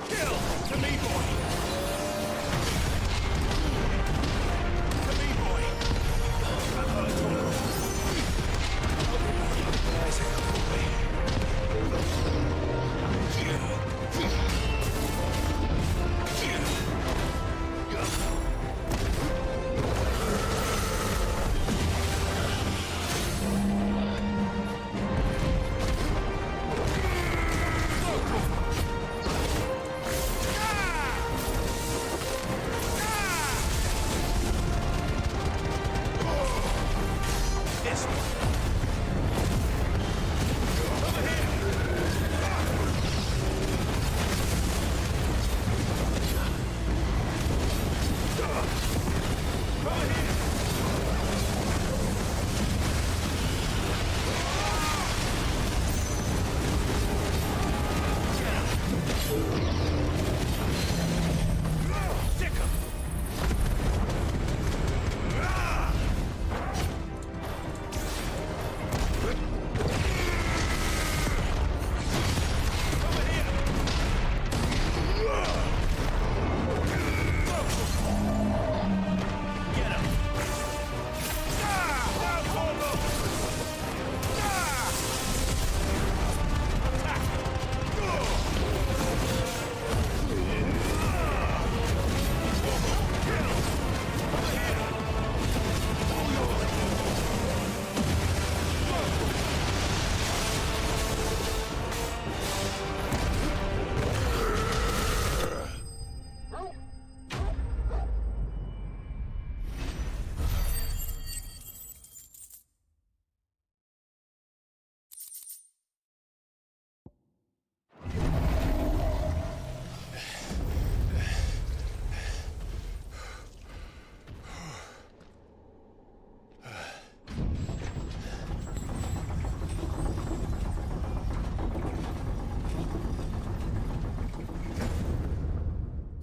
Kill! To me, boy! To me, boy!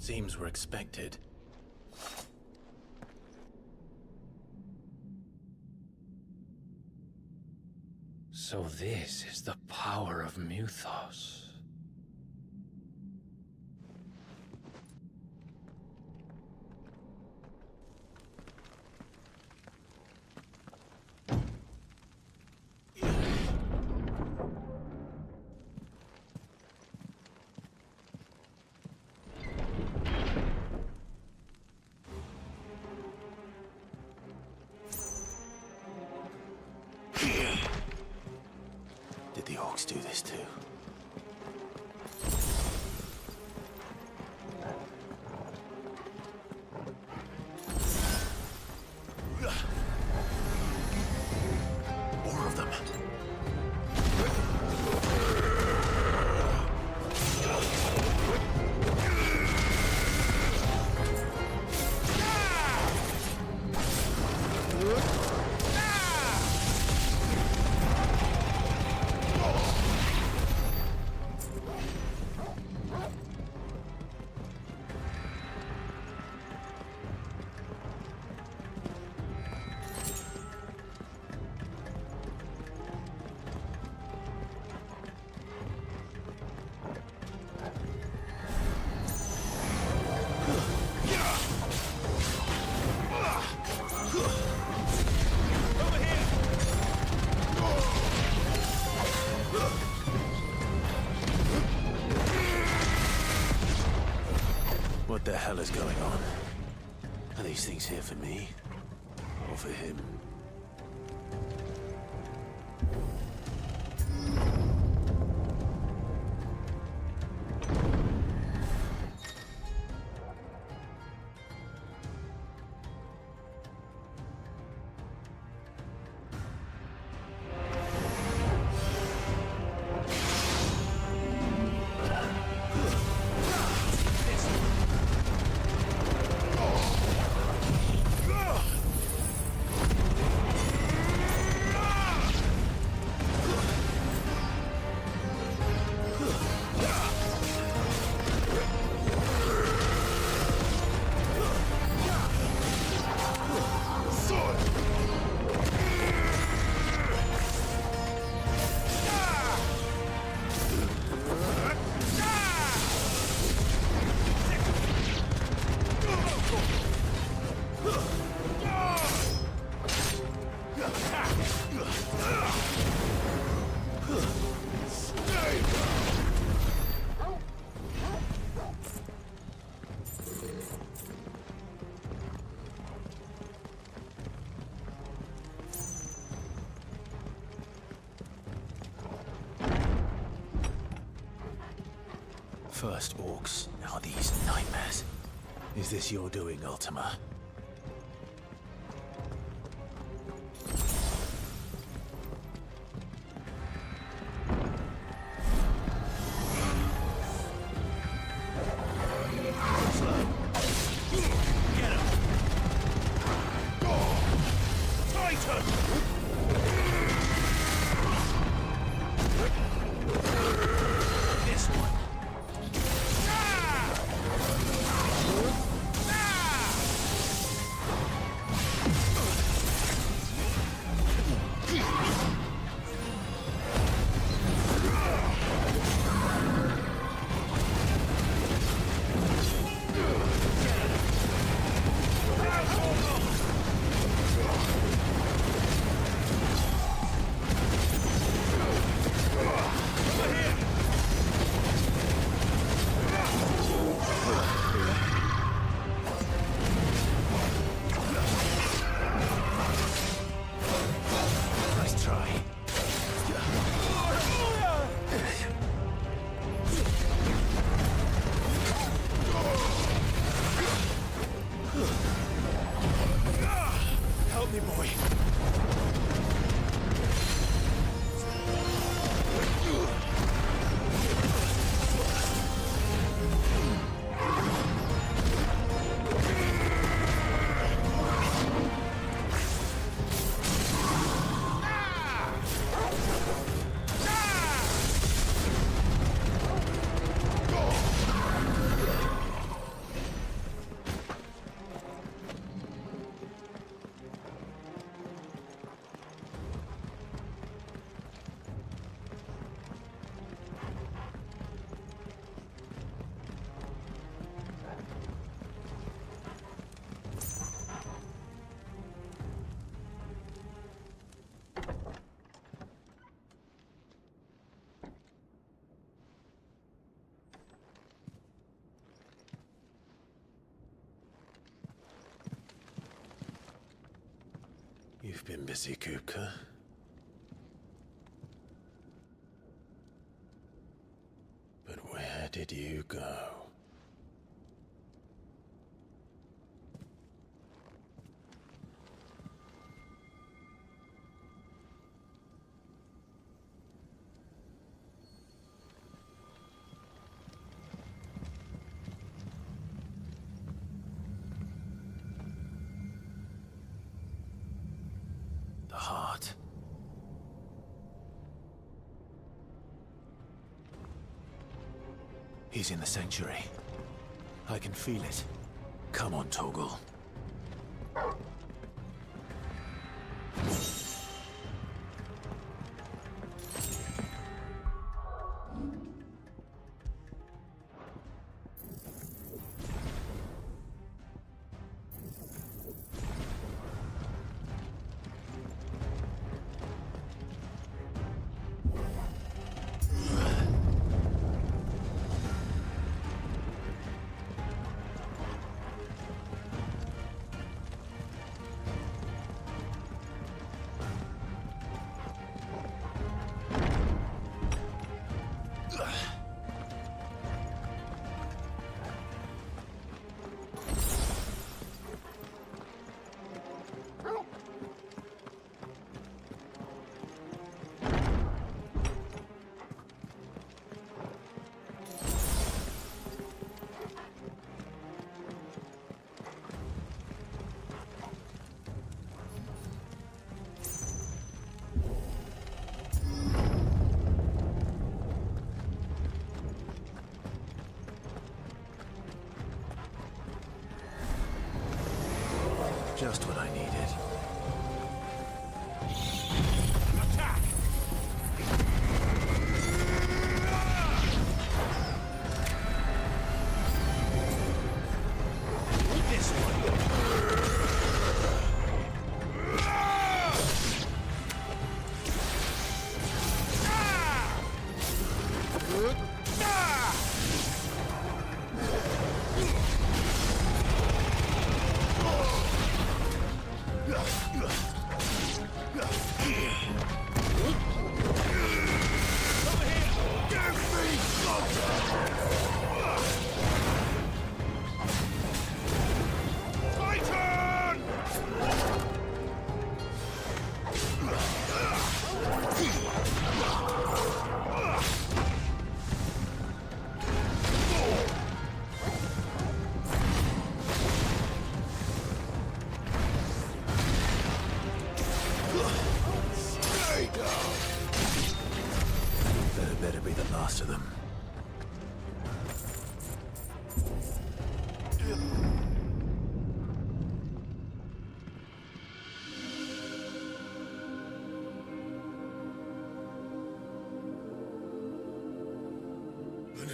Seems we're expected. So this is the power of Muthos. Did the orcs do this too? More of them. What the hell is going on? Are these things here for me? Or for him? First orcs, now these nightmares. Is this your doing, Ultima? You've been busy, Kupka. But where did you go? Heart. He's in the sanctuary. I can feel it. Come on, Torgal. Just what I needed. Attack! This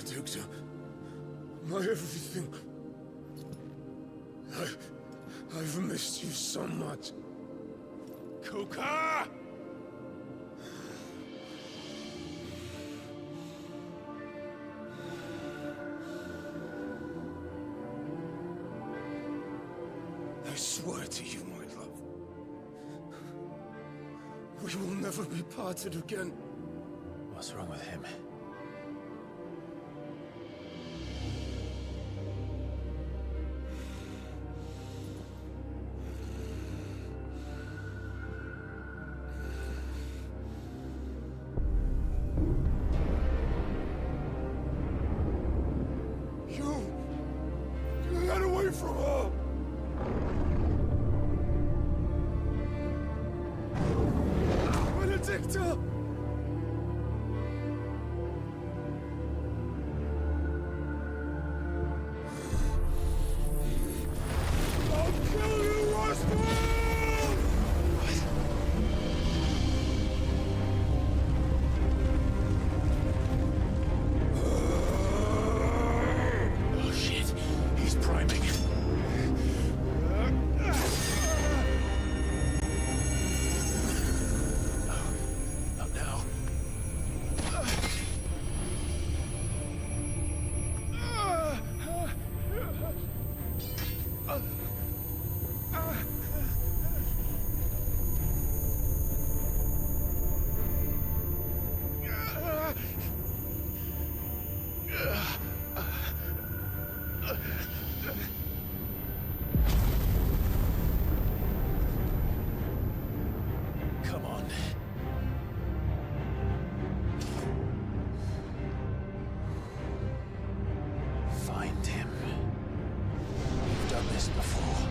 Benedicta. My everything. I've missed you so much. Kuka! I swear to you, my love. We will never be parted again. What's wrong with him? You got away from her! Benedicta! I'll kill you, Roscoe! Oh shit, he's priming. Not now. Come on. Find him. You've done this before.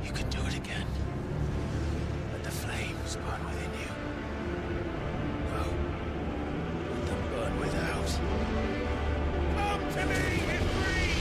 You can do it again. Let the flames burn within you. No. Let them burn without. Come to me, Ifrit!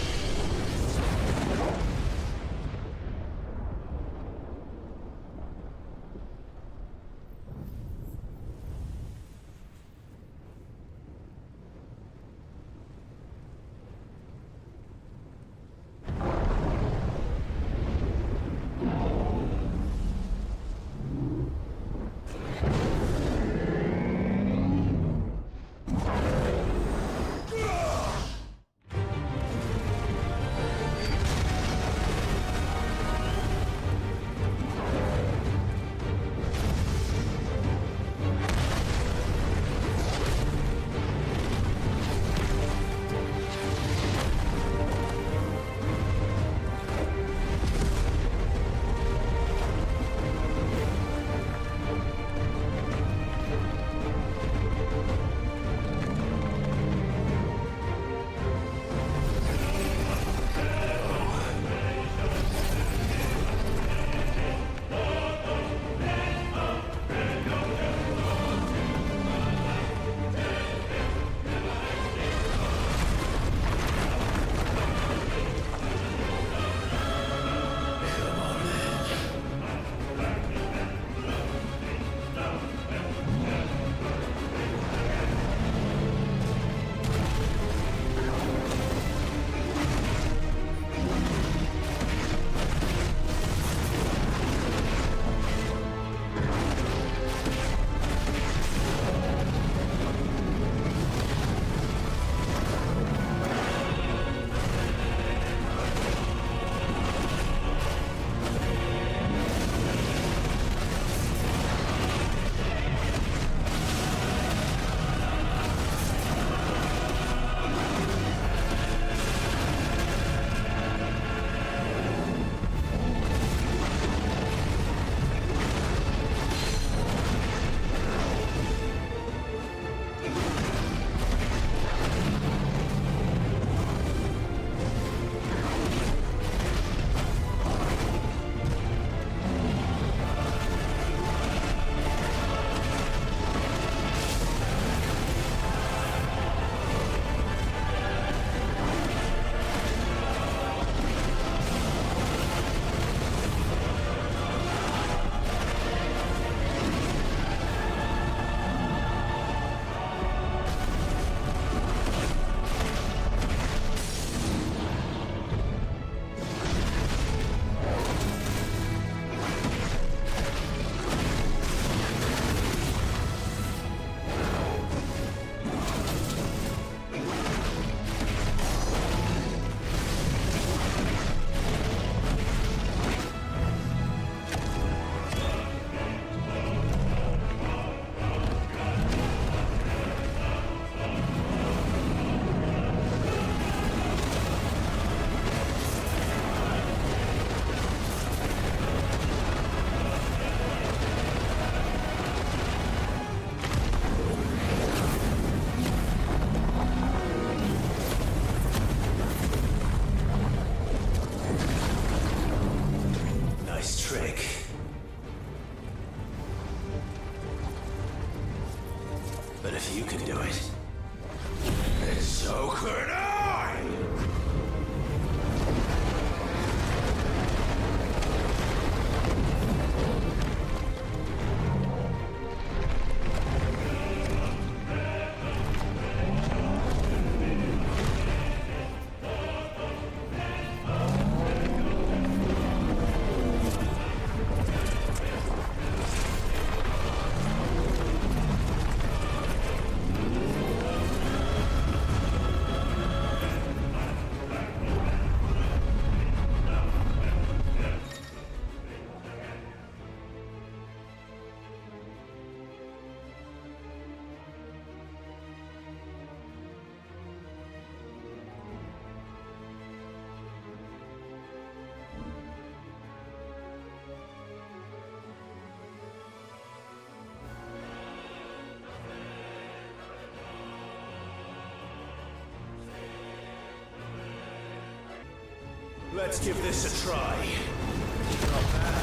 Let's give this a try. Not bad.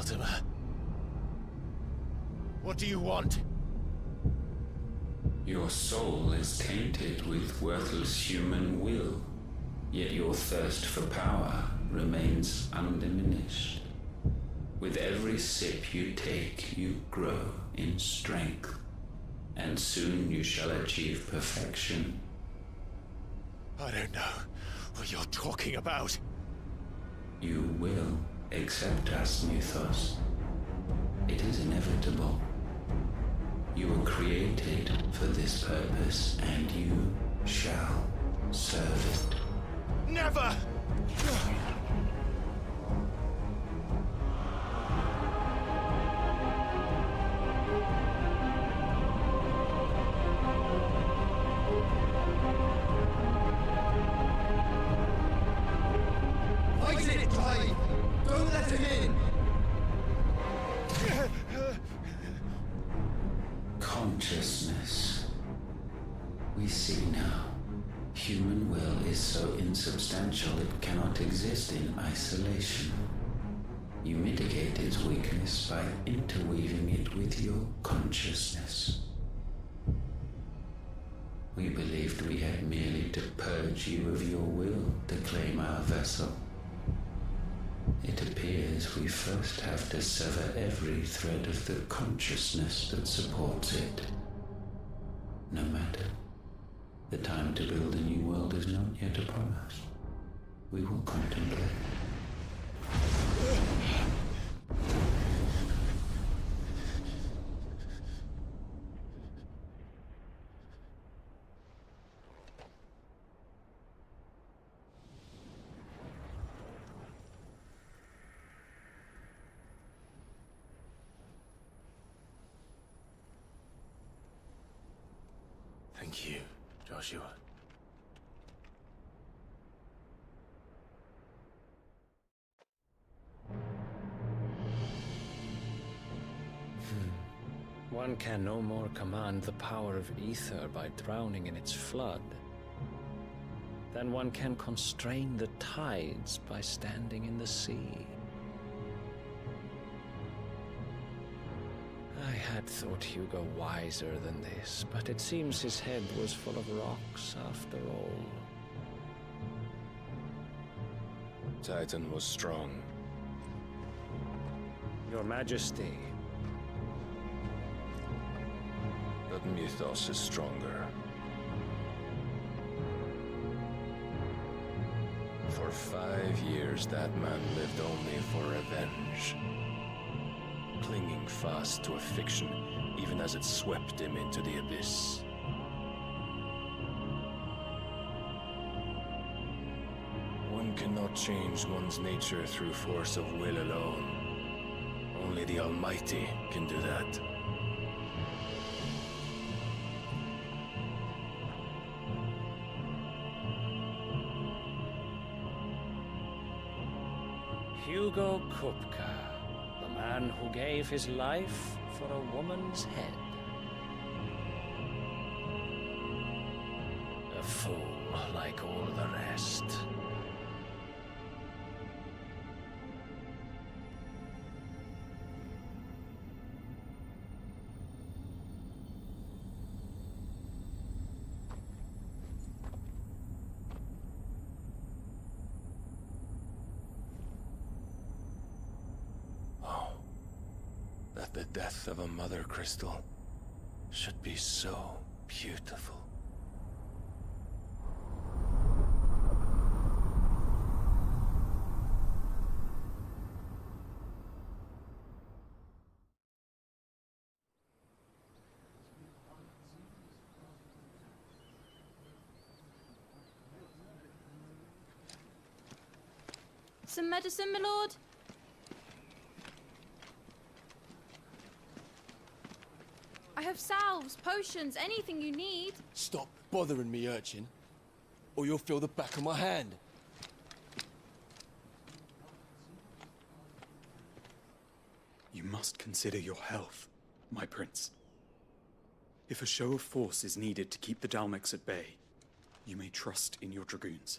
Mortimer. What do you want? Your soul is tainted with worthless human will, yet your thirst for power remains undiminished. With every sip you take, you grow in strength, and soon you shall achieve perfection. I don't know what you're talking about. You will accept us, Mythos. It is inevitable. You were created for this purpose, and you shall serve it. Never! Fight it, Clive! Don't let him in! Consciousness. We see now. Human will is so insubstantial it cannot exist in isolation. You mitigate its weakness by interweaving it with your consciousness. We believed we had merely to purge you of your will to claim our vessel. It appears we first have to sever every thread of the consciousness that supports it. No matter. The time to build a new world is not yet upon us. We will contemplate. Thank you, Joshua. One can no more command the power of ether by drowning in its flood than one can constrain the tides by standing in the sea. I had thought Hugo wiser than this, but it seems his head was full of rocks after all. Titan was strong. Your Majesty. But Mythos is stronger. For 5 years, that man lived only for revenge. Clinging fast to a fiction, even as it swept him into the abyss. One cannot change one's nature through force of will alone. Only the Almighty can do that. Hugo Kupka, the man who gave his life for a woman's head. A fool like all the rest. That the death of a mother crystal should be so beautiful. Some medicine, my lord? I have salves, potions, anything you need. Stop bothering me, urchin, or you'll feel the back of my hand. You must consider your health, my prince. If a show of force is needed to keep the Dalmex at bay, you may trust in your dragoons.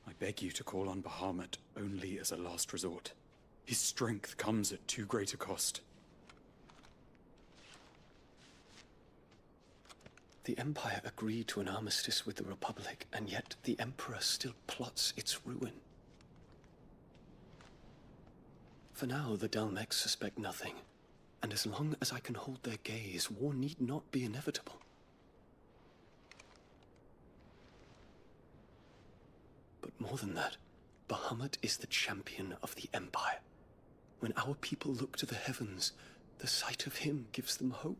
I beg you to call on Bahamut only as a last resort. His strength comes at too great a cost. The Empire agreed to an armistice with the Republic, and yet the Emperor still plots its ruin. For now, the Dalmex suspect nothing, and as long as I can hold their gaze, war need not be inevitable. But more than that, Bahamut is the champion of the Empire. When our people look to the heavens, the sight of him gives them hope.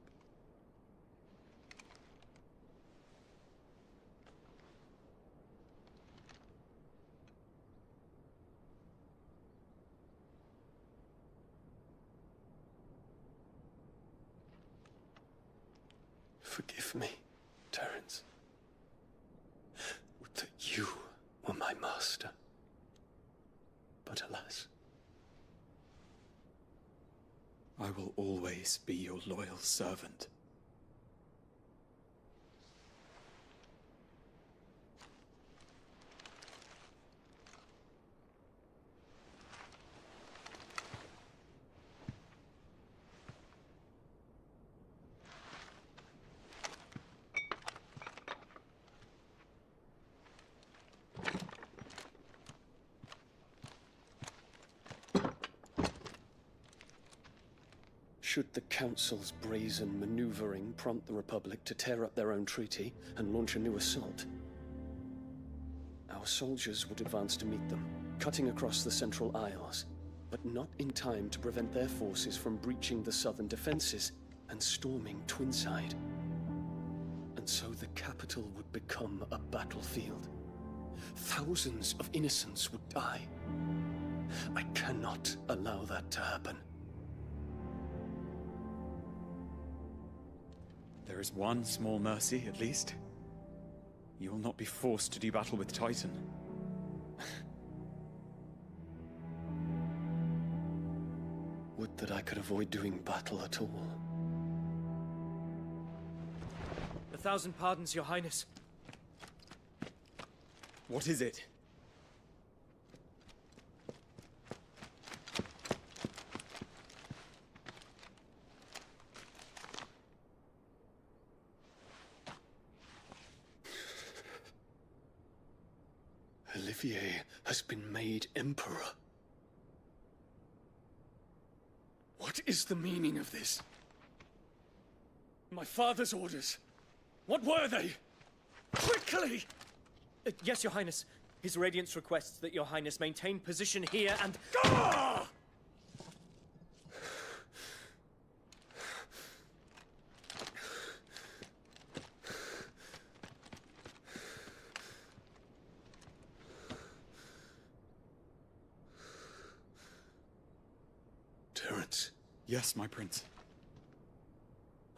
Forgive me, Terence. Would that you were my master. But alas. I will always be your loyal servant. Should the Council's brazen maneuvering prompt the Republic to tear up their own treaty and launch a new assault, our soldiers would advance to meet them, cutting across the Central Isles, but not in time to prevent their forces from breaching the southern defenses and storming Twinside. And so the capital would become a battlefield. Thousands of innocents would die. I cannot allow that to happen. There is one small mercy, at least. You will not be forced to do battle with Titan. Would that I could avoid doing battle at all. 1,000 pardons, Your Highness. What is it? Olivier has been made Emperor. What is the meaning of this? My father's orders. What were they? Quickly! Yes, Your Highness. His Radiance requests that Your Highness maintain position here and... Ah! Terence. Yes, my prince.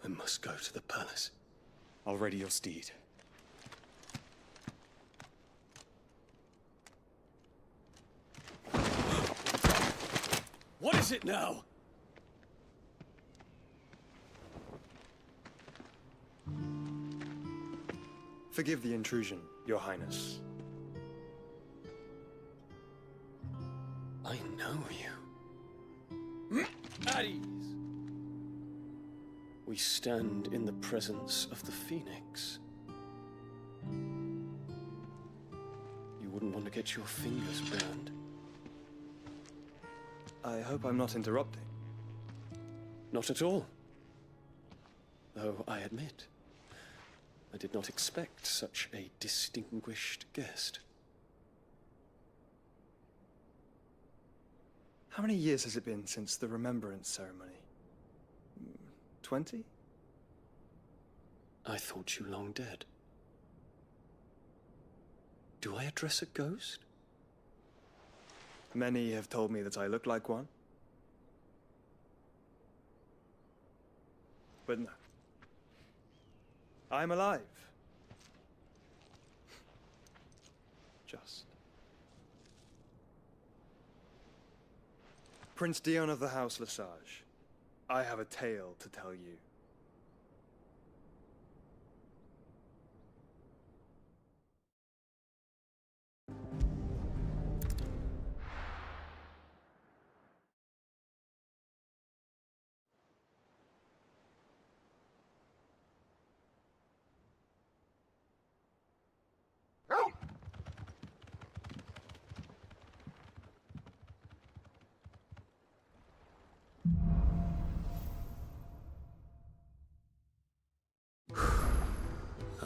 I must go to the palace. I'll ready your steed. What is it now? Forgive the intrusion, Your Highness. I know you. At ease. We stand in the presence of the Phoenix. You wouldn't want to get your fingers burned. I hope I'm not interrupting. Not at all. Though I admit, I did not expect such a distinguished guest. How many years has it been since the Remembrance ceremony? 20? I thought you long dead. Do I address a ghost? Many have told me that I look like one. But no. I'm alive. Just. Prince Dion of the House Lesage, I have a tale to tell you.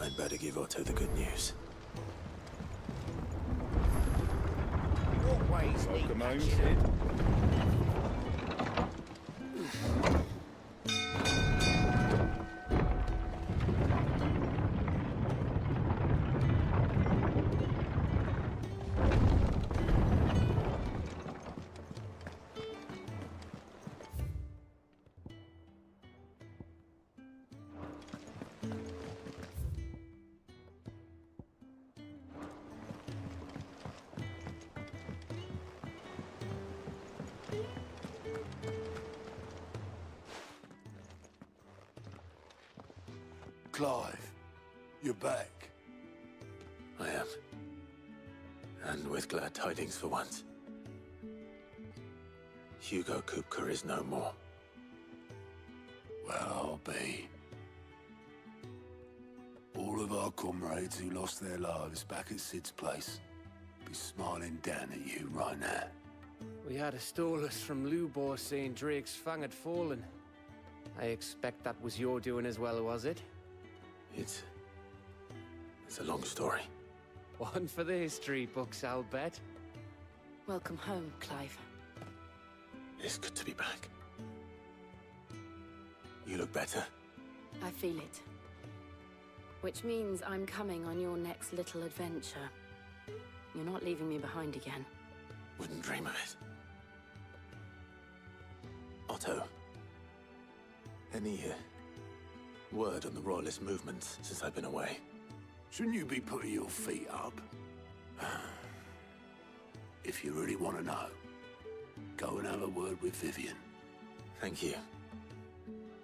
I'd better give Otto the good news. Walkways need Welcome home, patching up. Sid. Clive, you're back. I am. And with glad tidings for once. Hugo Kupka is no more. Well, I'll be. All of our comrades who lost their lives back at Sid's place be smiling down at you right now. We had a Stolas from Lubor saying Drake's Fang had fallen. I expect that was your doing as well, was it? It's a long story. One for the history books, I'll bet. Welcome home, Clive. It's good to be back. You look better. I feel it. Which means I'm coming on your next little adventure. You're not leaving me behind again. Wouldn't dream of it. Otto. Any word on the Royalist movement since I've been away? Shouldn't you be putting your feet up? If you really want to know, go and have a word with Vivian. Thank you.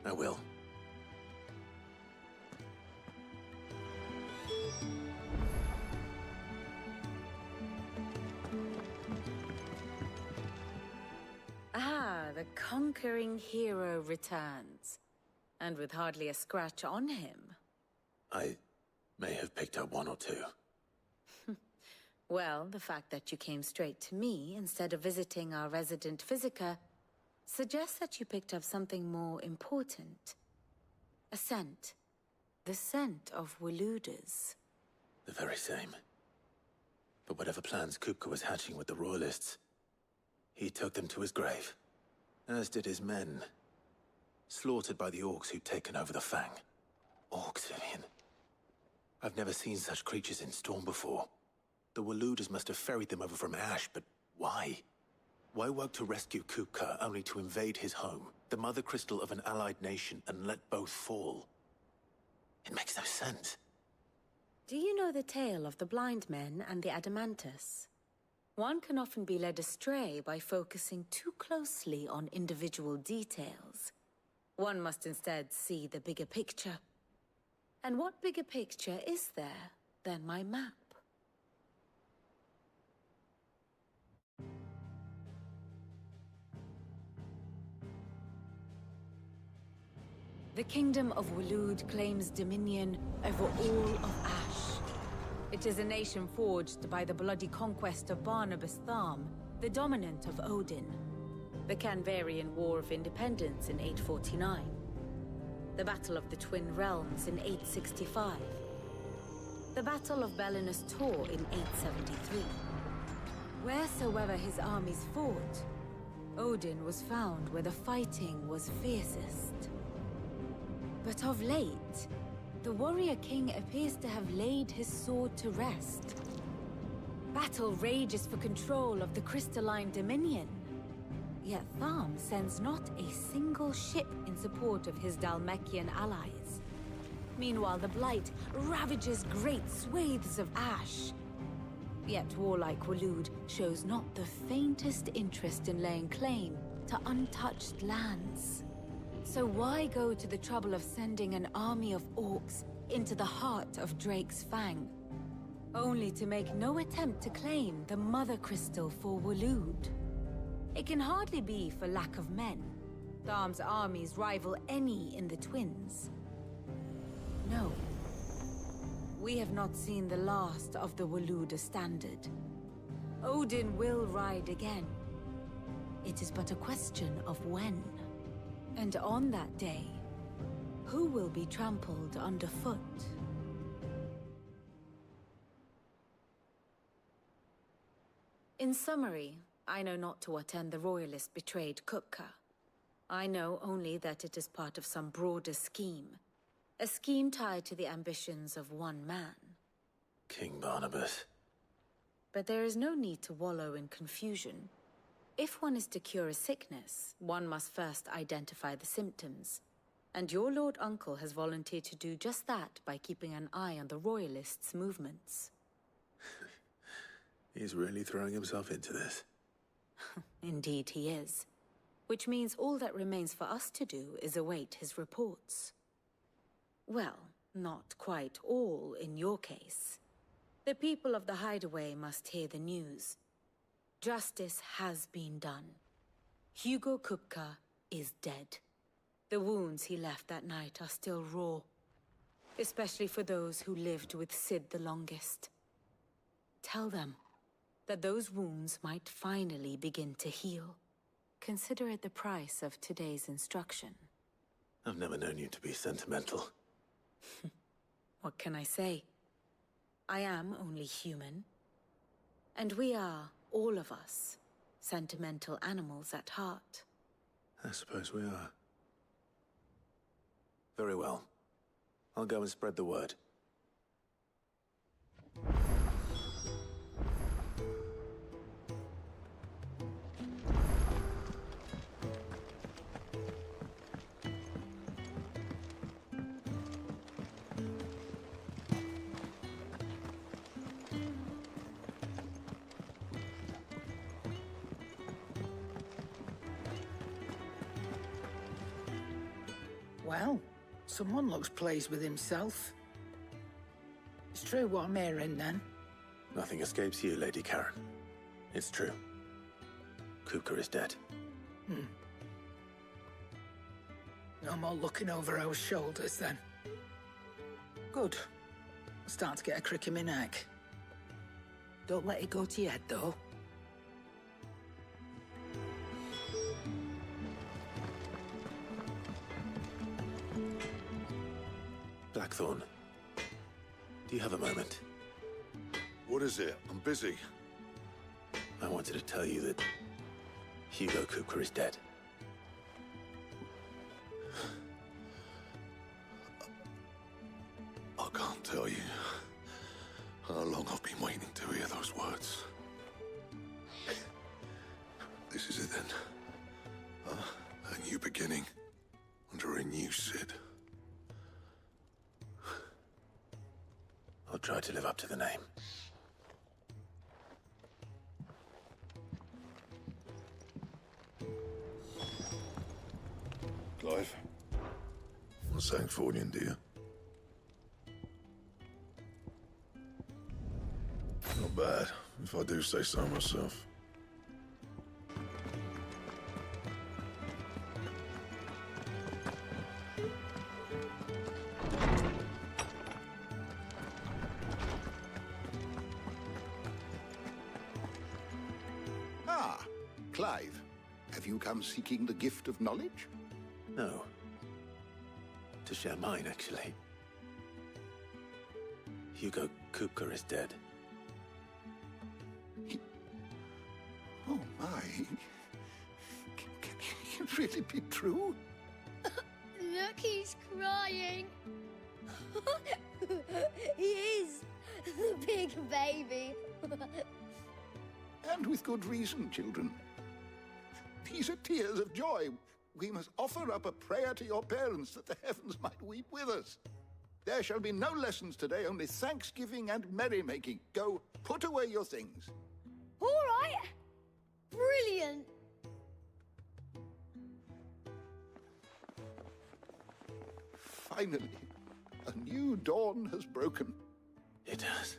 I will. Ah, the conquering hero returns. And with hardly a scratch on him. I may have picked up one or two. Well, the fact that you came straight to me instead of visiting our resident Physica suggests that you picked up something more important. A scent. The scent of Waloeders. The very same. But whatever plans Kupka was hatching with the Royalists, he took them to his grave. As did his men. Slaughtered by the orcs who'd taken over the Fang. Orcs, Vivian. I've never seen such creatures in Storm before. The Waloeders must have ferried them over from Ash, but why? Why work to rescue Kupka only to invade his home, the mother crystal of an allied nation, and let both fall? It makes no sense. Do you know the tale of the blind men and the Adamantus? One can often be led astray by focusing too closely on individual details. One must instead see the bigger picture. And what bigger picture is there than my map? The Kingdom of Waloed claims dominion over all of Ash. It is a nation forged by the bloody conquest of Barnabas Tharm, the dominant of Odin. The Canvarian War of Independence in 849. The Battle of the Twin Realms in 865. The Battle of Belinus Tor in 873. Wheresoever his armies fought, Odin was found where the fighting was fiercest. But of late, the warrior king appears to have laid his sword to rest. Battle rages for control of the crystalline dominion. Yet Tharm sends not a single ship in support of his Dhalmekian allies. Meanwhile, the Blight ravages great swathes of Ash. Yet warlike Waloed shows not the faintest interest in laying claim to untouched lands. So why go to the trouble of sending an army of orcs into the heart of Drake's Fang, only to make no attempt to claim the Mother Crystal for Waloed? It can hardly be for lack of men. Tharm's armies rival any in the Twins. No. We have not seen the last of the Waloeder standard. Odin will ride again. It is but a question of when. And on that day, who will be trampled underfoot? In summary, I know not to what end the Royalists betrayed Kupka. I know only that it is part of some broader scheme. A scheme tied to the ambitions of one man. King Barnabas. But there is no need to wallow in confusion. If one is to cure a sickness, one must first identify the symptoms. And your Lord Uncle has volunteered to do just that by keeping an eye on the Royalists' movements. He's really throwing himself into this. Indeed he is. Which means all that remains for us to do is await his reports. Well, not quite all in your case. The people of the Hideaway must hear the news. Justice has been done. Hugo Kupka is dead. The wounds he left that night are still raw, especially for those who lived with Sid the longest. Tell them that those wounds might finally begin to heal. Consider it the price of today's instruction. I've never known you to be sentimental. What can I say? I am only human. And we are, all of us, sentimental animals at heart. I suppose we are. Very well. I'll go and spread the word. Well, someone looks pleased with himself. It's true what I'm hearing, then. Nothing escapes you, Lady Karen. It's true. Kupka is dead. No more looking over our shoulders, then. Good. I'm starting to get a crick in my neck. Don't let it go to your head, though. Blackthorn, do you have a moment? What is it? I'm busy. I wanted to tell you that Hugo Kupka is dead. I can't tell you how long I've been waiting to hear those words. This is it then. A new beginning under a new Sid. I'll try to live up to the name. Clive, what's Sancfordian, dear? Not bad, if I do say so myself. Clive, have you come seeking the gift of knowledge? No. To share mine, actually. Hugo Kupka is dead. Oh my. Can it really be true? Look, he's crying. He is. The big baby. And with good reason, children. These are tears of joy. We must offer up a prayer to your parents that the heavens might weep with us. There shall be no lessons today, only thanksgiving and merrymaking. Go, put away your things. All right. Brilliant. Finally, a new dawn has broken. It has.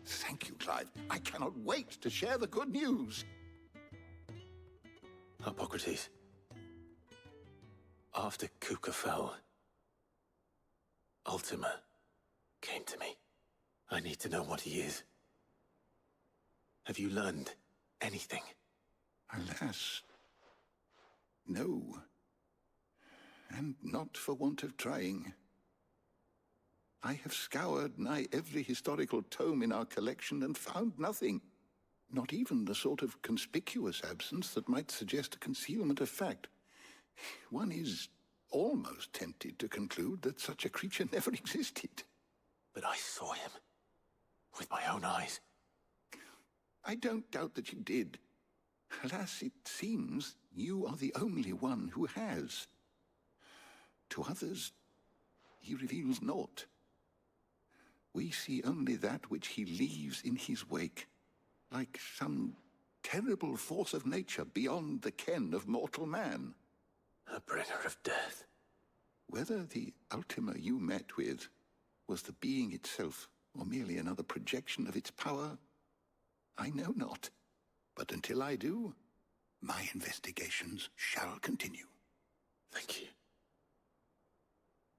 Thank you, Clive. I cannot wait to share the good news. Hippocrates. After Kupka fell, Ultima came to me. I need to know what he is. Have you learned anything? Alas, no. And not for want of trying. I have scoured nigh every historical tome in our collection and found nothing. Not even the sort of conspicuous absence that might suggest a concealment of fact. One is almost tempted to conclude that such a creature never existed. But I saw him. With my own eyes. I don't doubt that you did. Alas, it seems you are the only one who has. To others, he reveals naught. We see only that which he leaves in his wake, like some terrible force of nature beyond the ken of mortal man. A bringer of death. Whether the Ultima you met with was the being itself, or merely another projection of its power, I know not. But until I do, my investigations shall continue. Thank you.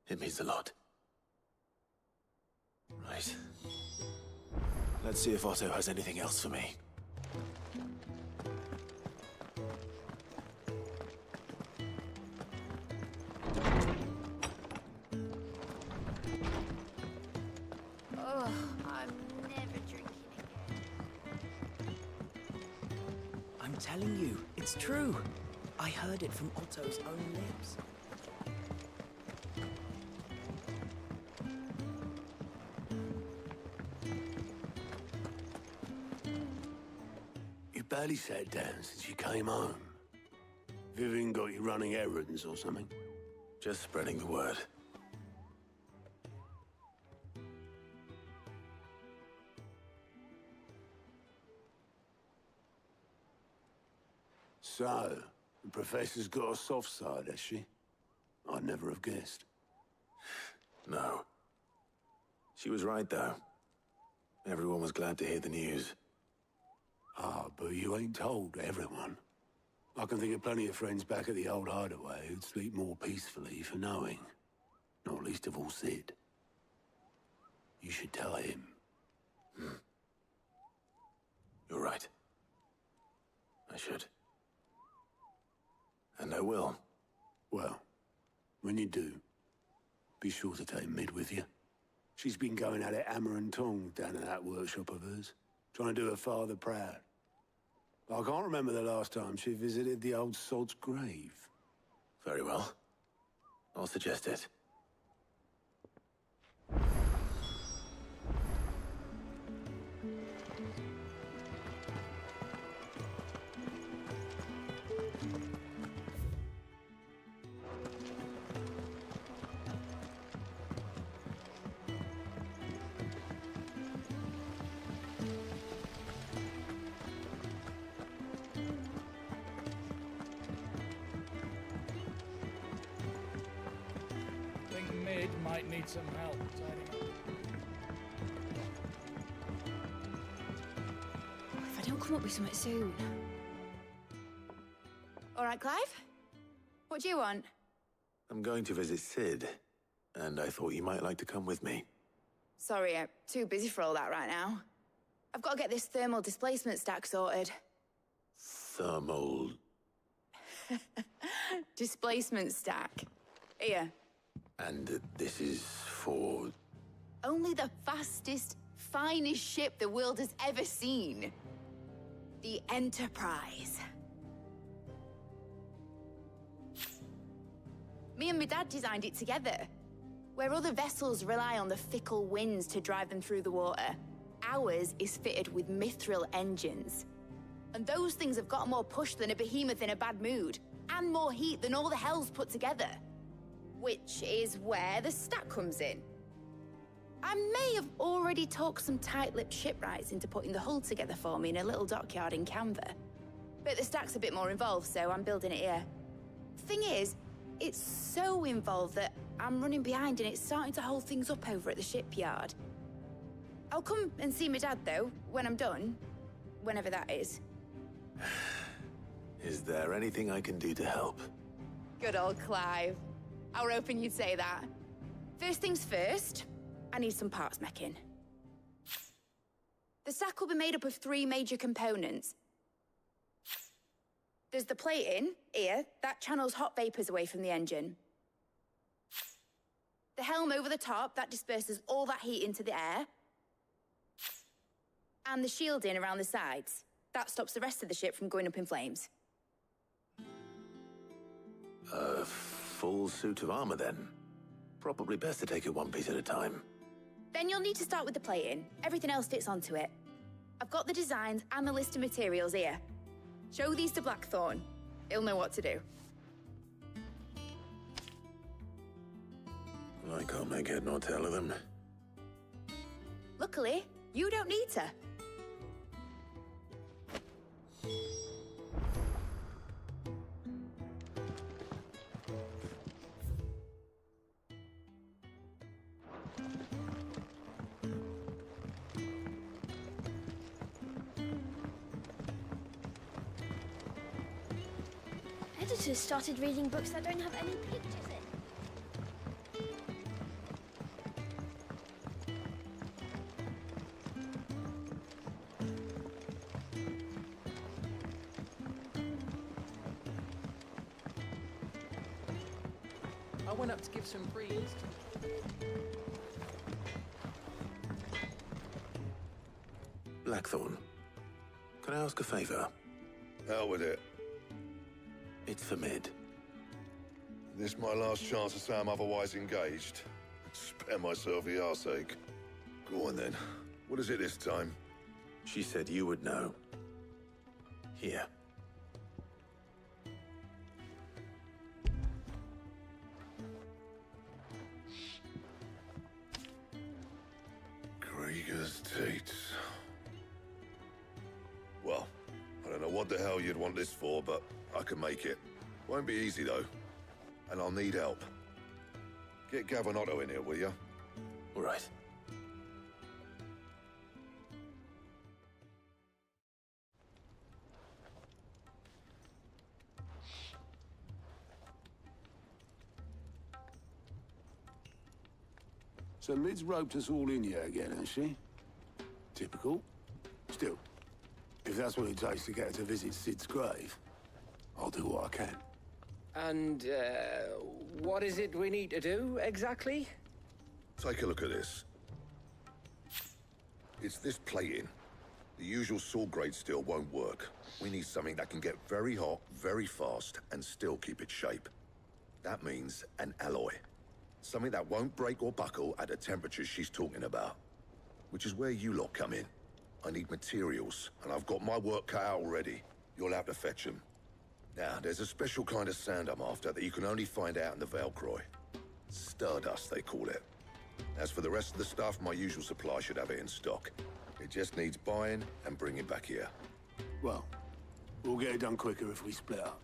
It means a lot. Right. Let's see if Otto has anything else for me. Oh, I'm never drinking again. I'm telling you, it's true. I heard it from Otto's own lips. You barely sat down since you came home. Vivian got you running errands or something? Just spreading the word. So, the Professor's got a soft side, has she? I'd never have guessed. No. She was right, though. Everyone was glad to hear the news. Ah, but you ain't told everyone. I can think of plenty of friends back at the old hideaway who'd sleep more peacefully for knowing. Not least of all Sid. You should tell him. You're right. I should. And I will. Well, when you do, be sure to take Mid with you. She's been going at it hammer and tongs down in that workshop of hers, trying to do her father proud. I can't remember the last time she visited the old sod's grave. Very well. I'll suggest it. Mid might need some help tidying up. If I don't come up with something soon. All right, Clive? What do you want? I'm going to visit Sid, and I thought you might like to come with me. Sorry, I'm too busy for all that right now. I've got to get this thermal displacement stack sorted. Thermal... Displacement stack. Here. And this is for... Only the fastest, finest ship the world has ever seen. The Enterprise. Me and my dad designed it together. Where other vessels rely on the fickle winds to drive them through the water, ours is fitted with mithril engines. And those things have got more push than a behemoth in a bad mood, and more heat than all the hells put together. Which is where the stack comes in. I may have already talked some tight-lipped shipwrights into putting the hull together for me in a little dockyard in Canva. But the stack's a bit more involved, so I'm building it here. Thing is, it's so involved that I'm running behind and it's starting to hold things up over at the shipyard. I'll come and see my dad, though, when I'm done. Whenever that is. Is there anything I can do to help? Good old Clive. I were hoping you'd say that. First things first, I need some parts meching. The stack will be made up of 3 major components. There's the plating, here, that channels hot vapors away from the engine. The helm over the top, that disperses all that heat into the air. And the shielding around the sides. That stops the rest of the ship from going up in flames. A full suit of armor, then. Probably best to take it one piece at a time. Then you'll need to start with the plating. Everything else fits onto it. I've got the designs and the list of materials here. Show these to Blackthorn. He'll know what to do. I can't make head nor tail of them. Luckily, you don't need to. Editors started reading books that don't have any pictures in. I went up to give some breeze. Blackthorn, can I ask a favor? Hell with it. It's for Mid. This my last chance to say I'm otherwise engaged. Spare myself the arseache. Go on then. What is it this time? She said you would know. Here. Krieger's Tates. Well, I don't know what the hell you'd want this for, but I can make it. Won't be easy, though. And I'll need help. Get Gavin Otto in here, will you? All right. So Mid's roped us all in here again, has she? Typical. Still, if that's what it takes to get her to visit Sid's grave, I'll do what I can. And, what is it we need to do, exactly? Take a look at this. It's this plating. The usual sword grade steel won't work. We need something that can get very hot, very fast, and still keep its shape. That means an alloy. Something that won't break or buckle at the temperatures she's talking about. Which is where you lot come in. I need materials, and I've got my work cut out already. You'll have to fetch them. Now, there's a special kind of sand I'm after that you can only find out in the Velcroy. Stardust, they call it. As for the rest of the stuff, my usual supply should have it in stock. It just needs buying and bringing back here. Well, we'll get it done quicker if we split up.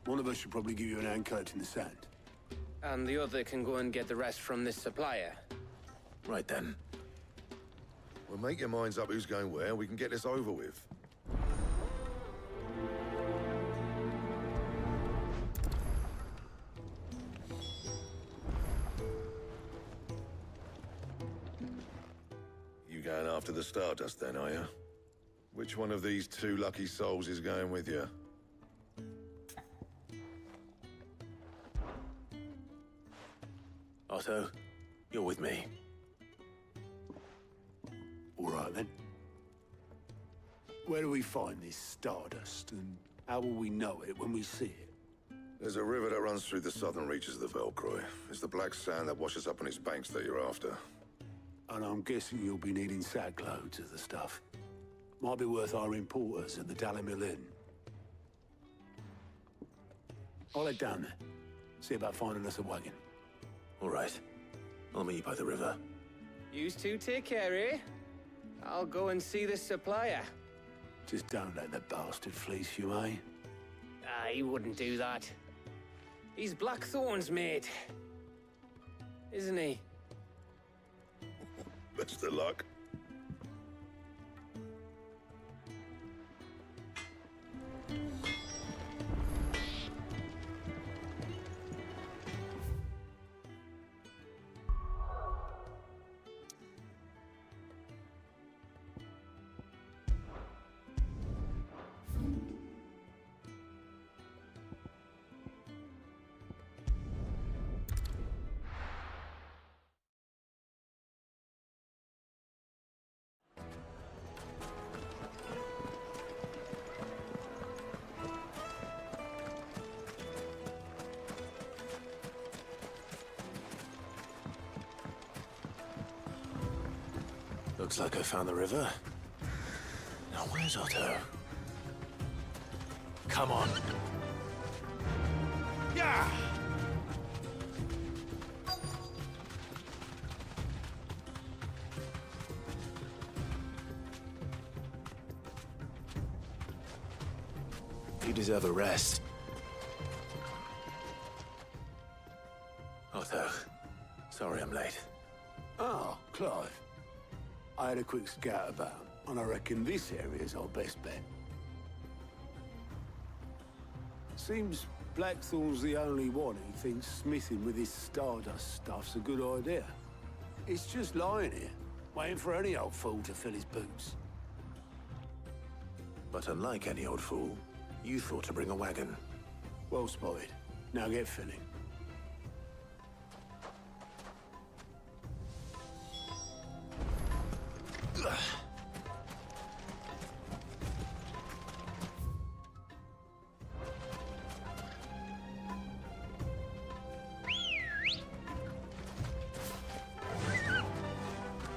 One of us should probably give you an hand collecting the sand. And the other can go and get the rest from this supplier. Right then. Well, make your minds up who's going where, and we can get this over with. You going after the Stardust then, are you? Which one of these two lucky souls is going with you? Otto, you're with me. All right, then. Where do we find this Stardust, and how will we know it when we see it? There's a river that runs through the southern reaches of the Velcroy. It's the black sand that washes up on its banks that you're after. And I'm guessing you'll be needing sack loads of the stuff. Might be worth our importers at the Dalimil Inn. I'll head down there. See about finding us a wagon. All right. I'll meet you by the river. You two take care, eh? I'll go and see the supplier. Just don't let the bastard fleece you, eh? He wouldn't do that. He's Blackthorn's mate. Isn't he? Best of luck. Looks like I found the river. Now where's Otto? Come on. Yeah! You deserve a rest. Otto, sorry I'm late. Oh, Clive. I had a quick scout about, and I reckon this area's our best bet. Seems Blackthorn's the only one who thinks smithing with this Stardust stuff's a good idea. It's just lying here, waiting for any old fool to fill his boots. But unlike any old fool, you thought to bring a wagon. Well spotted. Now get filling.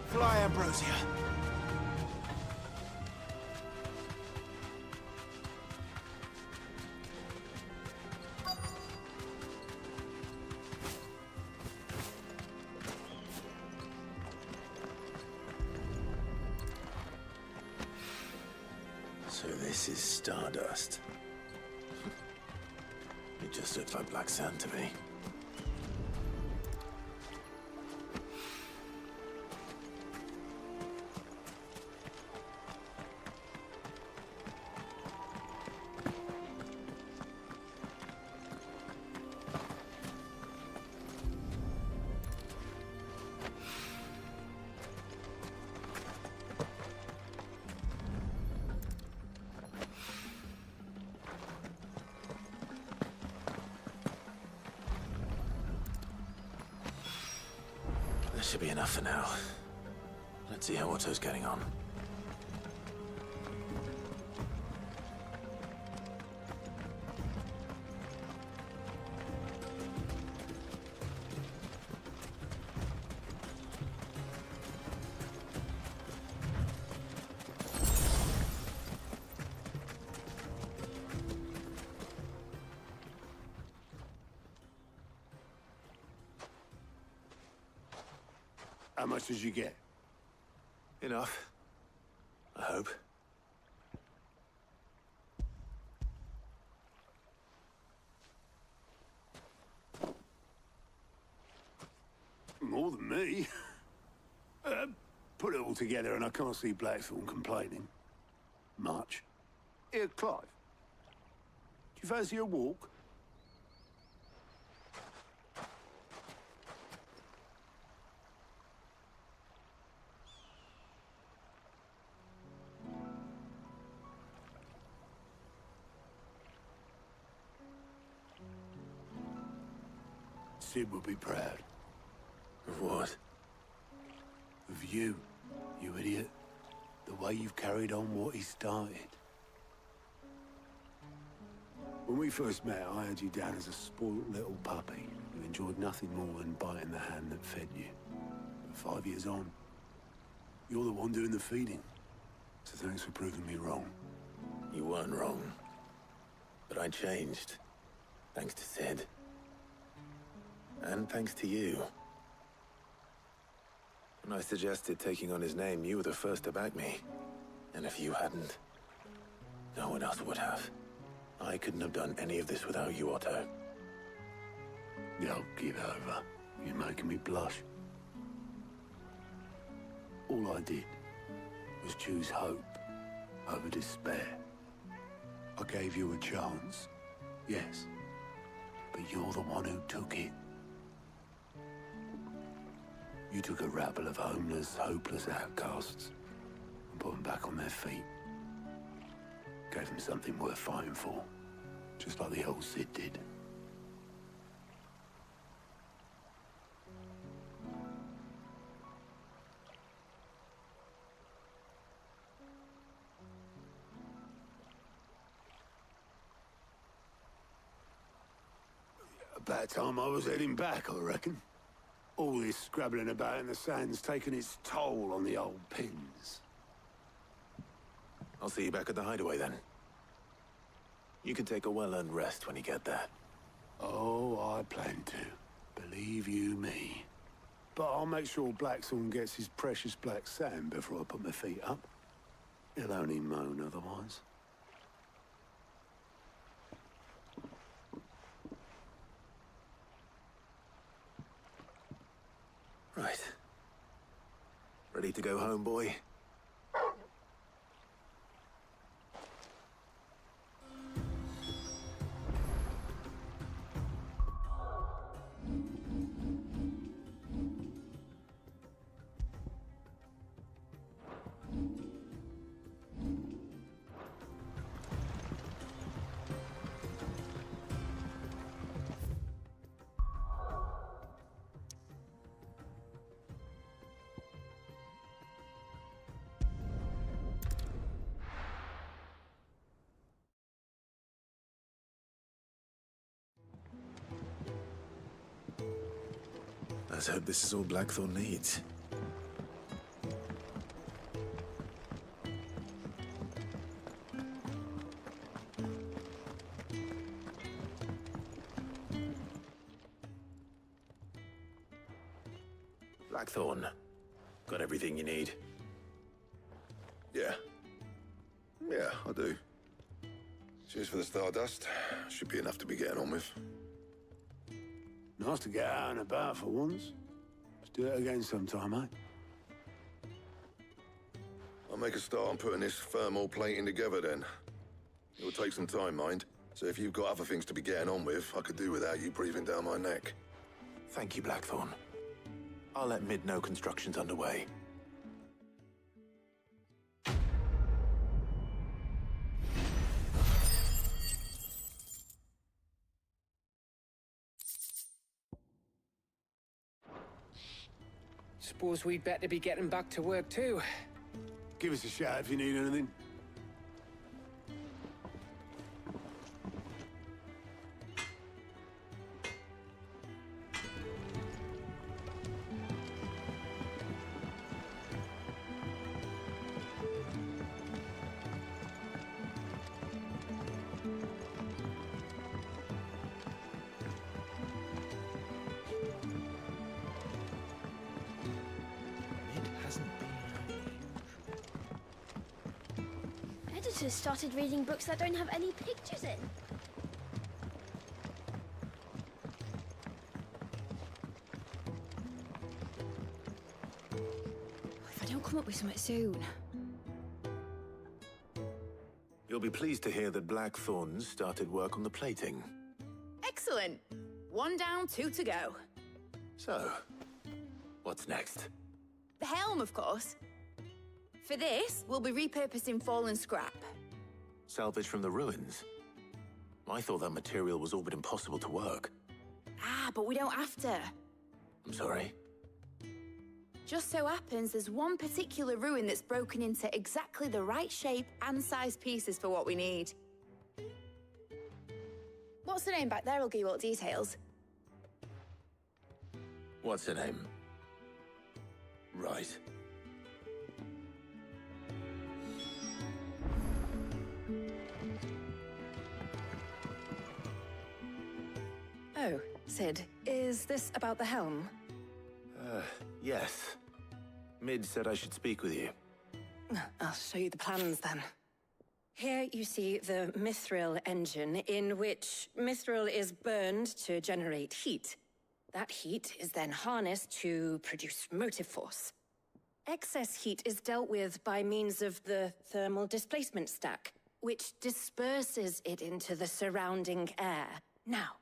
Fly, Ambrosia. So this is Stardust. It just looks like black sand to me. This should be enough for now. Let's see how Otto's getting on. How much did you get? Enough. I hope. More than me. Put it all together and I can't see Blackthorn complaining. Much. Here, Clive. Do you fancy a walk? Sid will be proud. Of what? Of you, you idiot. The way you've carried on what he started. When we first met, I had you down as a spoiled little puppy who enjoyed nothing more than biting the hand that fed you. But 5 years on, you're the one doing the feeding. So thanks for proving me wrong. You weren't wrong. But I changed. Thanks to Sid. And thanks to you. When I suggested taking on his name, you were the first to back me. And if you hadn't, no one else would have. I couldn't have done any of this without you, Otto. Yo, give over. You're making me blush. All I did was choose hope over despair. I gave you a chance, yes. But you're the one who took it. You took a rabble of homeless, hopeless outcasts and put them back on their feet. Gave them something worth fighting for, just like the old Sid did. About time I was heading back, I reckon. All this scrabbling about in the sand's taken its toll on the old pins. I'll see you back at the hideaway then. You can take a well-earned rest when you get there. Oh, I plan to. Believe you me. But I'll make sure Blackthorn gets his precious black sand before I put my feet up. He'll only moan otherwise. Right. Ready to go home, boy? Let's hope this is all Blackthorn needs. Blackthorn, got everything you need? Yeah. Yeah, I do. Cheers for the Stardust. Should be enough to be getting on with. Nice to get out and about for once. Let's do it again sometime, eh? I'll make a start on putting this thermal plating together then. It will take some time, mind. So if you've got other things to be getting on with, I could do without you breathing down my neck. Thank you, Blackthorn. I'll let Mid know construction's underway. Suppose we'd better be getting back to work too. Give us a shout if you need anything. Editors started reading books that don't have any pictures in. If I don't come up with something soon. You'll be pleased to hear that Blackthorn's started work on the plating. Excellent. 1 down, 2 to go. So, what's next? The helm, of course. For this, we'll be repurposing fallen scrap. Salvage from the ruins? I thought that material was all but impossible to work. Ah, but we don't have to. I'm sorry? Just so happens there's one particular ruin that's broken into exactly the right shape and size pieces for what we need. What's the name back there? I'll give you all the details. What's her name? Right. Oh, Cid, is this about the helm? Yes. Mid said I should speak with you. I'll show you the plans then. Here you see the Mithril engine, in which Mithril is burned to generate heat. That heat is then harnessed to produce motive force. Excess heat is dealt with by means of the thermal displacement stack, which disperses it into the surrounding air. Now,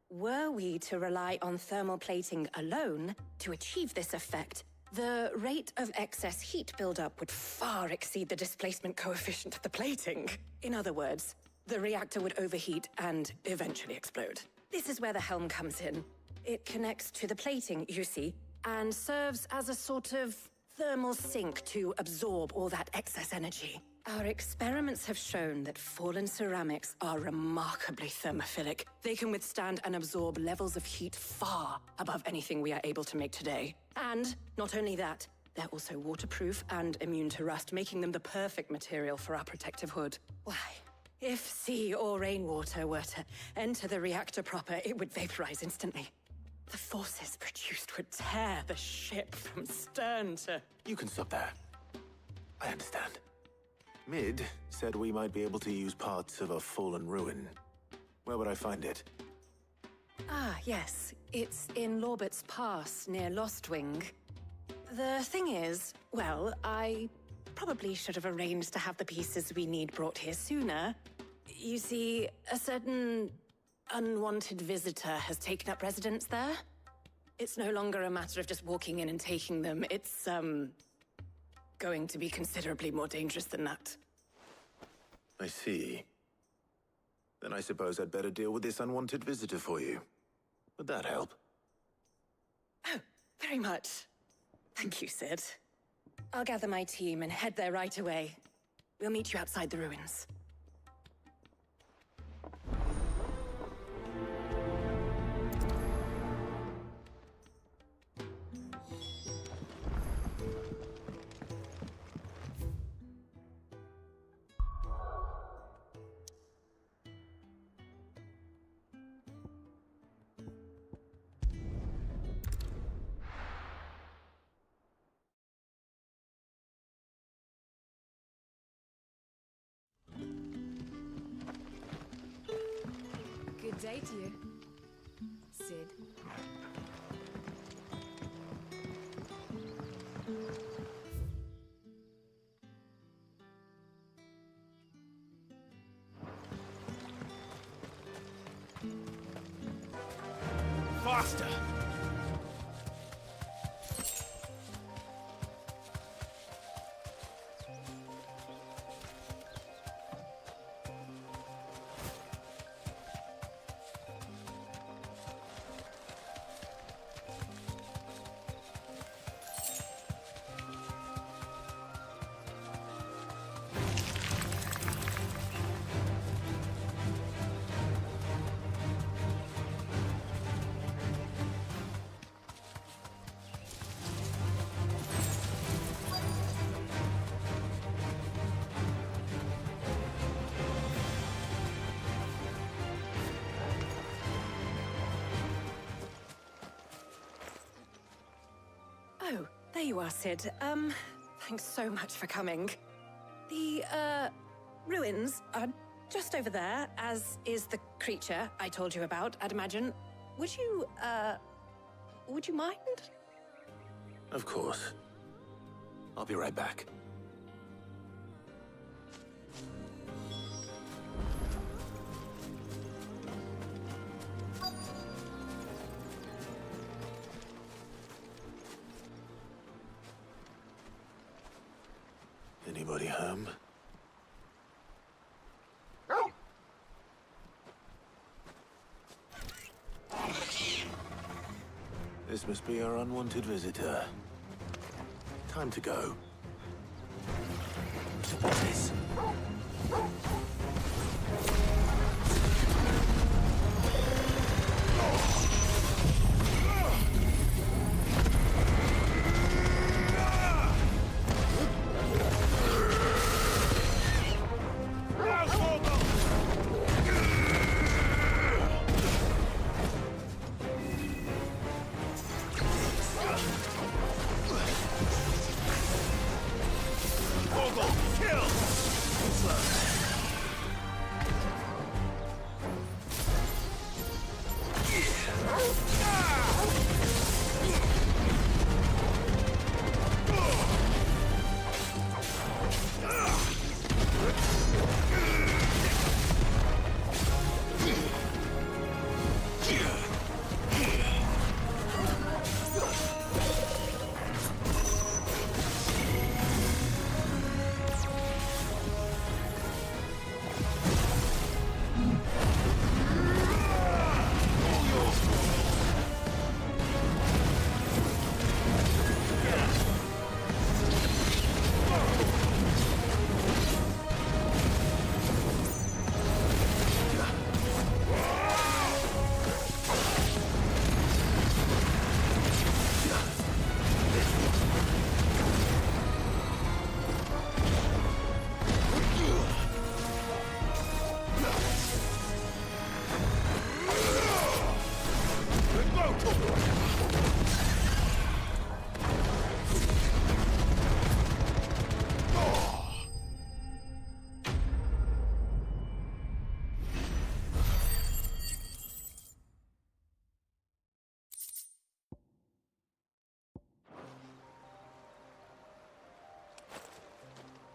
were we to rely on thermal plating alone to achieve this effect, the rate of excess heat buildup would far exceed the displacement coefficient of the plating. In other words, the reactor would overheat and eventually explode. This is where the helm comes in. It connects to the plating, you see, and serves as a sort of thermal sink to absorb all that excess energy. Our experiments have shown that fallen ceramics are remarkably thermophilic. They can withstand and absorb levels of heat far above anything we are able to make today. And not only that, they're also waterproof and immune to rust, making them the perfect material for our protective hood. Why? If sea or rainwater were to enter the reactor proper, it would vaporize instantly. The forces produced would tear the ship from stern to... You can stop there. I understand. Mid said we might be able to use parts of a fallen ruin. Where would I find it? Ah, yes. It's in Lorbert's Pass, near Lostwing. The thing is, well, I probably should have arranged to have the pieces we need brought here sooner. You see, a certain unwanted visitor has taken up residence there. It's no longer a matter of just walking in and taking them. It's, going to be considerably more dangerous than that. I see. Then I suppose I'd better deal with this unwanted visitor for you. Would that help? Oh, very much. Thank you, Sid. I'll gather my team and head there right away. We'll meet you outside the ruins. Good day to you, Sid. Faster! Oh, there you are, Sid. Thanks so much for coming. The, ruins are just over there, as is the creature I told you about, I'd imagine. Would you mind? Of course. I'll be right back. Anybody home? This must be our unwanted visitor. Time to go. This. Kill!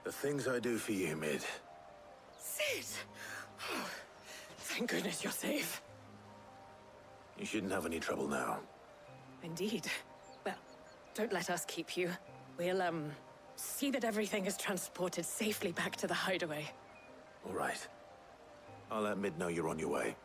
The things I do for you, Mid. Cid! Oh, thank goodness you're safe. You shouldn't have any trouble now. Indeed. Well, don't let us keep you. We'll, see that everything is transported safely back to the hideaway. All right. I'll let Mid know you're on your way.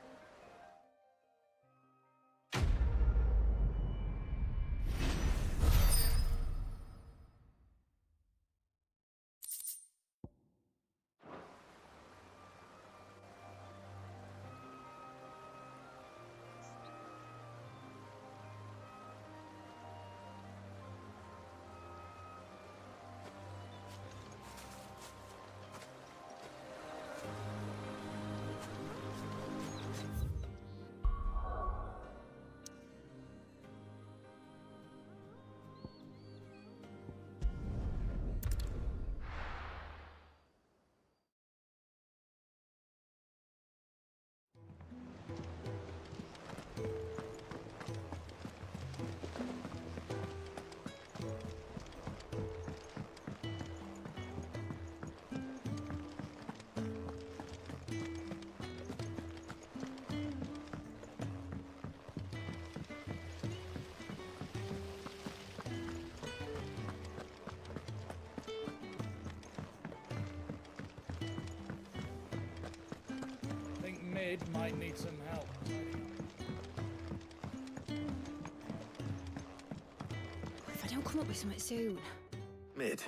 Mid might need some help. If I don't come up with something soon. Mid.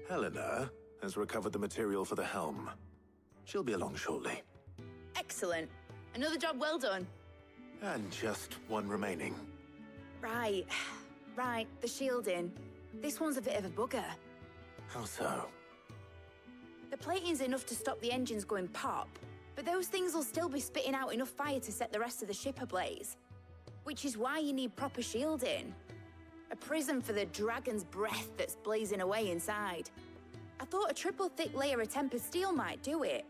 Helena has recovered the material for the helm. She'll be along shortly. Excellent. Another job well done. And just one remaining. Right. Right, the shielding. This one's a bit of a bugger. How so? The plating's enough to stop the engines going pop, but those things will still be spitting out enough fire to set the rest of the ship ablaze. Which is why you need proper shielding. A prism for the dragon's breath that's blazing away inside. I thought a triple thick layer of tempered steel might do it.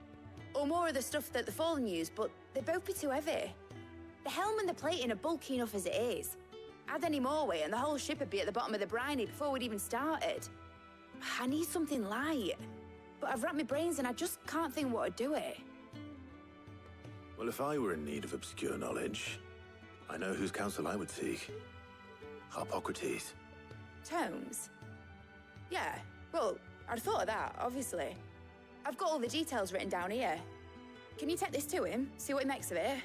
Or more of the stuff that the Fallen use, but they'd both be too heavy. The helm and the plating are bulky enough as it is. Add any more weight and the whole ship would be at the bottom of the briny before we'd even started. I need something light. But I've racked my brains and I just can't think what would do it. Well, if I were in need of obscure knowledge, I know whose counsel I would seek. Harpocrates. Tomes? Yeah, well, I'd thought of that, obviously. I've got all the details written down here. Can you take this to him, see what he makes of it?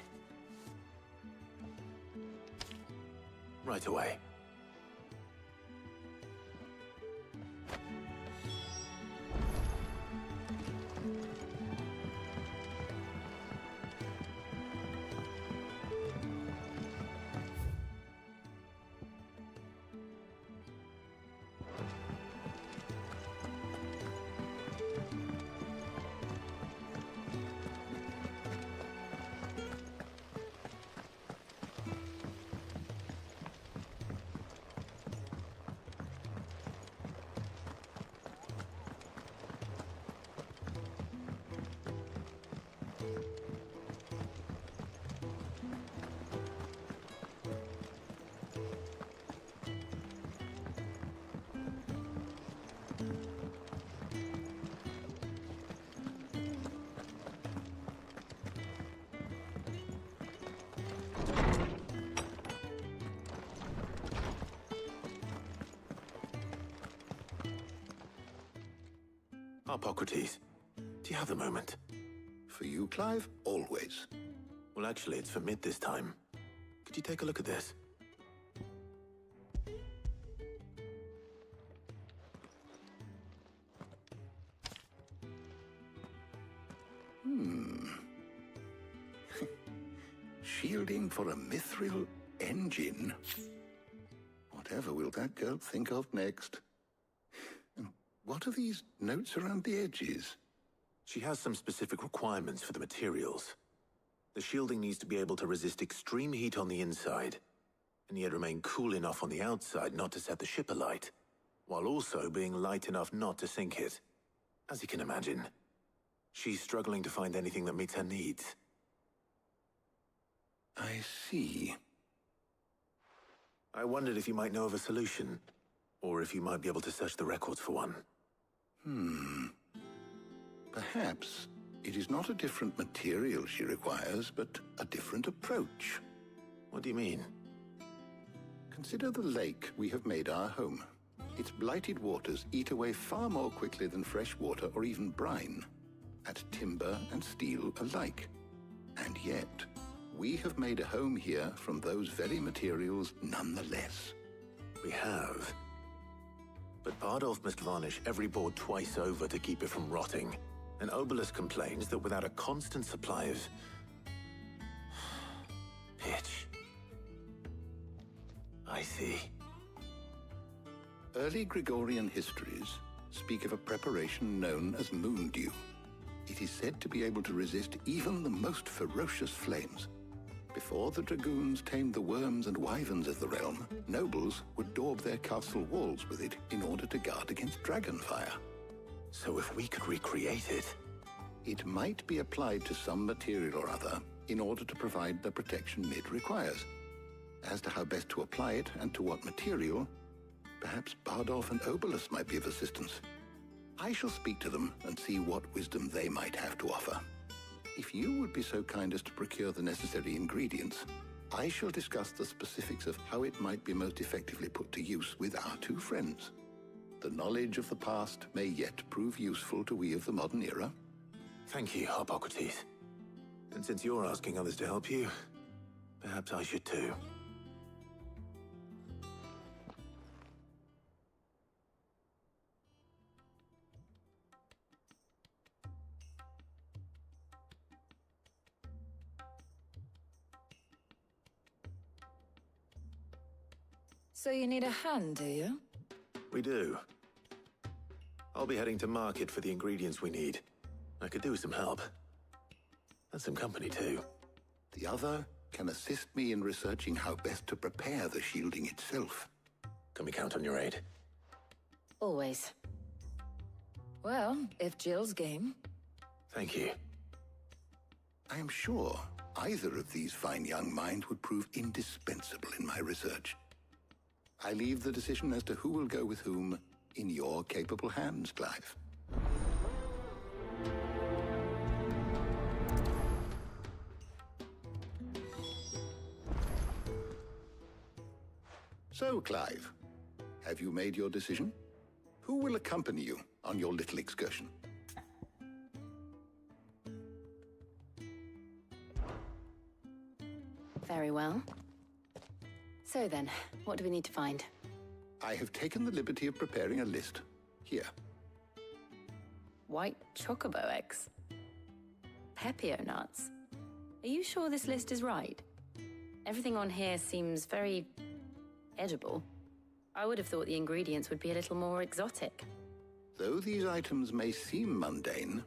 Right away. Harpocrates, do you have a moment? For you, Clive? Always. Well, actually, it's for Mid this time. Could you take a look at this? Shielding for a mithril engine? Whatever will that girl think of next? And what are these notes around the edges? She has some specific requirements for the materials. The shielding needs to be able to resist extreme heat on the inside, and yet remain cool enough on the outside not to set the ship alight, while also being light enough not to sink it. As you can imagine, she's struggling to find anything that meets her needs. I see. I wondered if you might know of a solution, or if you might be able to search the records for one. Perhaps it is not a different material she requires, but a different approach. What do you mean? Consider the lake we have made our home. Its blighted waters eat away far more quickly than fresh water or even brine, at timber and steel alike. And yet, we have made a home here from those very materials nonetheless. We have. But Bardolph must varnish every board twice over to keep it from rotting. And Obelus complains that without a constant supply of pitch. I see. Early Gregorian histories speak of a preparation known as moon dew. It is said to be able to resist even the most ferocious flames. Before the dragoons tamed the worms and wyverns of the realm, nobles would daub their castle walls with it in order to guard against dragonfire. So if we could recreate it... It might be applied to some material or other in order to provide the protection Mid requires. As to how best to apply it and to what material, perhaps Bardolph and Obelus might be of assistance. I shall speak to them and see what wisdom they might have to offer. If you would be so kind as to procure the necessary ingredients, I shall discuss the specifics of how it might be most effectively put to use with our two friends. The knowledge of the past may yet prove useful to we of the modern era. Thank you, Harpocrates. And since you're asking others to help you, perhaps I should too. So you need a hand, do you? We do. I'll be heading to market for the ingredients we need. I could do with some help. And some company, too. The other can assist me in researching how best to prepare the shielding itself. Can we count on your aid? Always. Well, if Jill's game. Thank you. I am sure either of these fine young minds would prove indispensable in my research. I leave the decision as to who will go with whom in your capable hands, Clive. So, Clive, have you made your decision? Who will accompany you on your little excursion? Very well. So then, what do we need to find? I have taken the liberty of preparing a list. Here. White chocobo eggs. Pepio nuts. Are you sure this list is right? Everything on here seems very edible. I would have thought the ingredients would be a little more exotic. Though these items may seem mundane,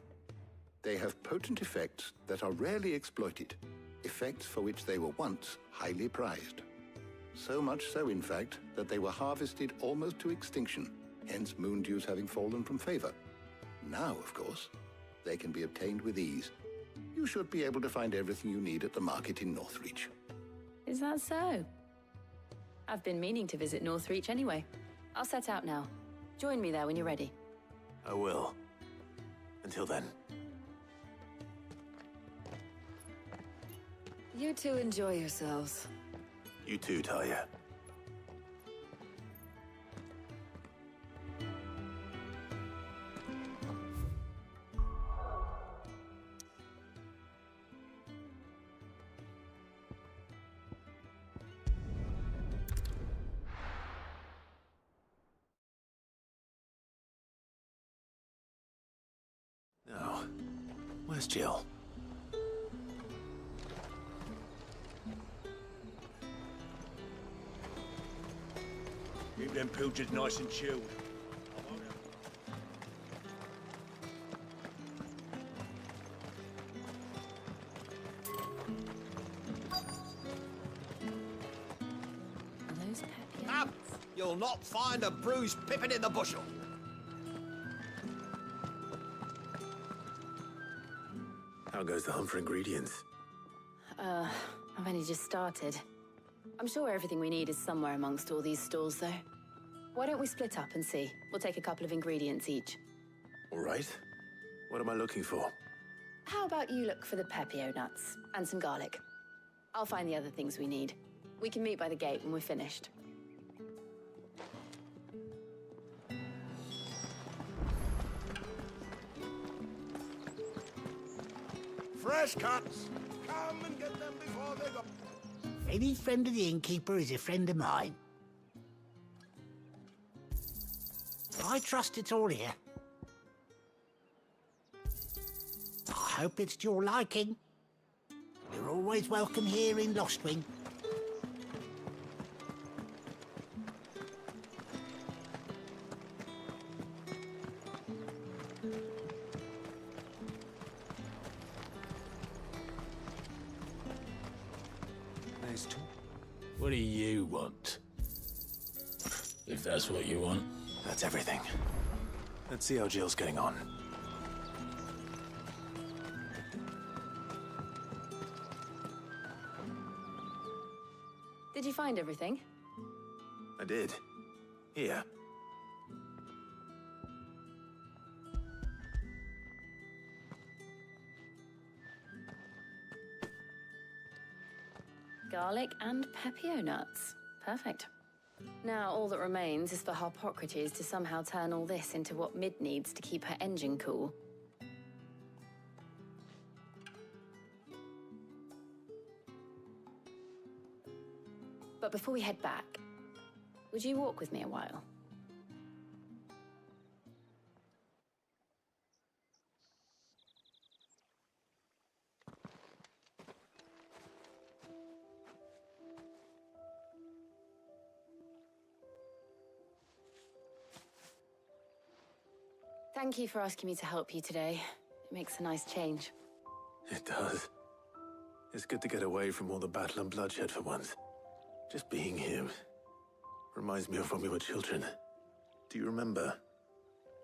they have potent effects that are rarely exploited, effects for which they were once highly prized. So much so, in fact, that they were harvested almost to extinction, hence moon dews having fallen from favor. Now, of course, they can be obtained with ease. You should be able to find everything you need at the market in Northreach. Is that so? I've been meaning to visit Northreach anyway. I'll set out now. Join me there when you're ready. I will. Until then. You two enjoy yourselves. You too, Talia. Now, where's Jill? Keep them pilchards nice and chilled. Are those Pepio? Up! You'll not find a bruised pippin in the bushel. How goes the hunt for ingredients? I've only just started. I'm sure everything we need is somewhere amongst all these stalls, though. Why don't we split up and see? We'll take a couple of ingredients each. All right. What am I looking for? How about you look for the Pepio nuts and some garlic? I'll find the other things we need. We can meet by the gate when we're finished. Fresh cuts! Come and get them before they go. Any friend of the innkeeper is a friend of mine. I trust it's all here. I hope it's to your liking. You're always welcome here in Lostwing. Nice talk. What do you want? If that's what you want. That's everything. Let's see how Jill's getting on. Did you find everything? I did. Here. Garlic and Pepio nuts. Perfect. Now all that remains is for Harpocrates to somehow turn all this into what Mid needs to keep her engine cool. But before we head back, would you walk with me a while? Thank you for asking me to help you today. It makes a nice change. It does. It's good to get away from all the battle and bloodshed for once. Just being here reminds me of when we were children. Do you remember?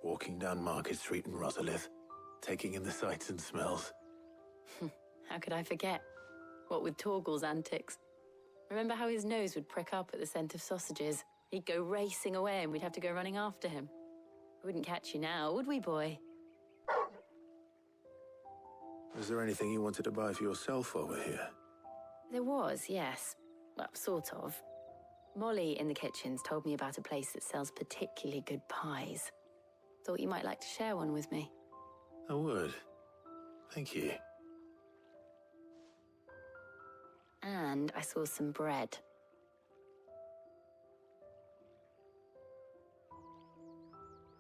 Walking down Market Street in Rosalith, taking in the sights and smells. How could I forget? What with Torgal's antics. Remember how his nose would prick up at the scent of sausages? He'd go racing away and we'd have to go running after him. We wouldn't catch you now, would we, boy? Was there anything you wanted to buy for yourself while we're here? There was, yes. Well, sort of. Molly in the kitchens told me about a place that sells particularly good pies. Thought you might like to share one with me. I would. Thank you. And I saw some bread.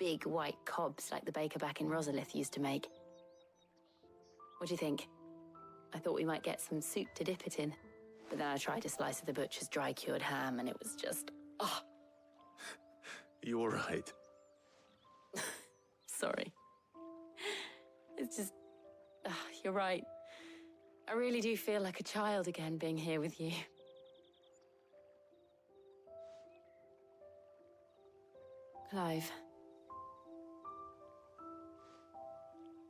Big white cobs like the baker back in Rosalith used to make. What do you think? I thought we might get some soup to dip it in. But then I tried a slice of the butcher's dry-cured ham and it was just... oh! You all right? Sorry. It's just... you're right. I really do feel like a child again being here with you. Clive.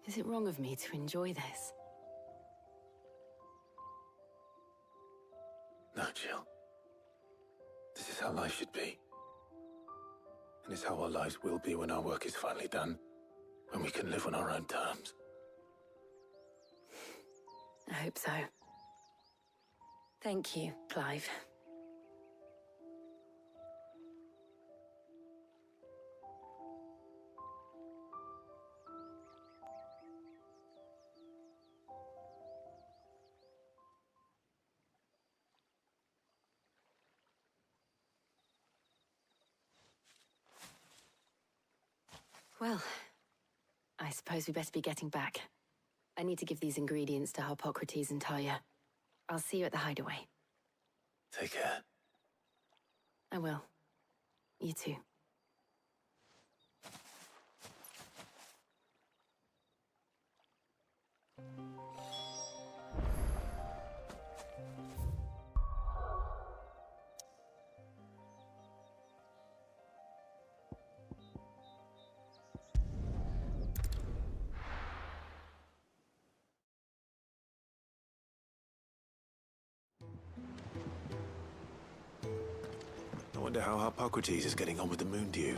Is it wrong of me to enjoy this? No, Jill. This is how life should be. And it's how our lives will be when our work is finally done. When we can live on our own terms. I hope so. Thank you, Clive. Well, I suppose we best be getting back. I need to give these ingredients to Harpocrates and Talia. I'll see you at the hideaway. Take care. I will. You too. I wonder how Harpocrates is getting on with the Moondew.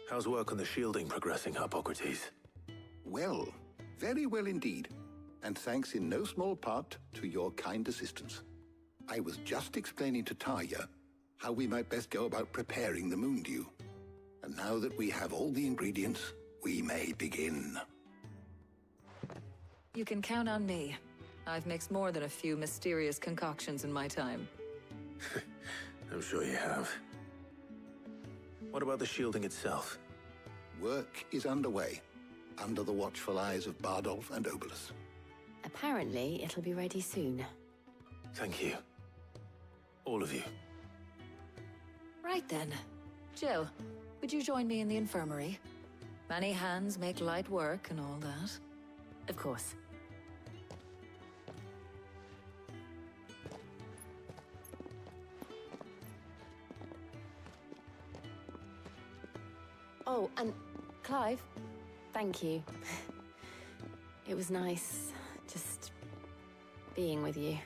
How's work on the shielding progressing, Harpocrates? Well, very well indeed. And thanks in no small part to your kind assistance. I was just explaining to Tarja how we might best go about preparing the Moondew. And now that we have all the ingredients, we may begin. You can count on me. I've mixed more than a few mysterious concoctions in my time. I'm sure you have. What about the shielding itself? Work is underway, under the watchful eyes of Bardolph and Obolus. Apparently, it'll be ready soon. Thank you. All of you. Right then. Jill, would you join me in the infirmary? Many hands make light work and all that. Of course. Oh, and Clive, thank you. It was nice just being with you.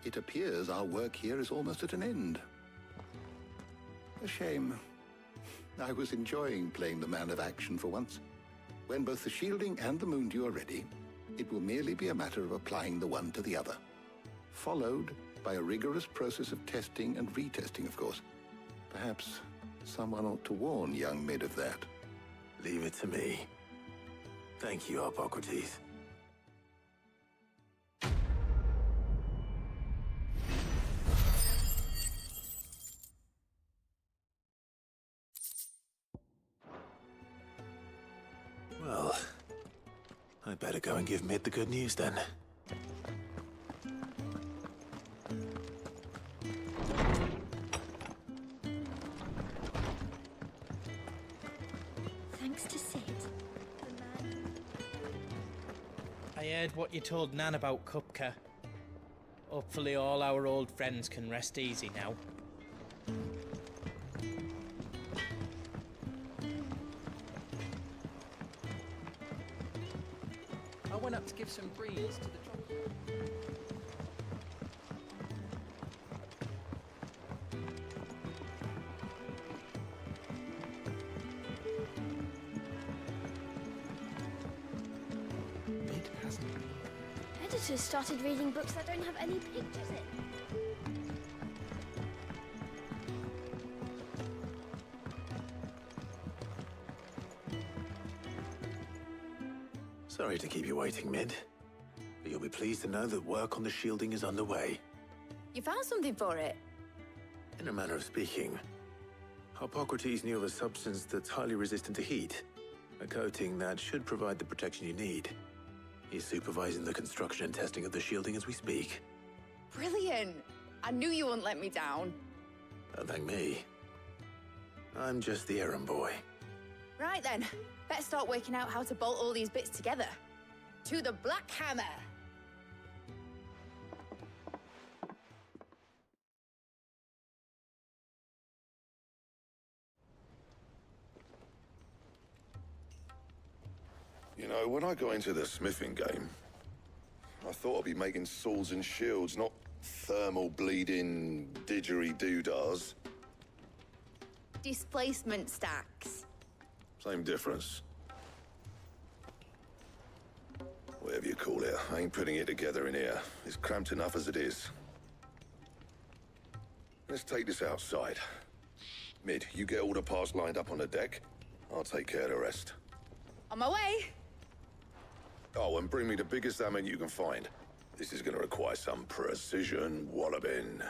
It appears our work here is almost at an end. A shame. I was enjoying playing the man of action for once. When both the shielding and the Moondew are ready, it will merely be a matter of applying the one to the other. Followed by a rigorous process of testing and retesting, of course. Perhaps someone ought to warn young Mid of that. Leave it to me. Thank you, Harpocrates. Well, I better go and give Mid the good news then. Thanks to Sid. I heard what you told Nan about Kupka. Hopefully all our old friends can rest easy now. I went up to give some breeze to the chocolate. Mid hasn't. Editors started reading books that don't have any pictures in. Sorry to keep you waiting, Mid. But you'll be pleased to know that work on the shielding is underway. You found something for it? In a manner of speaking, Harpocrates knew of a substance that's highly resistant to heat. A coating that should provide the protection you need. He's supervising the construction and testing of the shielding as we speak. Brilliant! I knew you wouldn't let me down. Don't thank me. I'm just the errand boy. Right then, better start working out how to bolt all these bits together. To the Black Hammer! You know, when I got into the smithing game, I thought I'd be making swords and shields, not thermal bleeding didgeridoo-dahs. Displacement stacks. Same difference. Whatever you call it, I ain't putting it together in here. It's cramped enough as it is. Let's take this outside. Mid, you get all the parts lined up on the deck. I'll take care of the rest. On my way! Oh, and bring me the biggest hammer you can find. This is gonna require some precision walloping.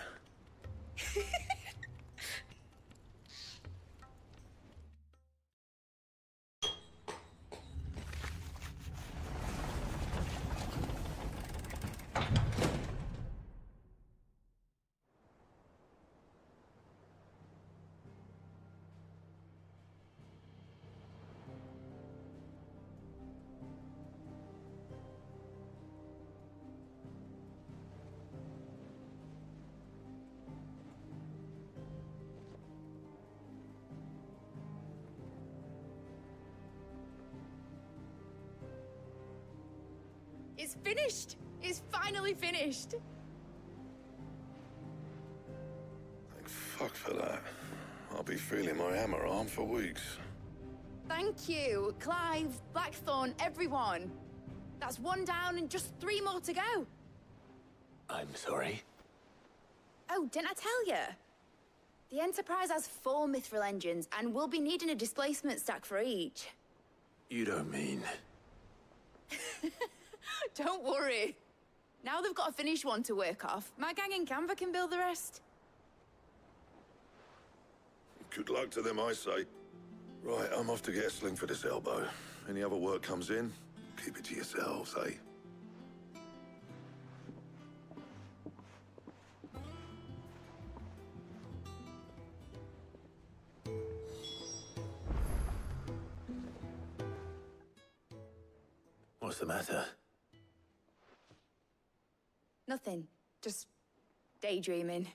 It's finished! It's finally finished! Fuck for that. I'll be feeling my hammer arm for weeks. Thank you, Clive, Blackthorn, everyone. That's one down and just 3 more to go. I'm sorry. Oh, didn't I tell you? The Enterprise has 4 Mithril engines, and we'll be needing a displacement stack for each. You don't mean... Don't worry. Now they've got a finished one to work off, my gang in Canva can build the rest. Good luck to them, I say. Right, I'm off to get a sling for this elbow. Any other work comes in, keep it to yourselves, eh? What's the matter? Nothing. Just daydreaming.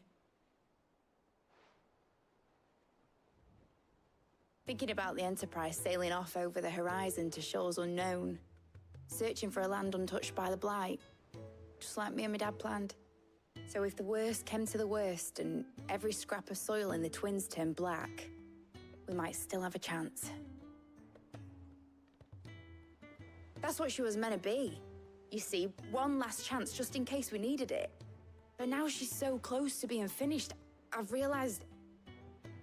Thinking about the Enterprise sailing off over the horizon to shores unknown. Searching for a land untouched by the Blight. Just like me and my dad planned. So if the worst came to the worst and every scrap of soil in the Twins turned black, we might still have a chance. That's what she was meant to be. You see, one last chance just in case we needed it. But now she's so close to being finished, I've realized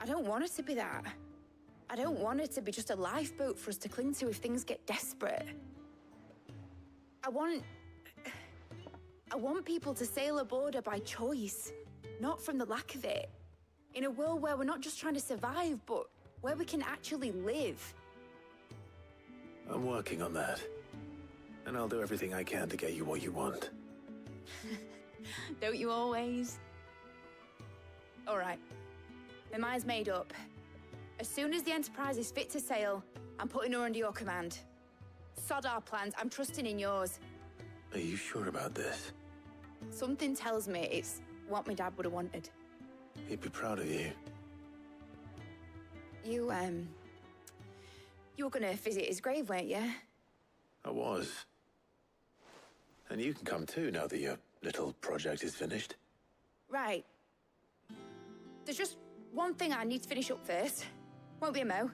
I don't want it to be that. I don't want it to be just a lifeboat for us to cling to if things get desperate. I want people to sail aboard her by choice, not from the lack of it. In a world where we're not just trying to survive, but where we can actually live. I'm working on that. And I'll do everything I can to get you what you want. Don't you always? All right. My mind's made up. As soon as the Enterprise is fit to sail, I'm putting her under your command. Sod our plans, I'm trusting in yours. Are you sure about this? Something tells me it's what my dad would have wanted. He'd be proud of you. You were gonna visit his grave, weren't you? I was. And you can come too, now that your little project is finished. Right. There's just one thing I need to finish up first. Won't be a mo.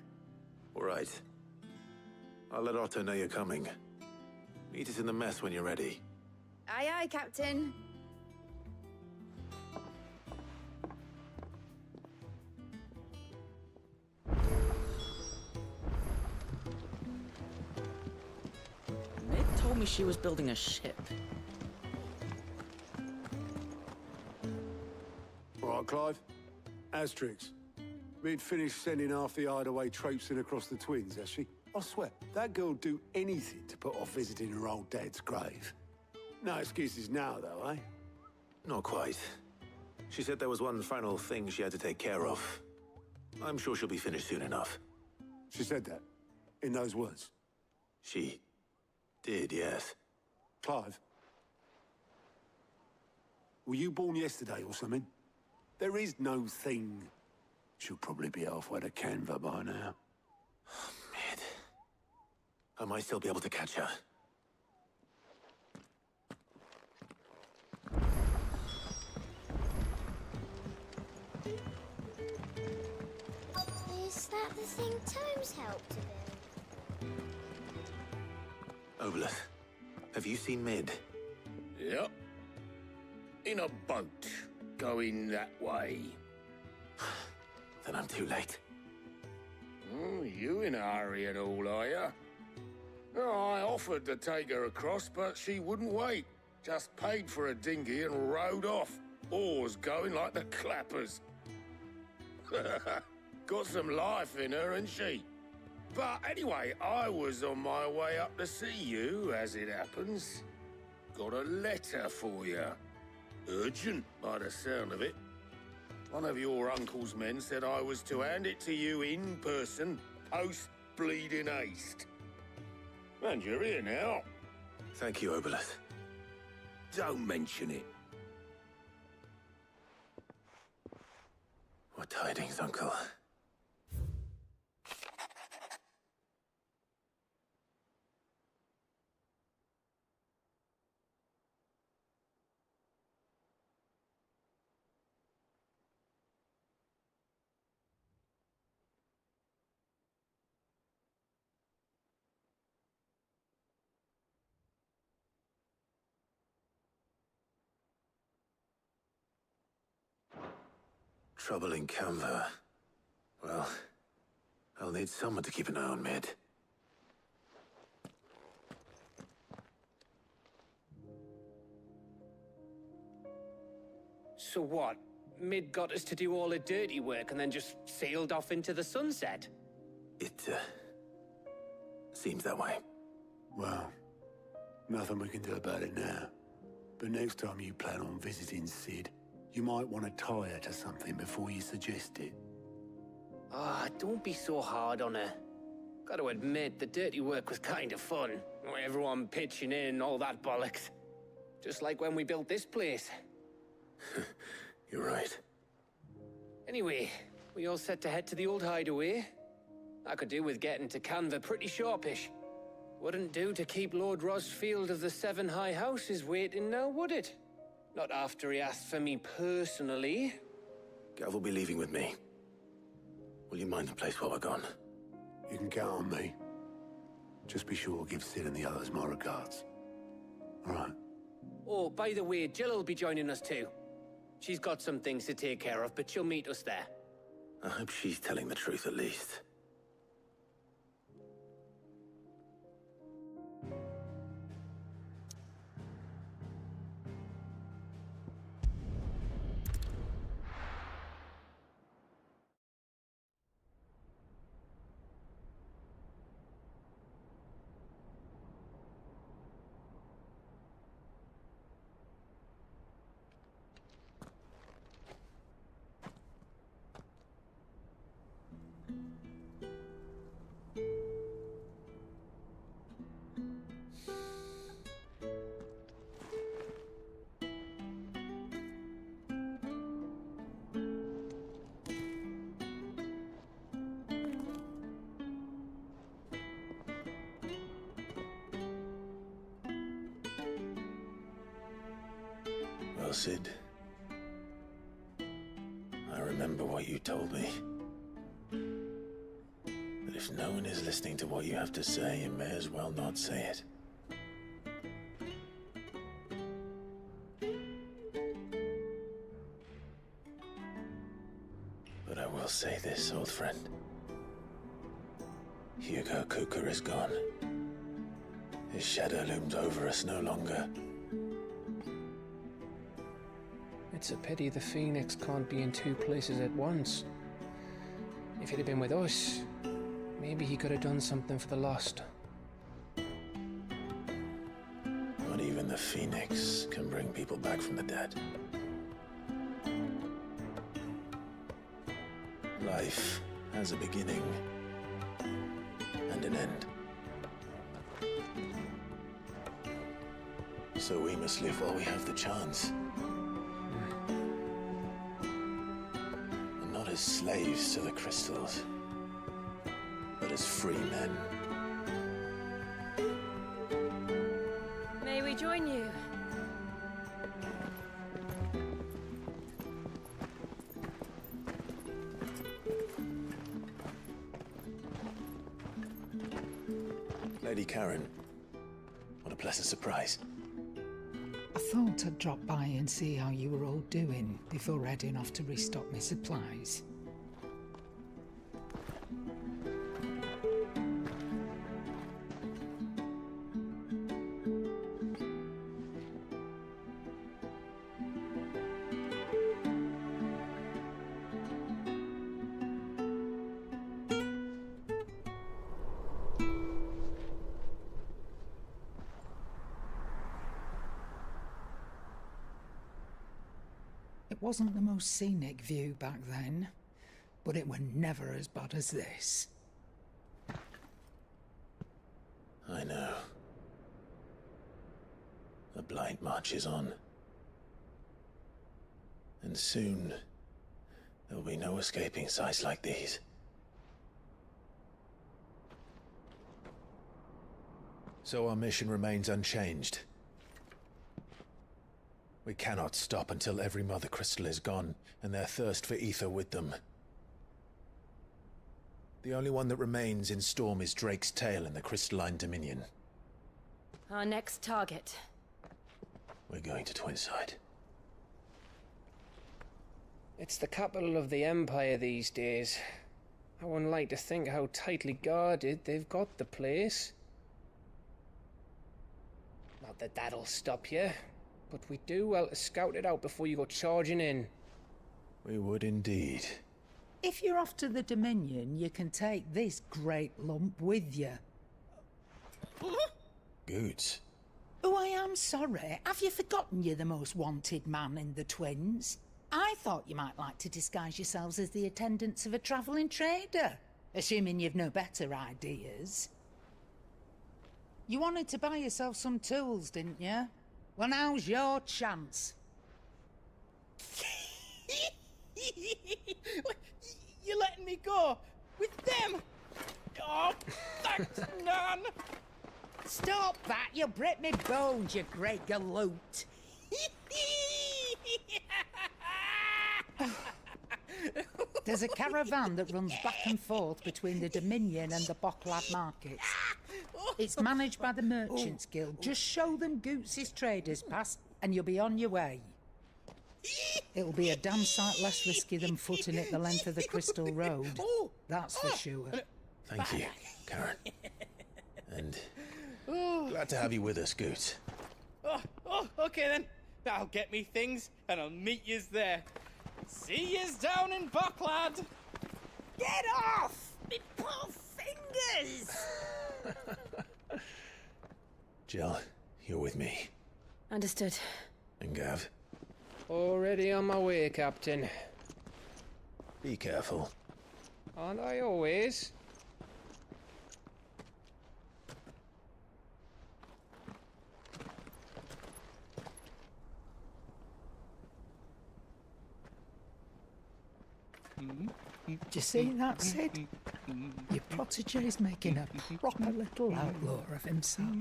All right. I'll let Otto know you're coming. Meet us in the mess when you're ready. Aye, aye, Captain. Mid told me she was building a ship. All right, Clive. Asterix. We'd finished sending half the hideaway traipsing across the Twins, has she? I swear, that girl'd do anything to put off visiting her old dad's grave. No excuses now, though, eh? Not quite. She said there was one final thing she had to take care of. I'm sure she'll be finished soon enough. She said that? In those words? She did, yes. Clive? Were you born yesterday or something? There is no thing. She'll probably be halfway to Canva by now. Mid. I might still be able to catch her. Is that the thing Tomes helped to build? Obolus, have you seen Mid? Yep. In a boat, going that way. Then I'm too late. Oh, you in a hurry at all, are you? Oh, I offered to take her across, but she wouldn't wait. Just paid for a dinghy and rowed off. Oars going like the clappers. Got some life in her, ain't she? But anyway, I was on my way up to see you, as it happens. Got a letter for you. Urgent, by the sound of it. One of your uncle's men said I was to hand it to you in person, post-bleeding haste. And you're here now. Thank you, Obolus. Don't mention it. What tidings, Uncle? Trouble in Canva. Well, I'll need someone to keep an eye on Mid. So what? Mid got us to do all the dirty work and then just sailed off into the sunset? It, seems that way. Well, nothing we can do about it now. But next time you plan on visiting Cid, you might want to tie her to something before you suggest it. Ah, don't be so hard on her. Gotta admit, the dirty work was kind of fun. Everyone pitching in, all that bollocks. Just like when we built this place. You're right. Anyway, we all set to head to the old hideaway? I could do with getting to Canva pretty sharpish. Wouldn't do to keep Lord Rosfield of the Seven High Houses waiting now, would it? Not after he asked for me personally. Gav will be leaving with me. Will you mind the place while we're gone? You can count on me. Just be sure to give Cid and the others my regards. All right. Oh, by the way, Jill will be joining us too. She's got some things to take care of, but she'll meet us there. I hope she's telling the truth at least. Well, Cid, I remember what you told me. That if no one is listening to what you have to say, you may as well not say it. But I will say this, old friend. Hugo Kuka is gone. His shadow looms over us no longer. It's a pity the Phoenix can't be in two places at once. If he'd have been with us, maybe he could have done something for the Lost. Not even the Phoenix can bring people back from the dead. Life has a beginning and an end. So we must live while we have the chance. And not as slaves to the crystals, but as free men. May we join you? Lady Karen, what a pleasant surprise. I thought I'd drop by and see how you were all doing before heading off to restock my supplies. It wasn't the most scenic view back then, but it were never as bad as this. I know. The Blight marches on. And soon, there'll be no escaping sights like these. So our mission remains unchanged. We cannot stop until every Mother Crystal is gone, and their thirst for ether with them. The only one that remains in Storm is Drake's Tail in the Crystalline Dominion. Our next target. We're going to Twinside. It's the capital of the Empire these days. I wouldn't like to think how tightly guarded they've got the place. Not that that'll stop you, but we do well to scout it out before you go charging in. We would indeed. If you're off to the Dominion, you can take this great lump with you. Goods. Oh, I am sorry. Have you forgotten you're the most wanted man in the Twins? I thought you might like to disguise yourselves as the attendants of a travelling trader, assuming you've no better ideas. You wanted to buy yourself some tools, didn't you? Well, now's your chance. You're letting me go with them? Oh, thanks, Nan. Stop that! You'll break me bones, you great galoot. There's a caravan that runs back and forth between the Dominion and the Bocklad markets. It's managed by the Merchants Guild. Just show them Goots' traders pass and you'll be on your way. It'll be a damn sight less risky than footing it the length of the Crystal Road. That's for sure. Thank you, Karen. And glad to have you with us, Goots. Okay then. I'll get me things and I'll meet yous there. See yous down in Bocklad. Get off! Me poor fingers! Jill, you're with me. Understood. And Gav? Already on my way, Captain. Be careful. Aren't I always? Do you see that, Sid? Your protégé's making a proper little outlaw of himself.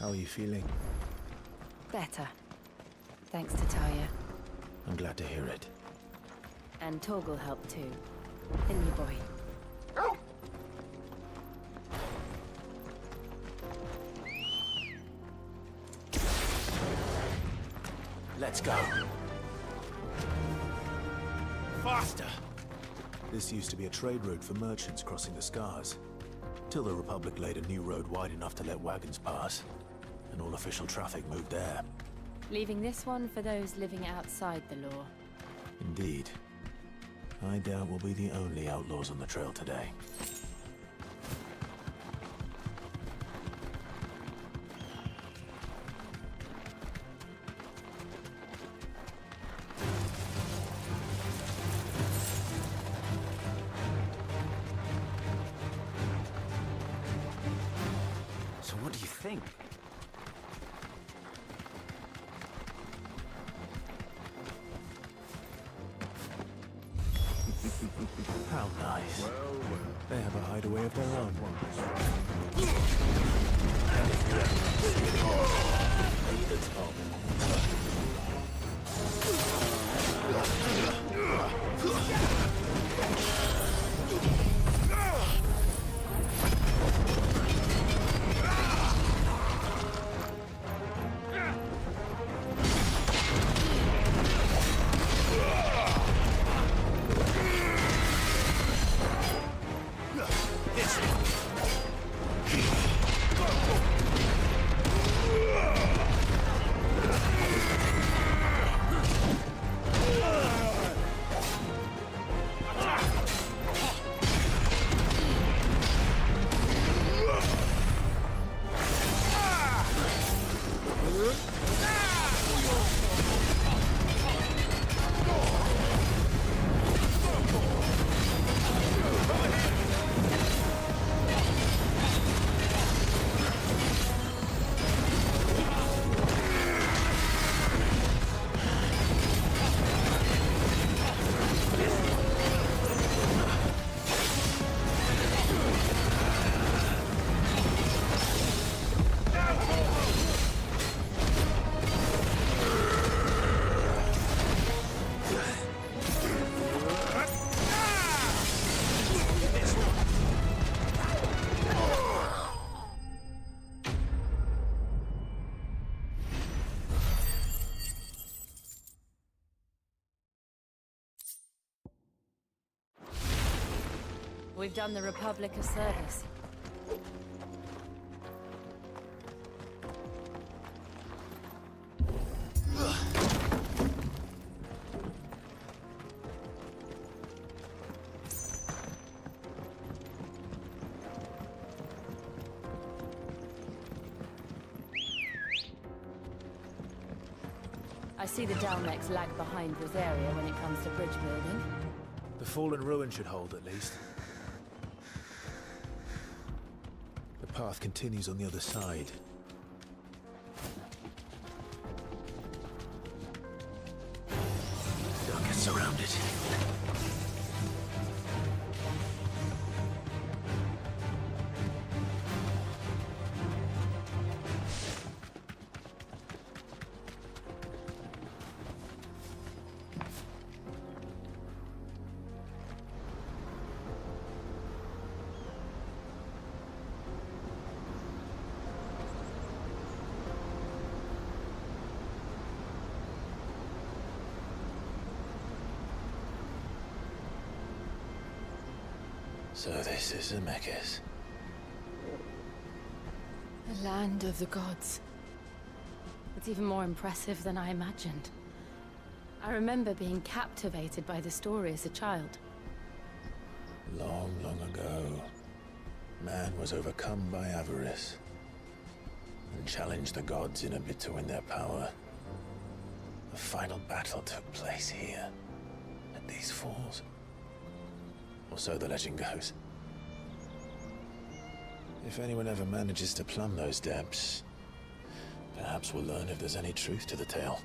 How are you feeling? Better. Thanks to Taya. I'm glad to hear it. And Torgal helped too. The new boy. Let's go. Faster! This used to be a trade route for merchants crossing the Scars. Till the Republic laid a new road wide enough to let wagons pass. And all official traffic moved there. Leaving this one for those living outside the law. Indeed. I doubt we'll be the only outlaws on the trail today. So what do you think? How nice. They have a hideaway of their own. we've done the Republic a service. I see the Dalmex lag behind Rosaria when it comes to bridge building. The fallen ruin should hold, at least. The path continues on the other side. Don't get surrounded. So this is Zemeckis. The land of the gods. It's even more impressive than I imagined. I remember being captivated by the story as a child. Long, long ago, man was overcome by avarice and challenged the gods in a bid to win their power. The final battle took place here, at these falls. Or so the legend goes. If anyone ever manages to plumb those depths, perhaps we'll learn if there's any truth to the tale.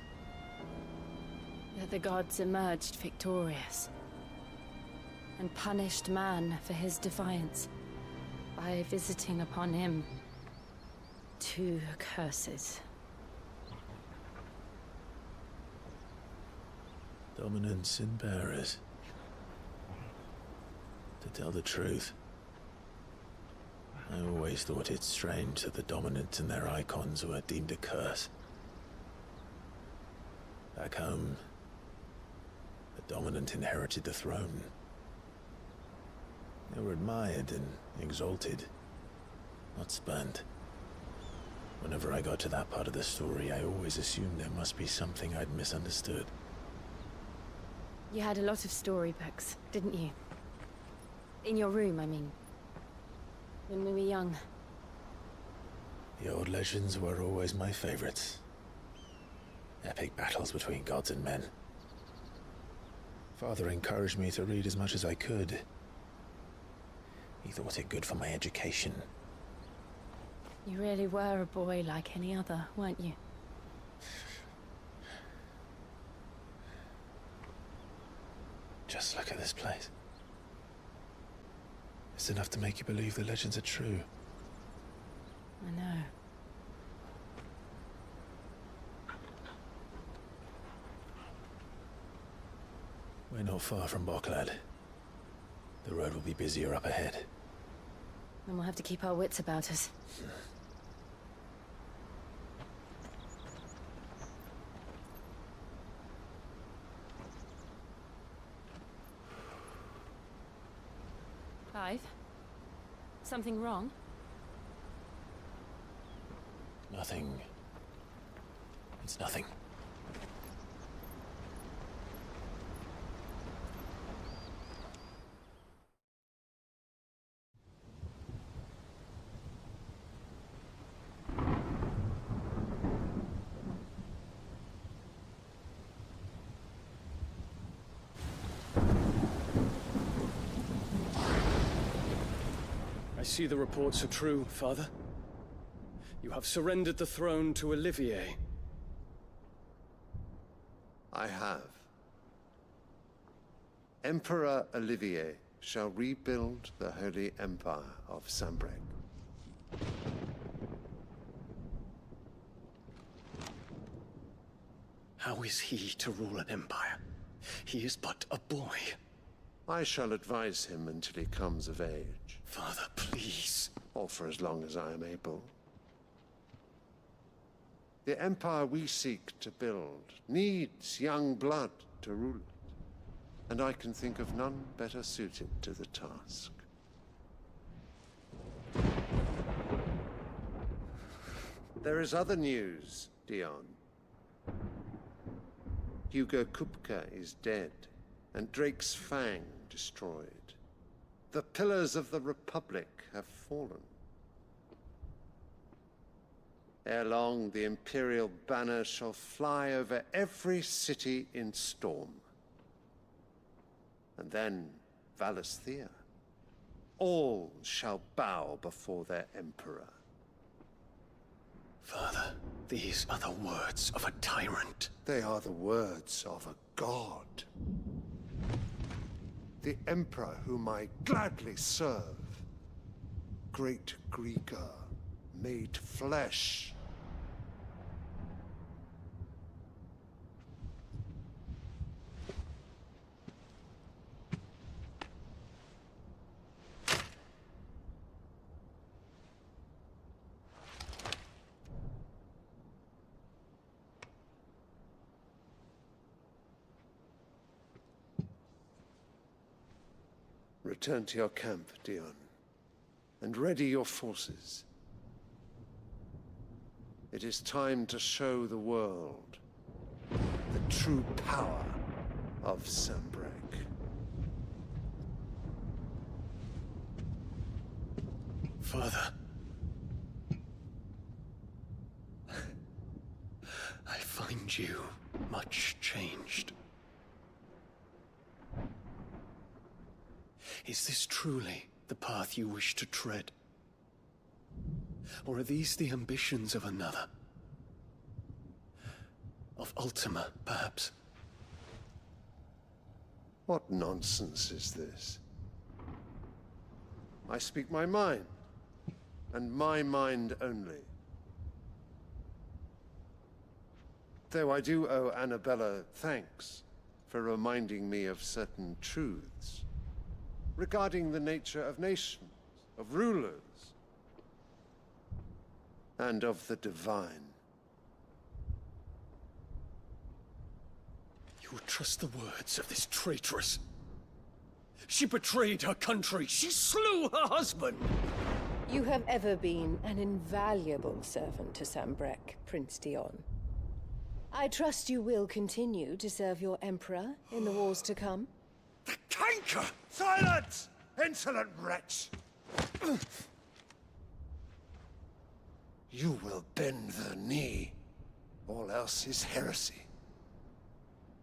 That the gods emerged victorious and punished man for his defiance by visiting upon him 2 curses. Dominance and bearers. To tell the truth, I always thought it strange that the dominant and their icons were deemed a curse. Back home, the dominant inherited the throne. They were admired and exalted, not spurned. Whenever I got to that part of the story, I always assumed there must be something I'd misunderstood. You had a lot of storybooks, didn't you? In your room, I mean. When we were young. The old legends were always my favorites. Epic battles between gods and men. Father encouraged me to read as much as I could. He thought it good for my education. You really were a boy like any other, weren't you? Just look at this place. It's enough to make you believe the legends are true. I know. We're not far from Boklad. The road will be busier up ahead. Then we'll have to keep our wits about us. Clive? Something wrong? Nothing. It's nothing. I see the reports are true, Father. You have surrendered the throne to Olivier. I have. Emperor Olivier shall rebuild the Holy Empire of Sanbreque. How is he to rule an empire? He is but a boy. I shall advise him until he comes of age. Father, please. Or for as long as I am able. The empire we seek to build needs young blood to rule it. And I can think of none better suited to the task. There is other news, Dion. Hugo Kupka is dead, and Drake's Fang destroyed. The pillars of the Republic have fallen. Ere long, the Imperial banner shall fly over every city in Storm. And then Valisthea. All shall bow before their Emperor. Father, these are the words of a tyrant. They are the words of a god. The Emperor whom I gladly serve. Great Greagor, made flesh. Return to your camp, Dion, and ready your forces. It is time to show the world the true power of Sanbreque. Father. I find you much changed. Is this truly the path you wish to tread? Or are these the ambitions of another? Of Ultima, perhaps? What nonsense is this? I speak my mind, and my mind only. Though I do owe Annabella thanks for reminding me of certain truths regarding the nature of nations, of rulers, and of the divine. You would trust the words of this traitress? She betrayed her country. She slew her husband. You have ever been an invaluable servant to Sanbreque, Prince Dion. I trust you will continue to serve your Emperor in the wars to come. The canker! Silence! Insolent wretch! You will bend the knee. All else is heresy.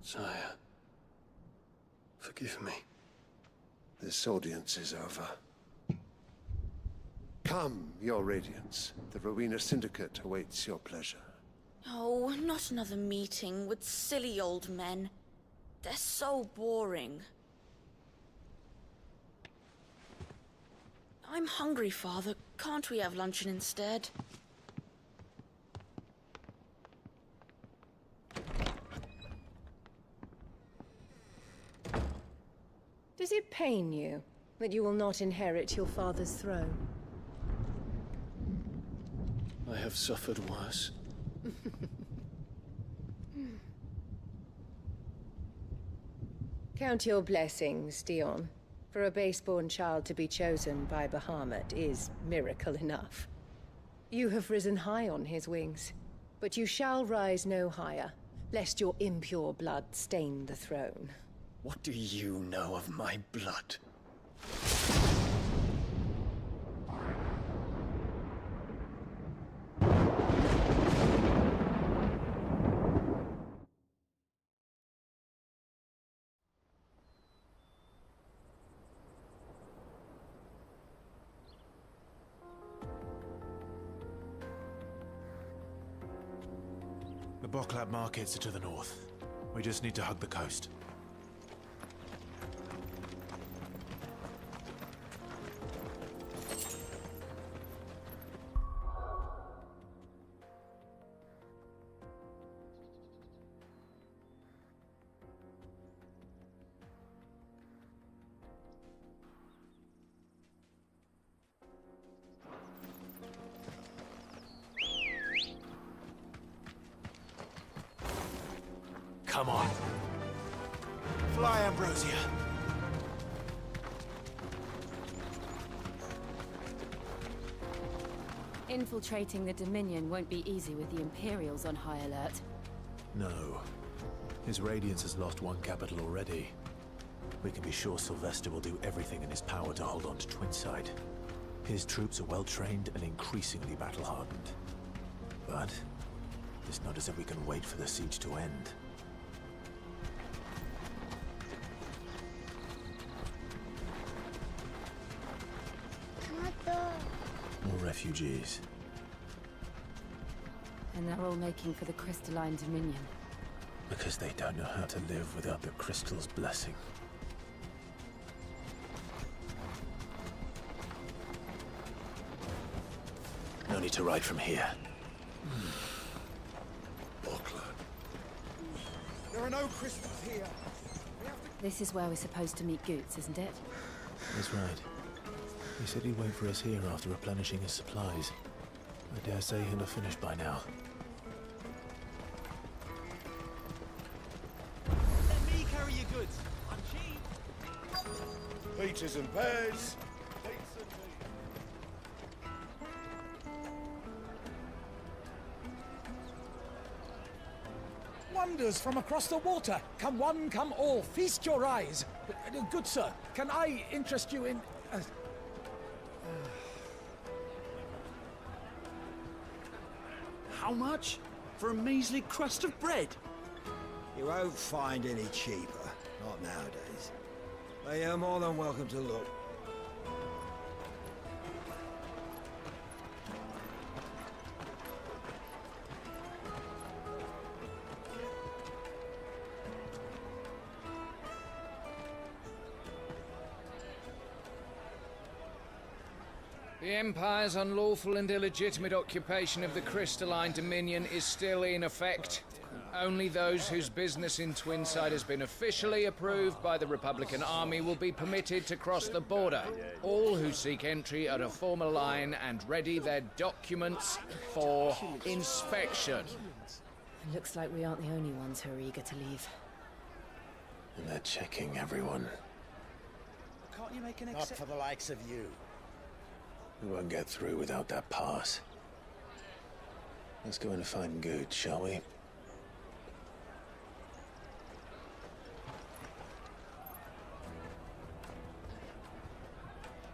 Sire, forgive me. This audience is over. Come, your Radiance. The Rowena Syndicate awaits your pleasure. Oh, not another meeting with silly old men. They're so boring. I'm hungry, Father. Can't we have luncheon instead? Does it pain you that you will not inherit your father's throne? I have suffered worse. Count your blessings, Dion. For a base-born child to be chosen by Bahamut is miracle enough. You have risen high on his wings, but you shall rise no higher, lest your impure blood stain the throne. What do you know of my blood? The Boklab markets are to the north. We just need to hug the coast. Come on. Fly, Ambrosia. Infiltrating the Dominion won't be easy with the Imperials on high alert. No. His Radiance has lost one capital already. We can be sure Sylvester will do everything in his power to hold on to Twinside. His troops are well-trained and increasingly battle-hardened. But it's not as if we can wait for the siege to end. More refugees. And they're all making for the Crystalline Dominion. Because they don't know how to live without the Crystal's blessing. No need to ride from here. There are no crystals here. This is where we're supposed to meet Goots, isn't it? That's right. He said he'd wait for us here after replenishing his supplies. I dare say he'll have finished by now. Let me carry your goods. I'm cheap. Peaches and pears. Wonders from across the water. Come one, come all. Feast your eyes. Good sir, can I interest you in... How much? For a measly crust of bread? You won't find any cheaper. Not nowadays. But you're more than welcome to look. The Empire's unlawful and illegitimate occupation of the Crystalline Dominion is still in effect. Only those whose business in Twinside has been officially approved by the Republican Army will be permitted to cross the border. All who seek entry are to form a line and ready their documents for inspection. It looks like we aren't the only ones who are eager to leave. And they're checking everyone. Can't you make an Not for the likes of you. We won't get through without that pass. Let's go in and find Good, shall we?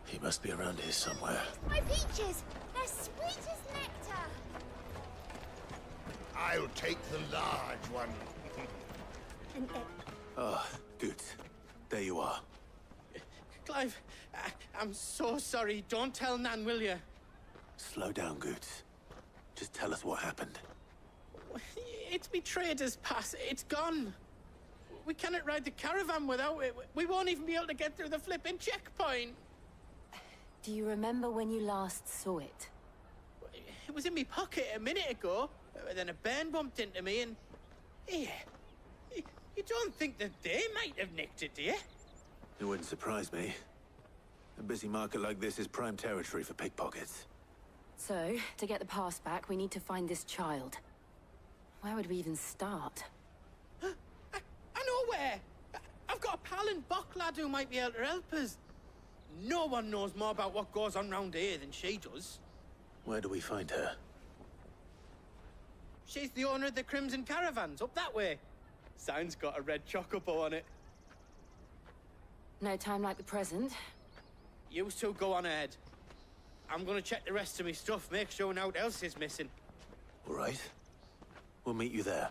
He must be around here somewhere. My peaches! They're sweet as nectar! I'll take the large one. Ah, good. There you are. Clive, I'm so sorry. Don't tell Nan, will you? Slow down, Goots. Just tell us what happened. It's me trader's pass. It's gone. We cannot ride the caravan without it. We won't even be able to get through the flipping checkpoint. Do you remember when you last saw it? It was in my pocket a minute ago. Then a bairn bumped into me and... Yeah. You don't think that they might have nicked it, do you? It wouldn't surprise me. A busy market like this is prime territory for pickpockets. So, to get the pass back, we need to find this child. Where would we even start? I know where! I've got a pal in Bocklad who might be able to help us. No one knows more about what goes on round here than she does. Where do we find her? She's the owner of the Crimson Caravans, up that way. Sign's got a red chocobo on it. No time like the present. You two go on ahead. I'm gonna check the rest of my stuff, make sure no one else is missing. All right. We'll meet you there.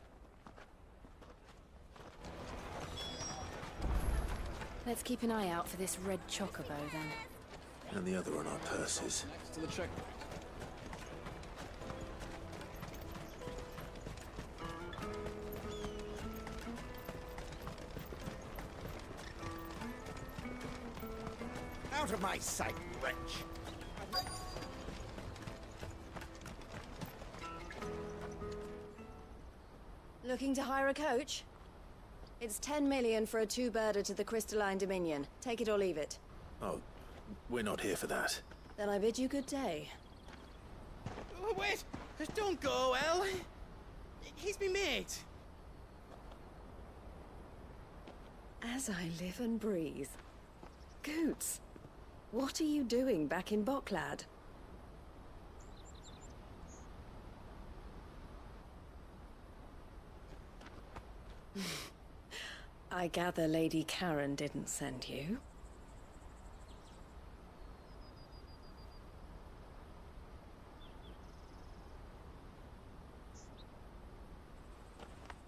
Let's keep an eye out for this red chocobo, then. And the other on our purses. To the check. Out of my sight, wretch! Looking to hire a coach? It's 10 million for a two-birder to the Crystalline Dominion. Take it or leave it. Oh, we're not here for that. Then I bid you good day. Oh, wait! Don't go, El! He's me mate. As I live and breathe. Goots, what are you doing back in Bocklad? I gather Lady Karen didn't send you.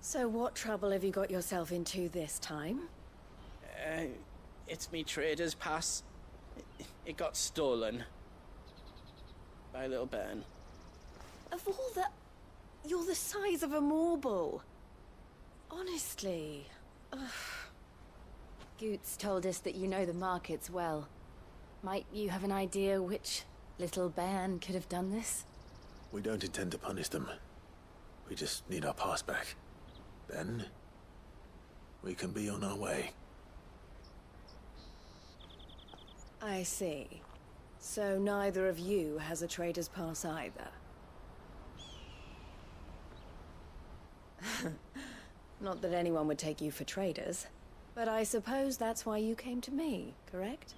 So what trouble have you got yourself into this time? It's me trader's pass. It got stolen. By little Ben. Of all the... You're the size of a marble. Honestly. Ugh. Goots told us that you know the markets well. Might you have an idea which little bairn could have done this? We don't intend to punish them. We just need our pass back. Then, we can be on our way. I see. So neither of you has a trader's pass either. Not that anyone would take you for traders, but I suppose that's why you came to me, correct?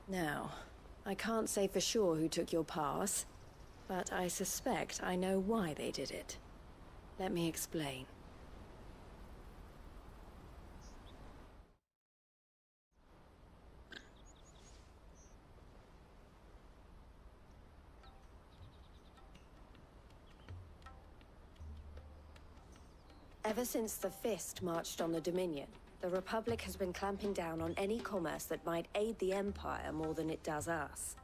Now, I can't say for sure who took your pass, but I suspect I know why they did it. Let me explain. Ever since the Fist marched on the Dominion, the Republic has been clamping down on any commerce that might aid the Empire more than it does us.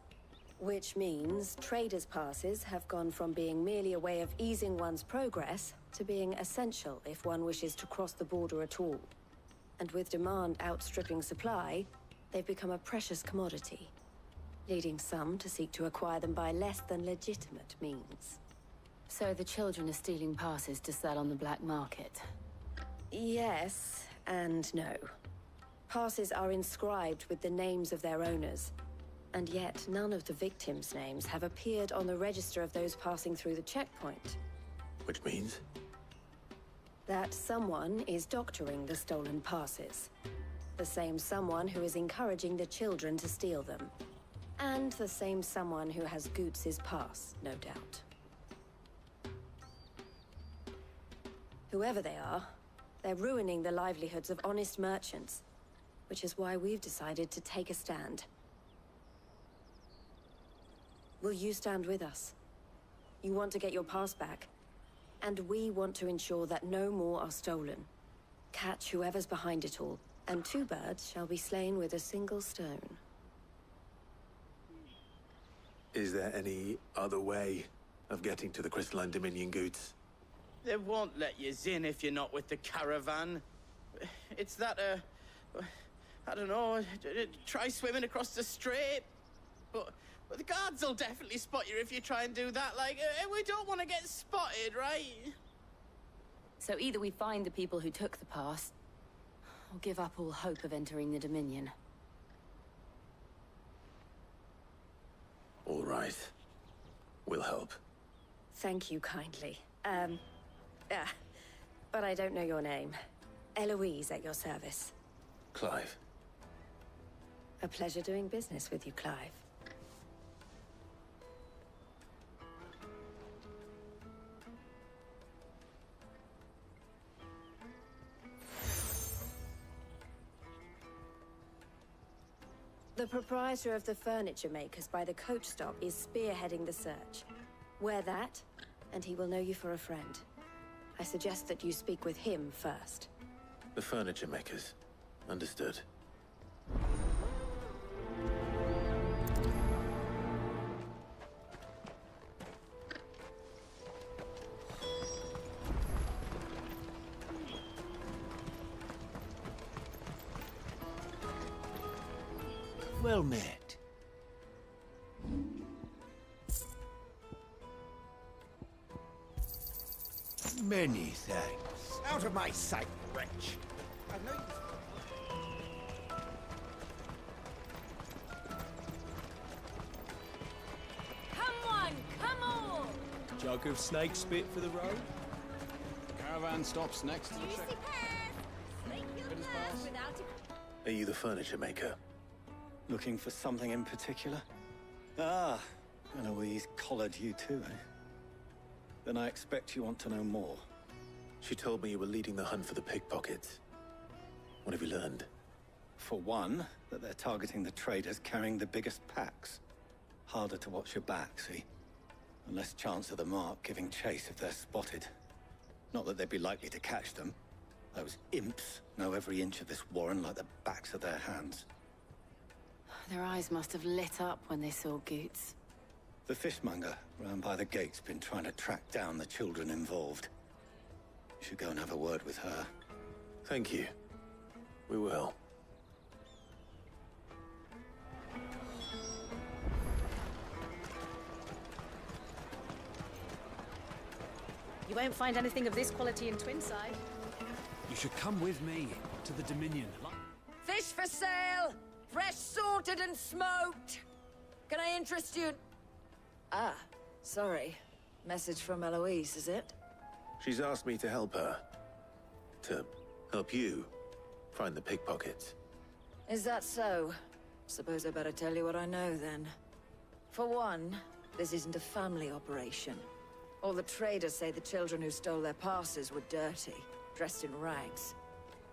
Which means traders' passes have gone from being merely a way of easing one's progress to being essential if one wishes to cross the border at all. And with demand outstripping supply, they've become a precious commodity, leading some to seek to acquire them by less than legitimate means. So the children are stealing passes to sell on the black market? Yes, and no. Passes are inscribed with the names of their owners, and yet none of the victims' names have appeared on the register of those passing through the checkpoint. Which means? That someone is doctoring the stolen passes. The same someone who is encouraging the children to steal them. And the same someone who has Goots' pass, no doubt. Whoever they are, they're ruining the livelihoods of honest merchants, which is why we've decided to take a stand. Will you stand with us? You want to get your pass back, and we want to ensure that no more are stolen. Catch whoever's behind it all, and two birds shall be slain with a single stone. Is there any other way of getting to the Crystalline Dominion, Goots? They won't let you in if you're not with the caravan. It's that, I don't know, try swimming across the strait. But the guards will definitely spot you if you try and do that. Like, we don't want to get spotted, right? So either we find the people who took the pass, or give up all hope of entering the Dominion. All right. We'll help. Thank you kindly. But I don't know your name. Eloise at your service. Clive. A pleasure doing business with you, Clive. The proprietor of the furniture makers by the coach stop is spearheading the search. Wear that, and he will know you for a friend. I suggest that you speak with him first. The furniture makers. Understood. Well met. Many thanks. Out of my sight, wretch. I know Come on, come on! Jug of snake spit for the road? Caravan stops next to the check. Juicy pears! Slake your nerves without it. Are you the furniture maker? Looking for something in particular? Ah, Eloise collared you too, eh? Then I expect you want to know more. She told me you were leading the hunt for the pickpockets. What have you learned? For one, that they're targeting the traders carrying the biggest packs. Harder to watch your back, see? And less chance of the mark giving chase if they're spotted. Not that they'd be likely to catch them. Those imps know every inch of this warren like the backs of their hands. Their eyes must have lit up when they saw Goots. The fishmonger round by the gate's been trying to track down the children involved. You should go and have a word with her. Thank you. We will. You won't find anything of this quality in Twinside. You should come with me to the Dominion. Fish for sale! Fresh sorted and smoked! Can I interest you? Ah, sorry. Message from Eloise, is it? She's asked me to help her. To help you find the pickpockets. Is that so? Suppose I better tell you what I know, then. For one, this isn't a family operation. All the traders say the children who stole their passes were dirty, dressed in rags.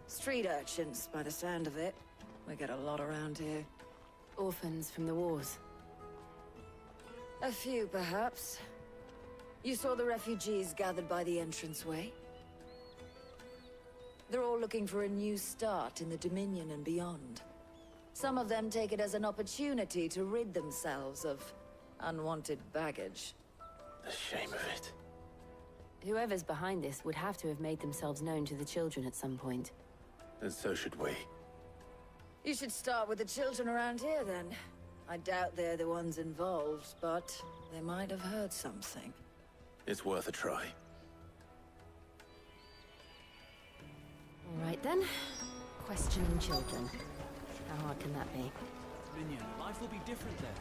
Street urchins, by the sound of it. We get a lot around here. Orphans from the wars. A few, perhaps. You saw the refugees gathered by the entranceway? They're all looking for a new start in the Dominion and beyond. Some of them take it as an opportunity to rid themselves of unwanted baggage. The shame of it. Whoever's behind this would have to have made themselves known to the children at some point. And so should we. You should start with the children around here, then. I doubt they're the ones involved, but they might have heard something. It's worth a try. All right, then. Questioning children. How hard can that be? Minion, life will be different there.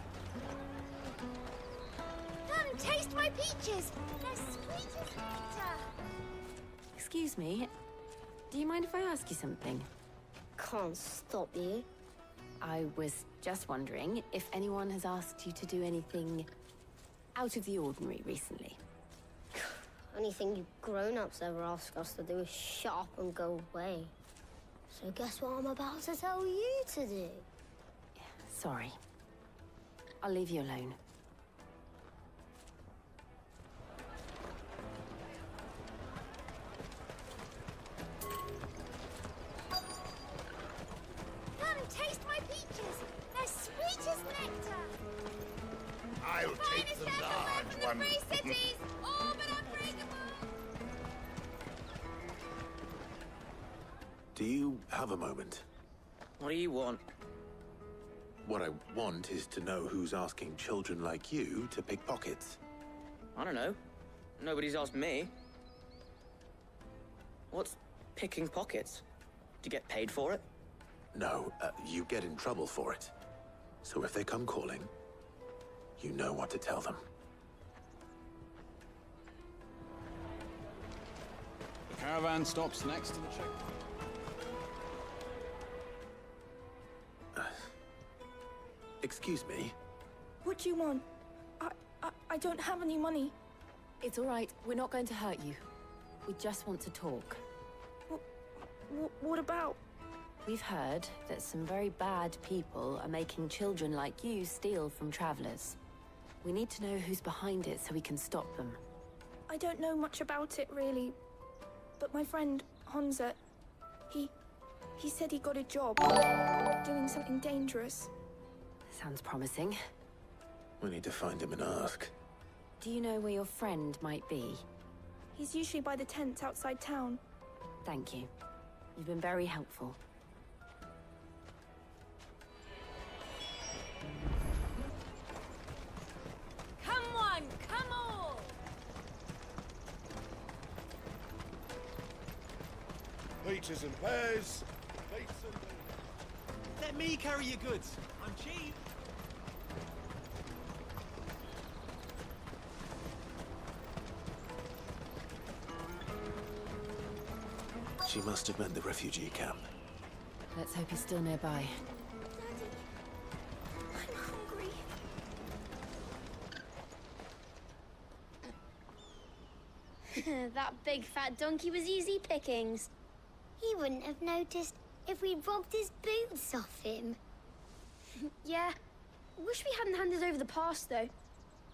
Come, taste my peaches! They're sweet as nectar! Excuse me. Do you mind if I ask you something? Can't stop you. I was just wondering if anyone has asked you to do anything out of the ordinary recently. Anything you grown-ups ever ask us to do is shut up and go away. So guess what I'm about to tell you to do? Sorry. I'll leave you alone. Come, taste my peaches! They're sweet as nectar! I'll take the large one. The free cities! All but unbreakable! Do you have a moment? What do you want? What I want is to know who's asking children like you to pick pockets. I don't know. Nobody's asked me. What's picking pockets? Do you get paid for it? No, you get in trouble for it. So if they come calling, you know what to tell them. The caravan stops next to the checkpoint. Excuse me? What do you want? I don't have any money. It's all right. We're not going to hurt you. We just want to talk. What about? We've heard that some very bad people are making children like you steal from travelers. We need to know who's behind it so we can stop them. I don't know much about it, really. But my friend, Honza, he said he got a job doing something dangerous. Sounds promising. We need to find him and ask. Do you know where your friend might be? He's usually by the tents outside town. Thank you. You've been very helpful. Come one, come all! Peaches and pears. Dates and... Let me carry your goods. I'm cheap. She must have meant the refugee camp. Let's hope he's still nearby. I'm hungry. That big fat donkey was easy pickings. He wouldn't have noticed if we'd robbed his boots off him. Yeah. Wish we hadn't handed over the pass, though.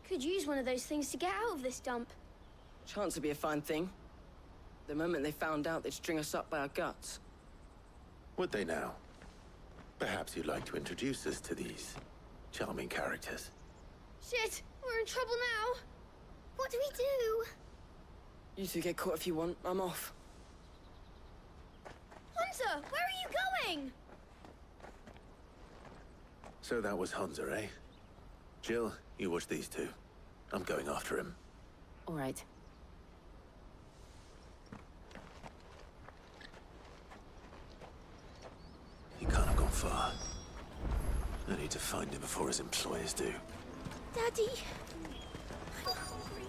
Could use one of those things to get out of this dump. Chance would be a fine thing. The moment they found out, they'd string us up by our guts. Would they now? Perhaps you'd like to introduce us to these charming characters. Shit, we're in trouble now. What do we do? You two get caught if you want. I'm off. Hunter, where are you going? So that was Hunter, eh? Jill, you watch these two. I'm going after him. All right. He can't have gone far. I need to find him before his employers do. Daddy. I'm hungry.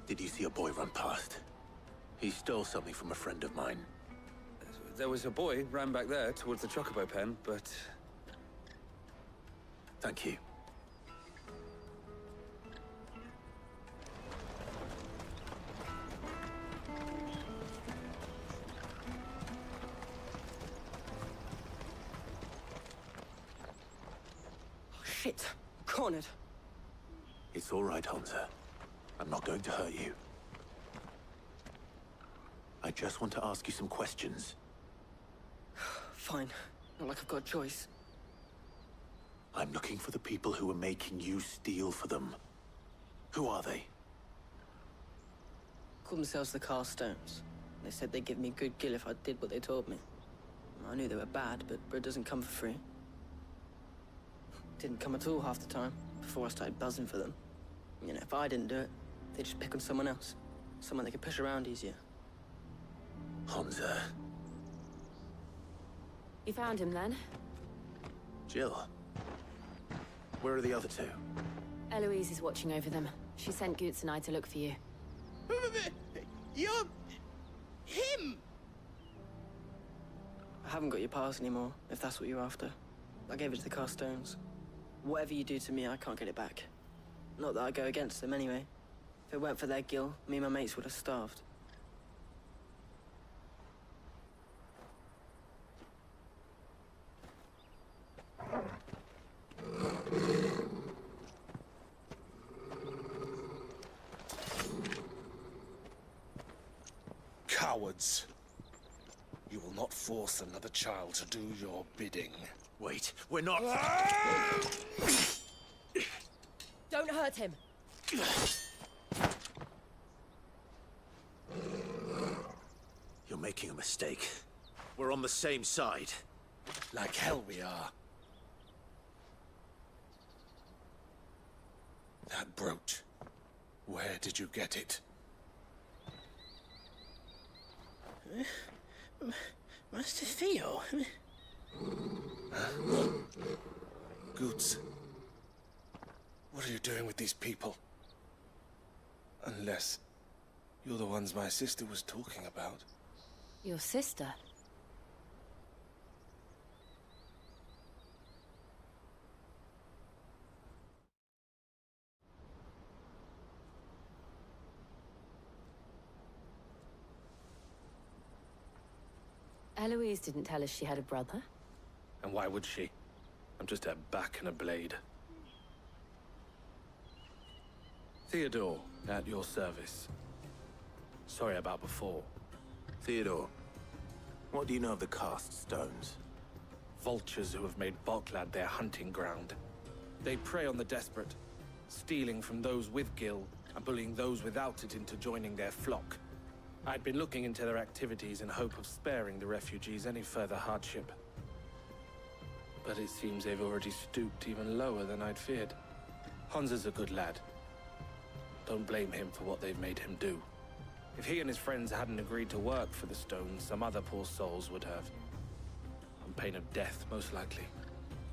Did you see a boy run past? He stole something from a friend of mine. There was a boy ran back there towards the Chocobo pen, but... Thank you. Oh, shit. Cornered. It's all right, Hunter. I'm not going to hurt you. I just want to ask you some questions. Fine. Not like I've got a choice. I'm looking for the people who are making you steal for them. Who are they? Called themselves the Carstones. They said they'd give me good gill if I did what they told me. I knew they were bad, but bread doesn't come for free. Didn't come at all half the time, before I started buzzing for them. You know, if I didn't do it, they'd just pick on someone else. Someone they could push around easier. Hunter. You found him then? Jill. Where are the other two? Eloise is watching over them. She sent Goots and I to look for you. You're... him! I haven't got your pass anymore, if that's what you're after. I gave it to the Carstones. Whatever you do to me, I can't get it back. Not that I go against them anyway. If it weren't for their gill, me and my mates would have starved. Cowards. You will not force another child to do your bidding. Wait, we're not... Don't hurt him! You're making a mistake. We're on the same side. Like hell we are. That brooch. Where did you get it? Master Theo? Goots. What are you doing with these people? Unless you're the ones my sister was talking about. Your sister? Eloise didn't tell us she had a brother. And why would she? I'm just her back and a blade. Theodore, at your service. Sorry about before. Theodore, what do you know of the Cast Stones? Vultures who have made Boklad their hunting ground. They prey on the desperate, stealing from those with gill and bullying those without it into joining their flock. I'd been looking into their activities in hope of sparing the refugees any further hardship. But it seems they've already stooped even lower than I'd feared. Hunter's a good lad. Don't blame him for what they've made him do. If he and his friends hadn't agreed to work for the Stones, some other poor souls would have. On pain of death, most likely.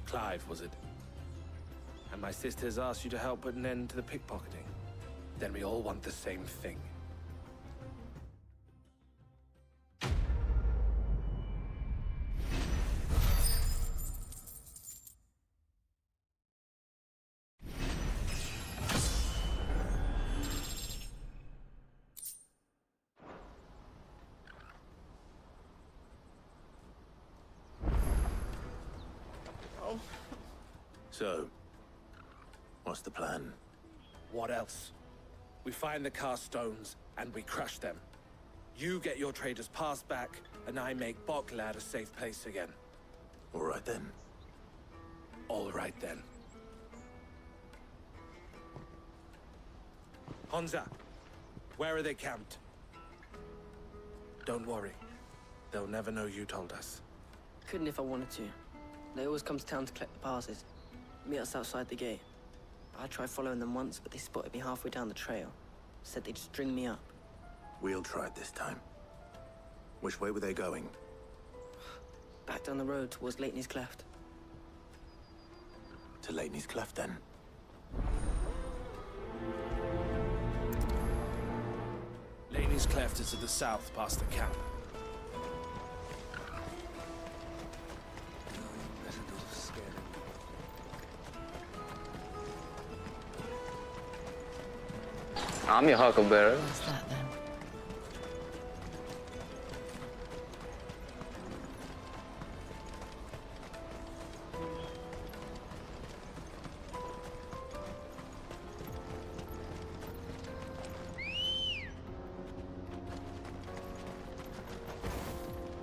Clive, was it? And my sisters asked you to help put an end to the pickpocketing. Then we all want the same thing. know. So, what's the plan? What else? We find the cast stones, and we crush them. You get your trader's pass back, and I make Boklad a safe place again. All right then. All right then. Honza, where are they camped? Don't worry. They'll never know you told us. Couldn't if I wanted to. They always come to town to collect the passes. Meet us outside the gate. I tried following them once, but they spotted me halfway down the trail. Said they'd string me up. We'll try it this time. Which way were they going? Back down the road towards Leitney's Cleft. To Leitney's Cleft, then? Leitney's Cleft is to the south, past the camp. I'm your huckleberry. What's that then?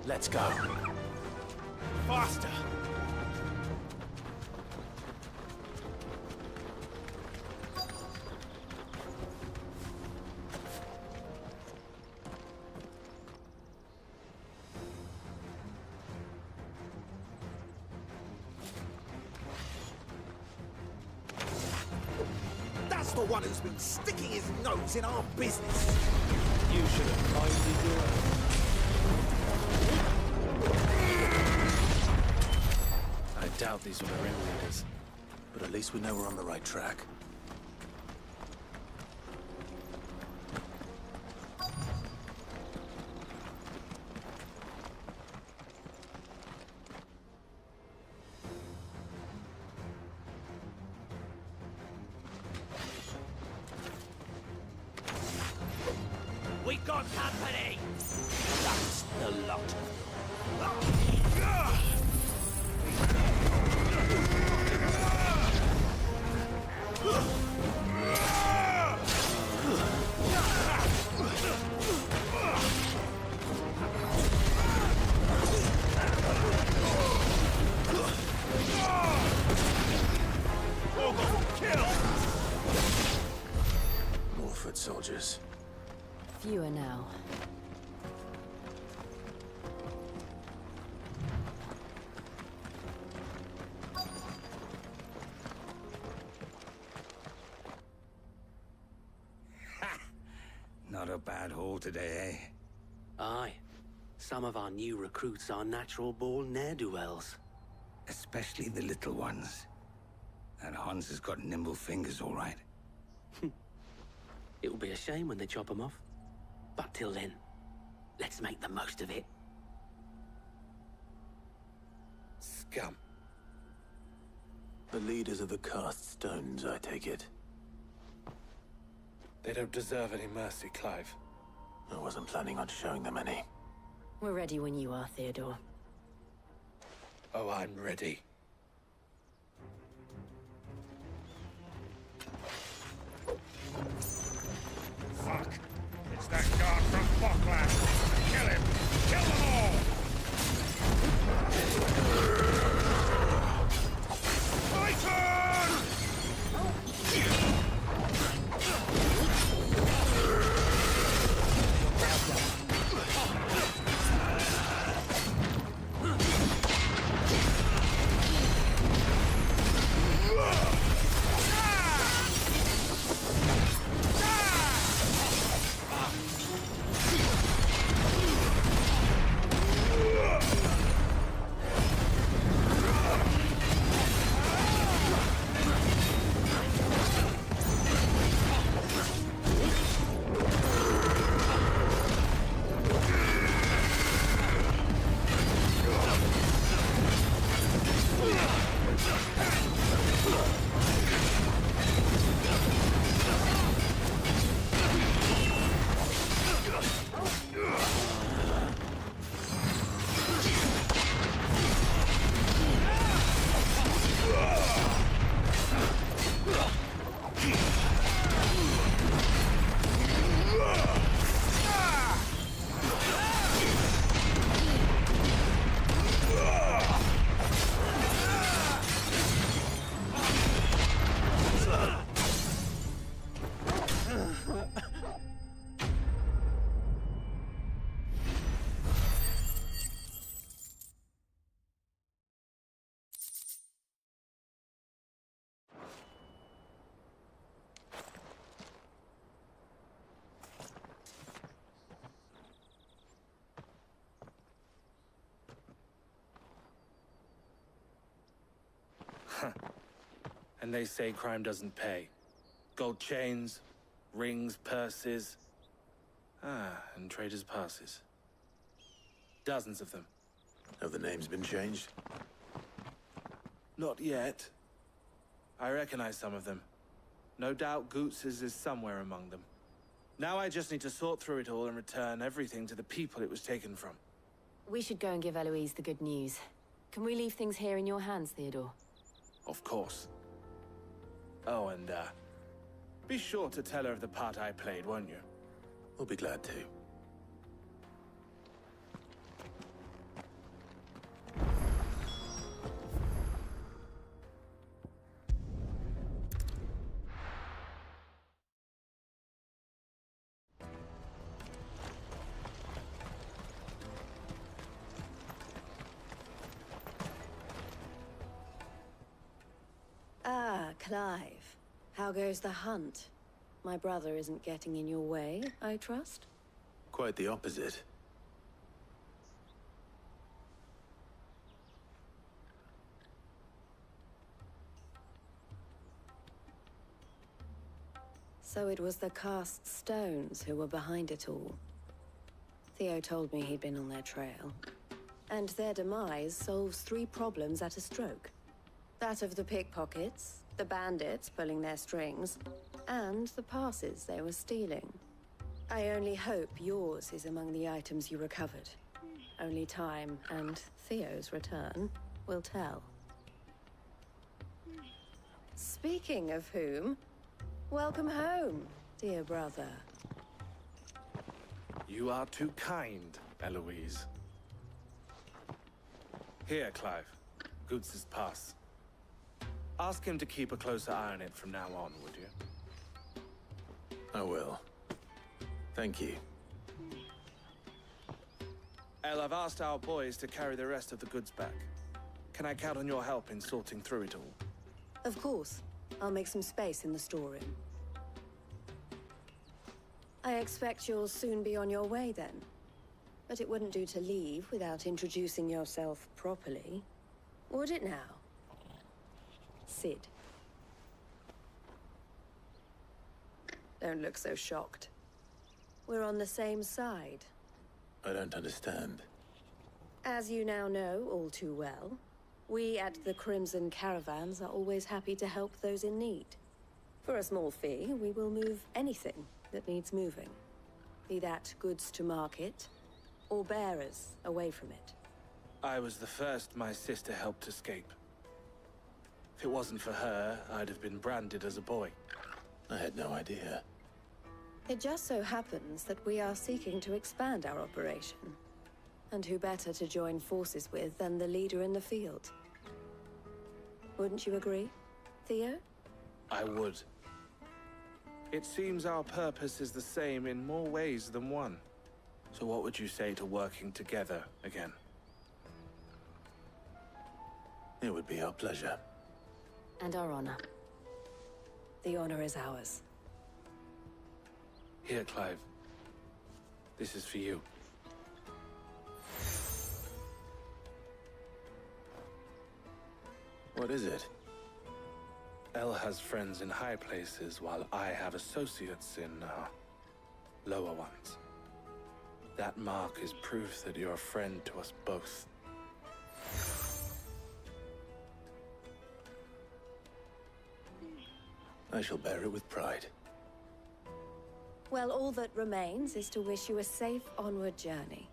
Let's go. Faster! That's the one who's been sticking his nose in our business. You should have minded your own. I doubt these were the ringleaders. But at least we know we're on the right track. We got company! That's the lot. More foot soldiers. Fewer now. Not a bad haul today, eh? Aye. Some of our new recruits are natural-born ne'er-do-wells. Especially the little ones. And Hans has got nimble fingers, all right. It'll be a shame when they chop them off. But till then, let's make the most of it. Scum. The leaders of the cast stones, I take it. They don't deserve any mercy, Clive. I wasn't planning on showing them any. We're ready when you are, Theodore. Oh, I'm ready. Fuck! It's that guard from Boklad! Kill him! Kill them all! My turn! And they say crime doesn't pay. Gold chains, rings, purses. And traders' passes. Dozens of them. Have the names been changed? Not yet. I recognize some of them. No doubt Goots's is somewhere among them. Now I just need to sort through it all and return everything to the people it was taken from. We should go and give Eloise the good news. Can we leave things here in your hands, Theodore? Of course. Oh, and, be sure to tell her of the part I played, won't you? We'll be glad to. Clive, how goes the hunt? My brother isn't getting in your way, I trust? Quite the opposite. So it was the cast stones who were behind it all. Theo told me he'd been on their trail. And their demise solves 3 problems at a stroke. That of the pickpockets, the bandits pulling their strings, and the passes they were stealing. I only hope yours is among the items you recovered. Only time and Theo's return will tell. Speaking of whom, welcome home, dear brother. You are too kind, Eloise. Here, Clive. Goots's pass. Ask him to keep a closer eye on it from now on, would you? I will. Thank you. El, I've asked our boys to carry the rest of the goods back. Can I count on your help in sorting through it all? Of course. I'll make some space in the storeroom. I expect you'll soon be on your way then. But it wouldn't do to leave without introducing yourself properly. Would it now? Sid. Don't look so shocked. We're on the same side. I don't understand. As you now know all too well, we at the Crimson Caravans are always happy to help those in need. For a small fee, we will move anything that needs moving. Be that goods to market, or bearers away from it. I was the first my sister helped escape. If it wasn't for her, I'd have been branded as a boy. I had no idea. It just so happens that we are seeking to expand our operation. And who better to join forces with than the leader in the field? Wouldn't you agree, Theo? I would. It seems our purpose is the same in more ways than one. So what would you say to working together again? It would be our pleasure. And our honor. The honor is ours. Here, Clive. This is for you. What is it? El has friends in high places, while I have associates in, lower ones. That mark is proof that you're a friend to us both. I shall bear it with pride. Well, all that remains is to wish you a safe onward journey.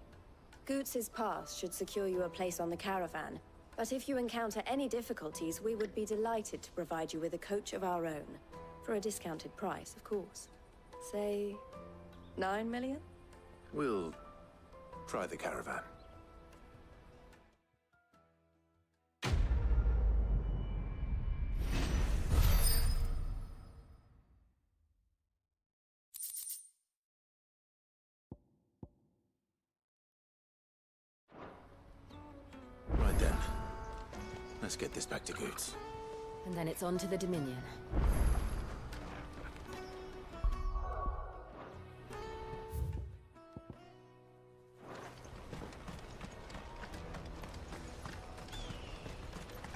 Goots's pass should secure you a place on the caravan, but if you encounter any difficulties, we would be delighted to provide you with a coach of our own. For a discounted price, of course. Say, 9 million? We'll try the caravan. Right then. Let's get this back to Goots. And then it's on to the Dominion.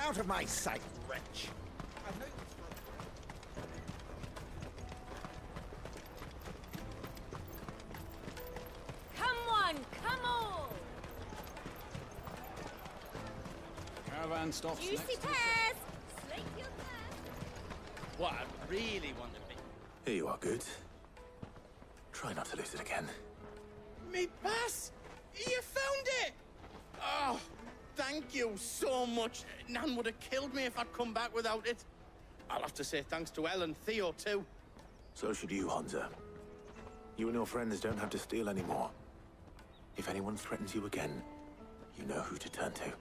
Out of my sight, wretch! Come on, come on! Caravan stops Juicy next to the pears! Slake your thirst! What I really want to be. Here you are, Goods. Try not to lose it again. Me pass! You found it! Oh, thank you so much. Nan would have killed me if I'd come back without it. I'll have to say thanks to Elle and Theo, too. So should you, Honza. You and your friends don't have to steal anymore. If anyone threatens you again, you know who to turn to.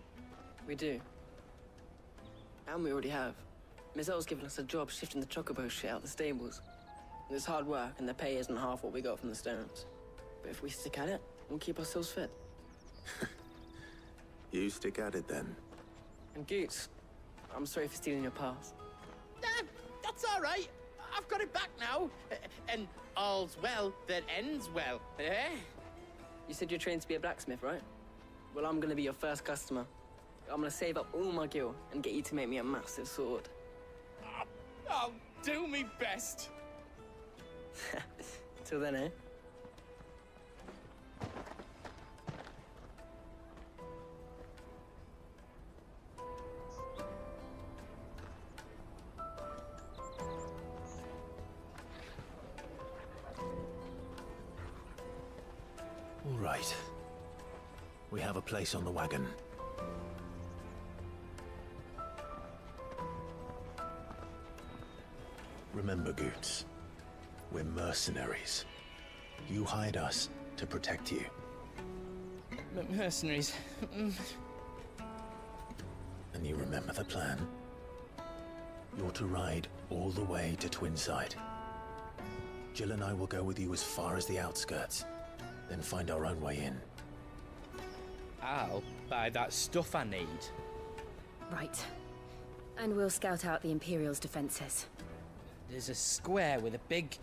We do. And we already have. Mizelle's given us a job shifting the chocobo shit out the stables. It's hard work, and the pay isn't half what we got from the stones. But if we stick at it, we'll keep ourselves fit. You stick at it, then. And Goots, I'm sorry for stealing your pass. That's all right. I've got it back now. And all's well that ends well, eh? You said you're trained to be a blacksmith, right? Well, I'm gonna be your first customer. I'm gonna save up all my gil and get you to make me a massive sword. I'll do me best. Till then, eh? All right. We have a place on the wagon. Remember, Goots, we're mercenaries. You hired us to protect you. Mercenaries. And you remember the plan? You're to ride all the way to Twinside. Jill and I will go with you as far as the outskirts, then find our own way in. I'll buy that stuff I need. Right. And we'll scout out the Imperial's defenses. There's a square with a big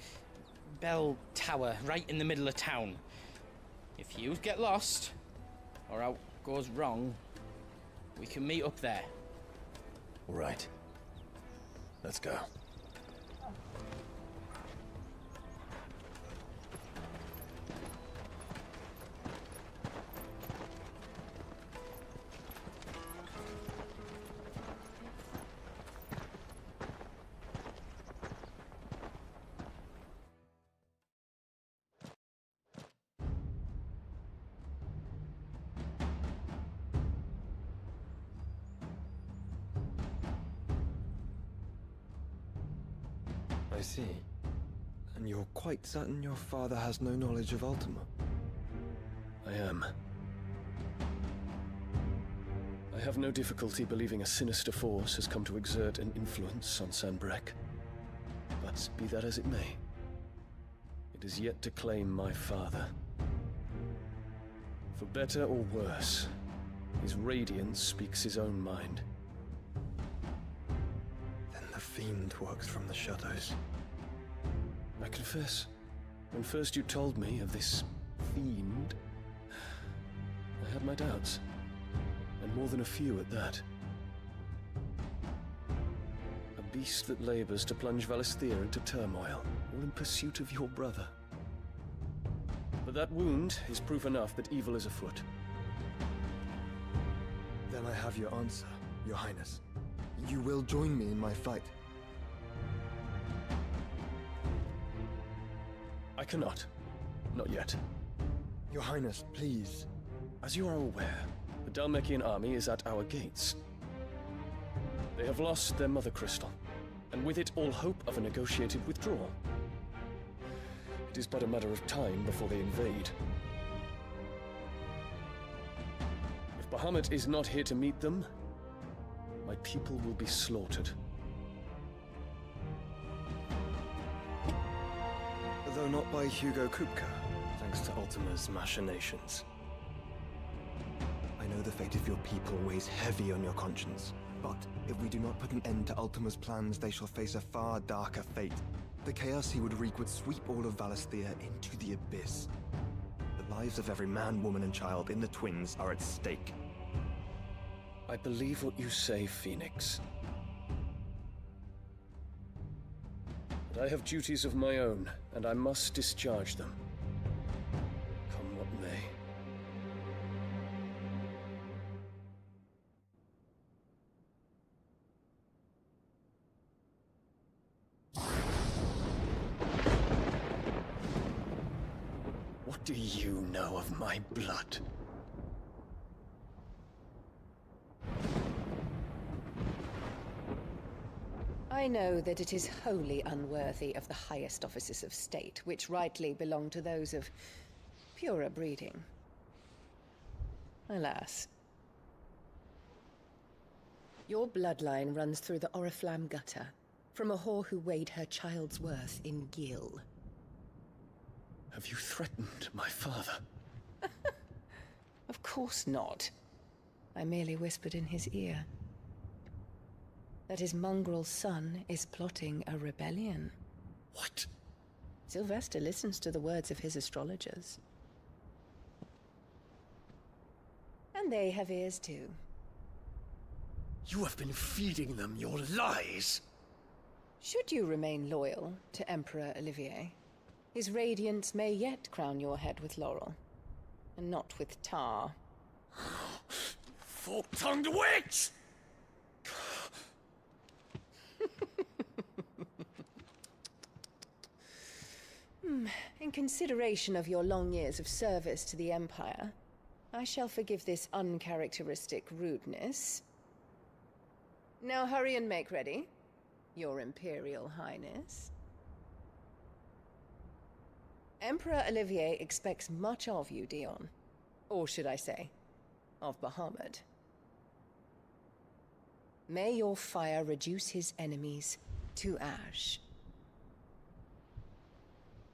bell tower right in the middle of town. If you get lost, or out goes wrong, we can meet up there. All right. Let's go. I see. And you're quite certain your father has no knowledge of Ultima? I am. I have no difficulty believing a sinister force has come to exert an influence on Sanbreque. But be that as it may, it is yet to claim my father. For better or worse, his radiance speaks his own mind. Then the Fiend works from the shadows. I confess, when first you told me of this Fiend, I had my doubts. And more than a few at that. A beast that labors to plunge Valisthea into turmoil, all in pursuit of your brother. But that wound is proof enough that evil is afoot. Then I have your answer, Your Highness. You will join me in my fight. I cannot. Not yet. Your Highness, please. As you are aware, the Dhalmekian army is at our gates. They have lost their mother crystal, and with it all hope of a negotiated withdrawal. It is but a matter of time before they invade. If Bahamut is not here to meet them, my people will be slaughtered. Though not by Hugo Kupka, thanks to Ultima's machinations. I know the fate of your people weighs heavy on your conscience, but if we do not put an end to Ultima's plans, they shall face a far darker fate. The chaos he would wreak would sweep all of Valisthea into the abyss. The lives of every man, woman, and child in the Twins are at stake. I believe what you say, Phoenix. But I have duties of my own, and I must discharge them. Come what may. What do you know of my blood? I know that it is wholly unworthy of the highest offices of state, which rightly belong to those of purer breeding. Alas. Your bloodline runs through the Oriflamme gutter, from a whore who weighed her child's worth in gil. Have you threatened my father? Of course not. I merely whispered in his ear that his mongrel son is plotting a rebellion. What? Sylvester listens to the words of his astrologers. And they have ears too. You have been feeding them your lies! Should you remain loyal to Emperor Olivier, his radiance may yet crown your head with laurel, and not with tar. Fork-tongued witch! In consideration of your long years of service to the Empire, I shall forgive this uncharacteristic rudeness. Now hurry and make ready, Your Imperial Highness. Emperor Olivier expects much of you, Dion. Or should I say, of Bahamut. May your fire reduce his enemies to ash,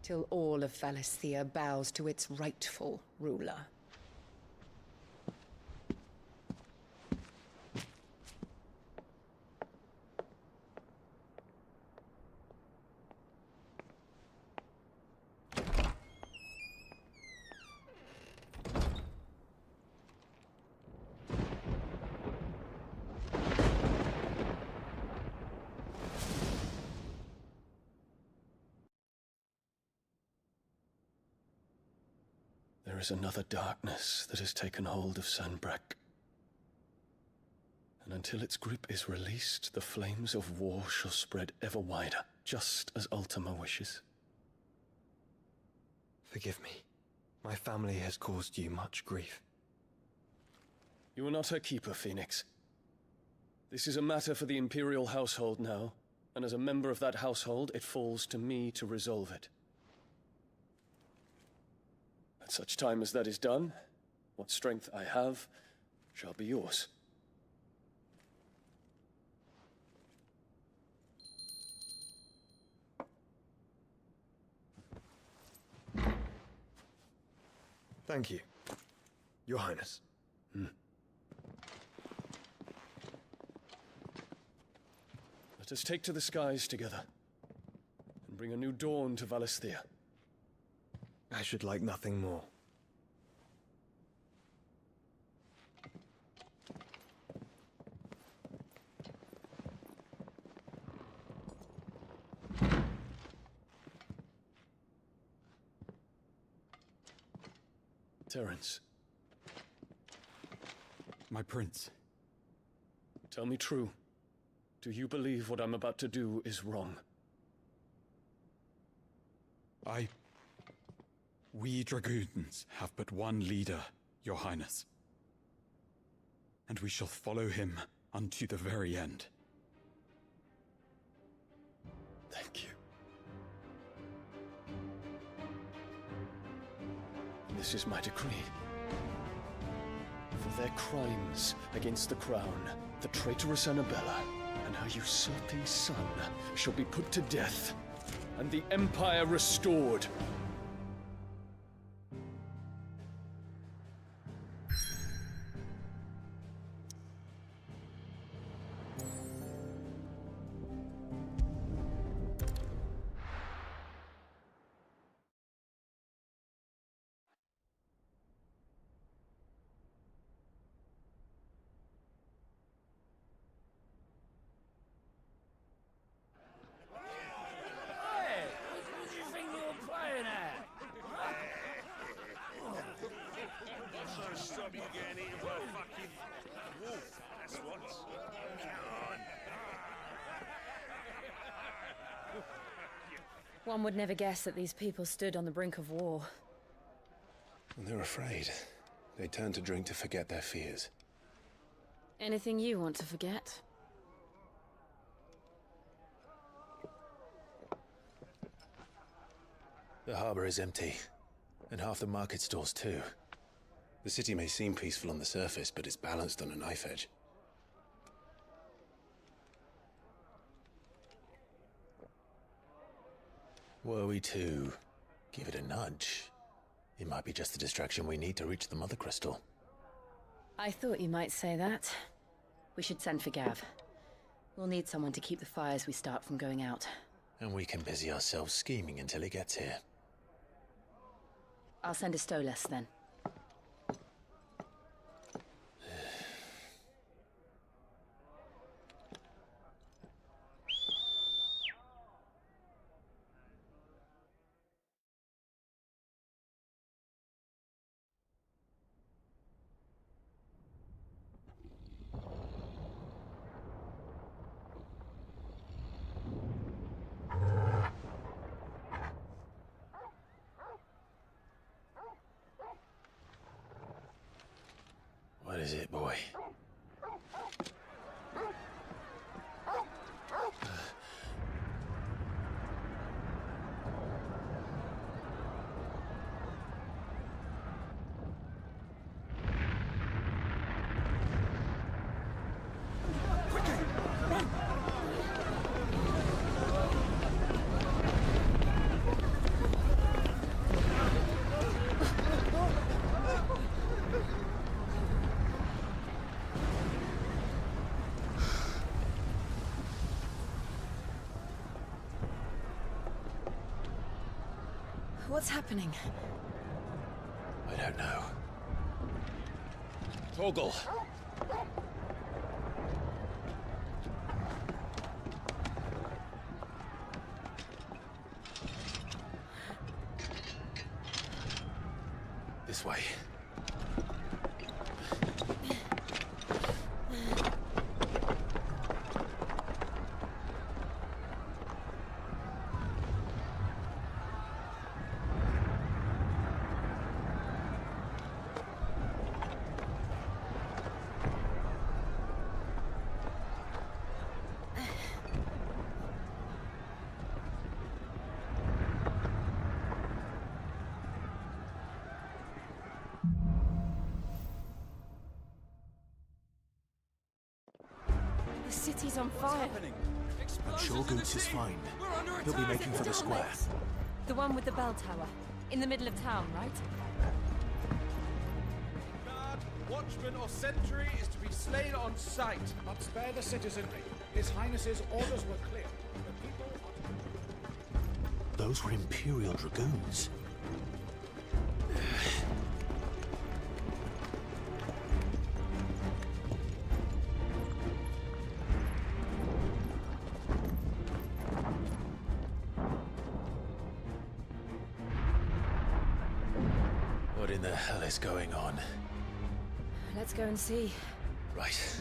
till all of Valisthea bows to its rightful ruler. There is another darkness that has taken hold of Sanbreque. And until its grip is released, the flames of war shall spread ever wider, just as Ultima wishes. Forgive me. My family has caused you much grief. You are not her keeper, Phoenix. This is a matter for the Imperial household now, and as a member of that household, it falls to me to resolve it. At such time as that is done, what strength I have shall be yours. Thank you, Your Highness. Let us take to the skies together, and bring a new dawn to Valisthea. I should like nothing more. Terence. My prince. Tell me true. Do you believe what I'm about to do is wrong? We Dragoons have but one leader, Your Highness. And we shall follow him unto the very end. Thank you. This is my decree. For their crimes against the crown, the traitorous Annabella and her usurping son shall be put to death, and the Empire restored. One would never guess that these people stood on the brink of war. And they're afraid. They turn to drink to forget their fears. Anything you want to forget? The harbor is empty, and half the market stalls too. The city may seem peaceful on the surface, but it's balanced on a knife edge. Were we to give it a nudge, it might be just the distraction we need to reach the Mother Crystal. I thought you might say that. We should send for Gav. We'll need someone to keep the fires we start from going out. And we can busy ourselves scheming until he gets here. I'll send a Stolas then. What is it, boy? What's happening? I don't know. Torgal! This way. The city's on fire. I'm sure Goots is fine. He'll be making for the square. The one with the bell tower. In the middle of town, right? Guard, watchman or sentry is to be slain on sight. But spare the citizenry. His Highness's orders were clear. The people are... Those were Imperial Dragoons. What in the hell is going on? Let's go and see. Right.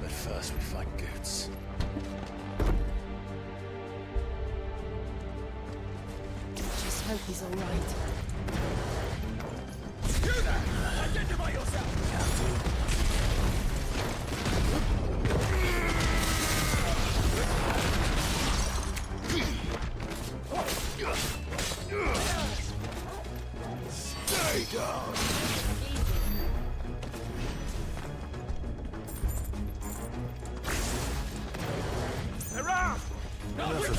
But first we find Goots. Just hope he's all right. You there! Identify yourself! Stay down! Around! Enough of you,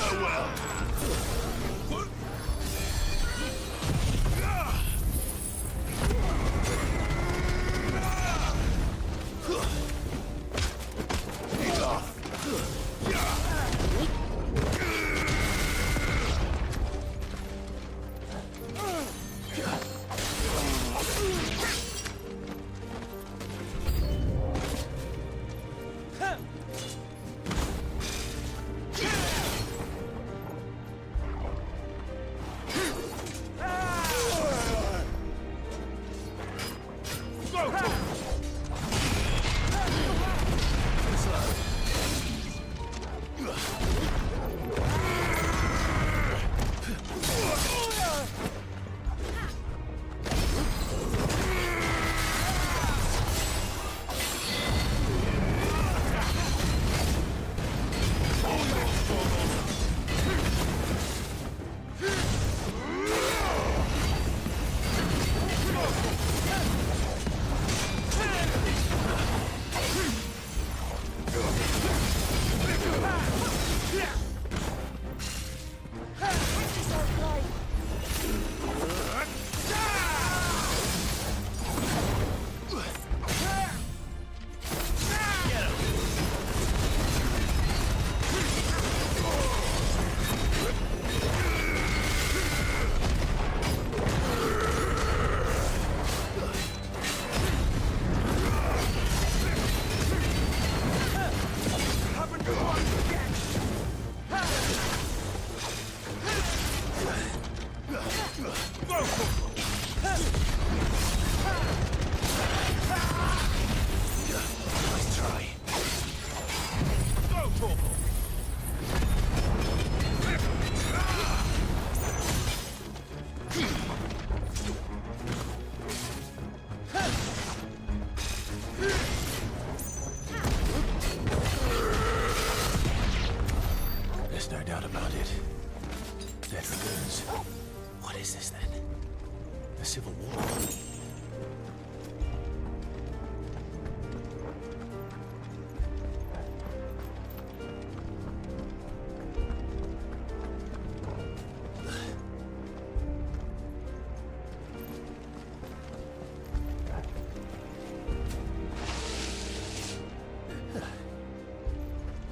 Farewell! Nice try. Go, Corporal! There's no doubt about it. They're dragoons. What is this then? A civil war?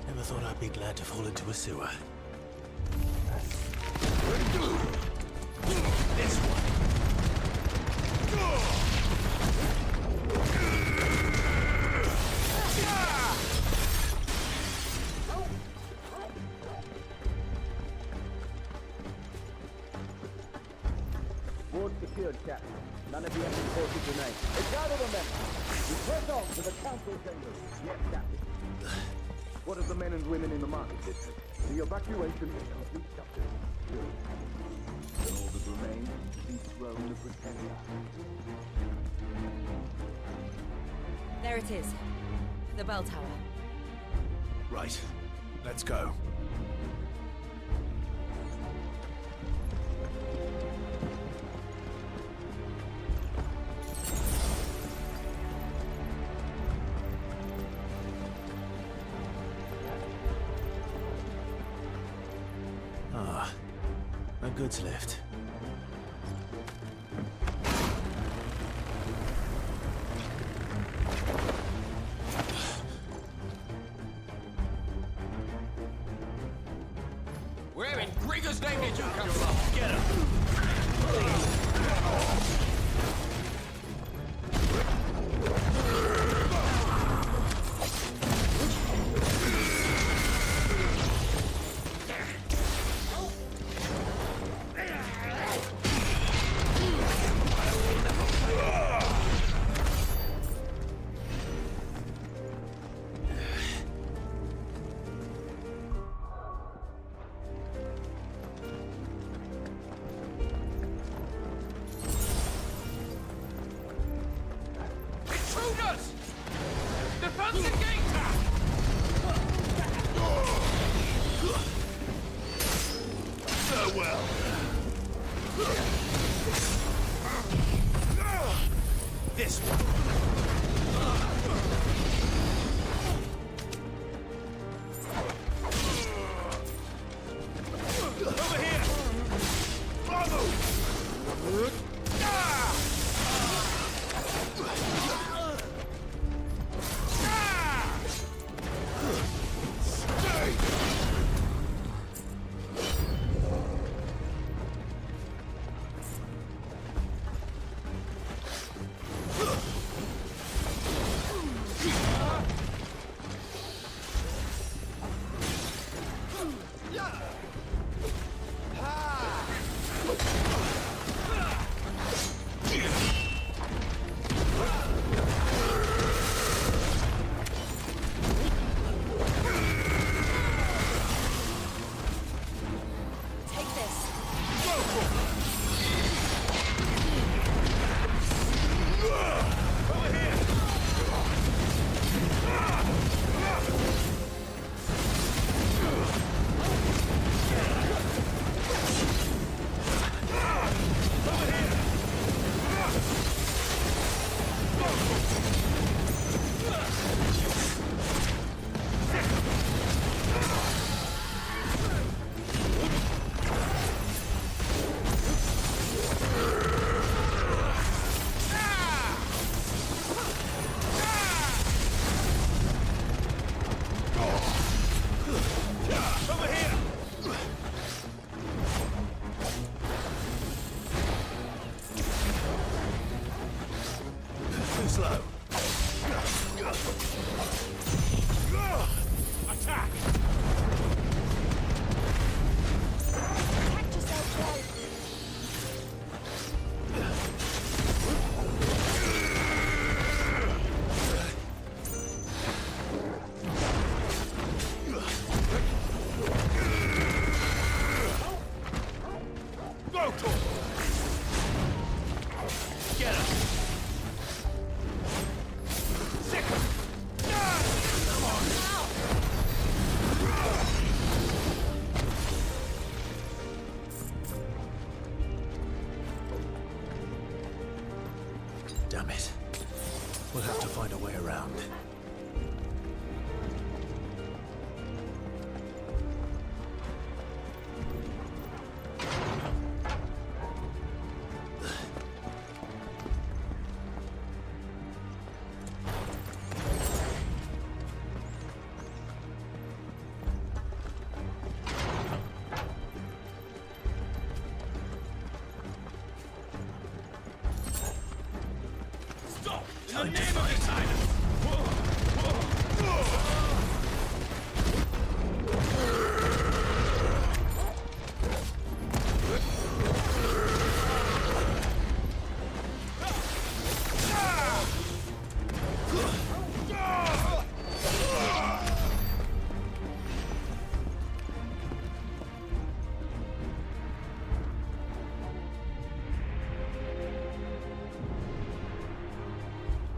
Never thought I'd be glad to fall into a sewer. This one. Ward secured, Captain. None of the enemy forces remain. Gather the men. We press on to the council chambers. Yes, Captain. What of the men and women in the market district? The evacuation is complete, Captain. Good. Then all that remains is the throne of Britannia. There it is. The bell tower. Right. Let's go. A goods lift. Where in Grigger's name did you come from? Get him! This one. Over here! Bravo! Get him! Sick him! Come on! Damn it. We'll have to find a way around. Stop! In the name of His Highness!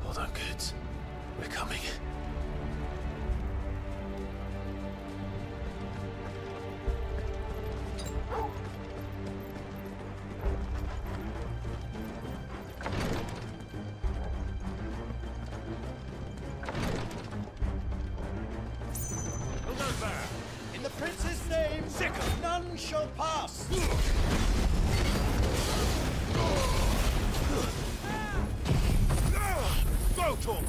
Hold on, kids. We're coming. Who goes there? In the prince's name, none shall pass. Go, Torgal!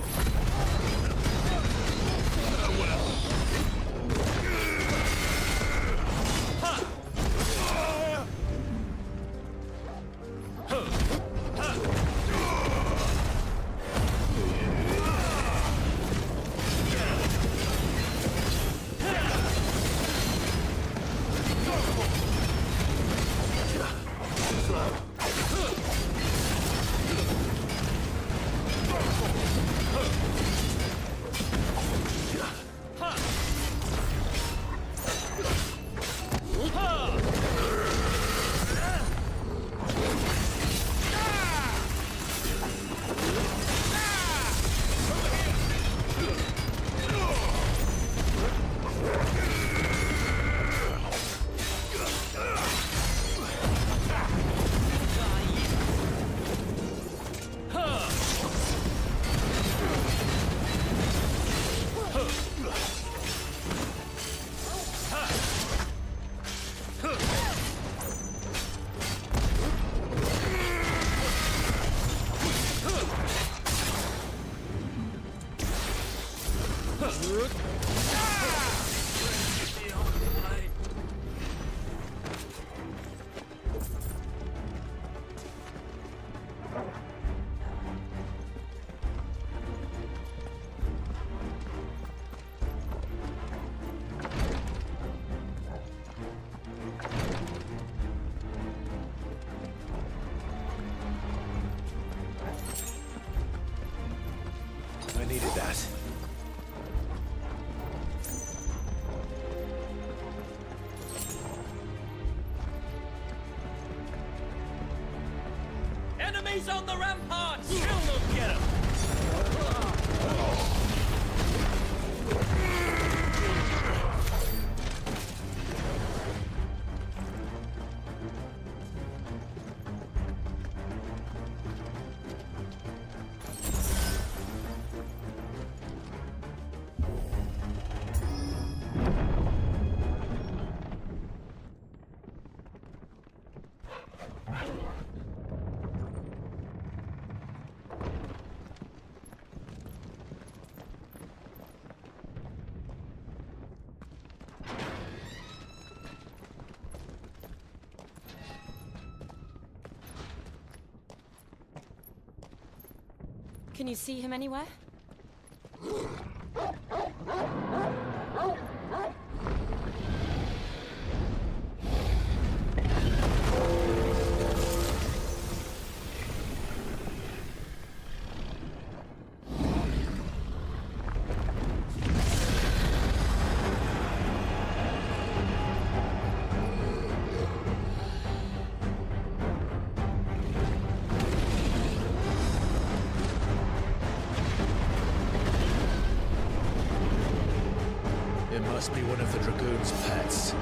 I needed that. Enemies on the ramparts! Still not get him! Can you see him anywhere? must be one of the Dragoon's pets.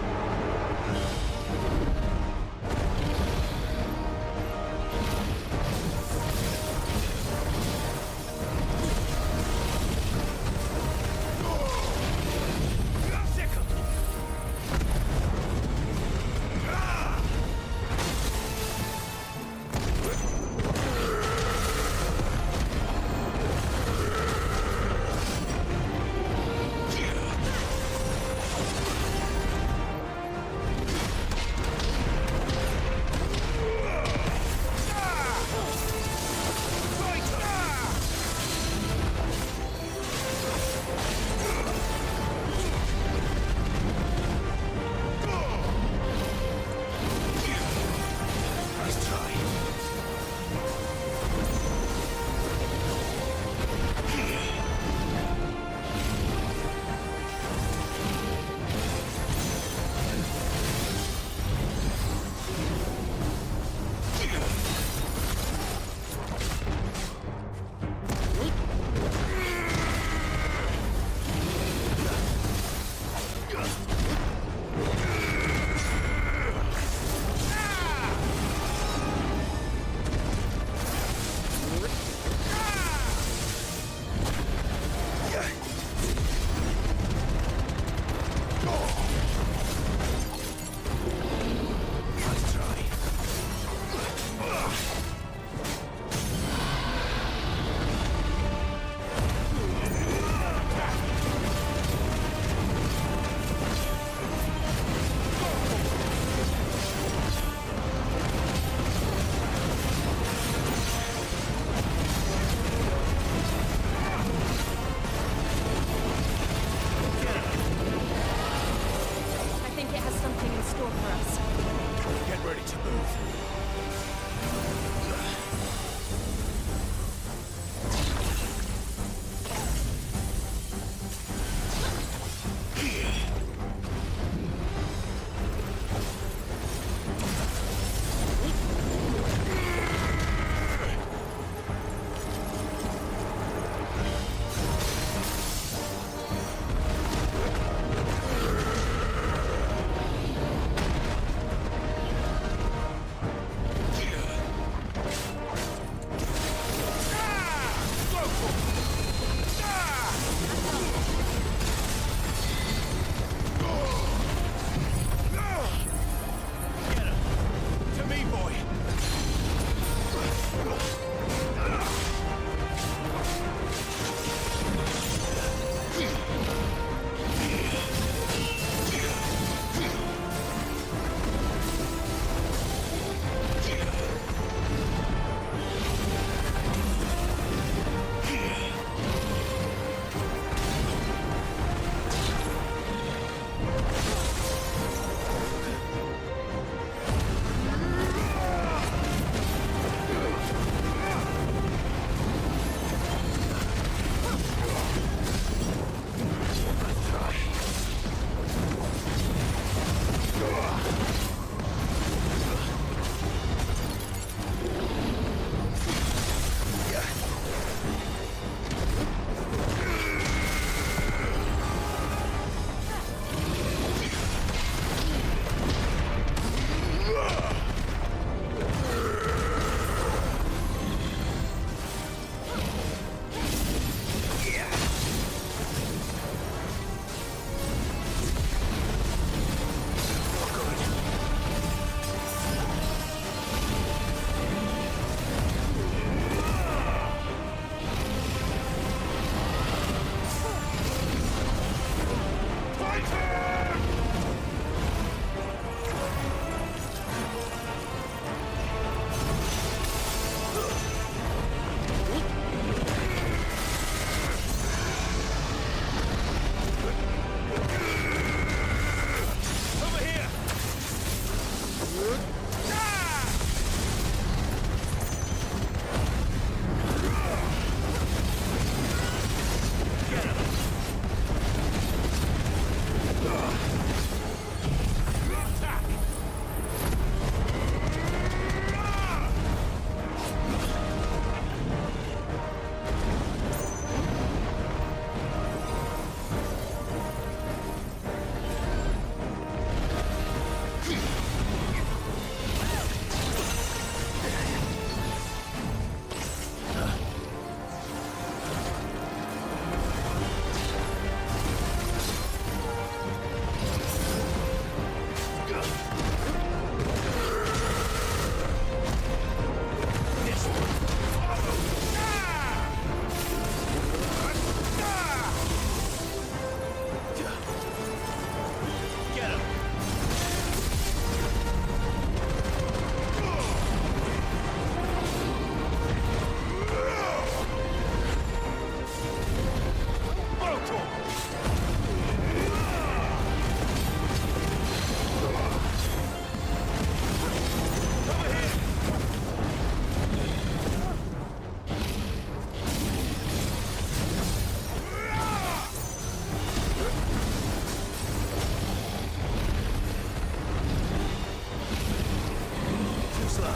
slow.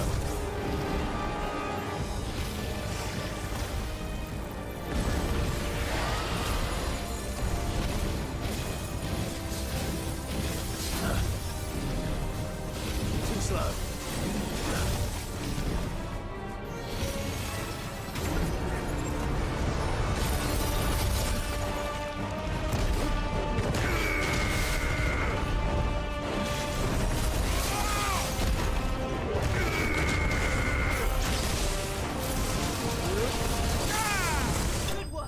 Too slow. Good work.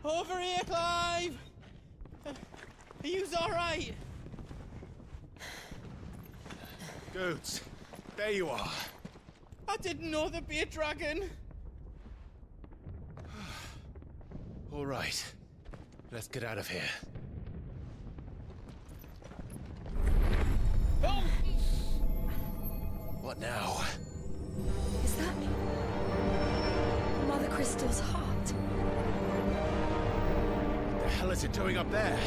Over here, Clive! Are you alright? Goats, there you are. I didn't know there'd be a dragon. All right, let's get out of here. Oh! What now? Is that Mother Crystal's heart? What the hell is it doing up there?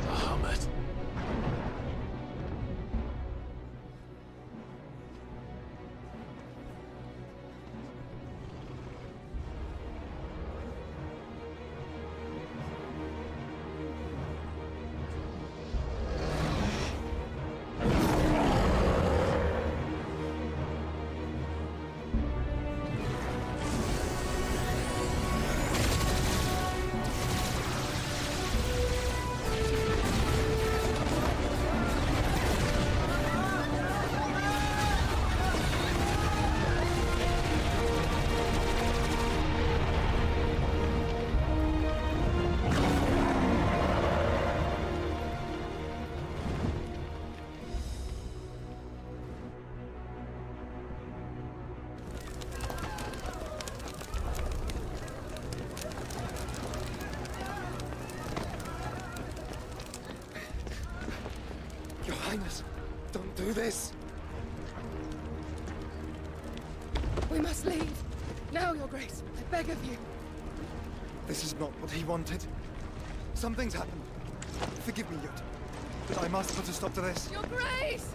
Bahamut. Your Highness, don't do this. We must leave. Now, Your Grace. I beg of you. This is not what he wanted. Something's happened. Forgive me, Yod, but I must put a stop to this. Your Grace!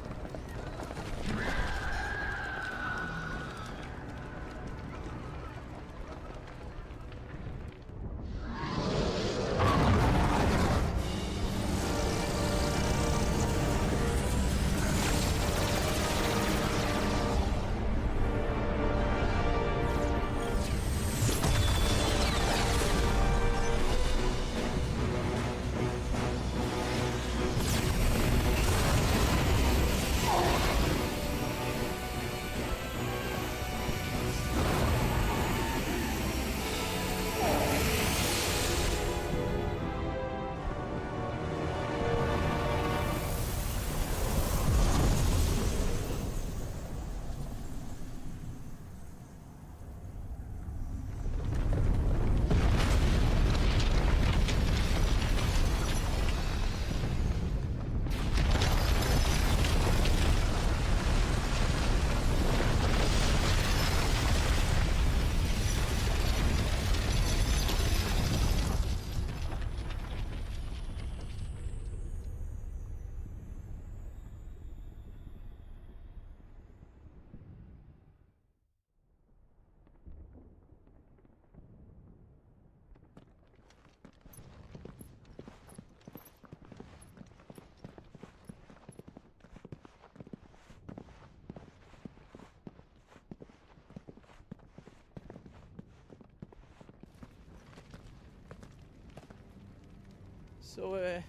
So,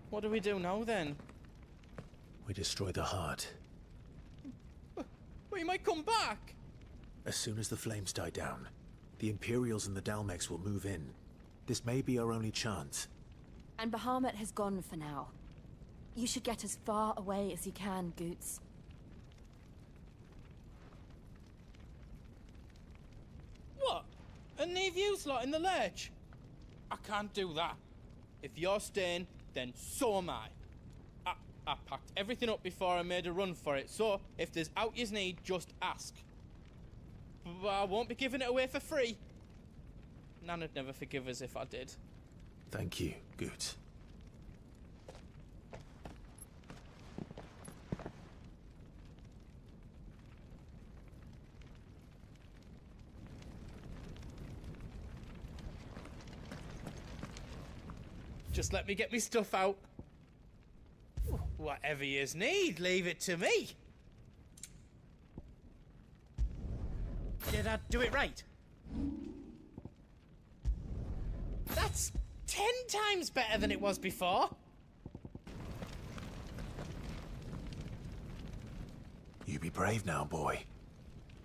what do we do now then? We destroy the heart. We might come back! As soon as the flames die down, the Imperials and the Dalmex will move in. This may be our only chance. And Bahamut has gone for now. You should get as far away as you can, Goots. What? And leave you lot in the lurch? I can't do that. If you're staying, then so am I. I packed everything up before I made a run for it, so if there's out yous need, just ask. But I won't be giving it away for free. Nan'd never forgive us if I did. Thank you, Goots. Just let me get me stuff out. Whatever yous need, leave it to me. Did I do it right? That's 10 times better than it was before. You be brave now, boy.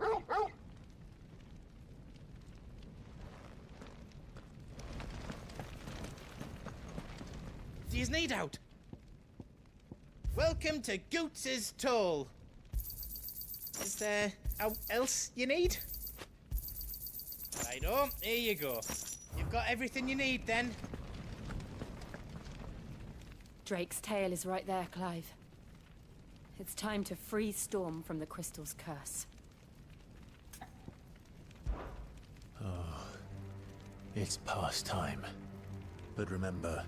Do yous need out? Welcome to Goots's Toll. Is there out else you need? Righto, here you go. You've got everything you need then. Drake's tail is right there, Clive. It's time to free Storm from the Crystal's curse. Oh, it's past time. But remember,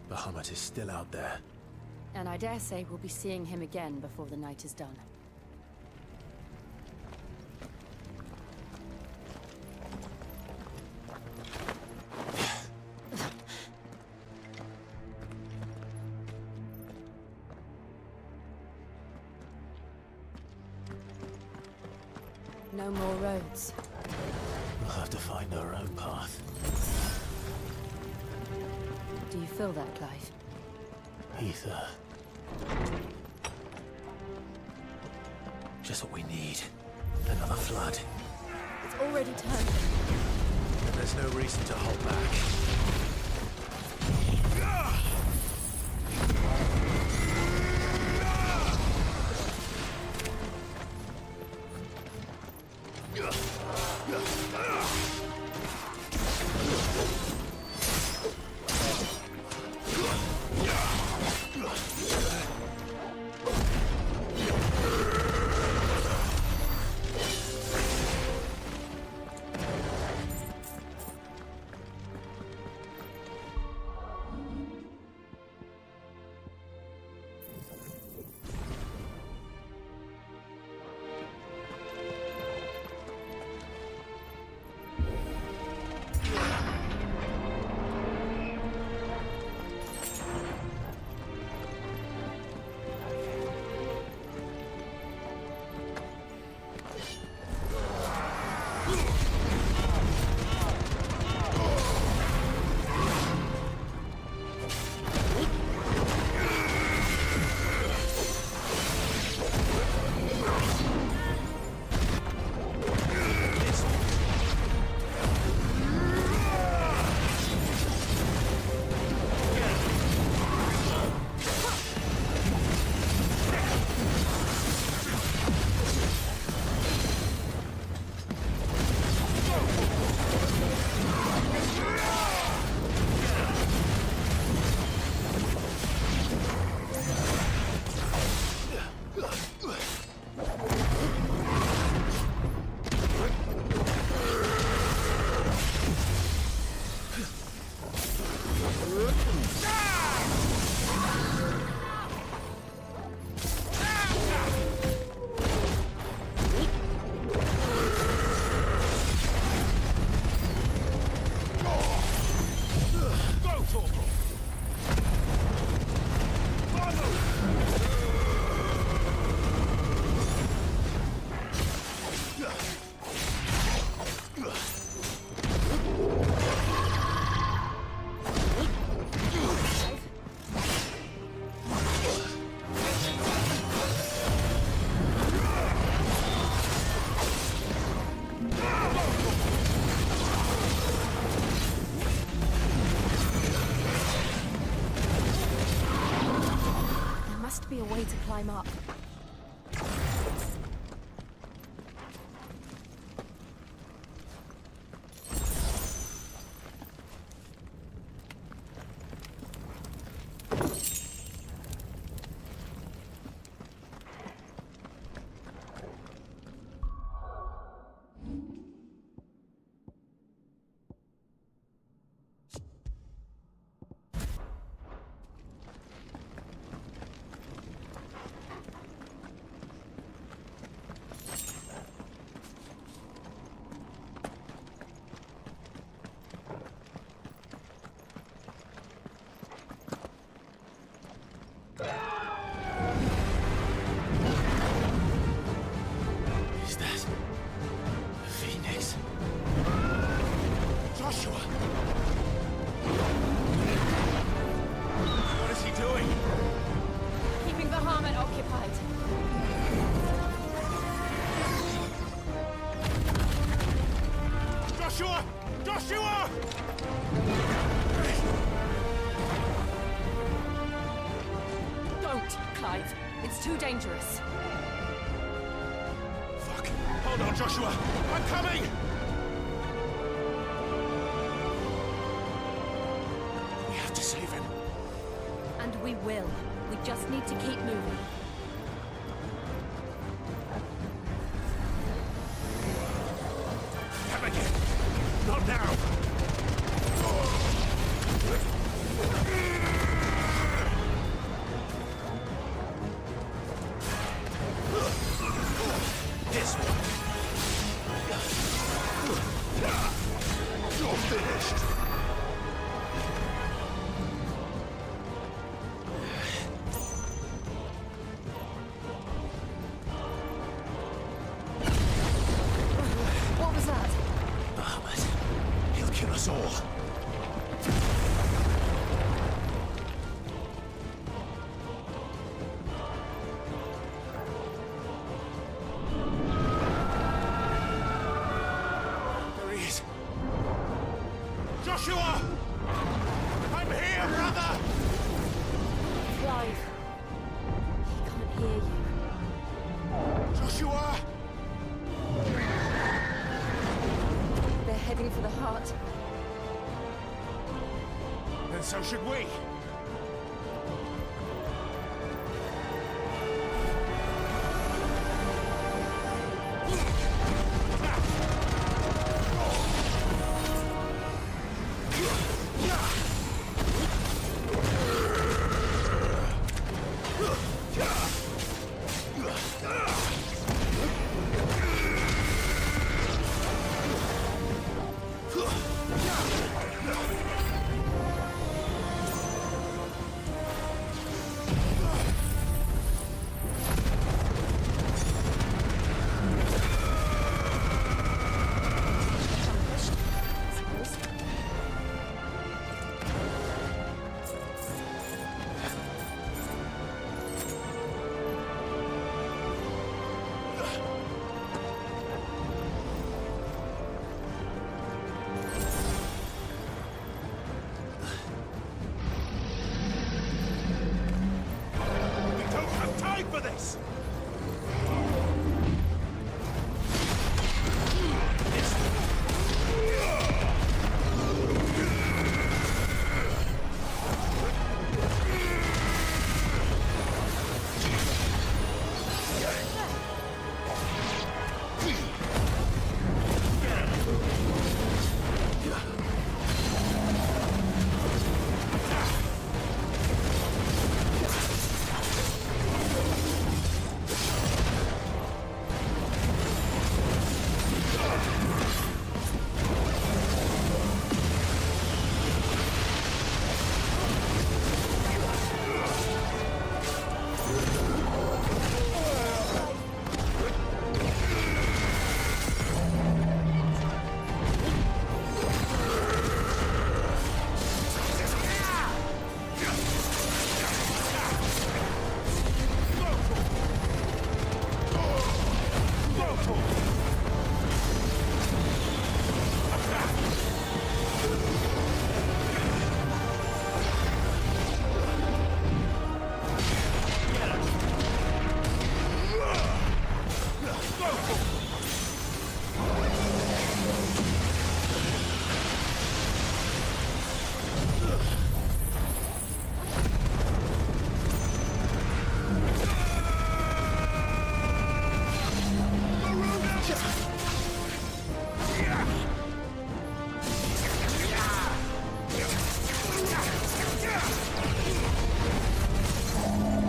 Bahamut is still out there. And I dare say we'll be seeing him again before the night is done. No more roads. We'll have to find our own path. Do you feel that, Clive? Ether. Just what we need. Another flood. It's already turned. And there's no reason to hold back. be a way to climb up. Is that the Phoenix? Joshua! What is he doing? Keeping the Bahamut occupied. Joshua! Joshua! Don't, Clive. It's too dangerous. Fuck! Hold on, Joshua! I'm coming! We have to save him. And we will. We just need to keep moving. Come again! Not now! This one. You're finished. What was that? Bahamut. He'll kill us all. There he is. Joshua! I'm here, brother! Clive. He can't hear you. Joshua! They're heading for the heart. Then so should we.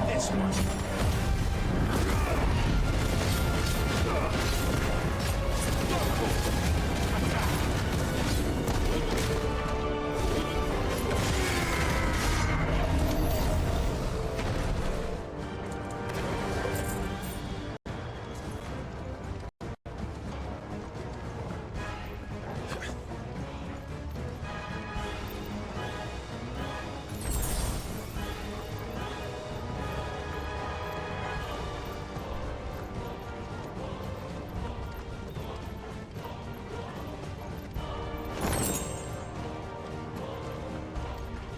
This one.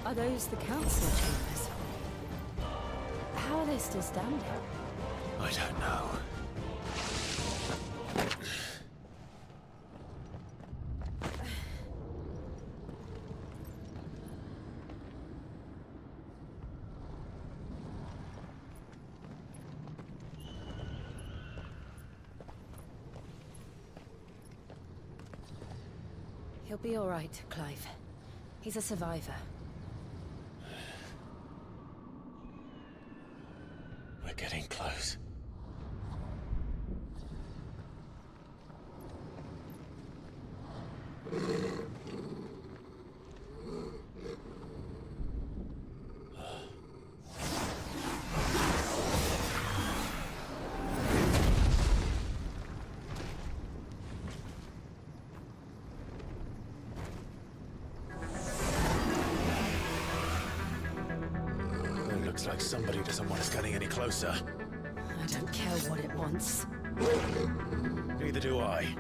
Are those the council chambers? How are they still standing? I don't know. He'll be all right, Clive. He's a survivor. We're getting close. Looks like somebody doesn't want us getting any closer. I don't care what it wants. Neither do I.